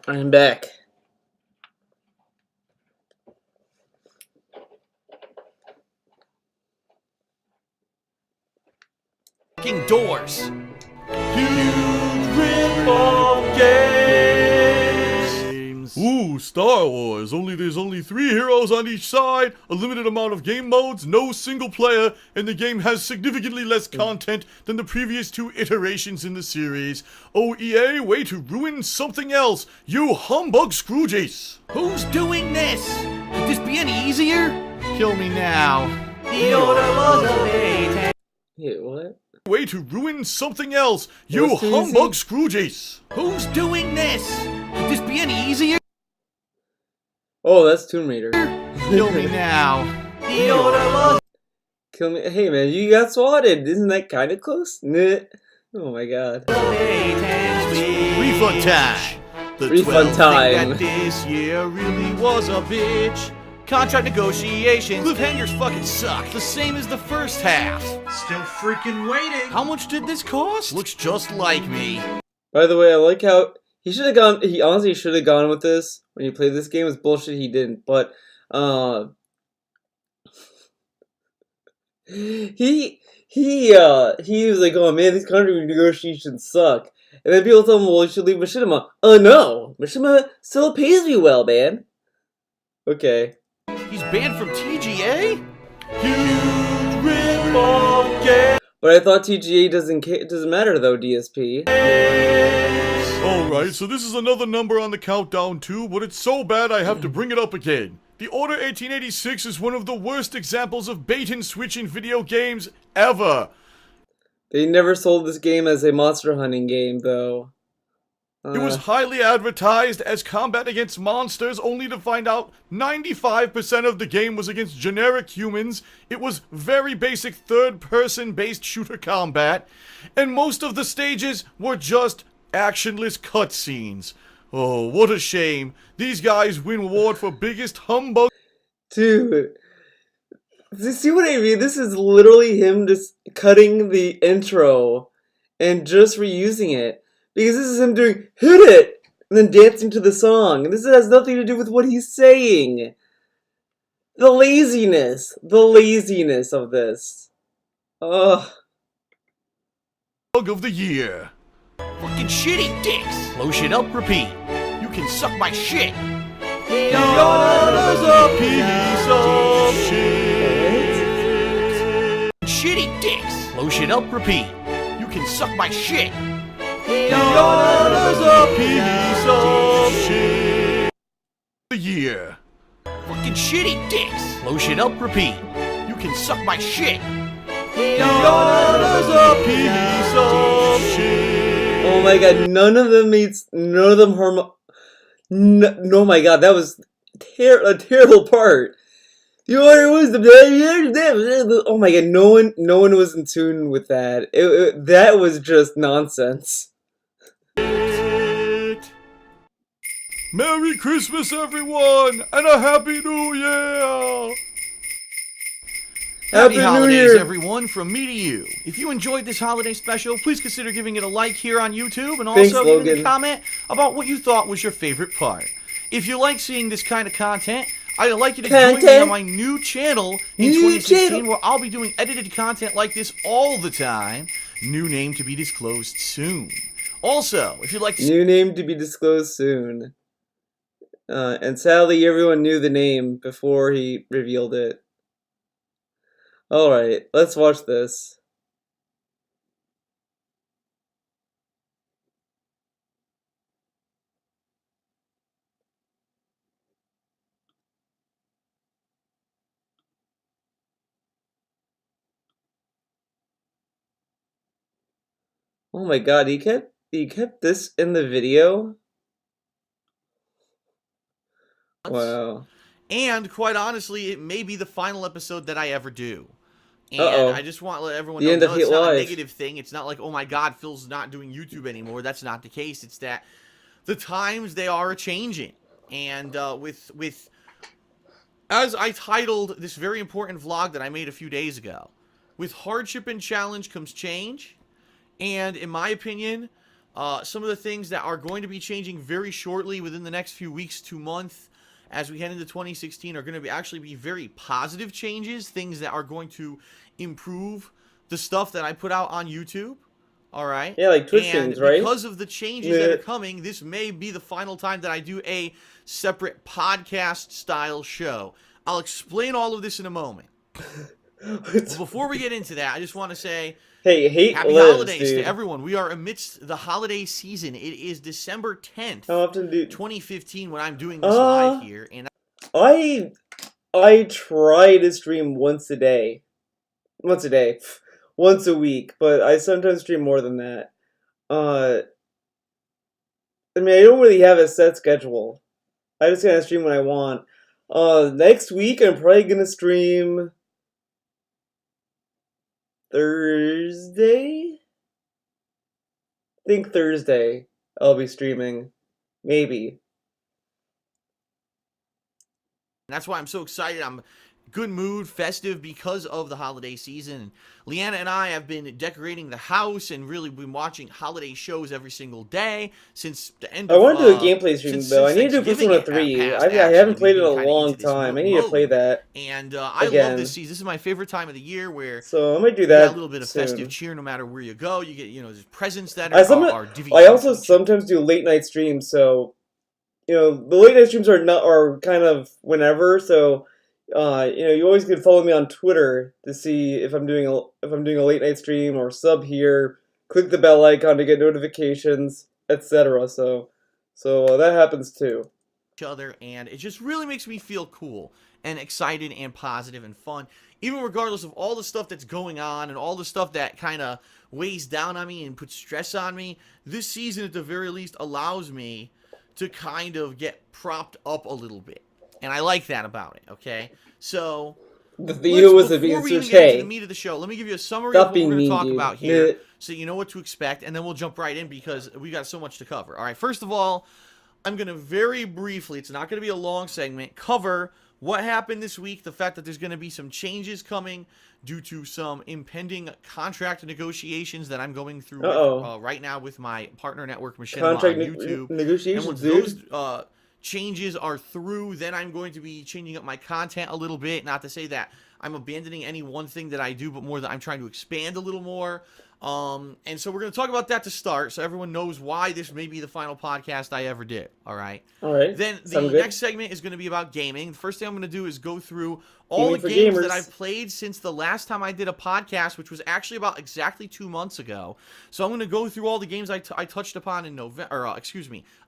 [SPEAKER 2] I'm back.
[SPEAKER 3] fucking doors. Huge rip-off games.
[SPEAKER 7] Ooh, Star Wars. There's only 3 heroes on each side, a limited amount of game modes, no single player, and the game has significantly less content than the previous 2 iterations in the series. Oh, EA, way to ruin something else, you humbug Scrooges!
[SPEAKER 3] Who's doing this? Could this be any easier? Kill me now. The order was a bait.
[SPEAKER 2] Wait, what?
[SPEAKER 7] Way to ruin something else, you
[SPEAKER 2] What's too
[SPEAKER 7] humbug
[SPEAKER 2] easy?
[SPEAKER 7] Scrooges!
[SPEAKER 3] Who's doing this? Could this be any easier?
[SPEAKER 2] Oh, that's Tomb Raider.
[SPEAKER 3] Kill me now. The order was...
[SPEAKER 2] Kill me. Hey, man, you got swatted. Isn't that kind of close? Nah. Oh my god.
[SPEAKER 3] Refund time. The
[SPEAKER 2] Refund
[SPEAKER 3] 12th
[SPEAKER 2] time.
[SPEAKER 3] thing that this year really was a bitch. Contract negotiations. Cliffhangers fucking suck. The same as the first half.
[SPEAKER 9] Still freaking waiting.
[SPEAKER 3] How much did this cost? Looks just like me.
[SPEAKER 2] By the way, I like how he should have gone. He honestly should have gone with this when he played this game. It's bullshit. He didn't, but he was like, "Oh man, these contract negotiations suck." And then people tell him, well, you should leave Machinima. No! Machinima still pays me well, man. Okay.
[SPEAKER 3] He's banned from TGA? Huge rip-off game.
[SPEAKER 2] But I thought TGA doesn't matter, though, DSP.
[SPEAKER 7] Alright, so this is another number on the countdown too, but it's so bad I have to bring it up again. The Order 1886 is one of the worst examples of bait and switch in video games ever.
[SPEAKER 2] They never sold this game as a monster hunting game, though.
[SPEAKER 7] It was highly advertised as combat against monsters, only to find out 95% of the game was against generic humans. It was very basic third-person based shooter combat, and most of the stages were just actionless cutscenes. Oh, what a shame. These guys win award for biggest humbug.
[SPEAKER 2] Dude. See what I mean? This is literally him just cutting the intro and just reusing it. Because this is him doing, hit it! And then dancing to the song. And this has nothing to do with what he's saying. The laziness of this. Ugh.
[SPEAKER 7] Of the year.
[SPEAKER 3] Fucking shitty dicks. Blow shit up, repeat. You can suck my shit.
[SPEAKER 7] He honors a piece of shit.
[SPEAKER 3] Shitty dicks. Blow shit up, repeat. You can suck my shit.
[SPEAKER 7] He honors a piece of shit. The year.
[SPEAKER 3] Fucking shitty dicks. Blow shit up, repeat. You can suck my shit.
[SPEAKER 7] He honors a piece of shit.
[SPEAKER 2] Oh my god, none of them no, my god, that was a terrible part. You was the oh my god, no one was in tune with that. That was just nonsense.
[SPEAKER 7] Merry Christmas, everyone, and a Happy New Year!
[SPEAKER 3] Happy
[SPEAKER 2] New
[SPEAKER 3] holidays,
[SPEAKER 2] Year.
[SPEAKER 3] everyone, from me to you. If you enjoyed this holiday special, please consider giving it a like here on YouTube, and
[SPEAKER 2] Thanks,
[SPEAKER 3] also leaving a
[SPEAKER 2] Logan.
[SPEAKER 3] comment about what you thought was your favorite part. If you like seeing this kind of content, I'd like you to join me on my new channel in 2016, where I'll be doing edited content like this all the time. New name to be disclosed soon. Also, if you'd like to
[SPEAKER 2] New name to be disclosed soon. And sadly, everyone knew the name before he revealed it. Alright, let's watch this. Oh my god, he kept this in the video? Wow.
[SPEAKER 3] And quite honestly, it may be the final episode that I ever do. And
[SPEAKER 2] Uh-oh.
[SPEAKER 3] I just want to let everyone
[SPEAKER 2] The
[SPEAKER 3] know
[SPEAKER 2] end of
[SPEAKER 3] no, it's
[SPEAKER 2] Hit
[SPEAKER 3] not
[SPEAKER 2] Live.
[SPEAKER 3] a negative thing. It's not like, oh my god, Phil's not doing YouTube anymore. That's not the case. It's that the times, they are changing. And with as I titled this very important vlog that I made a few days ago, with hardship and challenge comes change. And in my opinion, some of the things that are going to be changing very shortly within the next few weeks to month as we head into 2016 are going to actually be very positive changes, things that are going to improve the stuff that I put out on YouTube. All right?
[SPEAKER 2] Yeah, like Twitch
[SPEAKER 3] and
[SPEAKER 2] things, right?
[SPEAKER 3] because of the changes that are coming, this may be the final time that I do a separate podcast-style show. I'll explain all of this in a moment. But before we get into that, I just want to say,
[SPEAKER 2] hey, hate
[SPEAKER 3] happy
[SPEAKER 2] lives,
[SPEAKER 3] holidays
[SPEAKER 2] dude.
[SPEAKER 3] to everyone. We are amidst the holiday season. It is December 10th,
[SPEAKER 2] How often do
[SPEAKER 3] 2015 when I'm doing this live here. And
[SPEAKER 2] I try to stream once a day. Once a week, but I sometimes stream more than that. I mean, I don't really have a set schedule. I just kind of stream when I want. Next week I'm probably gonna stream Thursday? I think Thursday I'll be streaming. Maybe.
[SPEAKER 3] that's why I'm so excited. I'm good mood, festive because of the holiday season. Leanna and I have been decorating the house and really been watching holiday shows every single day since the end
[SPEAKER 2] I
[SPEAKER 3] of
[SPEAKER 2] want to do a gameplay stream
[SPEAKER 3] since
[SPEAKER 2] though. I need to do
[SPEAKER 3] Thanksgiving
[SPEAKER 2] Persona 3.
[SPEAKER 3] passed,
[SPEAKER 2] I
[SPEAKER 3] actually.
[SPEAKER 2] haven't played
[SPEAKER 3] We've
[SPEAKER 2] it in
[SPEAKER 3] been
[SPEAKER 2] a
[SPEAKER 3] kinda
[SPEAKER 2] long
[SPEAKER 3] into this
[SPEAKER 2] time. I need to play
[SPEAKER 3] mode.
[SPEAKER 2] that
[SPEAKER 3] And I love
[SPEAKER 2] again.
[SPEAKER 3] this season. This is my favorite time of the year where
[SPEAKER 2] So I might do
[SPEAKER 3] you got
[SPEAKER 2] that
[SPEAKER 3] a little bit of
[SPEAKER 2] soon.
[SPEAKER 3] festive cheer no matter where you go. You get, there's presents that
[SPEAKER 2] I
[SPEAKER 3] are
[SPEAKER 2] I also sometimes do late night streams, so the late night streams are kind of whenever. So you always can follow me on Twitter to see if I'm doing a late night stream or sub here. Click the bell icon to get notifications, etc. So that happens too.
[SPEAKER 3] each other, and it just really makes me feel cool and excited and positive and fun, even regardless of all the stuff that's going on and all the stuff that kind of weighs down on me and puts stress on me. This season, at the very least, allows me to kind of get propped up a little bit, and I like that about it. Okay, so
[SPEAKER 2] was the
[SPEAKER 3] before we
[SPEAKER 2] biggest
[SPEAKER 3] even get into the
[SPEAKER 2] hey.
[SPEAKER 3] meat of the show, let me give you a summary
[SPEAKER 2] Stop
[SPEAKER 3] of what
[SPEAKER 2] being
[SPEAKER 3] we're going to
[SPEAKER 2] mean,
[SPEAKER 3] talk
[SPEAKER 2] dude.
[SPEAKER 3] about here,
[SPEAKER 2] Meh.
[SPEAKER 3] so you know what to expect, and then we'll jump right in because we got so much to cover. All right, first of all, I'm going to very briefly, it's not going to be a long segment, cover what happened this week, the fact that there's going to be some changes coming due to some impending contract negotiations that I'm going through right now with my partner network, Machinima, on YouTube.
[SPEAKER 2] Negotiations,
[SPEAKER 3] And once
[SPEAKER 2] dude.
[SPEAKER 3] those changes are through, then I'm going to be changing up my content a little bit. Not to say that I'm abandoning any one thing that I do, but more that I'm trying to expand a little more. And so we're going to talk about that to start, so everyone knows why this may be the final podcast I ever did. All right. Then the next segment is going to be about gaming. The first thing I'm going to do is go through all the games that I've played since the last time I did a podcast, which was actually about exactly 2 months ago. So I'm going to go through all the games I touched upon in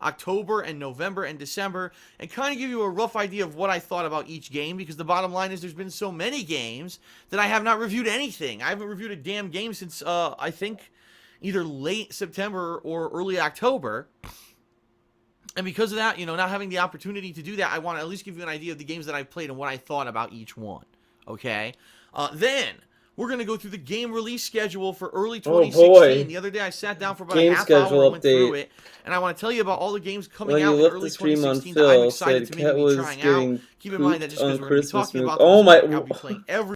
[SPEAKER 3] October and November and December, and kind of give you a rough idea of what I thought about each game, because the bottom line is there's been so many games that I have not reviewed anything. I haven't reviewed a damn game since I think either late September or early October. And because of that, not having the opportunity to do that, I want to at least give you an idea of the games that I've played and what I thought about each one. Okay? Then, we're going to go through the game release schedule for early 2016.
[SPEAKER 2] Oh boy.
[SPEAKER 3] The other day, I sat down for about
[SPEAKER 2] Game
[SPEAKER 3] a half hour and went through
[SPEAKER 2] update.
[SPEAKER 3] it. And I want to tell you about all the games coming
[SPEAKER 2] When
[SPEAKER 3] out
[SPEAKER 2] you
[SPEAKER 3] in
[SPEAKER 2] left
[SPEAKER 3] early
[SPEAKER 2] the stream on
[SPEAKER 3] 2016 that I'm
[SPEAKER 2] Phil,
[SPEAKER 3] excited
[SPEAKER 2] said
[SPEAKER 3] to
[SPEAKER 2] Cat
[SPEAKER 3] maybe
[SPEAKER 2] was
[SPEAKER 3] be trying out.
[SPEAKER 2] getting
[SPEAKER 3] Keep in mind that just because
[SPEAKER 2] pooped
[SPEAKER 3] we're
[SPEAKER 2] on
[SPEAKER 3] going to be
[SPEAKER 2] Christmas
[SPEAKER 3] talking
[SPEAKER 2] movie.
[SPEAKER 3] about
[SPEAKER 2] Oh
[SPEAKER 3] them,
[SPEAKER 2] my!
[SPEAKER 3] I'll be playing every...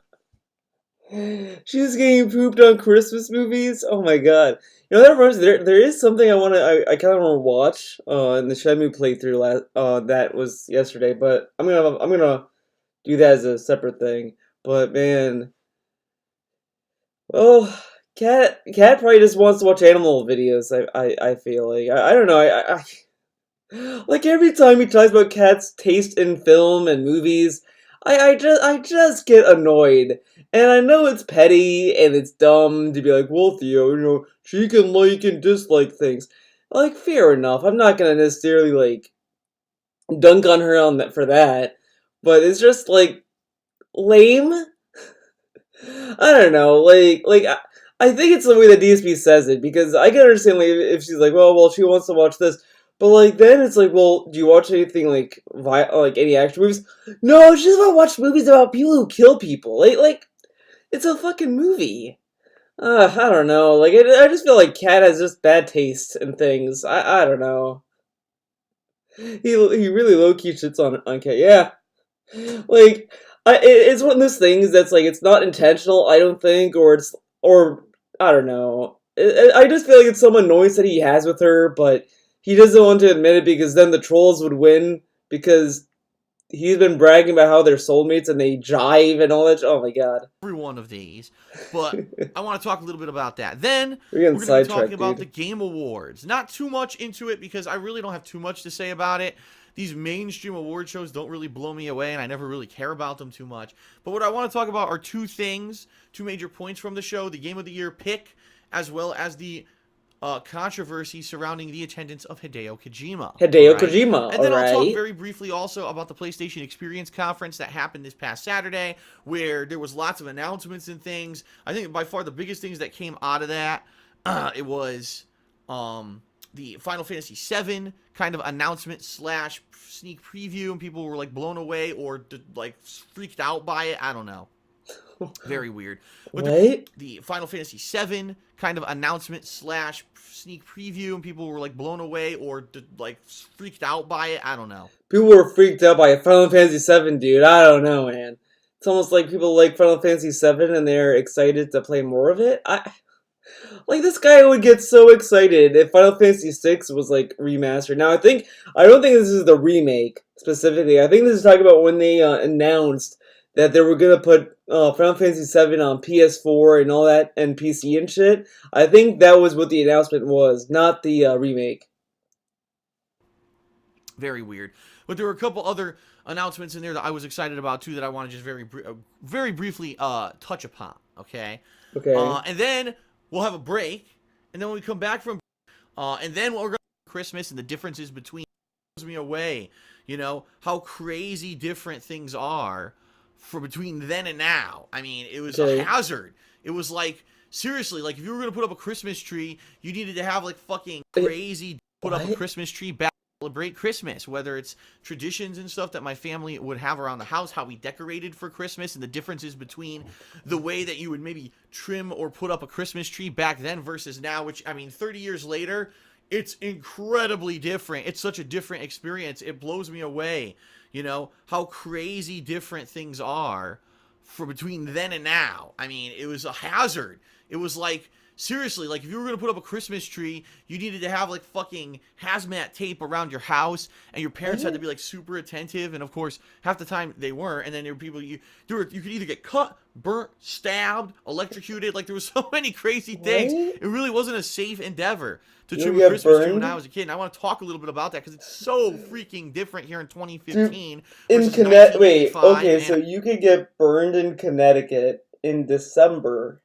[SPEAKER 2] She was getting pooped on Christmas movies. Oh my god! That reminds me, there is something I kind of want to watch in the Shenmue playthrough that was yesterday, but I'm gonna do that as a separate thing. But man, well, Cat probably just wants to watch animal videos. I feel like I don't know I like every time he talks about Cat's taste in film and movies, I just get annoyed. And I know it's petty and it's dumb to be like, well, Theo, she can like and dislike things. Like, fair enough. I'm not gonna necessarily like dunk on her on that for that, but it's just like lame. I don't know, I think it's the way that DSP says it, because I can understand like if she's like, well, she wants to watch this, but like then it's like, well, do you watch anything like any action movies? No, she doesn't want to watch movies about people who kill people. Like it's a fucking movie. I don't know. Like I just feel like Cat has just bad taste in things. I don't know. He really low key shits on Cat. Yeah, like it's one of those things that's like it's not intentional. I don't think, or I don't know. I just feel like it's some annoyance that he has with her, but he doesn't want to admit it because then the trolls would win because he's been bragging about how they're soulmates and they jive and all that. Oh my god.
[SPEAKER 3] Every one of these, but I want to talk a little bit about that. Then
[SPEAKER 2] We're
[SPEAKER 3] going to be talking about
[SPEAKER 2] dude.
[SPEAKER 3] the Game Awards. Not too much into it because I really don't have too much to say about it. These mainstream award shows don't really blow me away, and I never really care about them too much. But what I want to talk about are two major points from the show: the Game of the Year pick, as well as the controversy surrounding the attendance of Hideo Kojima.
[SPEAKER 2] Kojima,
[SPEAKER 3] and then I'll talk
[SPEAKER 2] alright.
[SPEAKER 3] very briefly also about the PlayStation Experience Conference that happened this past Saturday, where there was lots of announcements and things. I think by far the biggest things that came out of that, it was the Final Fantasy VII kind of announcement / sneak preview, and people were like blown away or like freaked out by it. I don't know. Very weird. But the Final Fantasy VII kind of announcement / sneak preview, and people were like blown away or like freaked out by it. I don't know.
[SPEAKER 2] People were freaked out by Final Fantasy VII, dude. I don't know, man. It's almost like people like Final Fantasy VII and they're excited to play more of it. Like, this guy would get so excited if Final Fantasy VI was, like, remastered. Now, I don't think this is the remake, specifically. I think this is talking about when they announced that they were gonna put Final Fantasy VII on PS4 and all that, and PC and shit. I think that was what the announcement was, not the remake.
[SPEAKER 3] Very weird. But there were a couple other announcements in there that I was excited about, too, that I want to just very briefly touch upon, okay?
[SPEAKER 2] Okay.
[SPEAKER 3] And then we'll have a break, and then when we come back from and then what we're going to Christmas and the differences between blows me away, you know, how crazy different things are for between then and now. I mean, it was a hazard. It was like, seriously, like if you were going to put up a Christmas tree, you needed to have like fucking crazy put up a Christmas tree back. Celebrate Christmas, whether it's traditions and stuff that my family would have around the house, how we decorated for Christmas, and the differences between the way that you would maybe trim or put up a Christmas tree back then versus now, which, I mean, 30 years later, it's incredibly different. It's such a different experience. It blows me away, you know, how crazy different things are for between then and now. I mean, it was a hazard. It was like, seriously, like if you were going to put up a Christmas tree, you needed to have like fucking hazmat tape around your house, and your parents had to be like super attentive, and of course half the time they weren't, and then there were people you could either get cut, burnt, stabbed, electrocuted. Like there was so many crazy things. It really wasn't a safe endeavor to trim a Christmas tree when I was a kid, and I want to talk a little bit about that because it's so freaking different here in 2015.
[SPEAKER 2] In Connecticut, wait, okay, so you could get burned in Connecticut in December.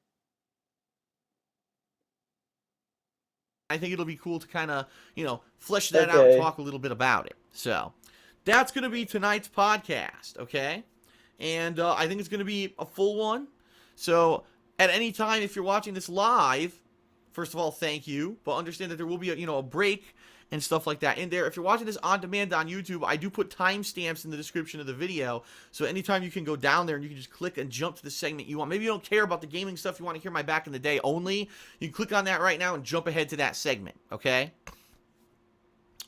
[SPEAKER 3] I think it'll be cool to kind of, you know, flesh that out and talk a little bit about it. So, that's going to be tonight's podcast, okay? And I think it's going to be a full one. So, at any time, if you're watching this live, first of all, thank you. But understand that there will be a break and stuff like that in there. If you're watching this on demand on YouTube, I do put timestamps in the description of the video. So anytime you can go down there and you can just click and jump to the segment you want. Maybe you don't care about the gaming stuff. You want to hear my back in the day only. You can click on that right now and jump ahead to that segment. Okay?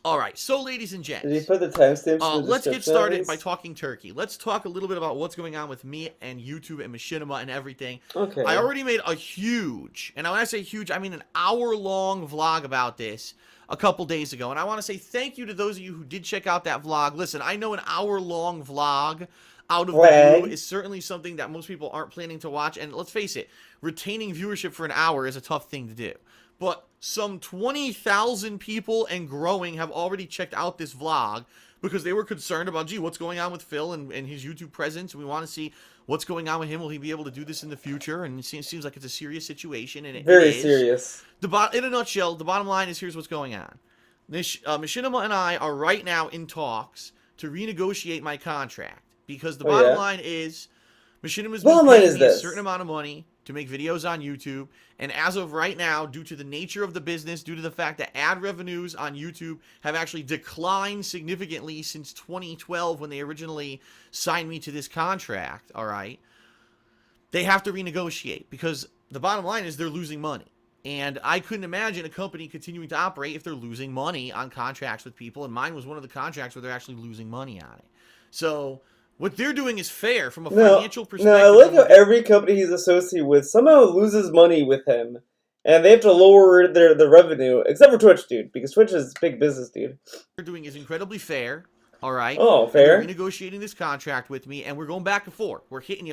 [SPEAKER 3] All right. So, ladies and gents.
[SPEAKER 2] Did you put the timestamps in the
[SPEAKER 3] let's get started by talking turkey. Let's talk a little bit about what's going on with me and YouTube and Machinima and everything.
[SPEAKER 2] Okay.
[SPEAKER 3] I already made a huge, and when I say huge, I mean an hour-long vlog about this a couple days ago, and I want to say thank you to those of you who did check out that vlog. Listen, I know an hour-long vlog out of the blue is certainly something that most people aren't planning to watch, and let's face it, retaining viewership for an hour is a tough thing to do. But some 20,000 people and growing have already checked out this vlog because they were concerned about, gee, what's going on with Phil and his YouTube presence, and we want to see what's going on with him. Will he be able to do this in the future? And it seems like it's a serious situation, and it is.
[SPEAKER 2] Serious.
[SPEAKER 3] In a nutshell, the bottom line is here's what's going on. Machinima and I are right now in talks to renegotiate my contract because the bottom line is Machinima's been paying me a certain amount of money to make videos on YouTube, and as of right now, due to the nature of the business, due to the fact that ad revenues on YouTube have actually declined significantly since 2012 when they originally signed me to this contract, all right, they have to renegotiate because the bottom line is they're losing money. And I couldn't imagine a company continuing to operate if they're losing money on contracts with people, and mine was one of the contracts where they're actually losing money on it. So what they're doing is fair from a financial perspective.
[SPEAKER 2] No, I like how every company he's associated with somehow loses money with him, and they have to lower their revenue, except for Twitch, dude, because Twitch is big business, dude.
[SPEAKER 3] What they're doing is incredibly fair, all right?
[SPEAKER 2] Oh, fair.
[SPEAKER 3] They're renegotiating this contract with me, and we're going back and forth. We're hitting,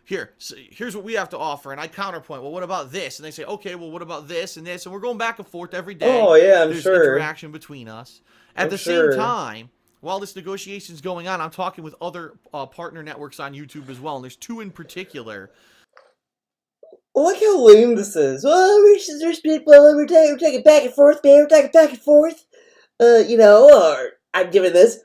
[SPEAKER 3] here's what we have to offer, and I counterpoint, well, what about this? And they say, okay, well, what about this and this? And we're going back and forth every day.
[SPEAKER 2] Oh, yeah, I'm
[SPEAKER 3] There's
[SPEAKER 2] sure.
[SPEAKER 3] There's interaction between us. At the same time, while this negotiation is going on, I'm talking with other partner networks on YouTube as well, and there's two in particular.
[SPEAKER 2] Look how lame this is. Well, there's people, we're taking back and forth, man. We're taking back and forth. Or I'm giving this.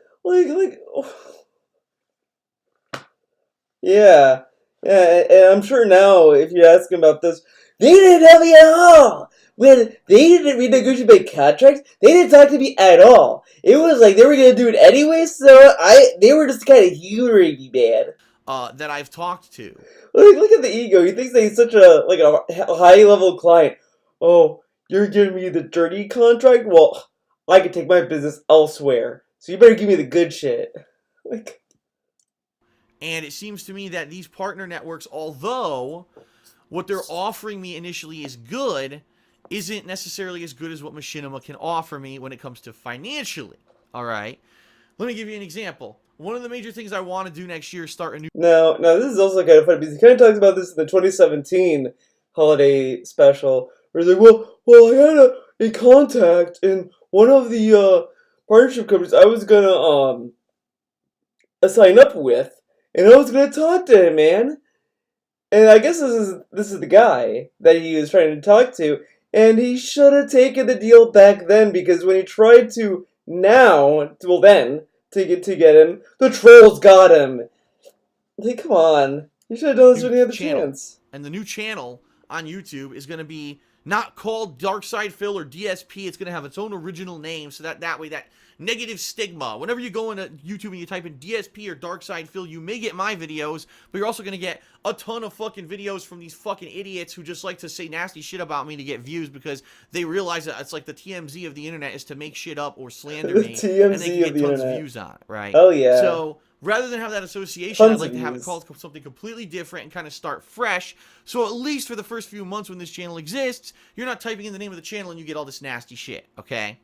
[SPEAKER 2] Yeah. Yeah, and I'm sure now, if you ask him about this, they didn't help me at all. When they didn't renegotiate my contracts, they didn't talk to me at all. It was like they were gonna do it anyway, so they were just kind of humoring me, man.
[SPEAKER 3] That I've talked to.
[SPEAKER 2] Look at the ego. He thinks that he's such a high level client. Oh, you're giving me the dirty contract? Well, I can take my business elsewhere. So you better give me the good shit.
[SPEAKER 3] And it seems to me that these partner networks, although what they're offering me initially is good, isn't necessarily as good as what Machinima can offer me when it comes to financially. All right? Let me give you an example. One of the major things I want to do next year is start a new...
[SPEAKER 2] Now, this is also kind of funny because he kind of talks about this in the 2017 holiday special, where he's like, well, I had a contact in one of the partnership companies I was gonna sign up with, and I was gonna talk to him, man. And I guess this is the guy that he was trying to talk to, and he should have taken the deal back then, because when he tried to to get him, the trolls got him. Like, come on. You should have done this when you had the chance.
[SPEAKER 3] And the new channel on YouTube is going to be not called Darkside Phil or DSP. It's going to have its own original name, so that way that negative stigma. Whenever you go into YouTube and you type in DSP or Darkside Phil, you may get my videos, but you're also going to get a ton of fucking videos from these fucking idiots who just like to say nasty shit about me to get views, because they realize that it's like the TMZ of the internet is to make shit up or slander me, and they can get tons of views on it, right?
[SPEAKER 2] Oh, yeah.
[SPEAKER 3] So rather than have that association, I'd like to have it called something completely different and kind of start fresh. So at least for the first few months when this channel exists, you're not typing in the name of the channel and you get all this nasty shit, okay?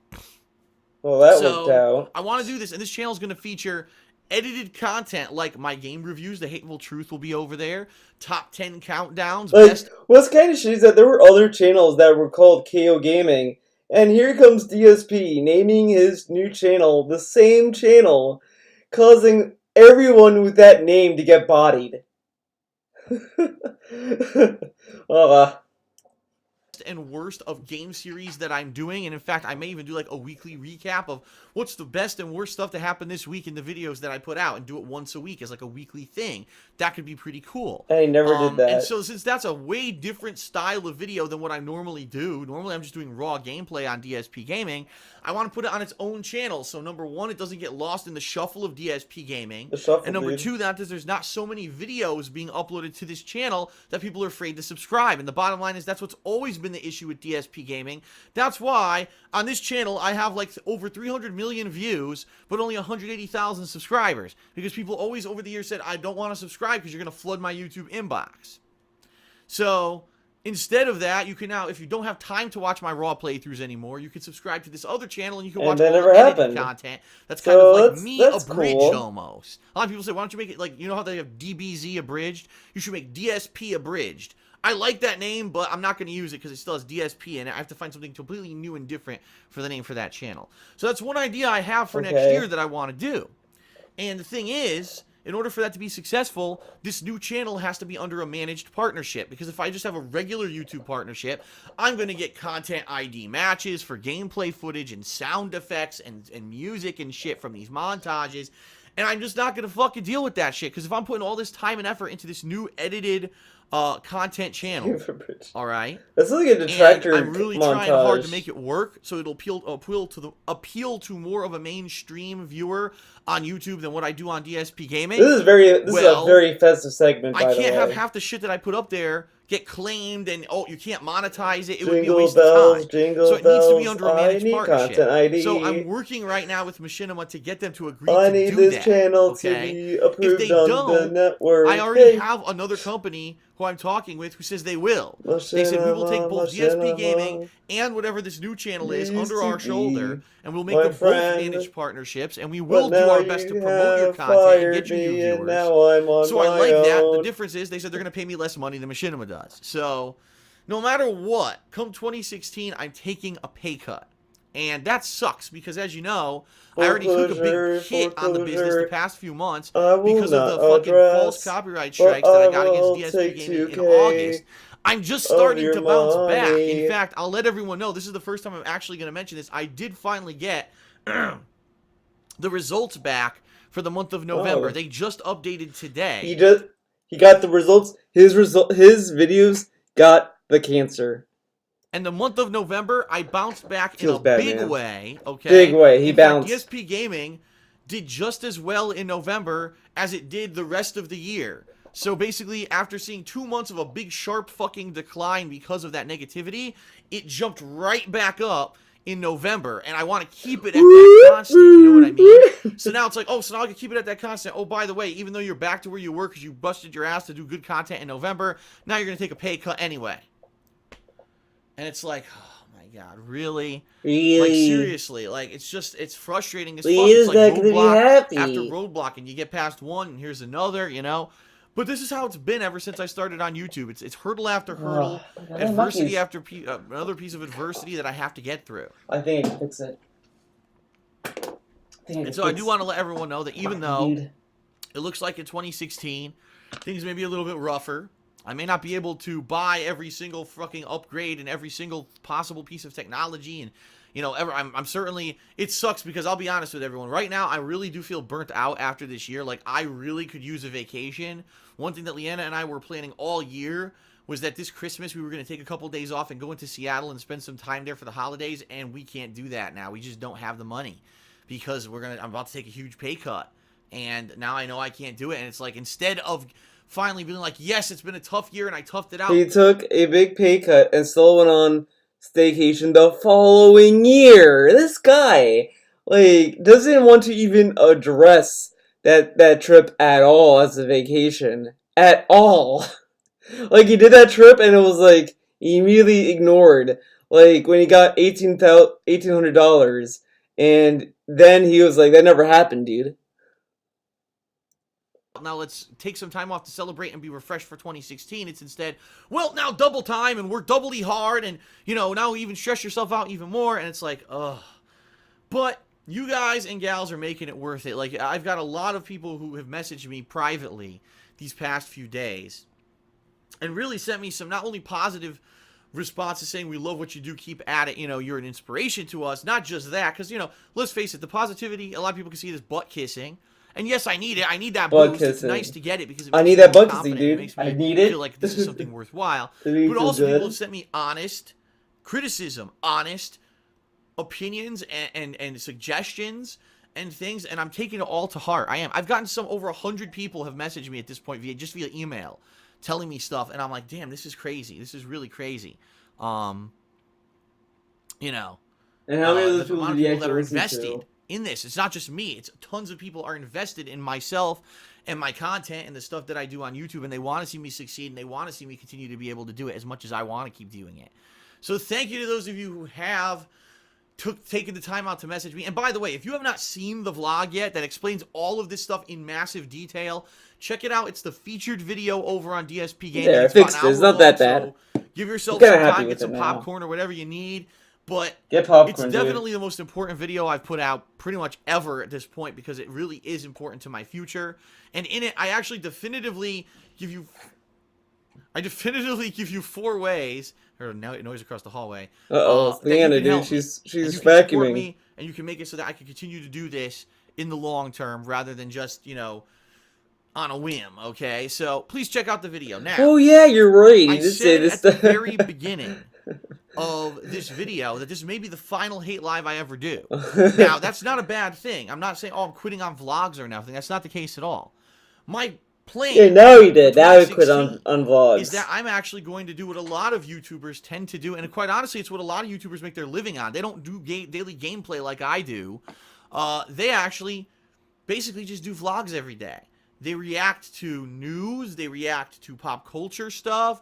[SPEAKER 2] Well, that worked out.
[SPEAKER 3] I want to do this, and this channel is going to feature edited content like my game reviews. The Hateful Truth will be over there. Top 10 countdowns.
[SPEAKER 2] Like, what's kind of shitty is that there were other channels that were called KO Gaming, and here comes DSP naming his new channel the same channel, causing everyone with that name to get bodied.
[SPEAKER 3] And worst of game series that I'm doing, and in fact I may even do like a weekly recap of what's the best and worst stuff to happen this week in the videos that I put out, and do it once a week as like a weekly thing. That could be pretty cool.
[SPEAKER 2] I never did that.
[SPEAKER 3] And so since that's a way different style of video than what I normally do, normally I'm just doing raw gameplay on DSP Gaming, I want to put it on its own channel, so number one, it doesn't get lost in the shuffle of DSP Gaming, and number two, that there's not so many videos being uploaded to this channel that people are afraid to subscribe. And the bottom line is that's what's always been the issue with DSP Gaming. That's why on this channel I have like over 300 million views but only 180,000 subscribers, because people always over the years said, I don't want to subscribe because you're going to flood my YouTube inbox. So instead of that, you can now, if you don't have time to watch my raw playthroughs anymore, you can subscribe to this other channel and you can watch all the edited content. That's kind of like me abridged almost. A lot of people say, why don't you make it like, you know how they have DBZ abridged? You should make DSP abridged. I like that name, but I'm not going to use it because it still has DSP in it. I have to find something completely new and different for the name for that channel. So that's one idea I have for next year that I want to do. And the thing is, in order for that to be successful, this new channel has to be under a managed partnership. Because if I just have a regular YouTube partnership, I'm going to get content ID matches for gameplay footage and sound effects and music and shit from these montages. And I'm just not going to fucking deal with that shit. Because if I'm putting all this time and effort into this new edited content channel, all right,
[SPEAKER 2] that's like a detractor
[SPEAKER 3] and I'm really trying hard to make it work, so it'll appeal to more of a mainstream viewer on YouTube than what I do on DSP Gaming.
[SPEAKER 2] This is a very festive segment.
[SPEAKER 3] I can't have half the shit that I put up there get claimed, and you can't monetize it. It would be a waste of time. So it needs to be under a managed partnership. So I'm working right now with Machinima to get them to agree to do that. I need this channel to be approved on the network. I already have another company who I'm talking with who says they will. They said we will take both DSP Gaming and whatever this new channel is under our shoulder, and we'll make them both managed partnerships, and we will do our best to promote your content and get you new viewers. So I like that. The difference is they said they're going to pay me less money than Machinima does. So no matter what, come 2016, I'm taking a pay cut. And that sucks because, as you know, I already took a big hit on the business the past few months because of the fucking false copyright strikes that I got against DSP Gaming in August. I'm just starting to bounce back. In fact, I'll let everyone know, this is the first time I'm actually going to mention this. I did finally get the results back for the month of November. They just updated today.
[SPEAKER 2] He got the results. His videos got the cancer.
[SPEAKER 3] And the month of November, I bounced back in a big way. Okay,
[SPEAKER 2] big way. He bounced.
[SPEAKER 3] DSP Gaming did just as well in November as it did the rest of the year. So basically, after seeing 2 months of a big sharp fucking decline because of that negativity, it jumped right back up in November, and I want to keep it at that constant. You know what I mean? So now it's like, oh, so now I can keep it at that constant. Oh, by the way, even though you're back to where you were because you busted your ass to do good content in November, now you're going to take a pay cut anyway. And it's like, oh my God, really?
[SPEAKER 2] Really?
[SPEAKER 3] Like, seriously, like, it's frustrating as fuck.
[SPEAKER 2] Please,
[SPEAKER 3] It's like
[SPEAKER 2] that could be
[SPEAKER 3] roadblock
[SPEAKER 2] happy.
[SPEAKER 3] after roadblock, and you get past one, and here's another, you know? But this is how it's been ever since I started on YouTube. It's hurdle after hurdle, adversity after another piece of adversity that I have to get through.
[SPEAKER 2] I think I can fix it.
[SPEAKER 3] And so I do want to let everyone know that even though it looks like in 2016, things may be a little bit rougher, I may not be able to buy every single fucking upgrade and every single possible piece of technology, and you know, I'm certainly, it sucks because I'll be honest with everyone. Right now, I really do feel burnt out after this year. Like, I really could use a vacation. One thing that Leanna and I were planning all year was that this Christmas we were going to take a couple days off and go into Seattle and spend some time there for the holidays, and we can't do that now. We just don't have the money because I'm about to take a huge pay cut, and now I know I can't do it. And it's like, instead of finally being like, yes, it's been a tough year and I toughed it out.
[SPEAKER 2] He took a big pay cut and still went on staycation the following year. This guy, like, doesn't want to even address that trip at all as a vacation. At all. Like, he did that trip and it was like, he immediately ignored. Like, when he got $1,800 and then he was like, that never happened, dude.
[SPEAKER 3] Now let's take some time off to celebrate and be refreshed for 2016. It's instead, well, now double time and work doubly hard and, you know, now even stress yourself out even more. And it's like, ugh. But you guys and gals are making it worth it. Like, I've got a lot of people who have messaged me privately these past few days and really sent me some not only positive responses saying we love what you do, keep at it, you know, you're an inspiration to us. Not just that, because, you know, let's face it, the positivity, a lot of people can see it as butt kissing. And yes, I need it. I need that boost. It's nice to get it because it makes
[SPEAKER 2] I need
[SPEAKER 3] me
[SPEAKER 2] that
[SPEAKER 3] feel
[SPEAKER 2] butt kissing,
[SPEAKER 3] confident.
[SPEAKER 2] dude.
[SPEAKER 3] It makes me
[SPEAKER 2] I need it.
[SPEAKER 3] feel like this is something worthwhile.
[SPEAKER 2] But
[SPEAKER 3] also,
[SPEAKER 2] good.
[SPEAKER 3] people have sent me honest criticism, honest opinions, and suggestions and things, and I'm taking it all to heart. I am. I've gotten over 100 people have messaged me at this point via email, telling me stuff, and I'm like, damn, this is crazy. This is really crazy. You know.
[SPEAKER 2] And how many of those
[SPEAKER 3] the
[SPEAKER 2] people
[SPEAKER 3] amount
[SPEAKER 2] did
[SPEAKER 3] of
[SPEAKER 2] you
[SPEAKER 3] people that are
[SPEAKER 2] actually listen
[SPEAKER 3] invested
[SPEAKER 2] to?
[SPEAKER 3] in this. It's not just me. It's tons of people are invested in myself and my content and the stuff that I do on YouTube, and they want to see me succeed, and they want to see me continue to be able to do it as much as I want to keep doing it. So thank you to those of you who have taken the time out to message me. And by the way, if you have not seen the vlog yet that explains all of this stuff in massive detail, check it out. It's the featured video over on DSP Gaming.
[SPEAKER 2] Yeah, I fixed it. It's not that bad.
[SPEAKER 3] So give yourself
[SPEAKER 2] I'm
[SPEAKER 3] some
[SPEAKER 2] kinda happy
[SPEAKER 3] time,
[SPEAKER 2] with
[SPEAKER 3] get some
[SPEAKER 2] it now.
[SPEAKER 3] popcorn or whatever you need. But
[SPEAKER 2] Get popcorn,
[SPEAKER 3] it's
[SPEAKER 2] dude.
[SPEAKER 3] definitely the most important video I've put out pretty much ever at this point because it really is important to my future. And in it, I actually definitively give you 4 ways. Or noise across the hallway.
[SPEAKER 2] Uh-oh, Leanna, dude, she's vacuuming.
[SPEAKER 3] Me, and you can make it so that I can continue to do this in the long term rather than just, you know, on a whim, okay? So please check out the video. Now,
[SPEAKER 2] oh yeah, you're right. You
[SPEAKER 3] I
[SPEAKER 2] did say
[SPEAKER 3] said
[SPEAKER 2] this
[SPEAKER 3] at the
[SPEAKER 2] stuff.
[SPEAKER 3] very beginning of this video that this may be the final Hate Live I ever do. Now, that's not a bad thing. I'm not saying, oh, I'm quitting on vlogs or nothing. That's not the case at all. My plan.
[SPEAKER 2] Yeah, now he did.
[SPEAKER 3] for
[SPEAKER 2] Now he quit on
[SPEAKER 3] 2016
[SPEAKER 2] vlogs.
[SPEAKER 3] is that I'm actually going to do what a lot of YouTubers tend to do, and quite honestly, it's what a lot of YouTubers make their living on. They don't do daily gameplay like I do. They actually basically just do vlogs every day. They react to news. They react to pop culture stuff.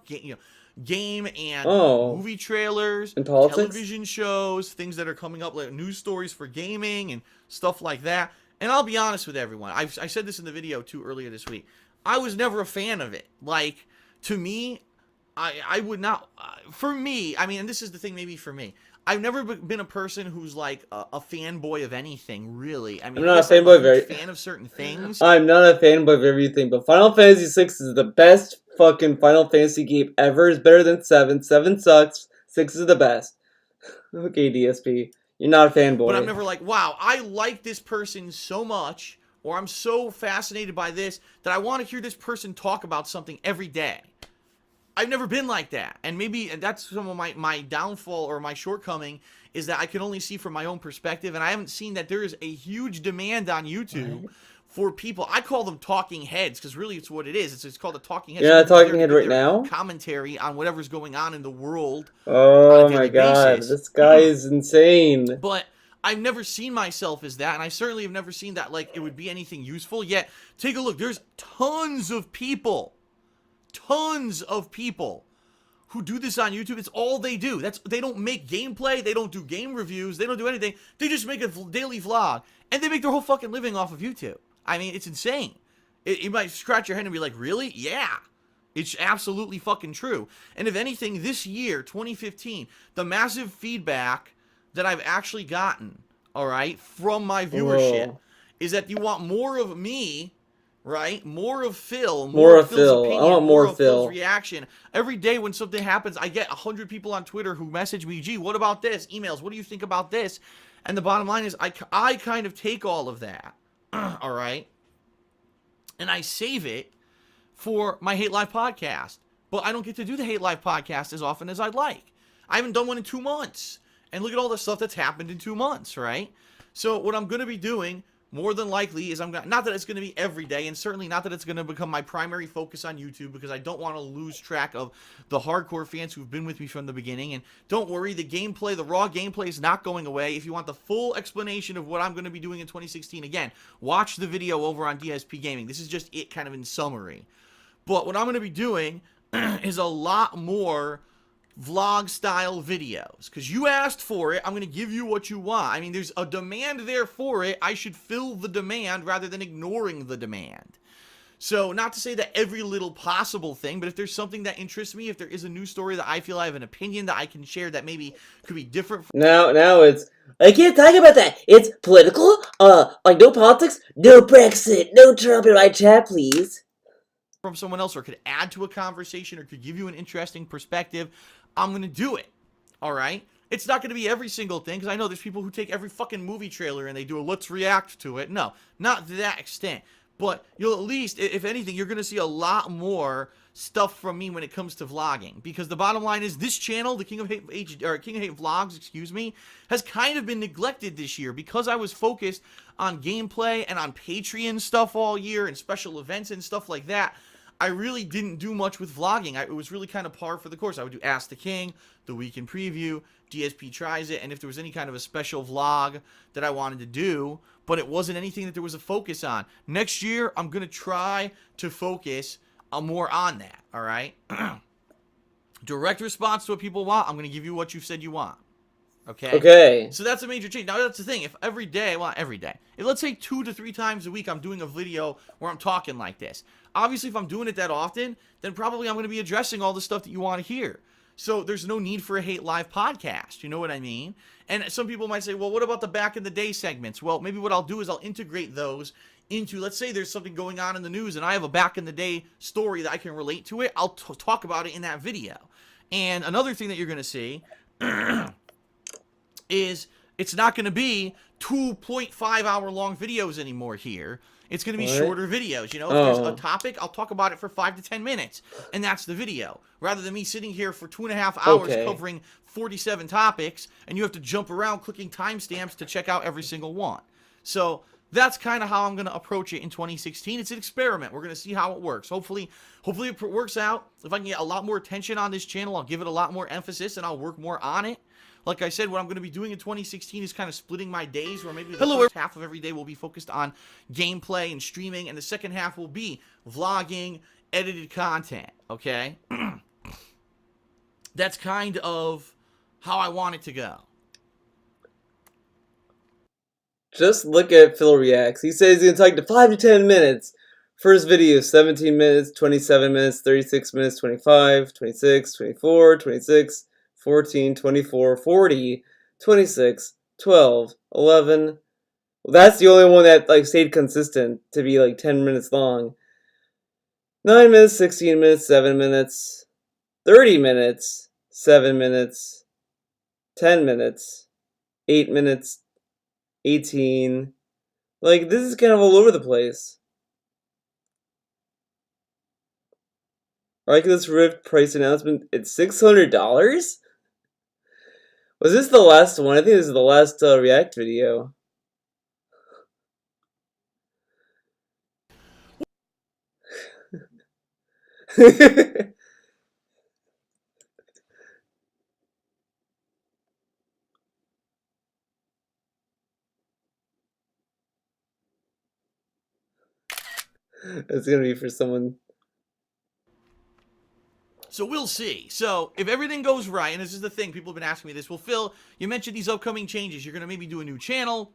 [SPEAKER 3] Game and movie trailers,
[SPEAKER 2] and politics?
[SPEAKER 3] television shows, things that are coming up, like news stories for gaming and stuff like that. And I'll be honest with everyone. I said this in the video too earlier this week. I was never a fan of it. Like, to me, I would not. For me, I mean, and this is the thing maybe for me. I've never been a person who's like a fanboy of anything, really. I mean,
[SPEAKER 2] I'm not a fanboy of
[SPEAKER 3] fan of certain things.
[SPEAKER 2] I'm not a fanboy of everything, but Final Fantasy VI is the best fucking Final Fantasy game ever. It's better than 7. 7 sucks. 6 is the best. Okay, DSP. You're not a fanboy.
[SPEAKER 3] But I'm never like, wow, I like this person so much, or I'm so fascinated by this, that I want to hear this person talk about something every day. I've never been like that. And maybe that's some of my downfall or my shortcoming is that I can only see from my own perspective. And I haven't seen that there is a huge demand on YouTube for people. I call them talking heads because really it's what it is. It's called a talking head.
[SPEAKER 2] You're not a
[SPEAKER 3] Somebody who's
[SPEAKER 2] talking
[SPEAKER 3] there to
[SPEAKER 2] head
[SPEAKER 3] give
[SPEAKER 2] right
[SPEAKER 3] their
[SPEAKER 2] now?
[SPEAKER 3] commentary on whatever's going on in the world on a
[SPEAKER 2] Oh my
[SPEAKER 3] daily
[SPEAKER 2] god,
[SPEAKER 3] basis.
[SPEAKER 2] this guy is insane.
[SPEAKER 3] But I've never seen myself as that, and I certainly have never seen that like it would be anything useful. Yet, take a look. There's tons of people who do this on YouTube. It's all they do. They don't make gameplay. They don't do game reviews. They don't do anything. They just make a daily vlog, and they make their whole fucking living off of YouTube. I mean, it's insane. You might scratch your head and be like, really? Yeah. It's absolutely fucking true. And if anything, this year, 2015, the massive feedback that I've actually gotten, all right, from my viewership is that you want more of me, right? More of Phil.
[SPEAKER 2] More of
[SPEAKER 3] Phil's
[SPEAKER 2] Phil.
[SPEAKER 3] opinion,
[SPEAKER 2] I want more
[SPEAKER 3] of Phil's
[SPEAKER 2] Phil.
[SPEAKER 3] reaction. Every day when something happens, I get 100 people on Twitter who message me, gee, what about this? Emails, what do you think about this? And the bottom line is I kind of take all of that, all right, and I save it for my Hate Live podcast. But I don't get to do the Hate Live podcast as often as I'd like. I haven't done one in 2 months. And look at all the stuff that's happened in 2 months, right? So what I'm going to be doing, more than likely, is not that it's going to be every day, and certainly not that it's going to become my primary focus on YouTube, because I don't want to lose track of the hardcore fans who've been with me from the beginning. And don't worry, the raw gameplay is not going away. If you want the full explanation of what I'm going to be doing in 2016, again, watch the video over on DSP Gaming. This is just it kind of in summary. But what I'm going to be doing is a lot more vlog-style videos. Because you asked for it, I'm going to give you what you want. I mean, there's a demand there for it. I should fill the demand rather than ignoring the demand. So, not to say that every little possible thing, but if there's something that interests me, if there is a news story that I feel I have an opinion that I can share that maybe could be different from
[SPEAKER 2] Now it's, I can't talk about that. It's political. Like no politics, no Brexit, no Trump in my chat, please.
[SPEAKER 3] from someone else, or could add to a conversation, or could give you an interesting perspective, I'm going to do it. All right? It's not going to be every single thing, because I know there's people who take every fucking movie trailer and they do a let's react to it. No, not to that extent. But you'll at least, if anything, you're going to see a lot more stuff from me when it comes to vlogging. Because the bottom line is this channel, the King of Hate Vlogs, excuse me, has kind of been neglected this year because I was focused on gameplay and on Patreon stuff all year and special events and stuff like that. I really didn't do much with vlogging. It was really kind of par for the course. I would do Ask the King, the Week in Preview, DSP Tries It, and if there was any kind of a special vlog that I wanted to do, but it wasn't anything that there was a focus on. Next year, I'm going to try to focus more on that, all right? Direct response to what people want, I'm going to give you what you've said you want. Okay? So that's a major change. Now, that's the thing. If every day, if let's say 2 to 3 times a week I'm doing a video where I'm talking like this, obviously if I'm doing it that often, then probably I'm going to be addressing all the stuff that you want to hear. So there's no need for a Hate Live podcast. You know what I mean? And some people might say, well, what about the back in the day segments? Well, maybe what I'll do is I'll integrate those into, let's say there's something going on in the news and I have a back in the day story that I can relate to it. I'll talk about it in that video. And another thing that you're going to see is it's not going to be 2.5 hour long videos anymore here. It's going to be shorter videos. You know, if there's a topic, I'll talk about it for 5 to 10 minutes, and that's the video. Rather than me sitting here for 2.5 hours covering 47 topics, and you have to jump around clicking timestamps to check out every single one. So that's kind of how I'm going to approach it in 2016. It's an experiment. We're going to see how it works. Hopefully it works out. If I can get a lot more attention on this channel, I'll give it a lot more emphasis, and I'll work more on it. Like I said, what I'm going to be doing in 2016 is kind of splitting my days, where maybe the first half of every day will be focused on gameplay and streaming, and the second half will be vlogging, edited content, okay? That's kind of how I want it to go.
[SPEAKER 2] Just look at Phil Reacts. He says he's going to talk to 5 to 10 minutes. First video, 17 minutes, 27 minutes, 36 minutes, 25, 26, 24, 26, 14, 24, 40, 26, 12, 11. Well, that's the only one that like stayed consistent to be like 10 minutes long. 9 minutes, 16 minutes, 7 minutes, 30 minutes, 7 minutes, 10 minutes, 8 minutes, 18. Like, this is kind of all over the place. Oculus Rift price announcement. It's $600? Was this the last one? I think this is the last React video. It's gonna be for someone.
[SPEAKER 3] So we'll see. So if everything goes right, and this is the thing, people have been asking me this. Well, Phil, you mentioned these upcoming changes. You're going to maybe do a new channel.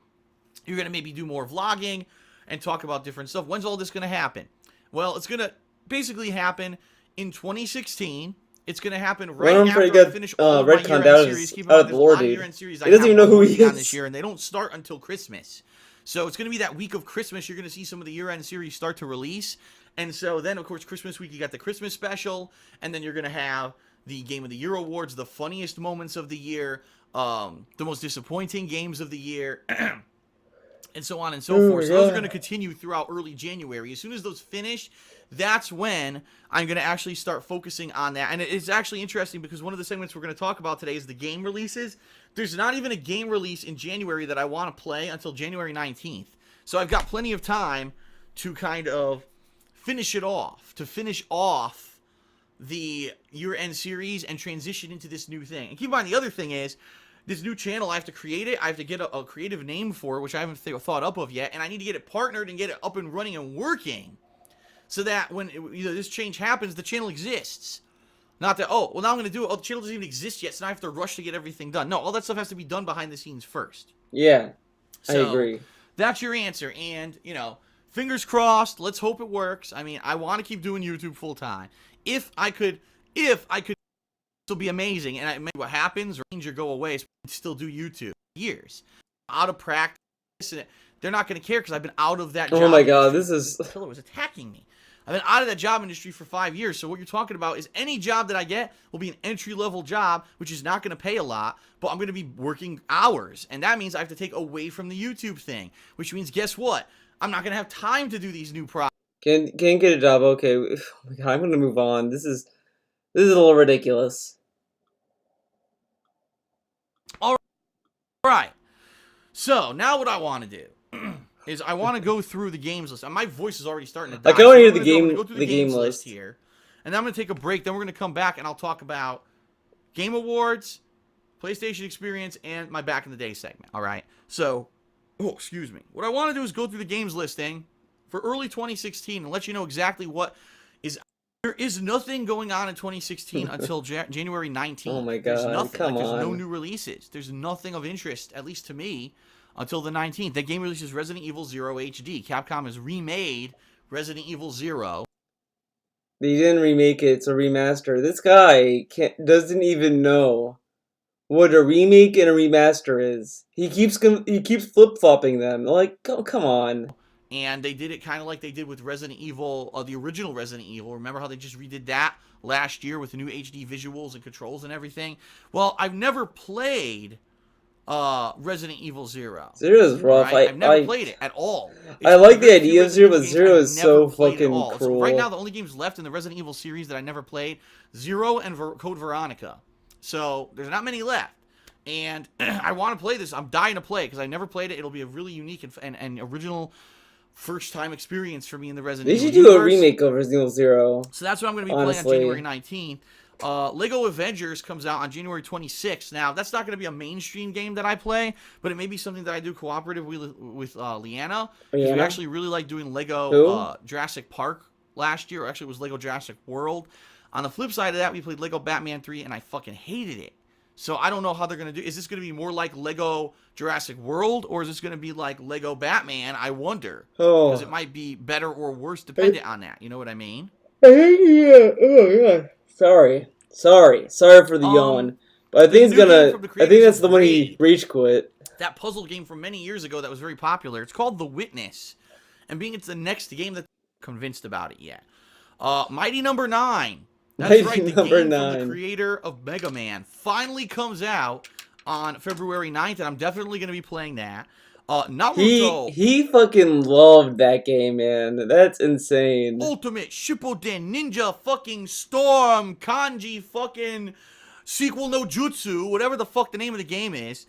[SPEAKER 3] You're going to maybe do more vlogging and talk about different stuff. When's all this going to happen? Well, it's going to basically happen in 2016. It's going to happen right after I finish all of my year-end series. Keep in mind, there's a lot of year-end series I
[SPEAKER 2] doesn't even know who he
[SPEAKER 3] on
[SPEAKER 2] is
[SPEAKER 3] this year, and they don't start until Christmas. So it's going to be that week of Christmas. You're going to see some of the year-end series start to release. And so then, of course, Christmas week, you got the Christmas special. And then you're going to have the Game of the Year awards, the funniest moments of the year, the most disappointing games of the year, and so on and so forth. So those are going to continue throughout early January. As soon as those finish, that's when I'm going to actually start focusing on that. And it's actually interesting because one of the segments we're going to talk about today is the game releases. There's not even a game release in January that I want to play until January 19th. So I've got plenty of time to kind of finish it off, to finish off the year-end series and transition into this new thing. And keep in mind, the other thing is, this new channel, I have to create it. I have to get a creative name for it, which I haven't thought up of yet. And I need to get it partnered and get it up and running and working so that when this change happens, the channel exists. Not that, oh, well, now I'm going to do it. Oh, the channel doesn't even exist yet, so now I have to rush to get everything done. No, all that stuff has to be done behind the scenes first.
[SPEAKER 2] Yeah,
[SPEAKER 3] so,
[SPEAKER 2] I agree. That's
[SPEAKER 3] your answer. And, fingers crossed. Let's hope it works. I mean, I want to keep doing YouTube full time. If I could, this will be amazing. And maybe what happens, range or go away, is still do YouTube years out of practice. And they're not going to care because I've been out of that job.
[SPEAKER 2] Oh my god, this is.
[SPEAKER 3] The killer was attacking me. I've been out of that job industry for 5 years. So what you're talking about is any job that I get will be an entry-level job, which is not going to pay a lot, but I'm going to be working hours. And that means I have to take away from the YouTube thing, which means, guess what? I'm not going to have time to do these new projects.
[SPEAKER 2] Can't get a job. Okay. Oh my god, I'm going to move on. This is a little ridiculous.
[SPEAKER 3] All right. So now what I want to do is I want to go through the games list. My voice is already starting to die.
[SPEAKER 2] I want to hear
[SPEAKER 3] the game list here, and then I'm going to take a break. Then we're going to come back and I'll talk about Game Awards, PlayStation Experience, and my Back in the Day segment. All right. So, excuse me. What I want to do is go through the games listing for early 2016 and let you know exactly what is. There is nothing going on in 2016 until January 19th.
[SPEAKER 2] Oh my god!
[SPEAKER 3] There's nothing.
[SPEAKER 2] Come on.
[SPEAKER 3] There's no new releases. There's nothing of interest, at least to me, until the 19th. That game releases Resident Evil 0 HD. Capcom has remade Resident Evil 0.
[SPEAKER 2] They didn't remake it. It's a remaster. This guy doesn't even know what a remake and a remaster is. He keeps flip flopping them. Like, come on.
[SPEAKER 3] And they did it kind of like they did with Resident Evil, the original Resident Evil. Remember how they just redid that last year with the new HD visuals and controls and everything? Well, I've never played Resident Evil 0.
[SPEAKER 2] Zero's rough.
[SPEAKER 3] Right? I've never played it at all.
[SPEAKER 2] I like the idea of Zero, but Zero is so fucking cruel.
[SPEAKER 3] So right now, the only games left in the Resident Evil series that I never played, Zero and Code Veronica. So there's not many left. And I want to play this. I'm dying to play it because I never played it. It'll be a really unique and original first-time experience for me in the Resident Evil
[SPEAKER 2] universe. They should do a remake of Resident Evil 0.
[SPEAKER 3] So that's what I'm going to be playing on January 19th. Lego Avengers comes out on January 26th. Now, that's not going to be a mainstream game that I play, but it may be something that I do cooperatively with Leanna. We actually really like doing Lego Jurassic Park last year. Actually, it was Lego Jurassic World. On the flip side of that, we played Lego Batman 3, and I fucking hated it. So I don't know how they're going to do. Is this going to be more like Lego Jurassic World, or is this going to be like Lego Batman? I wonder. Because it might be better or worse dependent on that. You know what I mean?
[SPEAKER 2] Yeah. Oh, yeah. Sorry for the yawn. But I think that's the one he rage quit.
[SPEAKER 3] That puzzle game from many years ago that was very popular. It's called The Witness. And being it's the next game that I'm convinced about it yet. Mighty Number 9. That's right, the game from the creator of Mega Man finally comes out on February 9th, and I'm definitely going to be playing that. Naruto.
[SPEAKER 2] He fucking loved that game, man. That's insane.
[SPEAKER 3] Ultimate Shippuden Ninja fucking Storm Kanji fucking Sequel no Jutsu, whatever the fuck the name of the game is.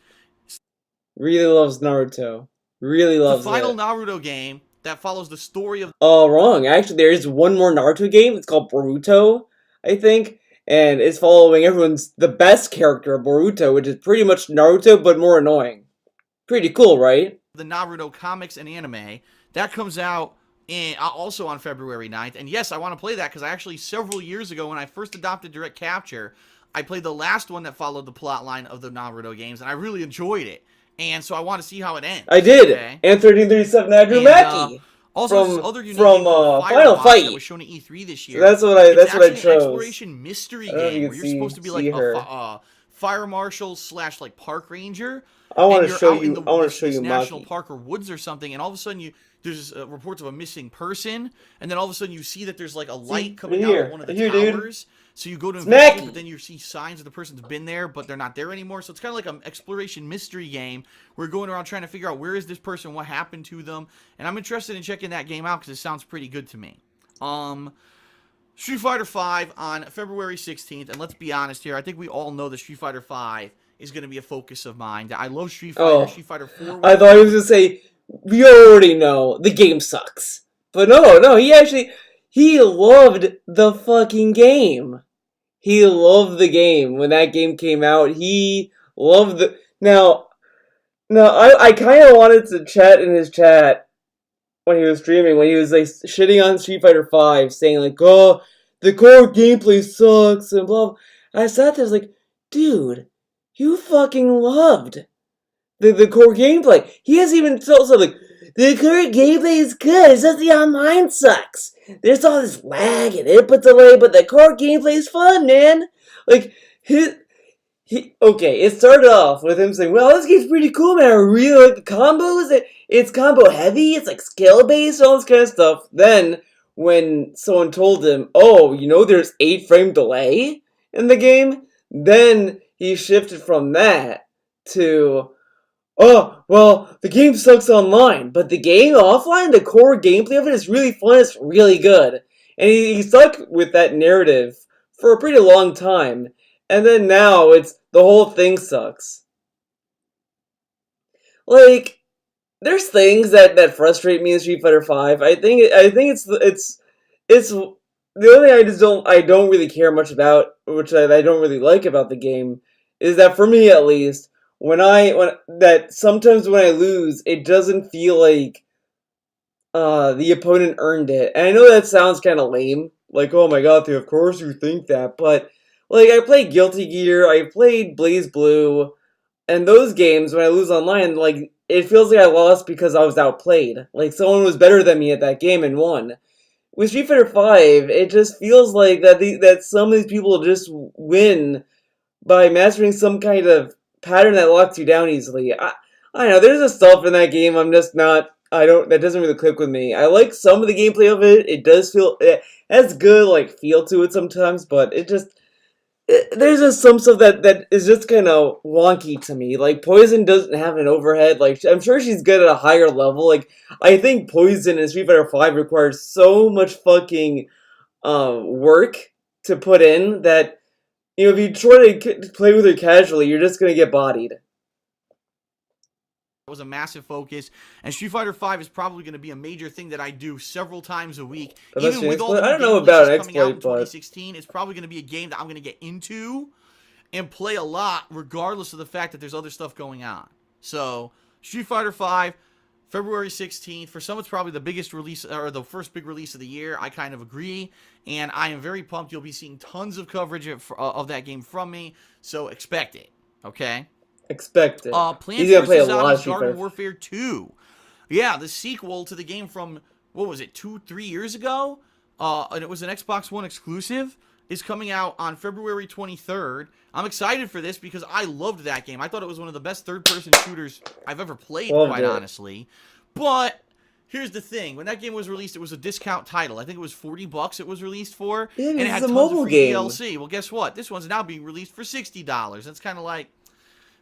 [SPEAKER 2] Really loves Naruto. Really loves
[SPEAKER 3] the final Naruto game. that follows the story of
[SPEAKER 2] Wrong. Actually, there is one more Naruto game. It's called Boruto, I think. And it's following the best character of Boruto, which is pretty much Naruto, but more annoying. Pretty cool, right?
[SPEAKER 3] the Naruto comics and anime. That comes out also on February 9th. And yes, I want to play that because I actually, several years ago, when I first adopted Direct Capture, I played the last one that followed the plot line of the Naruto games, and I really enjoyed it. And so I want to see how it ends.
[SPEAKER 2] I did.
[SPEAKER 3] Okay?
[SPEAKER 2] And 1337 Andrew
[SPEAKER 3] And,
[SPEAKER 2] Mackie.
[SPEAKER 3] also,
[SPEAKER 2] from
[SPEAKER 3] this other unique
[SPEAKER 2] from
[SPEAKER 3] game called
[SPEAKER 2] Final
[SPEAKER 3] Firebox
[SPEAKER 2] Fight.
[SPEAKER 3] that was shown at E3 this year.
[SPEAKER 2] So that's what I
[SPEAKER 3] It's
[SPEAKER 2] chose.
[SPEAKER 3] actually an exploration mystery
[SPEAKER 2] I don't know if you
[SPEAKER 3] game
[SPEAKER 2] can
[SPEAKER 3] where you're supposed to be like
[SPEAKER 2] her.
[SPEAKER 3] a fire marshal / like park ranger.
[SPEAKER 2] I want
[SPEAKER 3] and
[SPEAKER 2] to
[SPEAKER 3] you're
[SPEAKER 2] show
[SPEAKER 3] out
[SPEAKER 2] you.
[SPEAKER 3] in the,
[SPEAKER 2] I want to
[SPEAKER 3] this,
[SPEAKER 2] show
[SPEAKER 3] this
[SPEAKER 2] you
[SPEAKER 3] national
[SPEAKER 2] Maki.
[SPEAKER 3] park or woods or something, and all of a sudden there's reports of a missing person, and then all of a sudden you see that there's like a light coming out of one of the towers. So you go to investigate, but then you see signs that the person's been there, but they're not there anymore. So it's kind of like an exploration mystery game. We're going around trying to figure out where is this person, what happened to them, and I'm interested in checking that game out because it sounds pretty good to me. Street Fighter V on February 16th, and let's be honest here, I think we all know that Street Fighter V is going to be a focus of mine. I love Street Fighter. Street Fighter 4.
[SPEAKER 2] I thought he was going to say, we already know the game sucks. But no, he loved the fucking game. He loved the game. When that game came out, he loved the... Now, I kind of wanted to chat in his chat when he was streaming, when he was like shitting on Street Fighter V, saying like, oh, the core gameplay sucks, and blah, blah. I sat there, I was like, dude, you fucking loved the core gameplay. He has even told something, the core gameplay is good, it's just the online sucks. There's all this lag and input delay, but the core gameplay is fun, man. Like, okay, it started off with him saying, well, this game's pretty cool, man, I really like the combos, it's combo heavy, it's like skill based, all this kind of stuff. Then, when someone told him, oh, you know there's 8-frame delay in the game, then he shifted from that to, oh, well, the game sucks online, but the game offline, the core gameplay of it is really fun, it's really good. And he stuck with that narrative for a pretty long time. And then now it's the whole thing sucks. Like, there's things that frustrate me in Street Fighter V. I think it's the only thing I don't really care much about, which I don't really like about the game, is that for me at least, sometimes when I lose, it doesn't feel like the opponent earned it. And I know that sounds kind of lame, like, oh my god, of course you think that, but like, I played Guilty Gear, I played Blaze Blue, and those games, when I lose online, like, it feels like I lost because I was outplayed. Like, someone was better than me at that game and won. With Street Fighter V, it just feels like that some of these people just win by mastering some kind of pattern that locks you down easily. I don't know, there's just stuff in that game that doesn't really click with me. I like some of the gameplay of it, it has good, like, feel to it sometimes, but there's just some stuff that is just kind of wonky to me. Like, Poison doesn't have an overhead. Like, I'm sure she's good at a higher level. Like, I think Poison in Street Fighter V requires so much fucking work to put in that, you know, if you try to play with her casually, you're just gonna get bodied.
[SPEAKER 3] was a massive focus, and Street Fighter V is probably going to be a major thing that I do several times a week. Even with all the
[SPEAKER 2] I don't know
[SPEAKER 3] game
[SPEAKER 2] about an
[SPEAKER 3] releases coming out in
[SPEAKER 2] exploit, but
[SPEAKER 3] 2016, it's probably going to be a game that I'm going to get into and play a lot, regardless of the fact that there's other stuff going on. So, Street Fighter V, February 16th. For some, it's probably the biggest release, or the first big release of the year. I kind of agree, and I am very pumped. You'll be seeing tons of coverage of that game from me, so expect it, okay?
[SPEAKER 2] Expect it.
[SPEAKER 3] Plants
[SPEAKER 2] He's gonna play a
[SPEAKER 3] vs.
[SPEAKER 2] lot of
[SPEAKER 3] Zombies
[SPEAKER 2] Street
[SPEAKER 3] Garden
[SPEAKER 2] Fighter.
[SPEAKER 3] Warfare 2. Yeah, the sequel to the game from, what was it, 2-3 years ago? And it was an Xbox One exclusive. Is coming out on February 23rd. I'm excited for this because I loved that game. I thought it was one of the best third-person shooters I've ever played, quite honestly. But here's the thing. When that game was released, it was a discount title. I think it was $40 it was released for.
[SPEAKER 2] Yeah,
[SPEAKER 3] and it had
[SPEAKER 2] a
[SPEAKER 3] tons
[SPEAKER 2] mobile
[SPEAKER 3] of free
[SPEAKER 2] game.
[SPEAKER 3] DLC. Well, guess what? This one's now being released for $60. That's kind of like,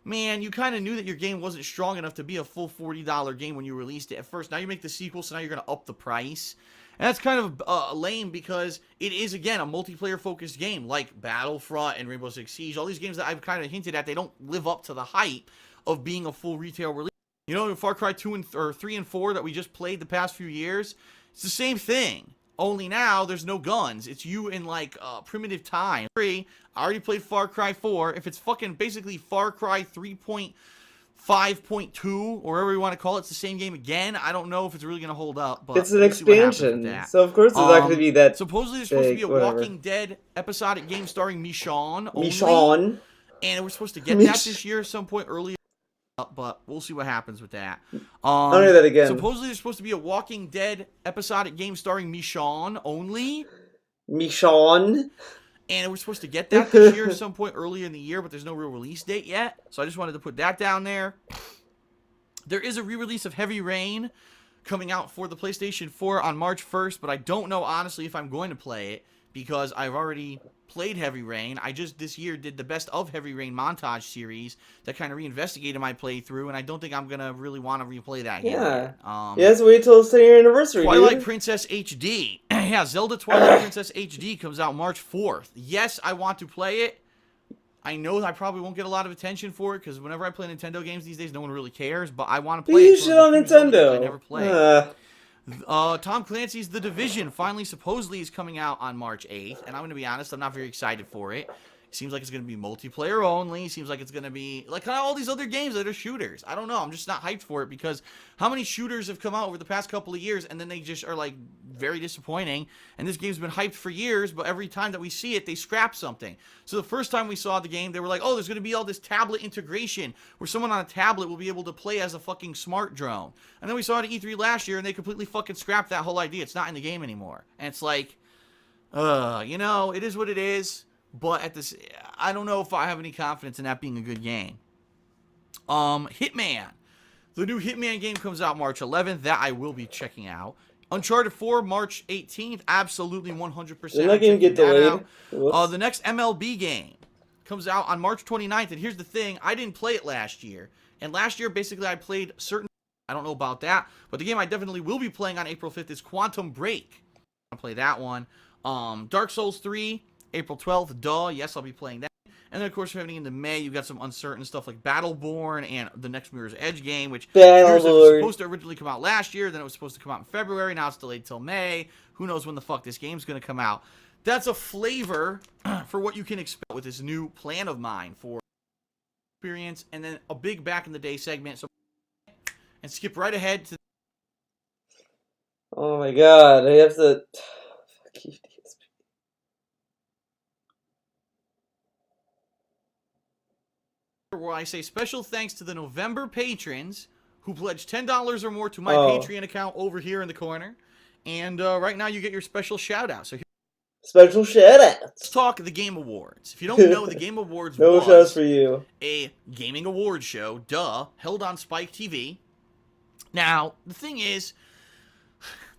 [SPEAKER 3] man, you kind of knew that your game wasn't strong enough to be a full $40 game when you released it at first. Now you make the sequel, so now you're going to up the price. And that's kind of lame because it is, again, a multiplayer-focused game like Battlefront and Rainbow Six Siege. All these games that I've kind of hinted at, they don't live up to the hype of being a full retail release. You know, Far Cry 2 or 3 and 4 that we just played the past few years, it's the same thing. Only now there's no guns. It's you in like primitive time. I already played Far Cry 4. If it's fucking basically Far Cry 3.5.2 or whatever you want to call it, it's the same game again. I don't know if it's really going to hold up, but
[SPEAKER 2] it's an
[SPEAKER 3] we'll see what happens with
[SPEAKER 2] expansion,
[SPEAKER 3] that.
[SPEAKER 2] so of course it's not going to be that.
[SPEAKER 3] Supposedly there's supposed to be a
[SPEAKER 2] whatever.
[SPEAKER 3] Walking Dead episodic game starring Michonne. only,
[SPEAKER 2] Michonne.
[SPEAKER 3] and we're supposed to get that this year at some point early. But we'll see what happens with that.
[SPEAKER 2] I'll hear that again.
[SPEAKER 3] Supposedly there's supposed to be a Walking Dead episodic game starring Michonne only.
[SPEAKER 2] Michonne.
[SPEAKER 3] And we're supposed to get that this year at some point earlier in the year, but there's no real release date yet. So I just wanted to put that down there. There is a re-release of Heavy Rain coming out for the PlayStation 4 on March 1st, but I don't know, honestly, if I'm going to play it because I've already played Heavy Rain. I just this year did the Best of Heavy Rain montage series that kind of reinvestigated my playthrough, and I don't think I'm going to really want to replay that game.
[SPEAKER 2] Yeah. Yes, wait till it's 10-year anniversary,
[SPEAKER 3] Twilight
[SPEAKER 2] dude.
[SPEAKER 3] Princess HD. Yeah, Zelda Twilight Princess HD comes out March 4th. Yes, I want to play it. I know I probably won't get a lot of attention for it, because whenever I play Nintendo games these days, no one really cares, but I want to play it.
[SPEAKER 2] You shit on Nintendo.
[SPEAKER 3] I never play. Tom Clancy's The Division finally supposedly is coming out on March 8th, and I'm going to be honest, I'm not very excited for it. It seems like it's going to be multiplayer only. Seems like it's going to be like kind of all these other games that are shooters. I don't know. I'm just not hyped for it because how many shooters have come out over the past couple of years and then they just are like very disappointing. And this game's been hyped for years, but every time that we see it, they scrap something. So the first time we saw the game, they were like, oh, there's going to be all this tablet integration where someone on a tablet will be able to play as a fucking smart drone. And then we saw it at E3 last year and they completely fucking scrapped that whole idea. It's not in the game anymore. And it's like, you know, it is what it is. But at this, I don't know if I have any confidence in that being a good game. Hitman. The new Hitman game comes out March 11th. That I will be checking out. Uncharted 4, March 18th. Absolutely 100%.
[SPEAKER 2] Did that game get delayed?
[SPEAKER 3] The next MLB game comes out on March 29th. And here's the thing. I didn't play it last year. And last year, basically, I played certain... I don't know about that. But the game I definitely will be playing on April 5th is Quantum Break. I'll play that one. Dark Souls 3... April 12th, duh, yes, I'll be playing that. And then, of course, heading into May, you've got some uncertain stuff like Battleborn and the next Mirror's Edge game, which was supposed to originally come out last year, then it was supposed to come out in February, now it's delayed till May. Who knows when the fuck this game's going to come out. That's a flavor for what you can expect with this new plan of mine for experience, and then a big back-in-the-day segment, so and skip right ahead to...
[SPEAKER 2] Oh my god, I have to... Fuck you.
[SPEAKER 3] Where I say special thanks to the November patrons who pledged $10 or more to my Patreon account over here in the corner. And right now you get your special shout out. So
[SPEAKER 2] special shout out.
[SPEAKER 3] Let's talk the Game Awards. If you don't know, the Game Awards
[SPEAKER 2] no shows for you.
[SPEAKER 3] A gaming award show, held on Spike TV. Now, the thing is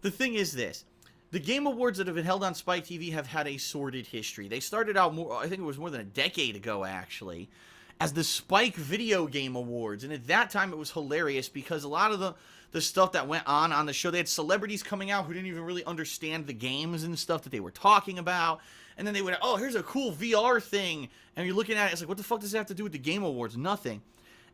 [SPEAKER 3] this. The Game Awards that have been held on Spike TV have had a sordid history. They started out I think it was more than a decade ago, actually, as the Spike Video Game Awards. And at that time, it was hilarious because a lot of the stuff that went on the show, they had celebrities coming out who didn't even really understand the games and stuff that they were talking about. And then they would, oh, here's a cool VR thing. And you're looking at it, it's like, what the fuck does that have to do with the Game Awards? Nothing.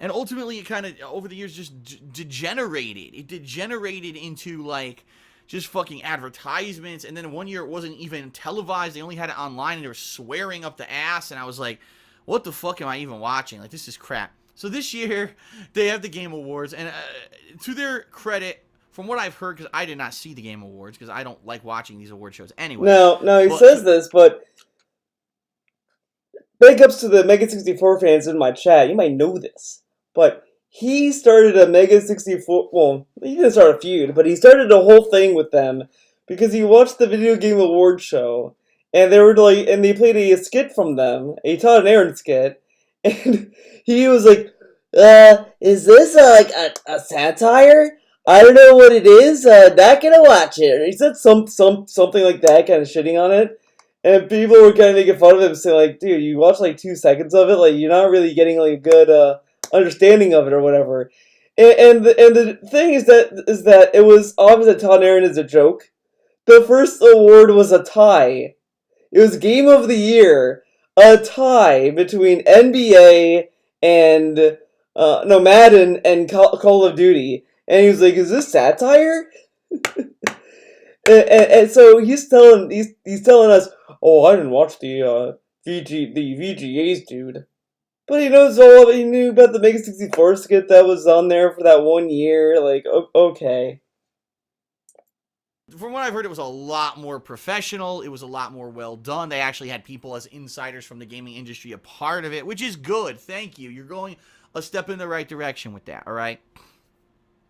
[SPEAKER 3] And ultimately, it kind of, over the years, just degenerated. It degenerated into, like, just fucking advertisements. And then one year, it wasn't even televised. They only had it online, and they were swearing up the ass. And I was like, what the fuck am I even watching? Like, this is crap. So this year, they have the Game Awards, and to their credit, from what I've heard, because I did not see the Game Awards, because I don't like watching these award shows anyway.
[SPEAKER 2] No, he says this, but big ups to the Mega 64 fans in my chat. You might know this, but he started a Mega 64, well, he didn't start a feud, but he started a whole thing with them, because he watched the Video Game Award show, and they were like, and they played a skit from them, a Todd and Aaron skit, and he was like, is this like a satire? I don't know what it is. Not gonna watch it. He said something like that, kind of shitting on it, and people were kind of making fun of him, saying like, "Dude, you watched like 2 seconds of it. Like, you're not really getting like a good understanding of it or whatever." And the thing is that it was obvious that Todd and Aaron is a joke. The first award was a tie. It was Game of the Year, a tie between NBA and no, Madden and Call of Duty, and he was like, "Is this satire?" and so he's telling us, "Oh, I didn't watch the VGAs, dude." But he knows all of it. He knew about the Mega 64 skit that was on there for that 1 year. Like, okay.
[SPEAKER 3] From what I've heard, it was a lot more professional. It was a lot more well done. They actually had people as insiders from the gaming industry a part of it, which is good. Thank you. You're going a step in the right direction with that, all right?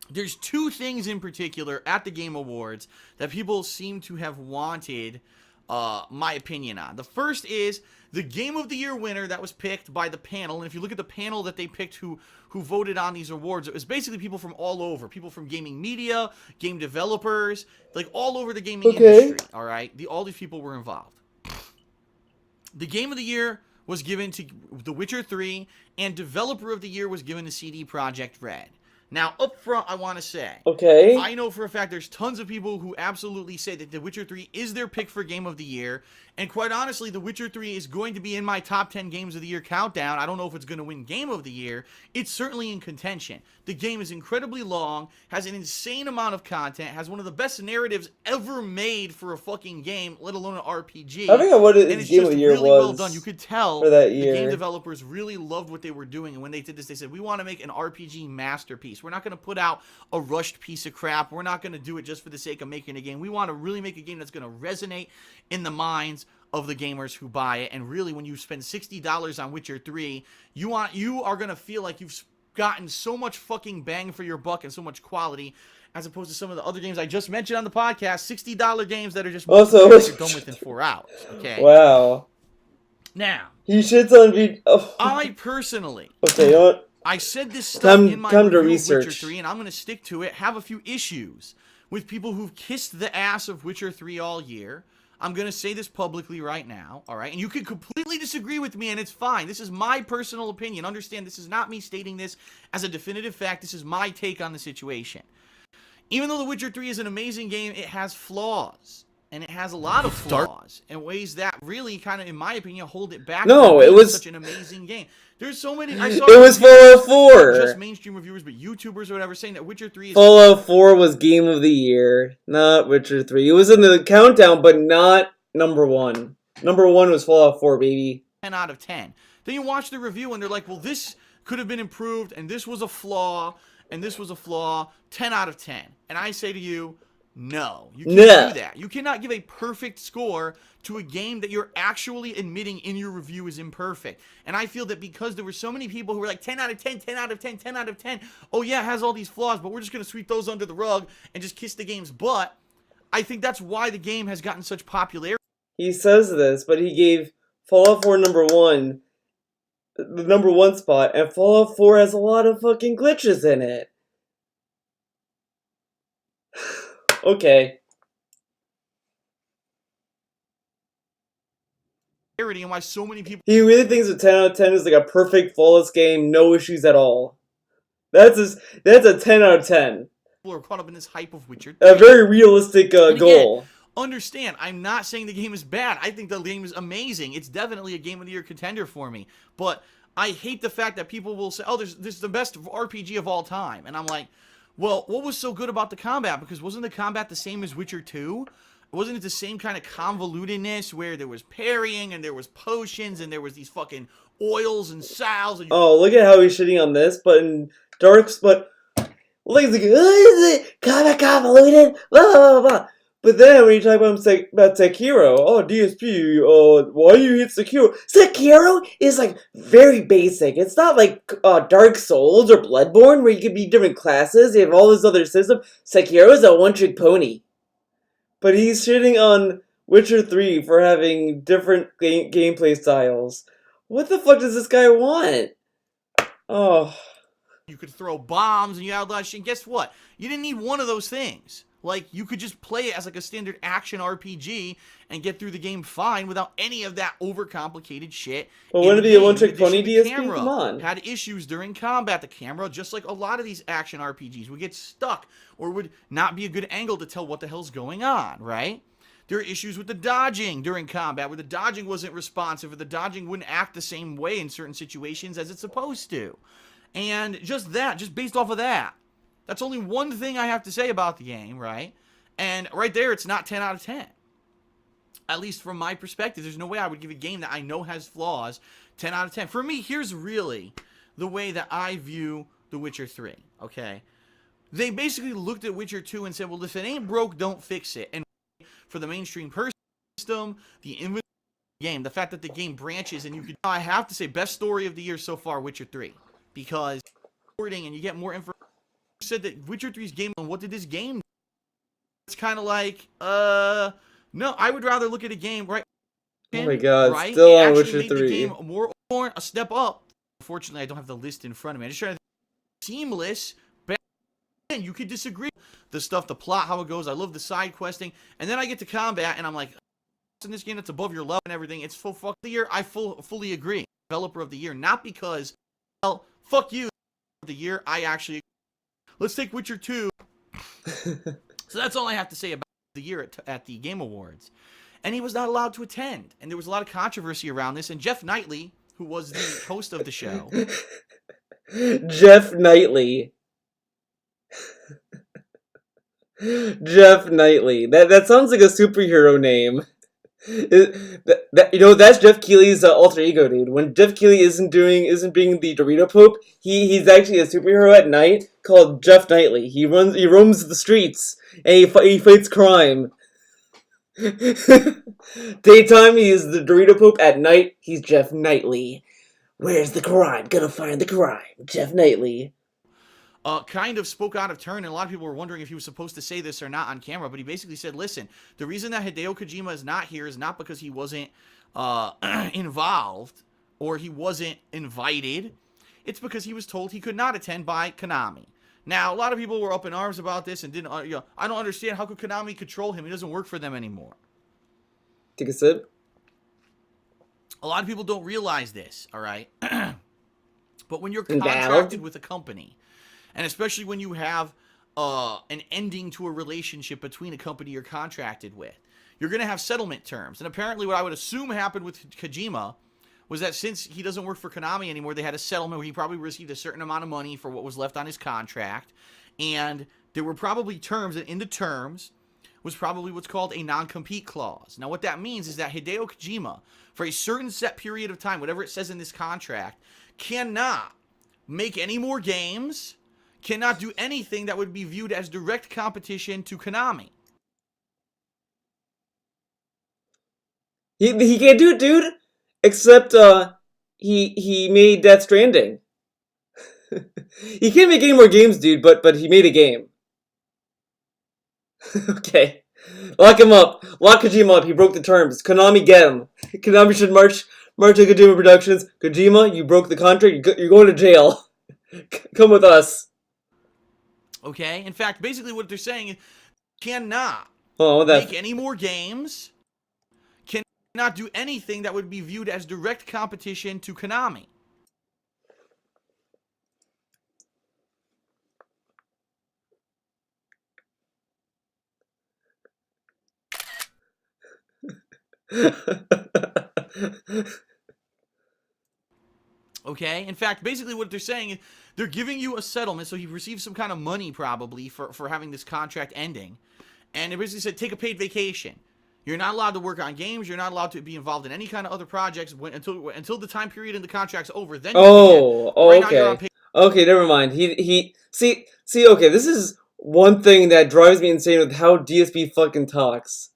[SPEAKER 3] There's two things in particular at the Game Awards that people seem to have wanted my opinion on. The first is the Game of the Year winner that was picked by the panel. And if you look at the panel that they picked who voted on these awards, it was basically people from all over. People from gaming media, game developers, like all over the gaming industry, all right? All these people were involved. The Game of the Year was given to The Witcher 3, and Developer of the Year was given to CD Projekt Red. Now, up front, I want to say,
[SPEAKER 2] okay,
[SPEAKER 3] I know for a fact there's tons of people who absolutely say that The Witcher 3 is their pick for Game of the Year, and quite honestly, The Witcher 3 is going to be in my top 10 Games of the Year countdown. I don't know if it's going to win Game of the Year. It's certainly in contention. The game is incredibly long, has an insane amount of content, has one of the best narratives ever made for a fucking game, let alone an RPG.
[SPEAKER 2] I forgot what
[SPEAKER 3] and it's
[SPEAKER 2] Game of
[SPEAKER 3] just
[SPEAKER 2] the Year
[SPEAKER 3] really
[SPEAKER 2] was
[SPEAKER 3] well done. You could tell
[SPEAKER 2] for that
[SPEAKER 3] the
[SPEAKER 2] year.
[SPEAKER 3] game developers really loved what they were doing, and when they did this, they said, we want to make an RPG masterpiece. We're not going to put out a rushed piece of crap. We're not going to do it just for the sake of making a game. We want to really make a game that's going to resonate in the minds of the gamers who buy it. And really, when you spend $60 on Witcher 3, you are going to feel like you've gotten so much fucking bang for your buck and so much quality, as opposed to some of the other games I just mentioned on the podcast, $60 games that are just you're done with in 4 hours. Okay.
[SPEAKER 2] Wow.
[SPEAKER 3] Now,
[SPEAKER 2] he shits on
[SPEAKER 3] I personally,
[SPEAKER 2] okay, you know what?
[SPEAKER 3] I said this stuff in my review of
[SPEAKER 2] research.
[SPEAKER 3] Witcher 3, and I'm going to stick to it, have a few issues with people who've kissed the ass of Witcher 3 all year. I'm going to say this publicly right now, all right? And you can completely disagree with me, and it's fine. This is my personal opinion. Understand, this is not me stating this as a definitive fact. This is my take on the situation. Even though The Witcher 3 is an amazing game, it has flaws. And it has a lot of flaws in ways that really kind of, in my opinion, hold it back.
[SPEAKER 2] No, it was
[SPEAKER 3] such an amazing game. There's so many.
[SPEAKER 2] It was Fallout 4.
[SPEAKER 3] Not just mainstream reviewers, but YouTubers or whatever saying that Witcher 3 is.
[SPEAKER 2] Fallout 4 was Game of the Year, not Witcher 3. It was in the countdown, but not number 1. Number 1 was Fallout 4, baby.
[SPEAKER 3] 10 out of 10. Then you watch the review and they're like, well, this could have been improved, and this was a flaw, and this was a flaw. 10 out of 10. And I say to you, no, you can't do that. You cannot give a perfect score to a game that you're actually admitting in your review is imperfect. And I feel that because there were so many people who were like 10 out of 10, 10 out of 10, 10 out of 10. Oh yeah, it has all these flaws, but we're just going to sweep those under the rug and just kiss the game's butt. I think that's why the game has gotten such popularity.
[SPEAKER 2] He says this, but he gave Fallout 4 number 1, the number 1 spot, and Fallout 4 has a lot of fucking glitches in it. Okay.
[SPEAKER 3] And why so many people.
[SPEAKER 2] He really thinks a 10 out of 10 is like a perfect, flawless game, no issues at all. That's a 10 out of 10.
[SPEAKER 3] People are caught up in this hype of Witcher 3.
[SPEAKER 2] A very realistic goal.
[SPEAKER 3] Again, understand, I'm not saying the game is bad. I think the game is amazing. It's definitely a Game of the Year contender for me. But I hate the fact that people will say, oh, this is the best RPG of all time. And I'm like, well, what was so good about the combat? Because wasn't the combat the same as Witcher 2? Wasn't it the same kind of convolutedness where there was parrying and there was potions and there was these fucking oils and salves? And
[SPEAKER 2] oh, look at how he's shitting on this, but in Dark's, but look, he's like, is it combat convoluted? Blah, blah, blah, blah. But then when you talk about Sekiro, oh, DSP, why you hit Sekiro? Sekiro is like very basic. It's not like Dark Souls or Bloodborne where you can be different classes. You have all this other system. Sekiro is a one-trick pony. But he's shitting on Witcher 3 for having different gameplay styles. What the fuck does this guy want? Oh.
[SPEAKER 3] You could throw bombs and you had a lot of shit. And guess what? You didn't need one of those things. Like, you could just play it as like a standard action RPG and get through the game fine without any of that overcomplicated shit.
[SPEAKER 2] Well, wouldn't it be a one-trick pony DSP? Come on.
[SPEAKER 3] Had issues during combat. The camera, just like a lot of these action RPGs, would get stuck or would not be a good angle to tell what the hell's going on, right? There are issues with the dodging during combat where the dodging wasn't responsive or the dodging wouldn't act the same way in certain situations as it's supposed to. And just based off of that, that's only one thing I have to say about the game, right? And right there, it's not 10 out of 10. At least from my perspective, there's no way I would give a game that I know has flaws 10 out of 10. For me, here's really the way that I view The Witcher 3, okay? They basically looked at Witcher 2 and said, well, if it ain't broke, don't fix it. And for the mainstream person system, the inventory game, the fact that the game branches and you could, I have to say, best story of the year so far, Witcher 3. Because and you get more information. You said that Witcher 3's game, and what did this game do? It's kind of like, no, I would rather look at a game, right?
[SPEAKER 2] Oh my god,
[SPEAKER 3] right?
[SPEAKER 2] still
[SPEAKER 3] It
[SPEAKER 2] on
[SPEAKER 3] actually
[SPEAKER 2] Witcher
[SPEAKER 3] made the
[SPEAKER 2] 3.
[SPEAKER 3] game more a step up. Unfortunately, I don't have the list in front of me. I'm just trying to seamless. And you could disagree. The stuff, the plot, how it goes. I love the side questing. And then I get to combat, and I'm like, in this game that's above your level and everything, it's full fuck the year. I fully agree. Developer of the year. Not because, well, fuck you, of the year. I actually, let's take Witcher 2. So that's all I have to say about the year at the Game Awards. And he was not allowed to attend. And there was a lot of controversy around this. And Jeff Knightley, who was the host of the show.
[SPEAKER 2] Jeff Knightley. Jeff Knightley. That sounds like a superhero name. That's Jeff Keighley's alter ego, dude. When Jeff Keighley isn't being the Dorito Pope, he's actually a superhero at night called Jeff Knightley. He roams the streets and he fights crime. Daytime, he is the Dorito Pope. At night, he's Jeff Knightley. Where's the crime? Gonna find the crime. Jeff Knightley.
[SPEAKER 3] Kind of spoke out of turn, and a lot of people were wondering if he was supposed to say this or not on camera, but he basically said, listen, the reason that Hideo Kojima is not here is not because he wasn't involved or he wasn't invited. It's because he was told he could not attend by Konami. Now, a lot of people were up in arms about this and didn't, I don't understand, how could Konami control him? He doesn't work for them anymore.
[SPEAKER 2] Take a sip.
[SPEAKER 3] A lot of people don't realize this, all right? But when you're contracted with a company, and especially when you have an ending to a relationship between a company you're contracted with, you're going to have settlement terms. And apparently what I would assume happened with Kojima was that since he doesn't work for Konami anymore, they had a settlement where he probably received a certain amount of money for what was left on his contract. And there were probably terms, and in the terms was probably what's called a non-compete clause. Now what that means is that Hideo Kojima, for a certain set period of time, whatever it says in this contract, cannot make any more games, cannot do anything that would be viewed as direct competition to Konami.
[SPEAKER 2] He can't do it, dude. Except he made Death Stranding. He can't make any more games, dude. But he made a game. Okay, lock him up. Lock Kojima up. He broke the terms. Konami, get him. Konami should march to Kojima Productions. Kojima, you broke the contract. You're going to jail. Come with us.
[SPEAKER 3] Okay? In fact, basically what they're saying is cannot
[SPEAKER 2] make
[SPEAKER 3] any more games, cannot do anything that would be viewed as direct competition to Konami. Okay? In fact, basically what they're saying is they're giving you a settlement, so he received some kind of money probably for having this contract ending. And they basically said, take a paid vacation. You're not allowed to work on games. You're not allowed to be involved in any kind of other projects until the time period in the contract's over. Then
[SPEAKER 2] okay. Okay, never mind. He see. Okay, this is one thing that drives me insane with how DSP fucking talks.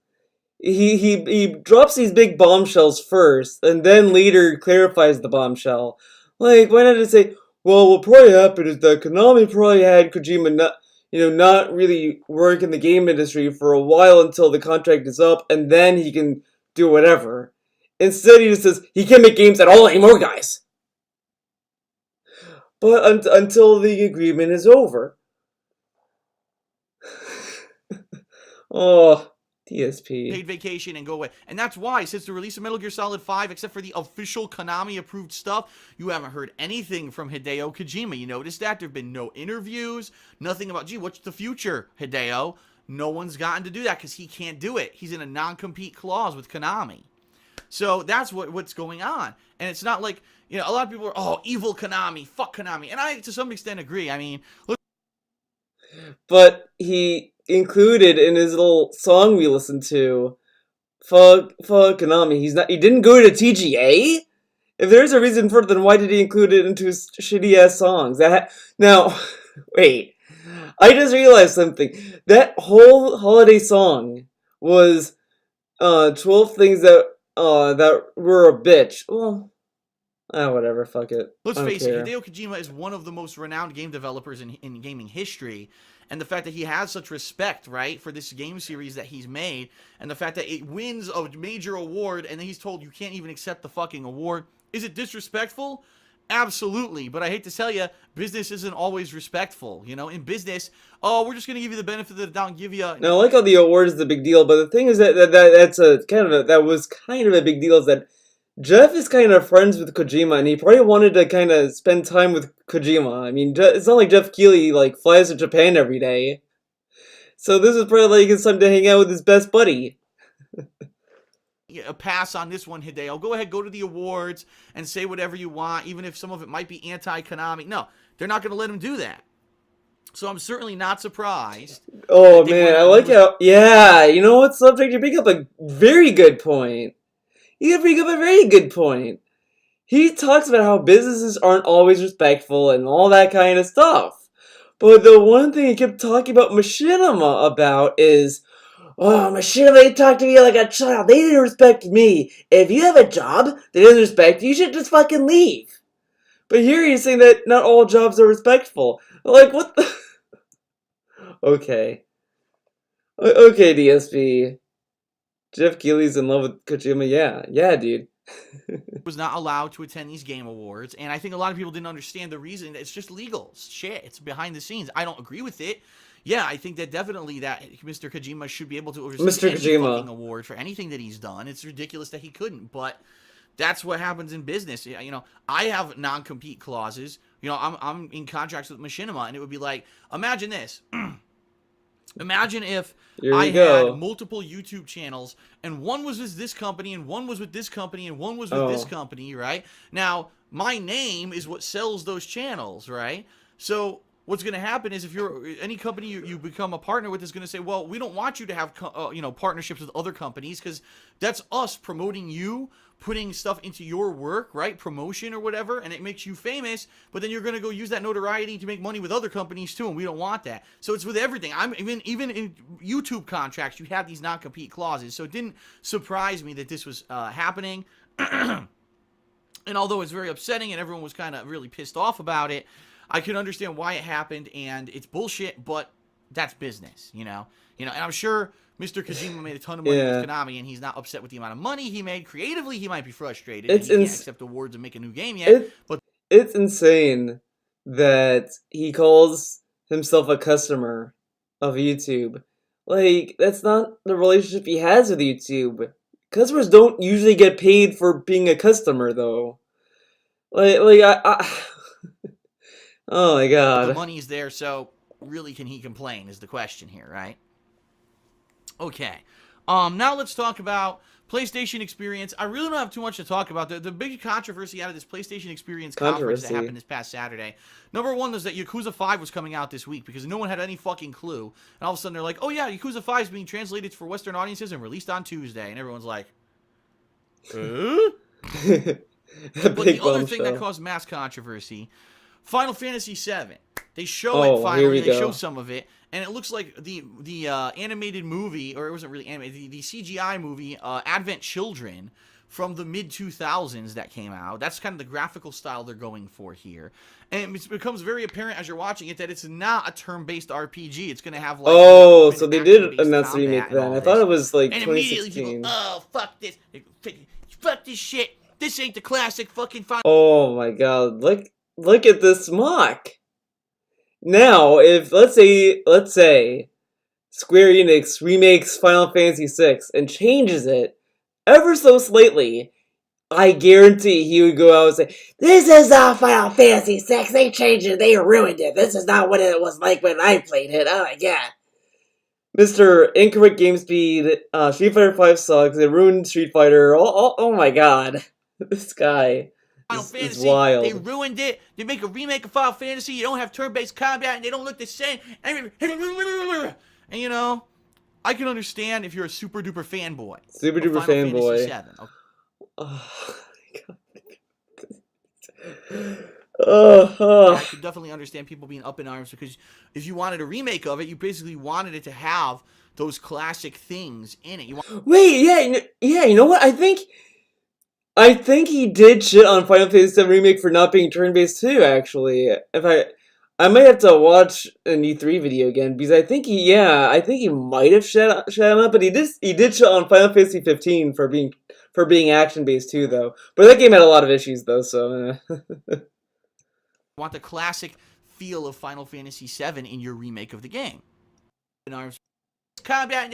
[SPEAKER 2] He drops these big bombshells first, and then later clarifies the bombshell. Like, why not just say, well, what probably happened is that Konami probably had Kojima not really work in the game industry for a while until the contract is up, and then he can do whatever. Instead, he just says, he can't make games at all anymore, guys. But until the agreement is over. Oh, DSP.
[SPEAKER 3] Paid vacation and go away. And that's why, since the release of Metal Gear Solid 5, except for the official Konami-approved stuff, you haven't heard anything from Hideo Kojima. You notice that? There have been no interviews, nothing about, gee, what's the future, Hideo? No one's gotten to do that because he can't do it. He's in a non-compete clause with Konami. So that's what's going on. And it's not like, you know, a lot of people are, oh, evil Konami, fuck Konami. And I, to some extent, agree. I mean, look.
[SPEAKER 2] But he included in his little song we listened to, fuck Konami. He didn't go to TGA? If there's a reason for it, then why did he include it into his shitty ass songs? Now, wait. I just realized something. That whole holiday song was 12 things that were a bitch. Well, whatever, fuck it.
[SPEAKER 3] Let's
[SPEAKER 2] I don't
[SPEAKER 3] face
[SPEAKER 2] care.
[SPEAKER 3] it, Hideo Kojima is one of the most renowned game developers in gaming history, and the fact that he has such respect, right, for this game series that he's made, and the fact that it wins a major award, and then he's told you can't even accept the fucking award. Is it disrespectful? Absolutely, but I hate to tell you, business isn't always respectful. You know, in business, oh, we're just gonna give you the benefit of the doubt and give you.
[SPEAKER 2] Now, I like how the award is the big deal, but the thing is that that was kind of a big deal. Is that Jeff is kind of friends with Kojima, and he probably wanted to kind of spend time with Kojima. I mean, it's not like Jeff Keighley like flies to Japan every day, so this is probably like his time to hang out with his best buddy.
[SPEAKER 3] A pass on this one, Hideo. Go ahead, go to the awards and say whatever you want, even if some of it might be anti-Konami. No, they're not going to let him do that. So I'm certainly not surprised.
[SPEAKER 2] Oh man, I like how, yeah, you know what, Subject, you bring up a very good point. You bring up a very good point. He talks about how businesses aren't always respectful and all that kind of stuff. But the one thing he kept talking about Machinima about is, oh, Machinima, they talk to me like a child. They didn't respect me. If you have a job that doesn't respect you, you should just fucking leave. But here he's saying that not all jobs are respectful. Like, what the... Okay. Okay, DSP. Jeff Keighley's in love with Kojima. Yeah, dude.
[SPEAKER 3] Was not allowed to attend these game awards, and I think a lot of people didn't understand the reason. It's just legal shit. It's behind the scenes. I don't agree with it. Yeah, I think that definitely that Mr. Kojima should be able to receive any fucking award for anything that he's done. It's ridiculous that he couldn't, but that's what happens in business. You know, I have non-compete clauses. You know, I'm in contracts with Machinima, and it would be like, imagine this. Imagine if I had multiple YouTube channels, and one was with this company, and one was with this company, and one was with this company, right? Now, my name is what sells those channels, right? So what's going to happen is if you're any company you become a partner with is going to say, well, we don't want you to have partnerships with other companies because that's us promoting you, putting stuff into your work, right? Promotion or whatever, and it makes you famous, but then you're going to go use that notoriety to make money with other companies too, and we don't want that. So it's with everything. I'm even in YouTube contracts, you have these non-compete clauses. So it didn't surprise me that this was happening. And although it's very upsetting and everyone was kind of really pissed off about it, I can understand why it happened, and it's bullshit, but that's business, you know? And I'm sure Mr. Kojima made a ton of money with Konami, and he's not upset with the amount of money he made. Creatively, he might be frustrated. He can't accept awards and make a new game yet. But
[SPEAKER 2] it's insane that he calls himself a customer of YouTube. Like, that's not the relationship he has with YouTube. Customers don't usually get paid for being a customer, though. Oh my god.
[SPEAKER 3] The money's there, so really can he complain is the question here, right? Okay. Now let's talk about PlayStation Experience. I really don't have too much to talk about. The big controversy out of this PlayStation Experience conference that happened this past Saturday. Number one was that Yakuza 5 was coming out this week because no one had any fucking clue. And all of a sudden they're like, oh yeah, Yakuza 5 is being translated for Western audiences and released on Tuesday. And everyone's like, But the other thing that caused mass controversy, Final Fantasy VII. They show it finally. They show some of it, and it looks like the animated movie, or it wasn't really animated. The CGI movie, Advent Children, from the mid 2000s that came out. That's kind of the graphical style they're going for here, and it becomes very apparent as you're watching it that it's not a turn-based RPG. It's going to have like
[SPEAKER 2] so they did announce the remake then. I thought it was like 2016.
[SPEAKER 3] Immediately people, oh fuck this, fuck this shit. This ain't the classic fucking Final.
[SPEAKER 2] Oh my god! Look at this mock. Now, if let's say Square Enix remakes Final Fantasy VI and changes it ever so slightly, I guarantee he would go out and say, "This is not Final Fantasy VI. They changed it. They ruined it. This is not what it was like when I played it. Oh my god." Mr. Incorrect Game Speed, Street Fighter 5 sucks, it ruined Street Fighter, oh my god. This guy
[SPEAKER 3] Final
[SPEAKER 2] is
[SPEAKER 3] Fantasy,
[SPEAKER 2] wild.
[SPEAKER 3] they ruined it. They make a remake of Final Fantasy. You don't have turn-based combat, and they don't look the same. And you know, I can understand if you're a super duper fanboy.
[SPEAKER 2] Super
[SPEAKER 3] of
[SPEAKER 2] duper
[SPEAKER 3] Final
[SPEAKER 2] fanboy.
[SPEAKER 3] Fantasy VII.
[SPEAKER 2] Oh my god.
[SPEAKER 3] I could definitely understand people being up in arms because if you wanted a remake of it, you basically wanted it to have those classic things in it.
[SPEAKER 2] Wait, yeah, you know what? I think he did shit on Final Fantasy VII Remake for not being turn-based too, actually. I might have to watch an E3 video again, because I think he might have shit on it, but he did shit on Final Fantasy 15 for being action-based too, though. But that game had a lot of issues, though, so...
[SPEAKER 3] want the classic feel of Final Fantasy VII in your remake of the game. In arms combat,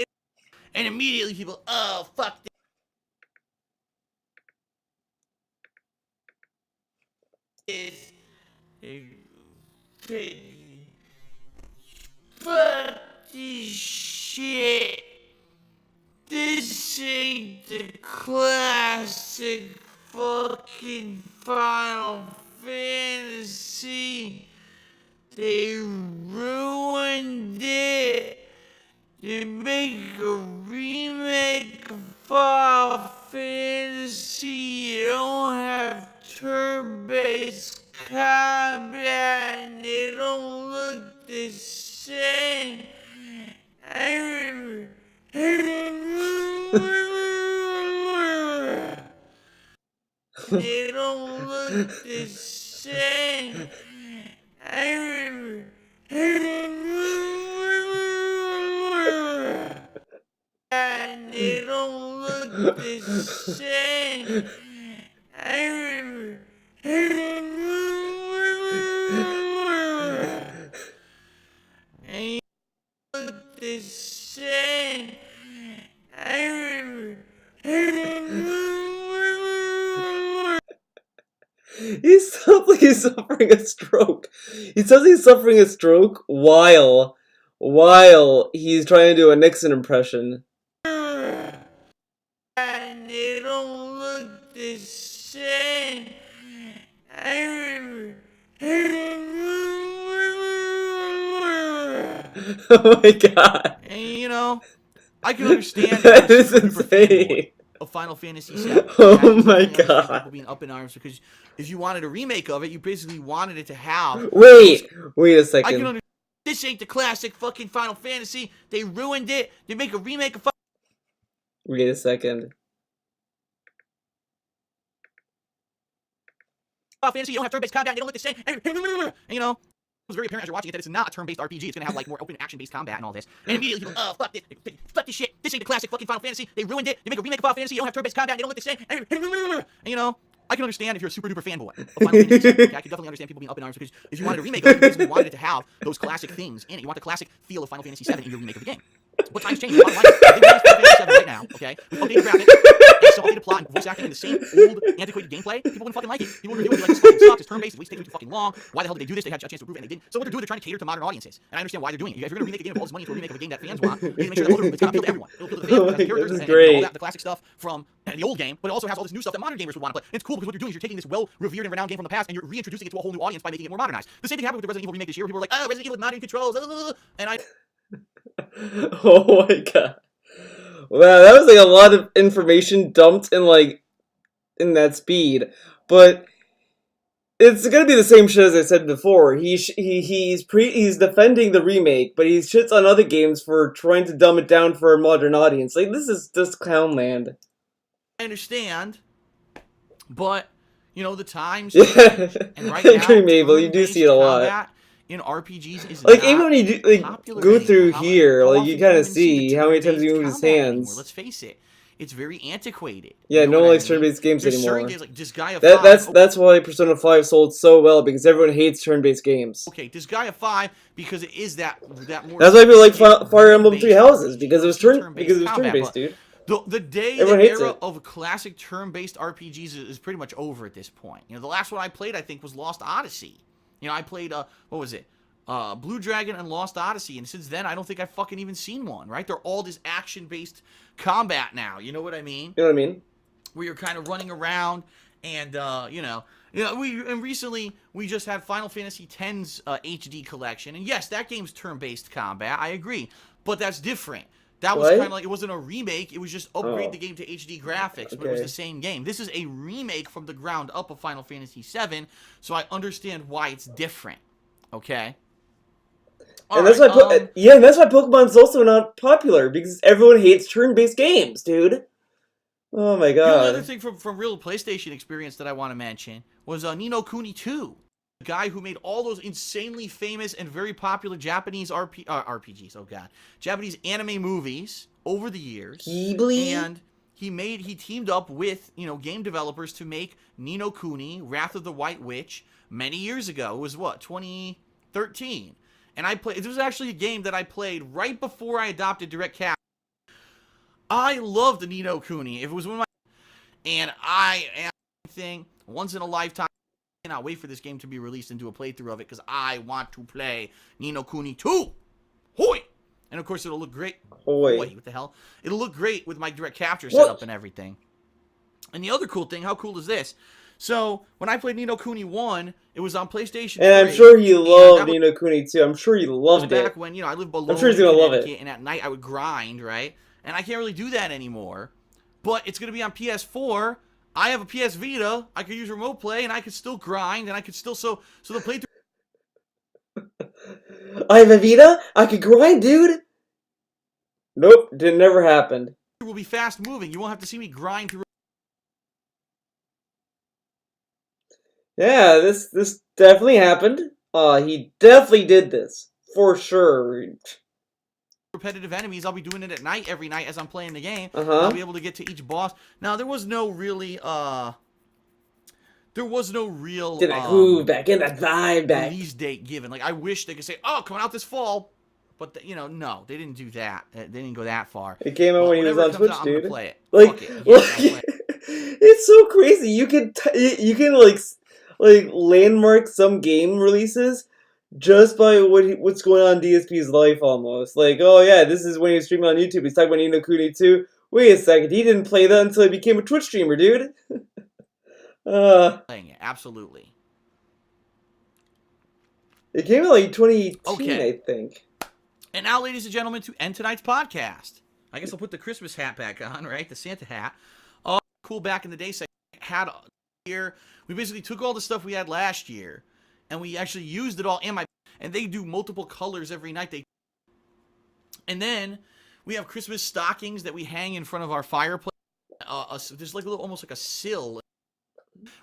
[SPEAKER 3] and immediately people, oh, fuck this. Fuck this shit. This ain't the classic fucking Final Fantasy. They ruined it. They make a remake of Final Fantasy. You don't have turn-based combat, and they don't look the same. They don't look the same. And they don't look the same. And look the same.
[SPEAKER 2] He's suffering a stroke. He says he's suffering a stroke while he's trying to do a Nixon impression.
[SPEAKER 3] And they don't look the same.
[SPEAKER 2] Oh my god.
[SPEAKER 3] And you know, I can understand
[SPEAKER 2] That is insane.
[SPEAKER 3] of Final Fantasy VII.
[SPEAKER 2] Oh my god.
[SPEAKER 3] People being up in arms because if you wanted a remake of it, you basically wanted it to have.
[SPEAKER 2] Wait a second.
[SPEAKER 3] I can understand. This ain't the classic fucking Final Fantasy. They ruined it. They make a remake of.
[SPEAKER 2] Wait a second.
[SPEAKER 3] Final Fantasy, you don't have turn-based combat. They don't look the same. And you know. It was very apparent as you're watching it that it's not a turn-based RPG. It's gonna have like more open action-based combat and all this. And immediately people, oh fuck this shit. This ain't the classic fucking Final Fantasy. They ruined it. They make a remake of Final Fantasy. You don't have turn-based combat. They don't look the same. And you know, I can understand if you're a super duper fanboy of Final Fantasy. Okay? I can definitely understand people being up in arms because if you wanted a remake of it, you basically wanted it to have those classic things in it. You want the classic feel of Final Fantasy VII in your remake of the game. But times change. Bottom line is, Final Fantasy VII right now, okay? With updated graphics, and still updated plot and voice acting and the same old antiquated gameplay, people wouldn't fucking like it. People would review it and be like, this fucking sucks. It's turn-based. It takes too fucking long. Why the hell did they do this? They had a chance to improve it and they didn't. So what they're doing, they're trying to cater to modern audiences. And I understand why they're doing it. If you're gonna remake a game with all this money for a remake of a game that fans want, you need to make sure that it's gonna appeal to everyone. It'll appeal to the fans, the characters, and all that, the classic stuff from the old game, but it also has all this new stuff that modern gamers would want to play. And it's cool because what you're doing is you're taking this well-revered and renowned game from the past and you're reintroducing it to a whole new audience by making it more modernized. The same thing happened with the Resident Evil remake this year. People were like, oh, Resident Evil with modern controls, and I.
[SPEAKER 2] Oh my god. Wow, that was like a lot of information dumped in that speed. But it's gonna be the same shit as I said before. He's defending the remake, but he shits on other games for trying to dumb it down for a modern audience. Like, this is just clownland.
[SPEAKER 3] I understand, but you know the times.
[SPEAKER 2] Yeah,
[SPEAKER 3] and right now,
[SPEAKER 2] Mabel, you do see it a lot.
[SPEAKER 3] In RPGs is
[SPEAKER 2] like,
[SPEAKER 3] not
[SPEAKER 2] even when you go through here, like, you kind of see how many times he moves his hands.
[SPEAKER 3] Let's face it, it's very antiquated.
[SPEAKER 2] Yeah,
[SPEAKER 3] you know
[SPEAKER 2] no one likes
[SPEAKER 3] I mean?
[SPEAKER 2] turn-based games
[SPEAKER 3] There's
[SPEAKER 2] anymore.
[SPEAKER 3] certain games like Disgaea 5.
[SPEAKER 2] That's why Persona 5 sold so well, because everyone hates turn-based games.
[SPEAKER 3] Okay, Disgaea 5 because it is that more.
[SPEAKER 2] That's why people like Fire Emblem Three Houses, because it was turn-based, dude.
[SPEAKER 3] The day,
[SPEAKER 2] Everyone
[SPEAKER 3] the
[SPEAKER 2] hates
[SPEAKER 3] era
[SPEAKER 2] it.
[SPEAKER 3] of classic turn-based RPGs is pretty much over at this point. You know, the last one I played, I think, was Lost Odyssey. You know, I played, what was it? Blue Dragon and Lost Odyssey, and since then I don't think I've fucking even seen one, right? They're all this action-based combat now, you know what I mean?
[SPEAKER 2] You know what I mean?
[SPEAKER 3] Where you're kind of running around and, recently we just had Final Fantasy X's HD collection, and yes, that game's turn-based combat, I agree, but that's different. That was
[SPEAKER 2] What?
[SPEAKER 3] kind of like, it wasn't a remake, it was just upgrade
[SPEAKER 2] Oh.
[SPEAKER 3] the game to HD graphics, but it was
[SPEAKER 2] Okay.
[SPEAKER 3] the same game. This is a remake from the ground up of Final Fantasy VII, so I understand why it's different, okay?
[SPEAKER 2] And that's why, that's why Pokemon's also not popular, because everyone hates turn-based games, dude. Oh my
[SPEAKER 3] The only other
[SPEAKER 2] god.
[SPEAKER 3] thing from real PlayStation experience that I want to mention was Ni no Kuni 2. The guy who made all those insanely famous and very popular Japanese RPGs, oh god, Japanese anime movies over the years.
[SPEAKER 2] Ghibli?
[SPEAKER 3] And he teamed up with, game developers to make Ni no Kuni, Wrath of the White Witch, many years ago. It was what, 2013? And it was actually a game that I played right before I adopted Direct Capture. I loved the Ni no Kuni. If it was one of my... And I am thing, once in a lifetime, I cannot wait for this game to be released and do a playthrough of it, because I want to play Ni no Kuni 2. Hoi! And of course it'll look great.
[SPEAKER 2] Hoi.
[SPEAKER 3] What the hell? It'll look great with my Direct Capture setup and everything. And the other cool thing, how cool is this? So, when I played Ni no Kuni 1, it was on PlayStation 3.
[SPEAKER 2] And I'm sure he loved Ni no Kuni too. I'm sure he loved it.
[SPEAKER 3] Back when, I lived below
[SPEAKER 2] I'm sure he's gonna love it.
[SPEAKER 3] And at night I would grind, right? And I can't really do that anymore. But it's going to be on PS4. I have a PS Vita. I could use remote play, and I could still grind, and I could still... So the playthrough...
[SPEAKER 2] I have a Vita? I could grind, dude! Nope, never happened.
[SPEAKER 3] will be fast moving. You won't have to see me grind through...
[SPEAKER 2] Yeah, this definitely happened. He definitely did this. For sure.
[SPEAKER 3] repetitive enemies. I'll be doing it at night every night as I'm playing the game.
[SPEAKER 2] Uh-huh.
[SPEAKER 3] I'll be able to get to each boss. Now, there was no really,
[SPEAKER 2] Did I move back in that vibe back?
[SPEAKER 3] release date given. Like, I wish they could say, oh, coming out this fall. But, no, they didn't do that. They didn't go that far.
[SPEAKER 2] It came out when he was on Twitch,
[SPEAKER 3] I'm
[SPEAKER 2] dude.
[SPEAKER 3] gonna play it.
[SPEAKER 2] Like,
[SPEAKER 3] Fuck it. Yes, I'll play it.
[SPEAKER 2] it's so crazy. You can landmark some game releases just by what's going on in DSP's life almost. Like, oh yeah, this is when he was streaming on YouTube. He's talking about Ni no Kuni 2. Wait a second, he didn't play that until he became a Twitch streamer, dude.
[SPEAKER 3] Playing it, absolutely.
[SPEAKER 2] It came out like 2018,
[SPEAKER 3] Okay.
[SPEAKER 2] I think.
[SPEAKER 3] And now, ladies and gentlemen, to end tonight's podcast. I guess I'll put the Christmas hat back on, right? The Santa hat. Cool back in the day. Had here. We basically took all the stuff we had last year, and we actually used it all. And they do multiple colors every night. And then we have Christmas stockings that we hang in front of our fireplace. There's like almost like a sill.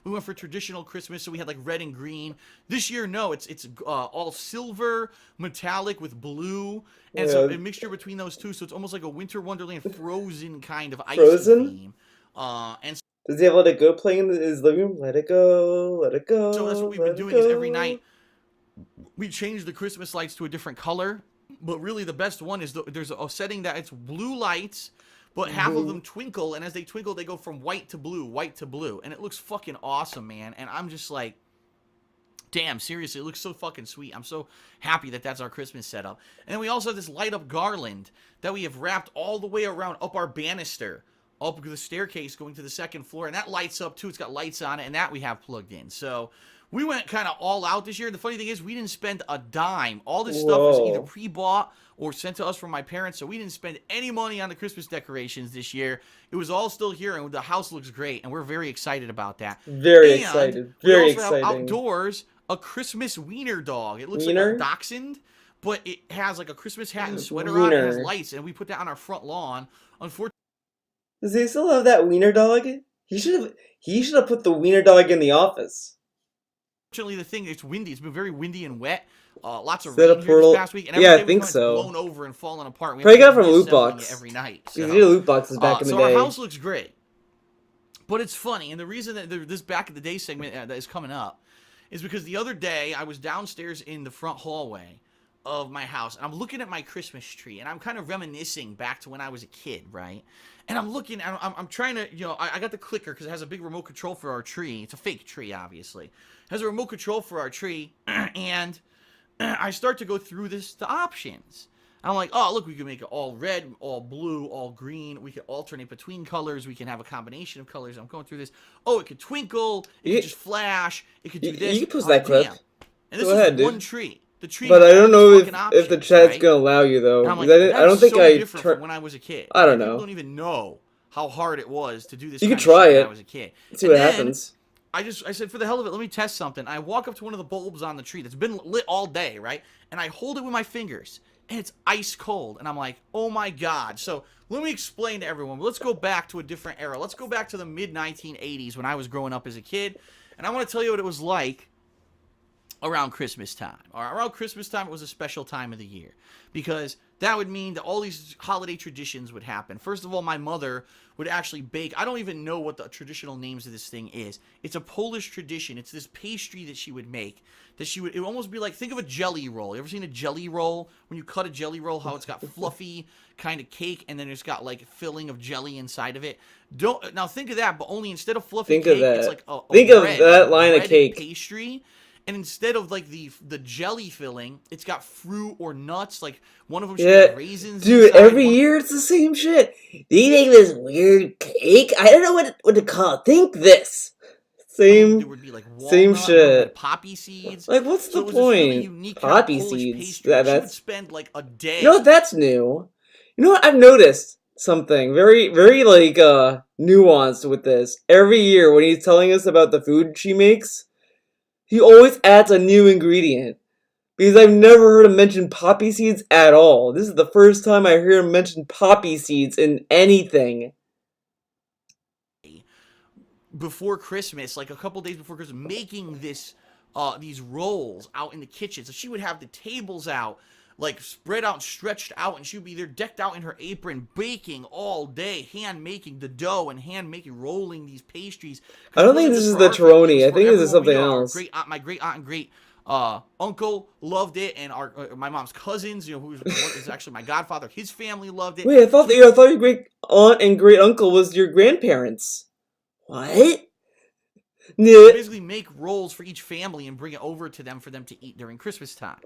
[SPEAKER 3] We went for traditional Christmas, so we had like red and green. This year, no, it's all silver, metallic with blue, and so a mixture between those two. So it's almost like a Winter Wonderland Frozen kind of icy theme. And
[SPEAKER 2] does he have Let It Go playing in his living room? Let it go, let it go.
[SPEAKER 3] so that's what we've been doing is every night we change the Christmas lights to a different color. But really, the best one is there's a setting that it's blue lights. But half of them twinkle, and as they twinkle, they go from white to blue, and it looks fucking awesome, man. And I'm just like, damn, seriously, it looks so fucking sweet. I'm so happy that that's our Christmas setup. And then we also have this light-up garland that we have wrapped all the way around up our banister, up the staircase going to the second floor, and that lights up too. It's got lights on it, and that we have plugged in. So we went kind of all out this year. The funny thing is, we didn't spend a dime. All this stuff was either pre-bought or sent to us from my parents, so we didn't spend any money on the Christmas decorations this year. It was all still here, and the house looks great, and we're very excited about that.
[SPEAKER 2] Very excited. Very
[SPEAKER 3] exciting. We also have outdoors a Christmas wiener dog. It looks like a dachshund, but it has like a Christmas hat and sweater on, and it has lights, and we put that on our front lawn. Unfortunately,
[SPEAKER 2] does he still have that wiener dog? He should have put the wiener dog in the office.
[SPEAKER 3] the thing, it's windy. It's been very windy and wet. Lots of rain here this past week. And
[SPEAKER 2] I think so.
[SPEAKER 3] Blown over and falling apart.
[SPEAKER 2] Probably got it from a loot box
[SPEAKER 3] every night.
[SPEAKER 2] So. We did loot boxes back in the day.
[SPEAKER 3] So our house looks great. But it's funny, and the reason that this back in the day segment that is coming up is because the other day I was downstairs in the front hallway of my house, and I'm looking at my Christmas tree, and I'm kind of reminiscing back to when I was a kid, right? And I'm looking, I'm trying to, I got the clicker because it has a big remote control for our tree. It's a fake tree, obviously. It has a remote control for our tree, and I start to go through the options. I'm like, oh, look, we can make it all red, all blue, all green. We can alternate between colors. We can have a combination of colors. I'm going through this. Oh, it could twinkle. It could just flash. It could do this.
[SPEAKER 2] You can post that clip.
[SPEAKER 3] Damn. And this
[SPEAKER 2] Go ahead,
[SPEAKER 3] one
[SPEAKER 2] dude.
[SPEAKER 3] tree. The tree.
[SPEAKER 2] But I don't know if
[SPEAKER 3] options,
[SPEAKER 2] the chat's
[SPEAKER 3] right?
[SPEAKER 2] gonna allow you though.
[SPEAKER 3] And I'm like,
[SPEAKER 2] I don't think
[SPEAKER 3] so
[SPEAKER 2] I
[SPEAKER 3] different from when I was a kid.
[SPEAKER 2] I don't
[SPEAKER 3] People
[SPEAKER 2] know.
[SPEAKER 3] don't even know how hard it was to do this.
[SPEAKER 2] You
[SPEAKER 3] kind
[SPEAKER 2] could
[SPEAKER 3] of
[SPEAKER 2] try
[SPEAKER 3] shit
[SPEAKER 2] it.
[SPEAKER 3] When I was a kid.
[SPEAKER 2] See what happens.
[SPEAKER 3] I said, for the hell of it, let me test something. I walk up to one of the bulbs on the tree that's been lit all day, right? And I hold it with my fingers, and it's ice cold. And I'm like, oh my God. So let me explain to everyone. Let's go back to a different era. Let's go back to the mid-1980s when I was growing up as a kid. And I want to tell you what it was like around Christmas time. Around Christmas time, it was a special time of the year. Because that would mean that all these holiday traditions would happen. First of all, my mother would actually bake. I don't even know what the traditional names of this thing is. It's a Polish tradition. It's this pastry that she would make. It would almost be like, think of a jelly roll. You ever seen a jelly roll? When you cut a jelly roll, how it's got fluffy kind of cake, and then it's got like filling of jelly inside of it. Now think of that, but only instead of fluffy cake, it's like a
[SPEAKER 2] that line of cake
[SPEAKER 3] pastry. And instead of like the jelly filling, it's got fruit or nuts. Like one of them should have raisins.
[SPEAKER 2] Dude,
[SPEAKER 3] inside.
[SPEAKER 2] every year it's the same shit. They make this weird cake. I don't know what to call it. Think this.
[SPEAKER 3] There would be like walnut,
[SPEAKER 2] same shit.
[SPEAKER 3] Poppy seeds.
[SPEAKER 2] Like, what's the
[SPEAKER 3] This
[SPEAKER 2] point?
[SPEAKER 3] really unique
[SPEAKER 2] Poppy
[SPEAKER 3] kind of Polish
[SPEAKER 2] seeds.
[SPEAKER 3] pastry. She
[SPEAKER 2] That's
[SPEAKER 3] would spend like a day.
[SPEAKER 2] You know what? That's new. You know what? I've noticed something very, very like nuanced with this. Every year when he's telling us about the food she makes, he always adds a new ingredient. Because I've never heard him mention poppy seeds at all. This is the first time I hear him mention poppy seeds in anything.
[SPEAKER 3] Before Christmas, like a couple days before Christmas, making these rolls out in the kitchen. So she would have the tables out, like spread out, stretched out, and she would be there decked out in her apron, baking all day, hand making the dough and hand making, rolling these pastries.
[SPEAKER 2] I don't think this is the Taroni. I think this is something else.
[SPEAKER 3] My great aunt and great uncle loved it, and my mom's cousins, who is actually my godfather, his family loved it.
[SPEAKER 2] Wait, I thought your great aunt and great uncle was your grandparents. What?
[SPEAKER 3] Basically make rolls for each family and bring it over to them for them to eat during Christmas time.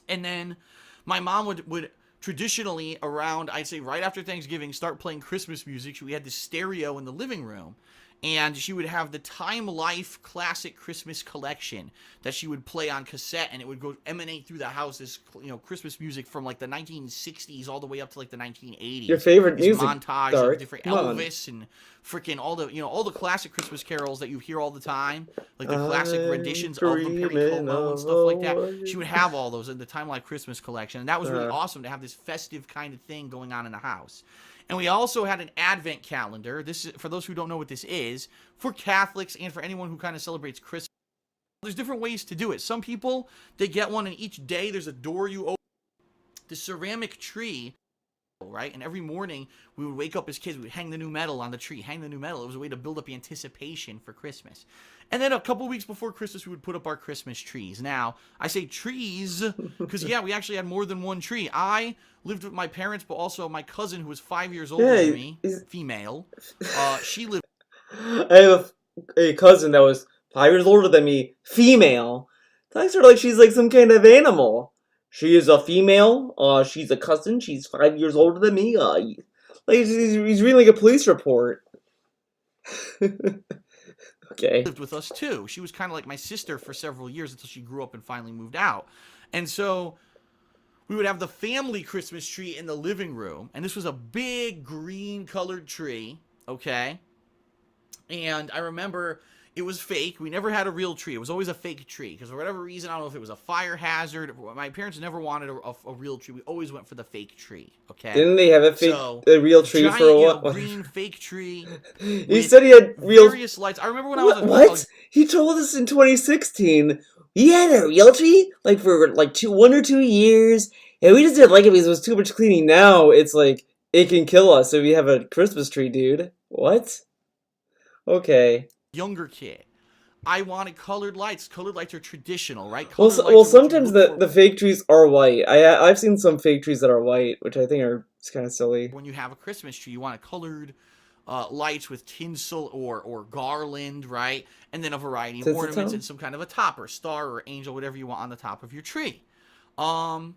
[SPEAKER 3] And then my mom would traditionally around, I'd say right after Thanksgiving, start playing Christmas music. We had this stereo in the living room. And she would have the Time Life Classic Christmas Collection that she would play on cassette, and it would go emanate through the house. This Christmas music from like the 1960s all the way up to like the 1980s.
[SPEAKER 2] Your favorite music
[SPEAKER 3] montage of different Elvis and freaking all the classic Christmas carols that you hear all the time, like the classic renditions of them, Perry Como and stuff like that. She would have all those in the Time Life Christmas Collection, and that was really awesome to have this festive kind of thing going on in the house. And we also had an Advent calendar. This is, for those who don't know what this is, for Catholics and for anyone who kind of celebrates Christmas. There's different ways to do it. Some people, they get one, and each day there's a door you open. The ceramic tree, right? And every morning we would wake up as kids, we would hang the new metal on the tree, hang the new metal. It was a way to build up anticipation for Christmas. And then a couple weeks before Christmas, we would put up our Christmas trees. Now, I say trees because, yeah, we actually had more than one tree. I lived with my parents, but also my cousin, who was 5 years older than me, female. She lived.
[SPEAKER 2] I have a cousin that was 5 years older than me, female. Talks her like she's like some kind of animal. She is a female. She's a cousin. She's 5 years older than me. Like he's reading like a police report. Okay.
[SPEAKER 3] Lived with us too. She was kind of like my sister for several years until she grew up and finally moved out. And so we would have the family Christmas tree in the living room, and this was a big green colored tree, okay? And I remember it was fake. We never had a real tree. It was always a fake tree because for whatever reason, I don't know if it was a fire hazard. My parents never wanted a real tree. We always went for the fake tree, okay?
[SPEAKER 2] Didn't they have a real tree
[SPEAKER 3] giant,
[SPEAKER 2] for a while?
[SPEAKER 3] Green fake tree.
[SPEAKER 2] He said he had real
[SPEAKER 3] various lights. I remember when I was
[SPEAKER 2] what? He told us in 2016 he had a real tree like for like 1 or 2 years, and we just didn't like it because it was too much cleaning. Now it's like it can kill us if we have a Christmas tree, dude. What? Okay.
[SPEAKER 3] Younger kid. I wanted colored lights. Colored lights are traditional, right?
[SPEAKER 2] Well, sometimes the fake trees are white. I've seen some fake trees that are white, which I think are kind of silly.
[SPEAKER 3] When you have a Christmas tree, you want a colored lights with tinsel or garland, right? And then a variety of
[SPEAKER 2] Tinseltown?
[SPEAKER 3] ornaments and some kind of a top or star or angel, whatever you want on the top of your tree. Well,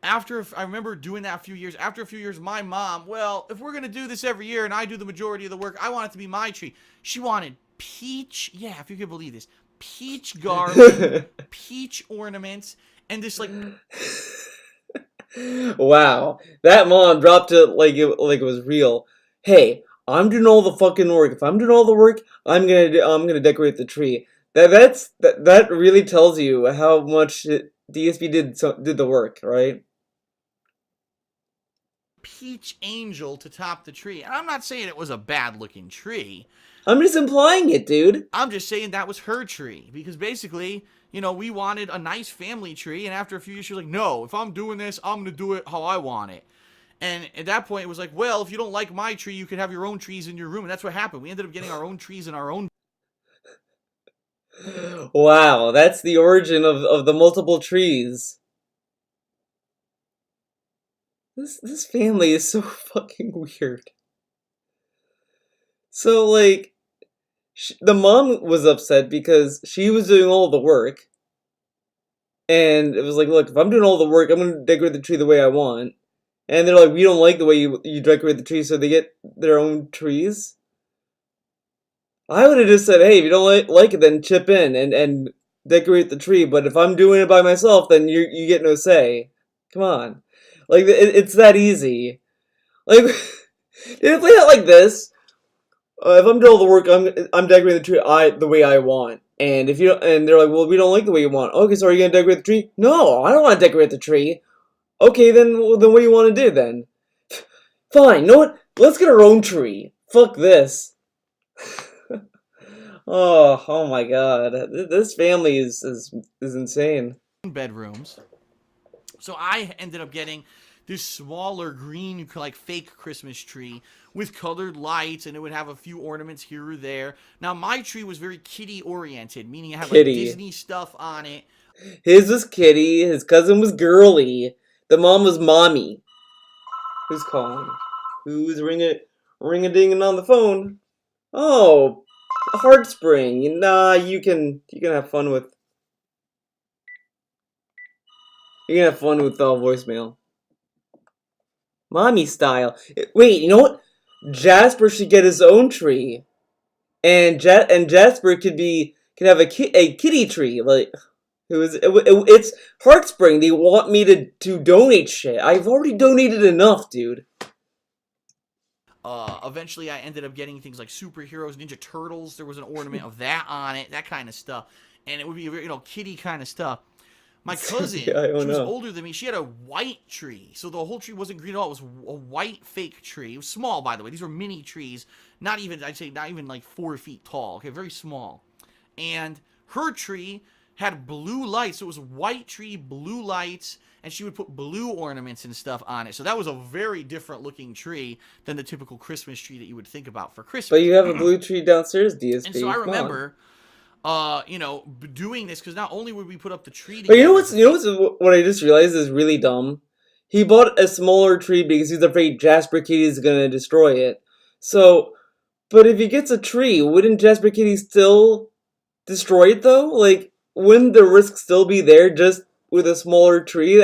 [SPEAKER 3] I remember doing that a few years. After a few years, my mom, well, if we're going to do this every year and I do the majority of the work, I want it to be my tree. She wanted peach, yeah, if you could believe this, peach garland, peach ornaments, and this, like...
[SPEAKER 2] Wow, that mom dropped it like it was real. Hey, I'm doing all the fucking work. If I'm doing all the work, I'm gonna decorate the tree. That really tells you how much DSP did the work, right?
[SPEAKER 3] Peach angel to top the tree. And I'm not saying it was a bad looking tree.
[SPEAKER 2] I'm just implying it, dude.
[SPEAKER 3] I'm just saying that was her tree. Because basically, you know, we wanted a nice family tree. And after a few years, she was like, no, if I'm doing this, I'm going to do it how I want it. And at that point, it was like, well, if you don't like my tree, you could have your own trees in your room. And that's what happened. We ended up getting our own trees in our own.
[SPEAKER 2] Wow, that's the origin of the multiple trees. This family is so fucking weird. So, like, the mom was upset because she was doing all the work. And it was like, look, if I'm doing all the work, I'm going to decorate the tree the way I want. And they're like, we don't like the way you decorate the tree, so they get their own trees. I would have just said, hey, if you don't like it, then chip in and decorate the tree. But if I'm doing it by myself, then you get no say. Come on. Like, it's that easy. Like, they play it like this. If I'm doing all the work, I'm decorating the tree the way I want. And if you don't, and they're like, well, we don't like the way you want. Okay, so are you gonna decorate the tree? No, I don't want to decorate the tree. Okay, then what do you want to do then? Fine. You know what? Let's get our own tree. Fuck this. Oh my God! This family is insane.
[SPEAKER 3] Bedrooms. So I ended up getting this smaller green, like, fake Christmas tree with colored lights, and it would have a few ornaments here or there. Now, my tree was very kitty-oriented, meaning it had, like, Disney stuff on it.
[SPEAKER 2] His was kitty, his cousin was girly, the mom was mommy. Who's calling? Who's ring-a-dinging on the phone? Oh, Heartspring. Nah, you can have fun with... You can have fun with voicemail. Mommy style. Wait, you know what? Jasper should get his own tree, and Jasper can have a kitty tree. Like, it's Heartspring. They want me to donate shit. I've already donated enough, dude.
[SPEAKER 3] Eventually, I ended up getting things like superheroes, Ninja Turtles. There was an ornament of that on it, that kind of stuff, and it would be, you know, kitty kind of stuff. My cousin, she was older than me, she had a white tree. So the whole tree wasn't green at all. It was a white fake tree. It was small, by the way. These were mini trees. I'd say not even like 4 feet tall. Okay, very small. And her tree had blue lights. So it was a white tree, blue lights, and she would put blue ornaments and stuff on it. So that was a very different looking tree than the typical Christmas tree that you would think about for Christmas.
[SPEAKER 2] But you have a blue tree downstairs, DSP.
[SPEAKER 3] And so I remember... you know, doing this, because not only would we put up the tree together...
[SPEAKER 2] But you know what I just realized is really dumb? He bought a smaller tree because he's afraid Jasper Kitty is gonna destroy it. So, but if he gets a tree, wouldn't Jasper Kitty still destroy it though? Like, wouldn't the risk still be there just with a smaller tree?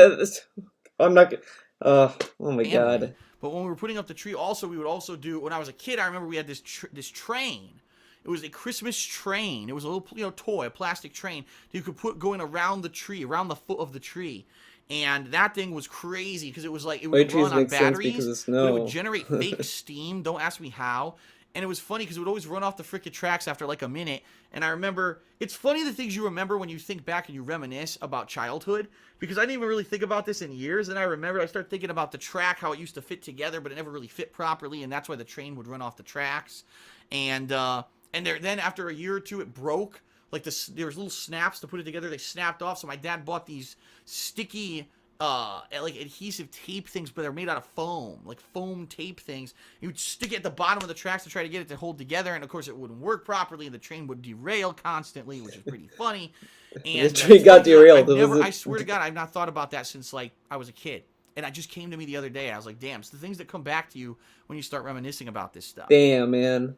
[SPEAKER 2] I'm not... oh my God.
[SPEAKER 3] But when we were putting up the tree, also, we would also do... When I was a kid, I remember we had this train. It was a Christmas train. It was a little, you know, toy, a plastic train that you could put going around the tree, around the foot of the tree. And that thing was crazy because it was like, it would run on batteries, but it would generate fake steam. Don't ask me how. And it was funny because it would always run off the frickin' tracks after like a minute. And I remember, it's funny the things you remember when you think back and you reminisce about childhood, because I didn't even really think about this in years. And I remember I started thinking about the track, how it used to fit together, but it never really fit properly. And that's why the train would run off the tracks. And then after a year or two, it broke. Like, there was little snaps to put it together. They snapped off. So my dad bought these sticky, like, adhesive tape things, but they're made out of foam. Like, foam tape things. He would stick it at the bottom of the tracks to try to get it to hold together. And, of course, it wouldn't work properly. And the train would derail constantly, which is pretty funny. And
[SPEAKER 2] the train got derailed.
[SPEAKER 3] I swear to God, I've not thought about that since, like, I was a kid. And it just came to me the other day. I was like, damn, it's the things that come back to you when you start reminiscing about this stuff.
[SPEAKER 2] Damn, man.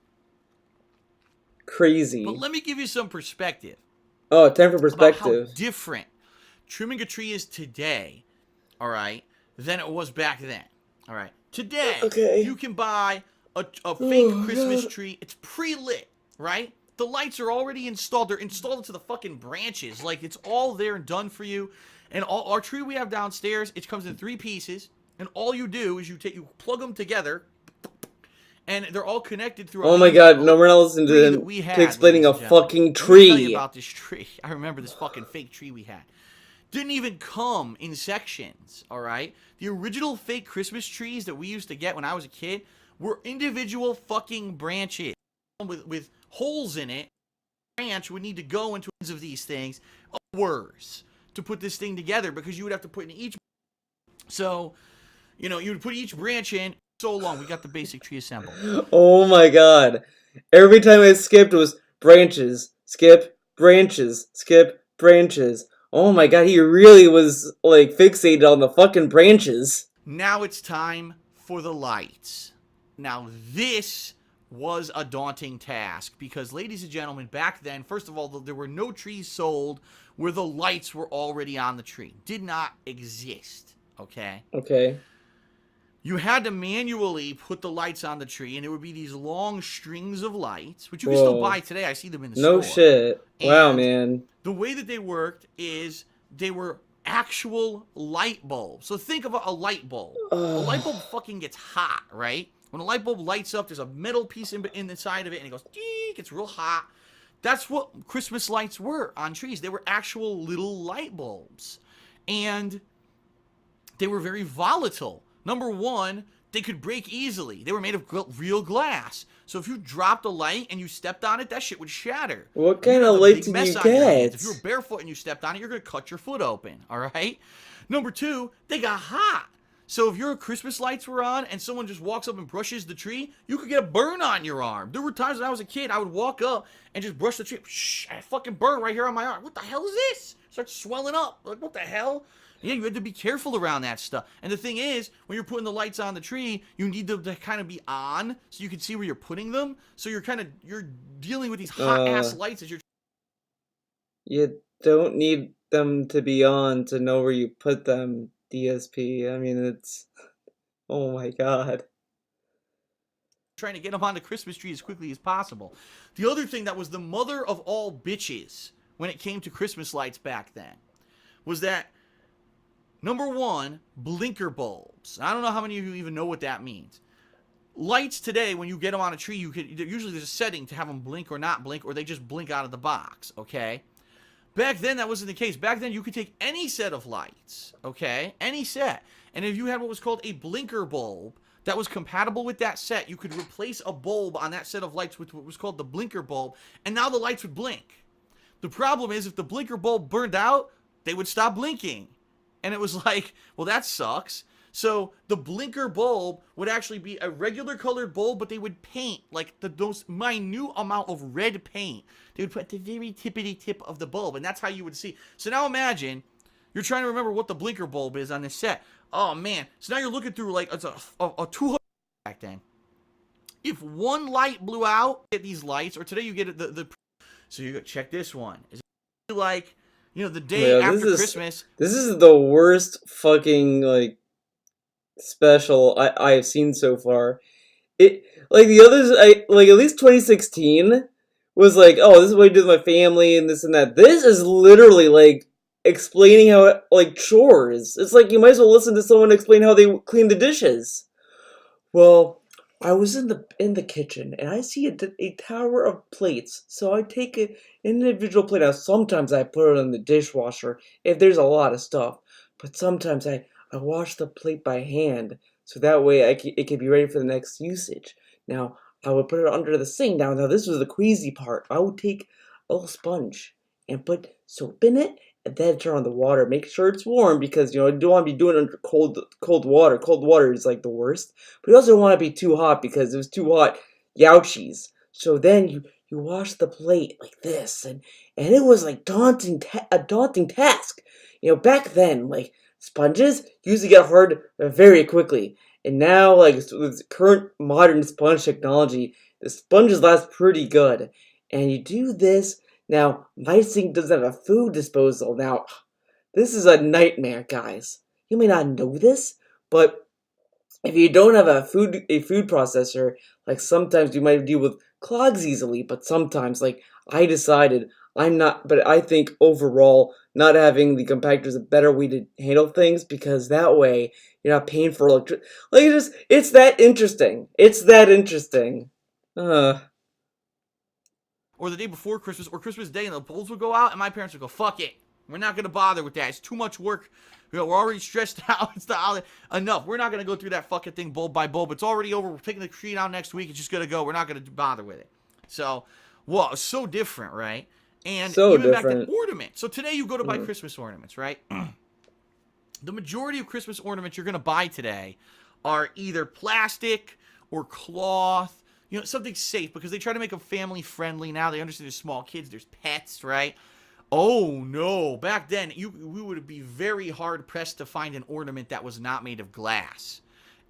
[SPEAKER 2] Crazy.
[SPEAKER 3] But let me give you some perspective.
[SPEAKER 2] Oh, time for
[SPEAKER 3] About how
[SPEAKER 2] perspective.
[SPEAKER 3] different trimming a tree is today, all right, than it was back then. All right. Today,
[SPEAKER 2] Okay.
[SPEAKER 3] you can buy a fake Christmas
[SPEAKER 2] God.
[SPEAKER 3] tree. It's pre-lit, right? The lights are already installed. They're installed into the fucking branches. Like, it's all there and done for you. And all our tree we have downstairs, it comes in 3 pieces. And all you do is you plug them together, and they're all connected through.
[SPEAKER 2] Oh my god, no, we're not listening to him to explaining a fucking
[SPEAKER 3] Let me tell
[SPEAKER 2] tree.
[SPEAKER 3] you about this tree. I remember this fucking fake tree we had. Didn't even come in sections, all right? The original fake Christmas trees that we used to get when I was a kid were individual fucking branches with holes in it. Branch would need to go into of these things, hours to put this thing together, because you would have to put in each. So, you know, you would put each branch in so long. We got the basic tree assembled.
[SPEAKER 2] Oh my god. Every time I skipped, it was branches, skip, branches, skip, branches. Oh my god, he really was, like, fixated on the fucking branches.
[SPEAKER 3] Now it's time for the lights. Now this was a daunting task because, ladies and gentlemen, back then, first of all, there were no trees sold where the lights were already on the tree. Did not exist, okay?
[SPEAKER 2] Okay.
[SPEAKER 3] You had to manually put the lights on the tree, and it would be these long strings of lights, which you can still buy today. I see them in the store.
[SPEAKER 2] No shit. Wow,
[SPEAKER 3] And
[SPEAKER 2] man.
[SPEAKER 3] the way that they worked is they were actual light bulbs. So think of a light bulb. A light bulb fucking gets hot, right? When a light bulb lights up, there's a metal piece in the side of it, and it goes, it gets real hot. That's what Christmas lights were on trees. They were actual little light bulbs. And they were very volatile. Number one, they could break easily. They were made of real glass. So if you dropped a light and you stepped on it, that shit would shatter.
[SPEAKER 2] What kind of light did you get?
[SPEAKER 3] If you were barefoot and you stepped on it, you're going to cut your foot open, all right? Number two, they got hot. So if your Christmas lights were on and someone just walks up and brushes the tree, you could get a burn on your arm. There were times when I was a kid, I would walk up and just brush the tree. Shh, I fucking burn right here on my arm. What the hell is this? Starts swelling up. Like, what the hell? Yeah, you had to be careful around that stuff. And the thing is, when you're putting the lights on the tree, you need them to kind of be on so you can see where you're putting them. So you're dealing with these hot ass lights as you're.
[SPEAKER 2] You don't need them to be on to know where you put them, DSP. I mean, it's. Oh my god.
[SPEAKER 3] Trying to get them on the Christmas tree as quickly as possible. The other thing that was the mother of all bitches when it came to Christmas lights back then was that. Number one, blinker bulbs. I don't know how many of you even know what that means. Lights today, when you get them on a tree, usually there's a setting to have them blink or not blink, or they just blink out of the box, okay? Back then, that wasn't the case. Back then, you could take any set of lights, okay? Any set. And if you had what was called a blinker bulb that was compatible with that set, you could replace a bulb on that set of lights with what was called the blinker bulb, and now the lights would blink. The problem is, if the blinker bulb burned out, they would stop blinking. And it was like, well, that sucks. So the blinker bulb would actually be a regular colored bulb, but they would paint like the most minute amount of red paint. They would put the very tippity tip of the bulb, and that's how you would see. So now imagine you're trying to remember what the blinker bulb is on this set. Oh man! So now you're looking through like it's a 200 back then. If one light blew out, get these lights, or today you get the. So you go check this one. Is it like? You know, the day after Christmas.
[SPEAKER 2] This is the worst fucking, like, special I've seen so far. It, like, the others, like, at least 2016 was like, oh, this is what I do with my family and this and that. This is literally, like, explaining how, like, chores. It's like you might as well listen to someone explain how they clean the dishes. Well, I was in the kitchen, and I see a tower of plates, so I take an individual plate. Now, sometimes I put it in the dishwasher if there's a lot of stuff, but sometimes I wash the plate by hand, so that way it can be ready for the next usage. Now, I would put it under the sink. Now this was the queasy part. I would take a little sponge and put soap in it, and then turn on the water. Make sure it's warm because, you don't want to be doing it under cold water. Cold water is like the worst. But you also don't want to be too hot because if it's too hot, youchies. So then you wash the plate like this, and it was like a daunting task. Back then, like sponges used to get hard very quickly. And now, like, with current modern sponge technology, the sponges last pretty good. And you do this, now, my sink doesn't have a food disposal. Now, this is a nightmare, guys. You may not know this, but if you don't have a food processor, like sometimes you might deal with clogs easily, but sometimes, like, I decided I'm not, but I think overall not having the compactor is a better way to handle things because that way you're not paying for electric. Like it's that interesting. It's that interesting.
[SPEAKER 3] Or the day before Christmas or Christmas Day, and the bulbs would go out, and my parents would go, "Fuck it, we're not gonna bother with that. It's too much work. You know, we're already stressed out. It's the holiday. Enough. We're not gonna go through that fucking thing bulb by bulb. It's already over. We're taking the tree down next week. It's just gonna go. We're not gonna bother with it." So, well, it's so different, right? And
[SPEAKER 2] So
[SPEAKER 3] even
[SPEAKER 2] different.
[SPEAKER 3] back then, ornaments. So today you go to buy Christmas ornaments, right? The majority of Christmas ornaments you're gonna buy today are either plastic or cloth. You know, something safe because they try to make them family friendly now. They understand there's small kids, there's pets, right? Oh no! Back then, we would be very hard pressed to find an ornament that was not made of glass.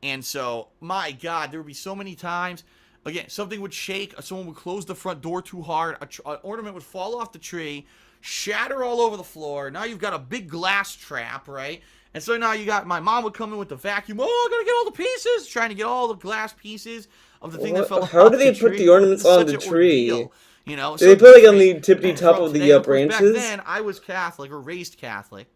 [SPEAKER 3] And so, my God, there would be so many times. Again, something would shake. Someone would close the front door too hard. An ornament would fall off the tree, shatter all over the floor. Now you've got a big glass trap, right? And so now you got my mom would come in with the vacuum. Oh, I gotta get all the pieces, trying to get all the glass pieces of the thing that fell off.
[SPEAKER 2] How do they
[SPEAKER 3] the
[SPEAKER 2] put
[SPEAKER 3] tree.
[SPEAKER 2] the ornaments on the
[SPEAKER 3] Such an
[SPEAKER 2] tree?
[SPEAKER 3] ordeal, you know,
[SPEAKER 2] Do they put like on the tippy top of the branches?
[SPEAKER 3] Back then, I was Catholic or raised Catholic.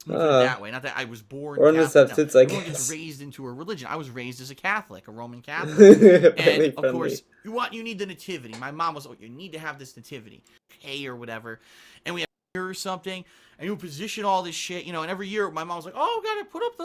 [SPEAKER 3] Put it that way. Not that I was born
[SPEAKER 2] ornaments
[SPEAKER 3] Catholic.
[SPEAKER 2] have tits, I
[SPEAKER 3] Everyone
[SPEAKER 2] guess.
[SPEAKER 3] gets raised into a religion. I was raised as a Catholic, a Roman Catholic. And of course, you need the nativity. My mom was, you need to have this nativity, or whatever. And we have or something, and you position all this shit, you know. And every year, my mom was like, "Oh, gotta put up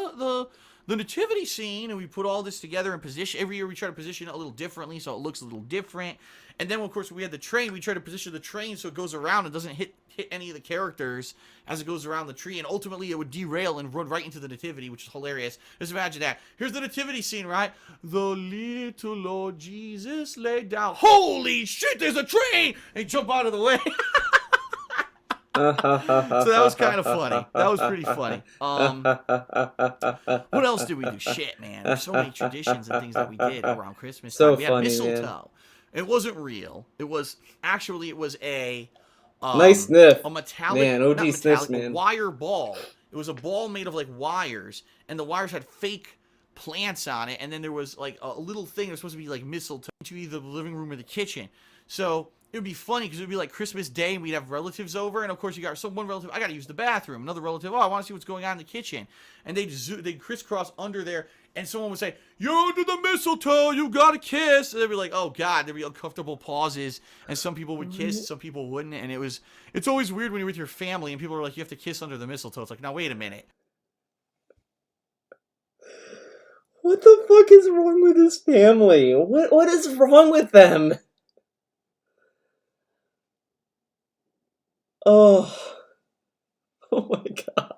[SPEAKER 3] the nativity scene," and we put all this together and position. Every year, we try to position it a little differently, so it looks a little different. And then, of course, we had the train. We try to position the train so it goes around and doesn't hit any of the characters as it goes around the tree. And ultimately, it would derail and run right into the nativity, which is hilarious. Just imagine that. Here's the nativity scene, right? The little Lord Jesus laid down. Holy shit! There's a train! And jump out of the way. So that was kind of funny. That was pretty funny. What else did we do? Shit, man. There's so many traditions and things that we did around Christmas time. We had mistletoe. Man. It wasn't real. It was a
[SPEAKER 2] nice sniff.
[SPEAKER 3] A metallic,
[SPEAKER 2] man, OG sniffs,
[SPEAKER 3] a wire ball. It was a ball made of like wires, and the wires had fake plants on it, and then there was like a little thing that was supposed to be like mistletoe to either the living room or the kitchen. So it would be funny because it would be like Christmas Day and we'd have relatives over, and of course you got one relative, I got to use the bathroom. Another relative, oh, I want to see what's going on in the kitchen. And they'd crisscross under there, and someone would say, "You're under the mistletoe, you got to kiss." And they'd be like, oh God, there'd be uncomfortable pauses, and some people would kiss, some people wouldn't. And it's always weird when you're with your family and people are like, you have to kiss under the mistletoe. It's like, now wait a minute.
[SPEAKER 2] What the fuck is wrong with this family? What is wrong with them? Oh my God.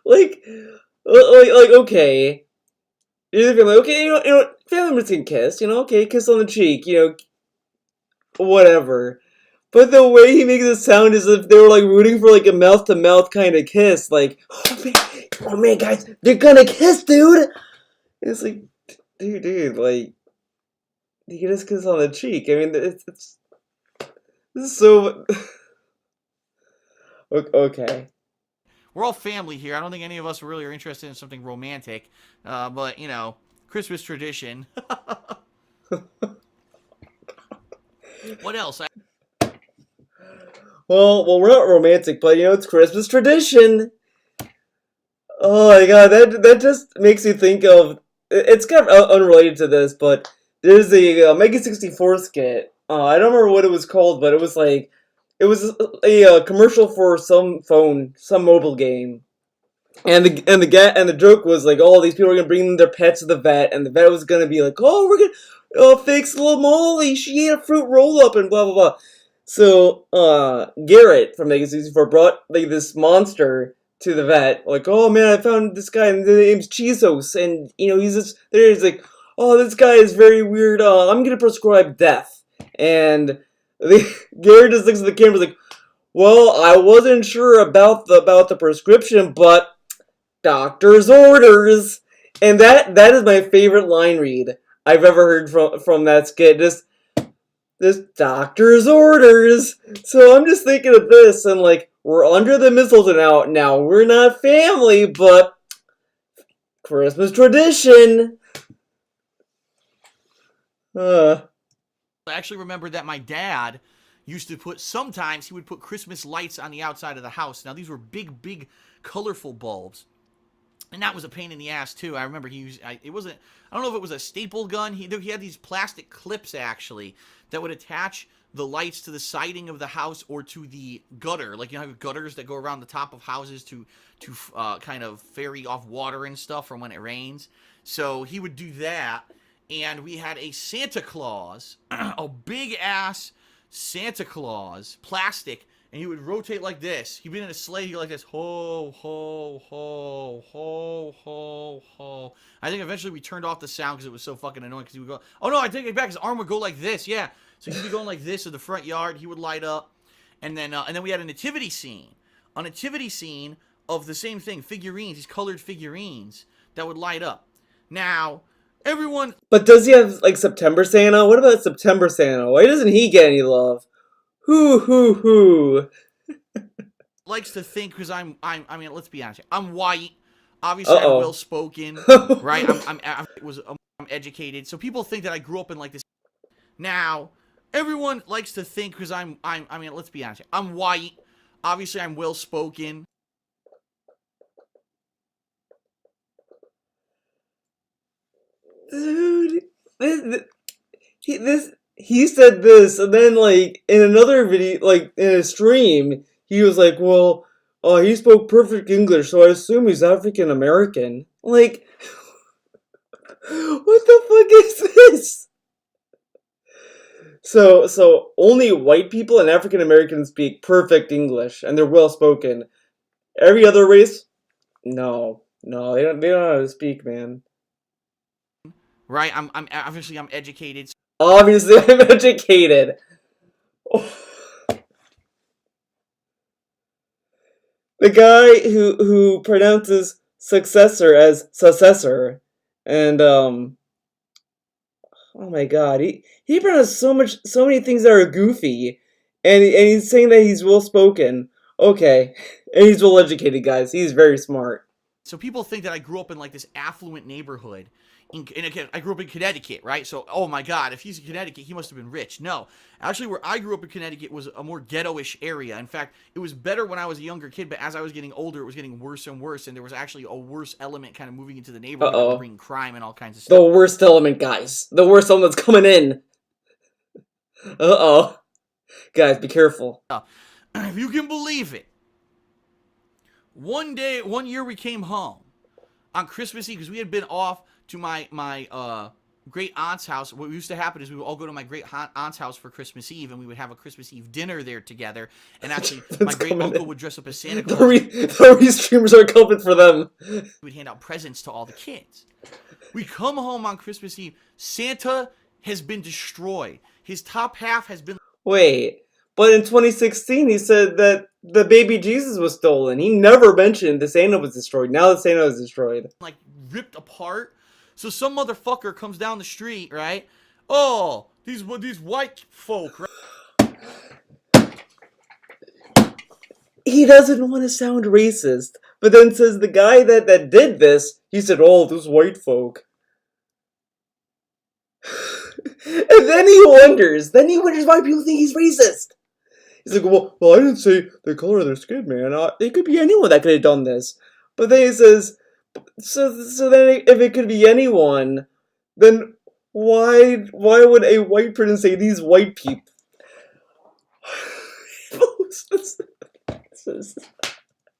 [SPEAKER 2] like, okay. You're the family, okay, you know, family members can kiss, you know, okay, kiss on the cheek, you know, whatever. But the way he makes it sound as if they were like rooting for like a mouth-to-mouth kind of kiss, like, oh man, guys, they're gonna kiss, dude. It's like, dude, like, you can just kiss on the cheek. I mean, it's this is so. Okay.
[SPEAKER 3] We're all family here. I don't think any of us really are interested in something romantic, but you know, Christmas tradition. What else?
[SPEAKER 2] Well, we're not romantic, but you know, it's Christmas tradition. Oh my God, that just makes me think of. It's kind of unrelated to this, but there's a Mega 64 skit. I don't remember what it was called, but it was like a commercial for some mobile game, and the joke was like, oh, these people are gonna bring their pets to the vet, and the vet was gonna be like, oh, we're gonna fix little Molly. She ate a fruit roll up and blah blah blah. So Garrett from Mega 64 brought like this monster to the vet, like, oh man, I found this guy, and the name's Chizos, and you know he's like, oh, this guy is very weird. I'm gonna prescribe death. And Gary just looks at the camera like, well, I wasn't sure about the prescription, but doctor's orders. And that is my favorite line read I've ever heard from that skit. Just this doctor's orders. So I'm just thinking of this and like, we're under the mistletoe now. We're not family, but Christmas tradition.
[SPEAKER 3] I actually remember that my dad used to sometimes he would put Christmas lights on the outside of the house. Now, these were big, colorful bulbs. And that was a pain in the ass, too. I remember he used, I don't know if it was a staple gun. He had these plastic clips, actually, that would attach the lights to the siding of the house or to the gutter. Like, you know, gutters that go around the top of houses to kind of ferry off water and stuff from when it rains. So he would do that. And we had a Santa Claus, a big-ass Santa Claus, plastic, and he would rotate like this. He'd be in a sleigh, he'd go like this, ho, ho, ho, ho, ho, ho. I think eventually we turned off the sound because it was so fucking annoying, because he would go, oh no, I take it back, his arm would go like this, yeah. So he'd be going like this in the front yard, he would light up, and then we had a nativity scene of the same thing, figurines, these colored figurines that would light up. Now, everyone...
[SPEAKER 2] But does he have, like, September Santa? What about September Santa? Why doesn't he get any love? Hoo.
[SPEAKER 3] Likes to think, because I mean, let's be honest here. I'm white. Obviously, I'm well-spoken, right? I'm educated. So people think that I grew up in, like, this... Now, everyone likes to think, because I mean, let's be honest here. I'm white. Obviously, I'm well-spoken.
[SPEAKER 2] Dude, he said this, and then, like, in another video, like, in a stream, he was like, well, he spoke perfect English, so I assume he's African American. Like, what the fuck is this? So only white people and African Americans speak perfect English, and they're well spoken. Every other race, no, they don't know how to speak, man.
[SPEAKER 3] Right, I'm obviously I'm educated.
[SPEAKER 2] Obviously, I'm educated. The guy who pronounces successor as successor, and oh my god, he pronounced so many things that are goofy, and he's saying that he's well spoken. Okay, and he's well educated, guys. He's very smart.
[SPEAKER 3] So people think that I grew up in, like, this affluent neighborhood. I grew up in Connecticut, right? So, oh my god, if he's in Connecticut, he must have been rich. No. Actually, where I grew up in Connecticut was a more ghetto-ish area. In fact, it was better when I was a younger kid, but as I was getting older, it was getting worse and worse, and there was actually a worse element kind of moving into the neighborhood, bringing crime and all kinds of stuff.
[SPEAKER 2] The worst element, guys. The worst element that's coming in. Guys, be careful.
[SPEAKER 3] If you can believe it, one year we came home on Christmas Eve, because we had been off to my great aunt's house. What used to happen is we would all go to my great aunt's house for Christmas Eve, and we would have a Christmas Eve dinner there together. And actually, my great uncle would dress up as Santa Claus.
[SPEAKER 2] The streamers are coming for them.
[SPEAKER 3] We'd hand out presents to all the kids. We come home on Christmas Eve. Santa has been destroyed. His top half has been...
[SPEAKER 2] Wait, but in 2016 he said that the baby Jesus was stolen. He never mentioned the Santa was destroyed. Now the Santa is destroyed.
[SPEAKER 3] Like, ripped apart. So some motherfucker comes down the street, right? Oh, these white folk, right?
[SPEAKER 2] He doesn't want to sound racist, but then says the guy that did this, he said, oh, those white folk. And then he wonders why people think he's racist. He's like, well, I didn't say the color of their skin, man. It could be anyone that could have done this. But then he says, so then if it could be anyone, then why would a white person say these white people?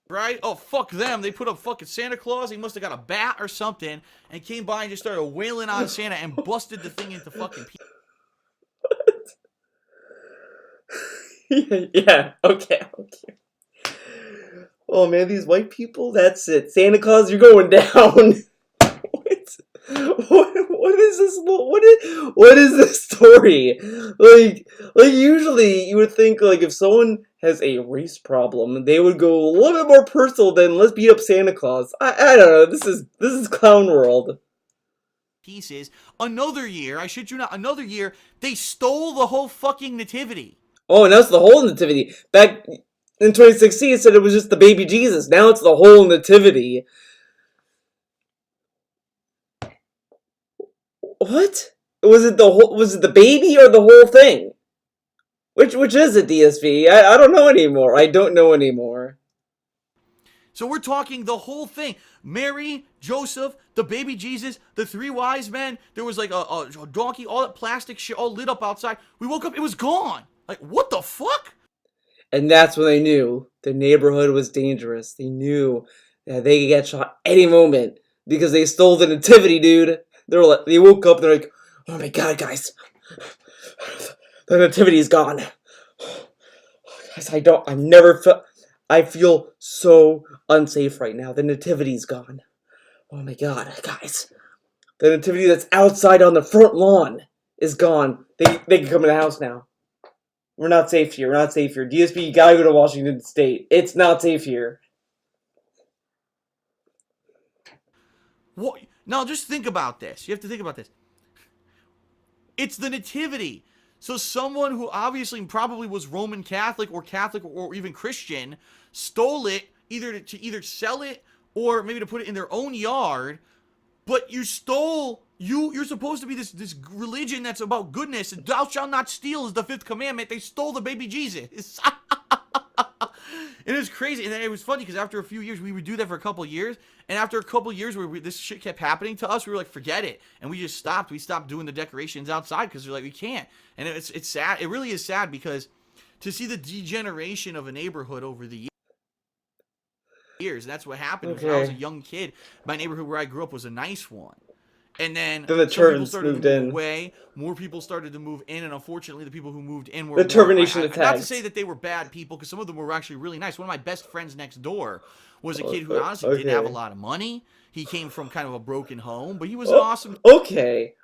[SPEAKER 3] Right? Oh, fuck them. They put up fucking Santa Claus. He must have got a bat or something and came by and just started wailing on Santa and busted the thing into fucking pieces.
[SPEAKER 2] Yeah, okay. Oh man, these white people, that's it. Santa Claus, you're going down. What? What is this? What is this story? Like usually you would think like if someone has a race problem, they would go a little bit more personal than let's beat up Santa Claus. I don't know. This is clown world.
[SPEAKER 3] Pieces. Another year, I shit you not, another year, they stole the whole fucking nativity.
[SPEAKER 2] Oh, and that's the whole nativity. Back in 2016, it said it was just the baby Jesus. Now it's the whole nativity. What? Was it the baby or the whole thing? Which is it, DSV? I don't know anymore. I don't know anymore.
[SPEAKER 3] So we're talking the whole thing. Mary, Joseph, the baby Jesus, the three wise men. There was like a donkey, all that plastic shit all lit up outside. We woke up, it was gone. Like, what the fuck?
[SPEAKER 2] And that's when they knew the neighborhood was dangerous. They knew that they could get shot any moment because they stole the nativity, dude. They woke up and they're like, oh my god, guys. The nativity's gone. Guys, I feel so unsafe right now. The nativity's gone. Oh my god, guys. The nativity that's outside on the front lawn is gone. They can come in the house now. We're not safe here. We're not safe here. DSP, you gotta go to Washington State. It's not safe here.
[SPEAKER 3] What? Now, just think about this. You have to think about this. It's the nativity. So someone who obviously probably was Roman Catholic or even Christian stole it either to either sell it or maybe to put it in their own yard. But you stole, you're supposed to be this religion that's about goodness. And thou shalt not steal is the 5th commandment. They stole the baby Jesus. It was crazy. And then it was funny because after a few years, we would do that for a couple of years. And after a couple of years where this shit kept happening to us, we were like, forget it. And we just stopped. We stopped doing the decorations outside because we're like, we can't. And it's sad. It really is sad because to see the degeneration of a neighborhood over the years, and that's what happened.
[SPEAKER 2] Okay.
[SPEAKER 3] When I was a young kid, my neighborhood where I grew up was a nice one. And then
[SPEAKER 2] the
[SPEAKER 3] some people
[SPEAKER 2] Terrans
[SPEAKER 3] started
[SPEAKER 2] moved
[SPEAKER 3] to move
[SPEAKER 2] in.
[SPEAKER 3] away. More people started to move in, and unfortunately, the people who moved in were
[SPEAKER 2] The termination
[SPEAKER 3] Not to
[SPEAKER 2] attacks.
[SPEAKER 3] say that they were bad people, because some of them were actually really nice. One of my best friends next door was a kid who honestly didn't have a lot of money. He came from kind of a broken home, but he was an awesome.
[SPEAKER 2] Okay.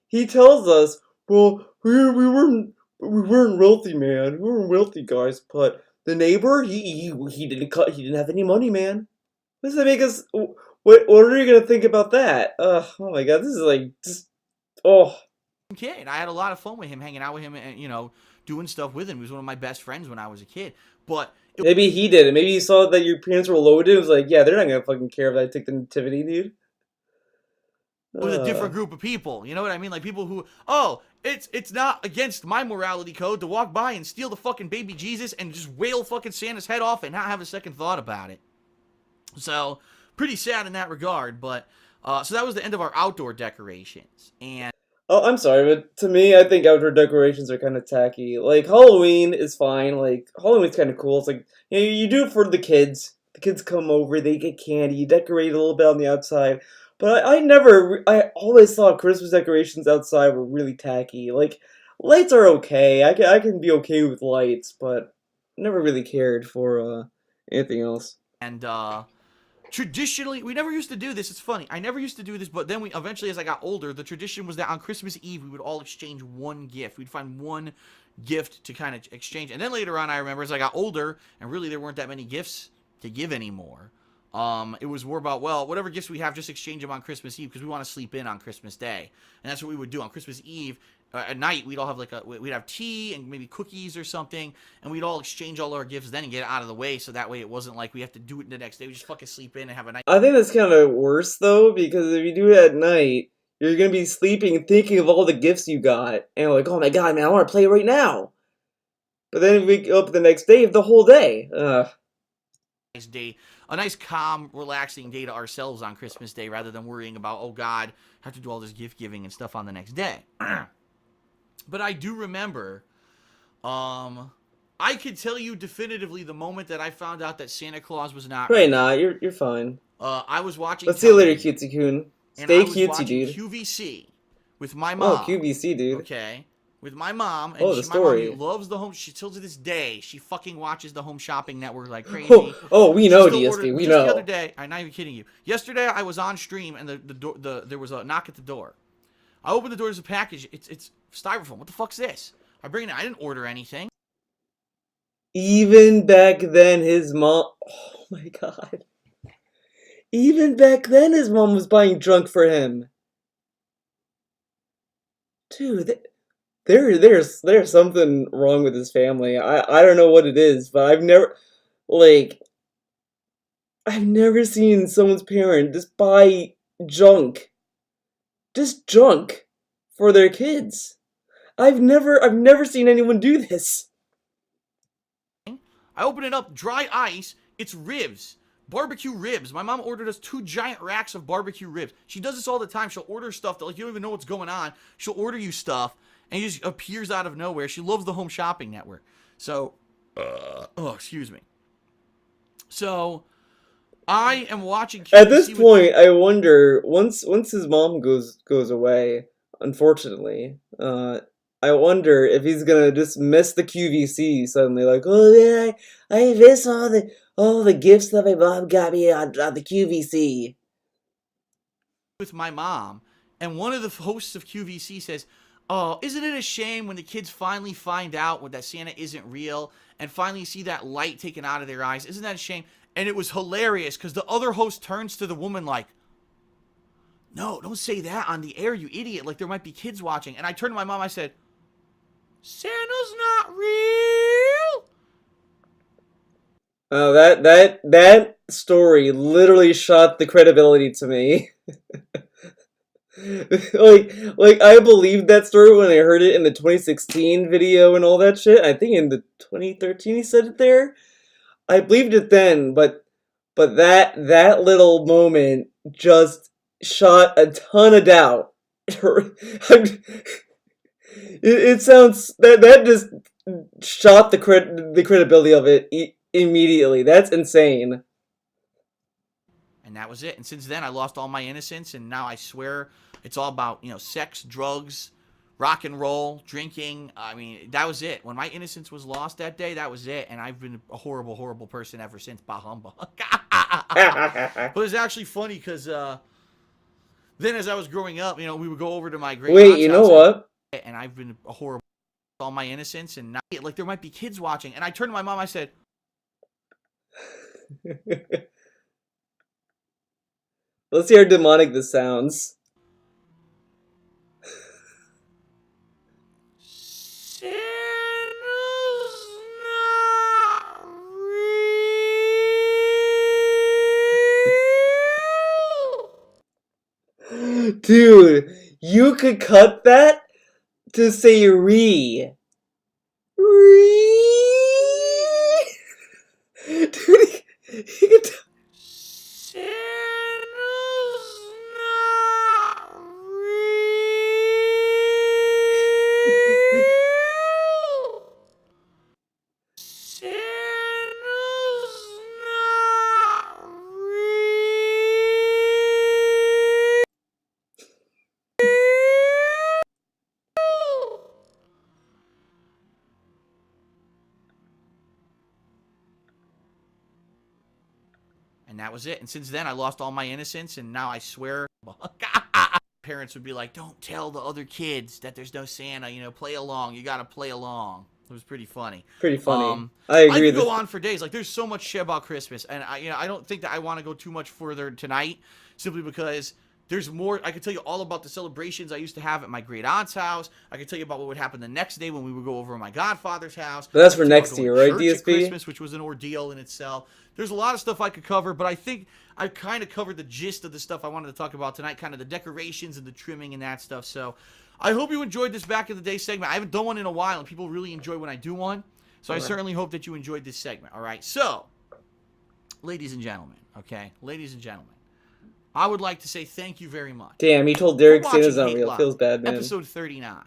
[SPEAKER 2] He tells us, well, we weren't wealthy, man. We weren't wealthy guys, but the neighbor, he didn't have any money, man. What does that make us? What are you gonna think about that? Oh my god, this is like just
[SPEAKER 3] Kid. I had a lot of fun with him, hanging out with him, and doing stuff with him. He was one of my best friends when I was a kid. But
[SPEAKER 2] maybe he did it. Maybe he saw that your parents were loaded. It was like, yeah, they're not gonna fucking care if I take the nativity, dude.
[SPEAKER 3] it was a different group of people. You know what I mean? Like people who, it's not against my morality code to walk by and steal the fucking baby Jesus and just wail fucking Santa's head off and not have a second thought about it. So pretty sad in that regard. But so that was the end of our outdoor decorations. And
[SPEAKER 2] Oh, I'm sorry, but to me, I think outdoor decorations are kind of tacky. Like, Halloween is fine. Like, Halloween's kind of cool. It's like, you do it for the kids. The kids come over, they get candy, you decorate a little bit on the outside. But I always thought Christmas decorations outside were really tacky. Like, lights are okay. I can be okay with lights, but never really cared for, anything else.
[SPEAKER 3] And traditionally, we never used to do this. It's funny. I never used to do this, but then we eventually, as I got older, the tradition was that on Christmas Eve, we would all exchange one gift. We'd find one gift to kind of exchange. And then later on, I remember as I got older, and really there weren't that many gifts to give anymore. It was more about, well, whatever gifts we have, just exchange them on Christmas Eve because we want to sleep in on Christmas Day. And that's what we would do on Christmas Eve. At night, we'd all have we'd have tea and maybe cookies or something, and we'd all exchange all our gifts then and get it out of the way, so that way it wasn't like we have to do it the next day. We just fucking sleep in and have a night.
[SPEAKER 2] I think that's kind of worse, though, because if you do it at night, you're going to be sleeping and thinking of all the gifts you got, and like, oh my god, man, I want to play right now. But then you wake up the next day, the whole day.
[SPEAKER 3] Nice day, a nice, calm, relaxing day to ourselves on Christmas Day, rather than worrying about, oh god, I have to do all this gift giving and stuff on the next day. But I do remember, I could tell you definitively the moment that I found out that Santa Claus was not
[SPEAKER 2] Right, nah, you're fine.
[SPEAKER 3] I was watching.
[SPEAKER 2] Let's see you later, cutesy coon. Stay cutesy, dude.
[SPEAKER 3] QVC with my mom.
[SPEAKER 2] Oh, QVC, dude.
[SPEAKER 3] Okay, with my mom, and
[SPEAKER 2] Oh, the
[SPEAKER 3] my mom
[SPEAKER 2] story.
[SPEAKER 3] loves the home. She still to this day, she fucking watches the Home Shopping Network like crazy.
[SPEAKER 2] We
[SPEAKER 3] She
[SPEAKER 2] know,
[SPEAKER 3] still
[SPEAKER 2] DSP. We
[SPEAKER 3] just
[SPEAKER 2] know.
[SPEAKER 3] the other day, I'm not even kidding you. Yesterday, I was on stream, and there was a knock at the door. I opened the door. There's a package. It's styrofoam. What the fuck's this? I bring it in. I didn't order anything.
[SPEAKER 2] Even back then, his mom... Oh, my God. Even back then, his mom was buying junk for him. Dude, there's something wrong with his family. I don't know what it is, but I've never seen someone's parent just buy junk. Just junk for their kids. I've never seen anyone do this.
[SPEAKER 3] I open it up, dry ice. It's ribs. Barbecue ribs. My mom ordered us 2 giant racks of barbecue ribs. She does this all the time. She'll order stuff that like you don't even know what's going on. She'll order you stuff and it just appears out of nowhere. She loves the Home Shopping Network. So, excuse me. So, I am watching QVC
[SPEAKER 2] At this point, I wonder once his mom goes away, unfortunately, I wonder if he's gonna just miss the QVC suddenly, like, oh yeah, I miss all the gifts that my mom got me on the QVC.
[SPEAKER 3] with my mom, and one of the hosts of QVC says, "Oh, isn't it a shame when the kids finally find out that Santa isn't real and finally see that light taken out of their eyes? Isn't that a shame?" And it was hilarious because the other host turns to the woman like, "No, don't say that on the air, you idiot. Like there might be kids watching." And I turned to my mom, I said, "Santa's not real."
[SPEAKER 2] Oh, that story literally shot the credibility to me. like I believed that story when I heard it in the 2016 video and all that shit. I think in the 2013 he said it there. I believed it then, but that little moment just shot a ton of doubt. It sounds that just shot the credibility of it immediately. That's insane.
[SPEAKER 3] And that was it. And since then, I lost all my innocence, and now I swear it's all about, sex, drugs, rock and roll, drinking. I mean, that was it. When my innocence was lost that day, that was it. And I've been a horrible, horrible person ever since. Bah humbug. But it's actually funny because then as I was growing up, we would go over to my great
[SPEAKER 2] Wait,
[SPEAKER 3] aunt's
[SPEAKER 2] you know
[SPEAKER 3] house,
[SPEAKER 2] what?
[SPEAKER 3] and I've been a horrible all my innocence, and now like there might be kids watching. And I turned to my mom, I said,
[SPEAKER 2] Let's see how demonic this sounds.
[SPEAKER 3] "Santa's not real."
[SPEAKER 2] Dude, you could cut that to say re. Dude, he could
[SPEAKER 3] "Santa's not real." "Santa's not real." And that was it. And since then, I lost all my innocence, and now I swear. Parents would be like, "Don't tell the other kids that there's no Santa. Play along. You gotta play along." It was pretty funny.
[SPEAKER 2] Pretty funny. I agree.
[SPEAKER 3] I could go on for days. Like, there's so much shit about Christmas, and I don't think that I want to go too much further tonight, simply because there's more. I could tell you all about the celebrations I used to have at my great aunt's house. I could tell you about what would happen the next day when we would go over to my godfather's house.
[SPEAKER 2] But that's for
[SPEAKER 3] I could tell you
[SPEAKER 2] next
[SPEAKER 3] about going
[SPEAKER 2] year,
[SPEAKER 3] to
[SPEAKER 2] right,
[SPEAKER 3] church at
[SPEAKER 2] DSP?
[SPEAKER 3] Christmas, which was an ordeal in itself. There's a lot of stuff I could cover, but I think I kind of covered the gist of the stuff I wanted to talk about tonight, kind of the decorations and the trimming and that stuff. So I hope you enjoyed this back in the day segment. I haven't done one in a while, and people really enjoy when I do one. So I certainly hope that you enjoyed this segment. All right. So, ladies and gentlemen, I would like to say thank you very much.
[SPEAKER 2] Damn, he told Derek
[SPEAKER 3] for watching
[SPEAKER 2] Santa's not
[SPEAKER 3] Hate
[SPEAKER 2] real.
[SPEAKER 3] Live,
[SPEAKER 2] Feels bad, man.
[SPEAKER 3] Episode 39.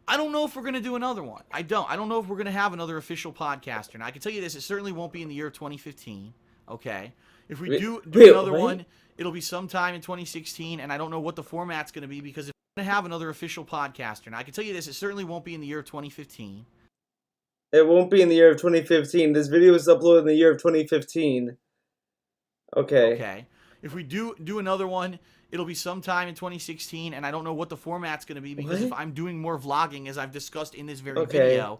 [SPEAKER 3] I don't know if we're going to do another one. I don't know if we're going to have another official podcast or not. I can tell you this, it certainly won't be in the year of 2015, okay? If we do
[SPEAKER 2] wait,
[SPEAKER 3] another
[SPEAKER 2] what?
[SPEAKER 3] one, it'll be sometime in 2016, and I don't know what the format's going to be because if to have another official podcaster. Now, I can tell you this, it certainly won't be in the year of 2015.
[SPEAKER 2] It won't be in the year of 2015. This video was uploaded in the year of 2015. Okay.
[SPEAKER 3] Okay. If we do another one, it'll be sometime in 2016, and I don't know what the format's going to be, because if I'm doing more vlogging, as I've discussed in this very video,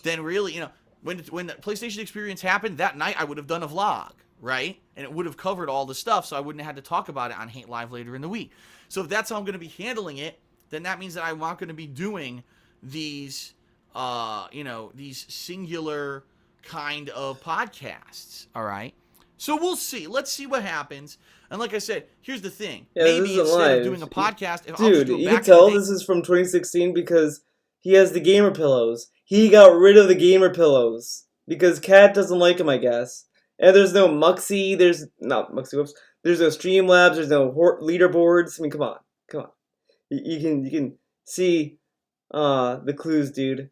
[SPEAKER 3] then really, when the PlayStation Experience happened, that night I would have done a vlog, right? And it would have covered all the stuff, so I wouldn't have had to talk about it on Hate Live later in the week. So if that's how I'm going to be handling it, then that means that I'm not going to be doing these, these singular kind of podcasts, all right? So we'll see. Let's see what happens. And like I said, here's the thing.
[SPEAKER 2] Yeah,
[SPEAKER 3] maybe instead of doing a podcast, if I'll just do
[SPEAKER 2] you
[SPEAKER 3] back
[SPEAKER 2] can tell
[SPEAKER 3] in the day,
[SPEAKER 2] this is from 2016 because he has the gamer pillows. He got rid of the gamer pillows because Cat doesn't like him, I guess. And there's no Muxy. There's not Muxy. Whoops. There's no Streamlabs. There's no leaderboards. I mean, come on. You can see the clues, dude.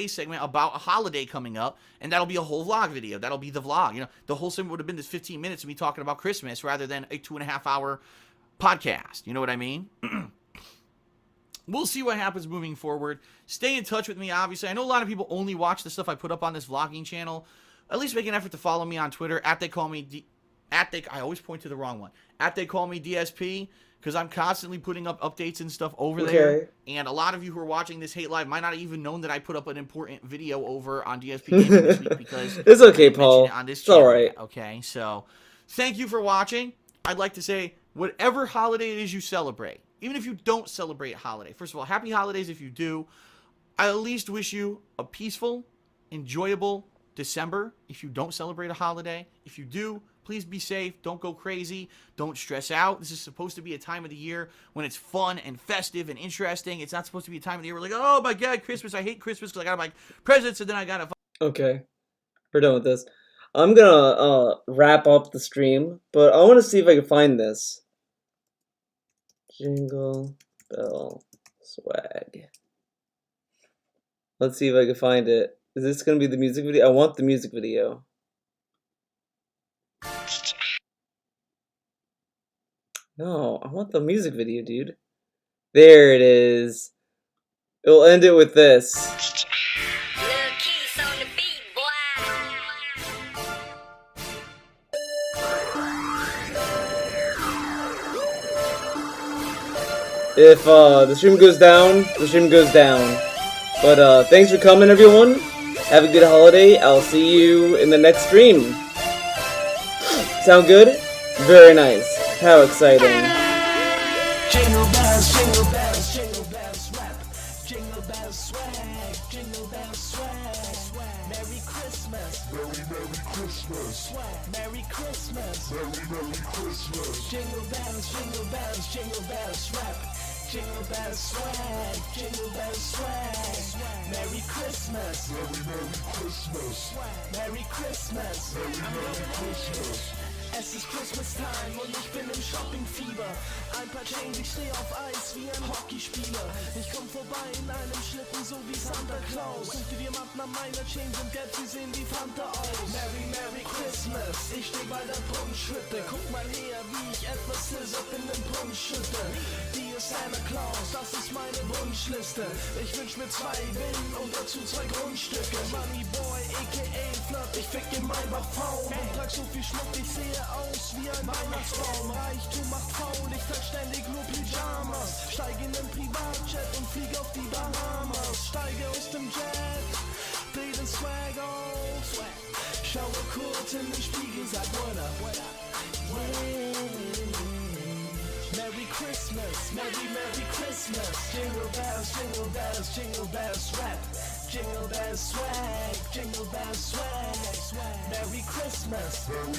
[SPEAKER 3] segment about a holiday coming up, and that'll be a whole vlog video. That'll be the vlog. The whole segment would have been this 15 minutes of me talking about Christmas rather than a 2.5 hour podcast. You know what I mean? We'll see what happens moving forward. Stay in touch with me, obviously. I know a lot of people only watch the stuff I put up on this vlogging channel. At least make an effort to follow me on Twitter, I always point to the wrong one. @TheyCallMeDSP, because I'm constantly putting up updates and stuff over there. And a lot of you who are watching this Hate Live might not even known that I put up an important video over on DSP Gaming this week, because
[SPEAKER 2] it's okay, Paul.
[SPEAKER 3] On this
[SPEAKER 2] it's all right.
[SPEAKER 3] Yet, okay, so thank you for watching. I'd like to say, whatever holiday it is you celebrate, even if you don't celebrate a holiday, first of all, happy holidays if you do. I at least wish you a peaceful, enjoyable December if you don't celebrate a holiday. If you do, please be safe. Don't go crazy. Don't stress out. This is supposed to be a time of the year when it's fun and festive and interesting. It's not supposed to be a time of the year where like, oh my God, Christmas. I hate Christmas because I got my presents and then I got to...
[SPEAKER 2] Okay. We're done with this. I'm gonna wrap up the stream, but I want to see if I can find this. Jingle Bell Swag. Let's see if I can find it. Is this gonna be the music video? I want the music video. No, I want the music video, dude. There it is. It'll end it with this. If the stream goes down, the stream goes down. But thanks for coming, everyone. Have a good holiday. I'll see you in the next stream. Sound good? Very nice. How exciting.
[SPEAKER 1] Jingle bells, jingle bells, jingle bells, rap. Jingle bells, swag, jingle bells, swag. Merry Christmas, Merry Christmas, Merry Christmas, Merry Christmas. Jingle bells, jingle bells, jingle bells, rap. Jingle bells, swag, jingle bells, swag. Merry Christmas, Merry Christmas, Merry Christmas, Merry Christmas. Es ist Christmas-Time und ich bin im Shopping-Fieber. Ein paar Chains, ich steh auf Eis wie ein Hockeyspieler. Ich komm vorbei in einem Schlitten, so wie Santa Claus. Und die Diamanten an meiner Chain sind gelb, sie sehen wie Fanta aus. Merry Christmas, ich steh bei der Punschhütte. Guck mal her, wie ich etwas Sizzop in den Punsch schütte. Dir Santa Claus, das ist meine Wunschliste. Ich wünsch mir 2 Villen und dazu 2 Grundstücke. Money Boy, a.k.a. Flirt, ich fick in mein Bachfaun. Und trag so viel Schmuck, ich sehe aus wie ein Weihnachtsbaum. Reichtum macht faul, ich trag ständig nur Pyjamas. Steige in den Privatjet und fliege auf die Bahamas. Steige aus dem Jet, dreh den Swag auf. Schaue kurz in den Spiegel, sag what up. Merry Christmas, Merry Christmas. Jingle bells, jingle bells, jingle bells, rap. Jingle bells, swag, jingle bells, swag. Merry Christmas, Merry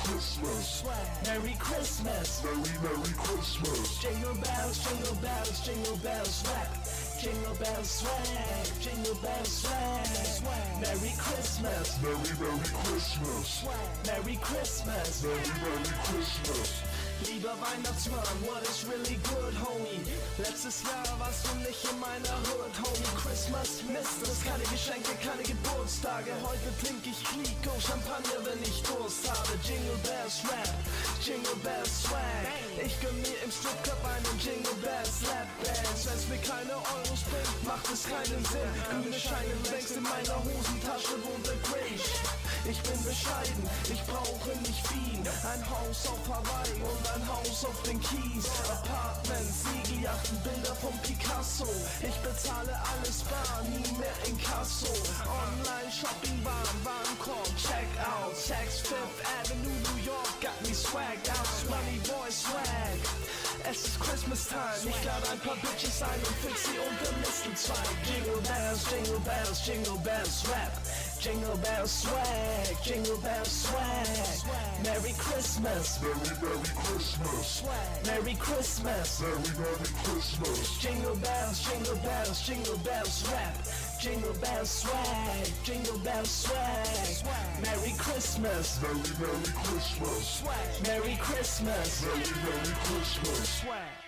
[SPEAKER 1] Christmas, Merry Christmas, Merry Christmas. Jingle bells, jingle bells, jingle bells, rap. Jingle bells, swag, jingle bells, swag. Merry Christmas, Merry Christmas, Merry Christmas, Merry Christmas. Lieber Weihnachtsmann, what is really good, homie? Letztes Jahr warst du nicht in meiner Hood, homie. Christmas, Mist, das keine Geschenke, keine Geburtstage. Heute trink ich Clico Champagner, wenn ich Durst habe. Jingle Bells Rap, Jingle Bells Swag. Ich gönn mir im Stripclub einen Jingle Bells Lap Dance. Wenn's mir keine Euros bringt, macht es keinen Sinn. Grüne Scheine längst in meiner Hosentasche wohnt der Grinch. Ich bin bescheiden, ich brauche nicht viel. Ein Haus auf Hawaii und ein Haus auf den Kies. Apartments, Segeljachten, Bilder von Picasso. Ich bezahle alles bar, nie mehr in Kasso. Online-Shopping, Warenkorb, Checkout. Saks Fifth Avenue, New York, got me swagged out. Money Boy Swag. Es ist Christmas Time, ich lade ein paar Bitches ein und fix sie unter Mistelzweig. Jingle Bells, Jingle Bells, Jingle Bells Rap. Jingle Bells Swag, Jingle Bells Swag. Merry Christmas,
[SPEAKER 8] Merry Christmas.
[SPEAKER 1] Merry Christmas.
[SPEAKER 8] Merry Christmas.
[SPEAKER 1] Jingle Bells, Jingle Bells, Jingle Bells Rap. Jingle Bells Swag, Jingle Bells Swag. Merry Christmas,
[SPEAKER 8] Merry Christmas.
[SPEAKER 1] Merry Christmas.
[SPEAKER 8] Merry Christmas.
[SPEAKER 1] Swag.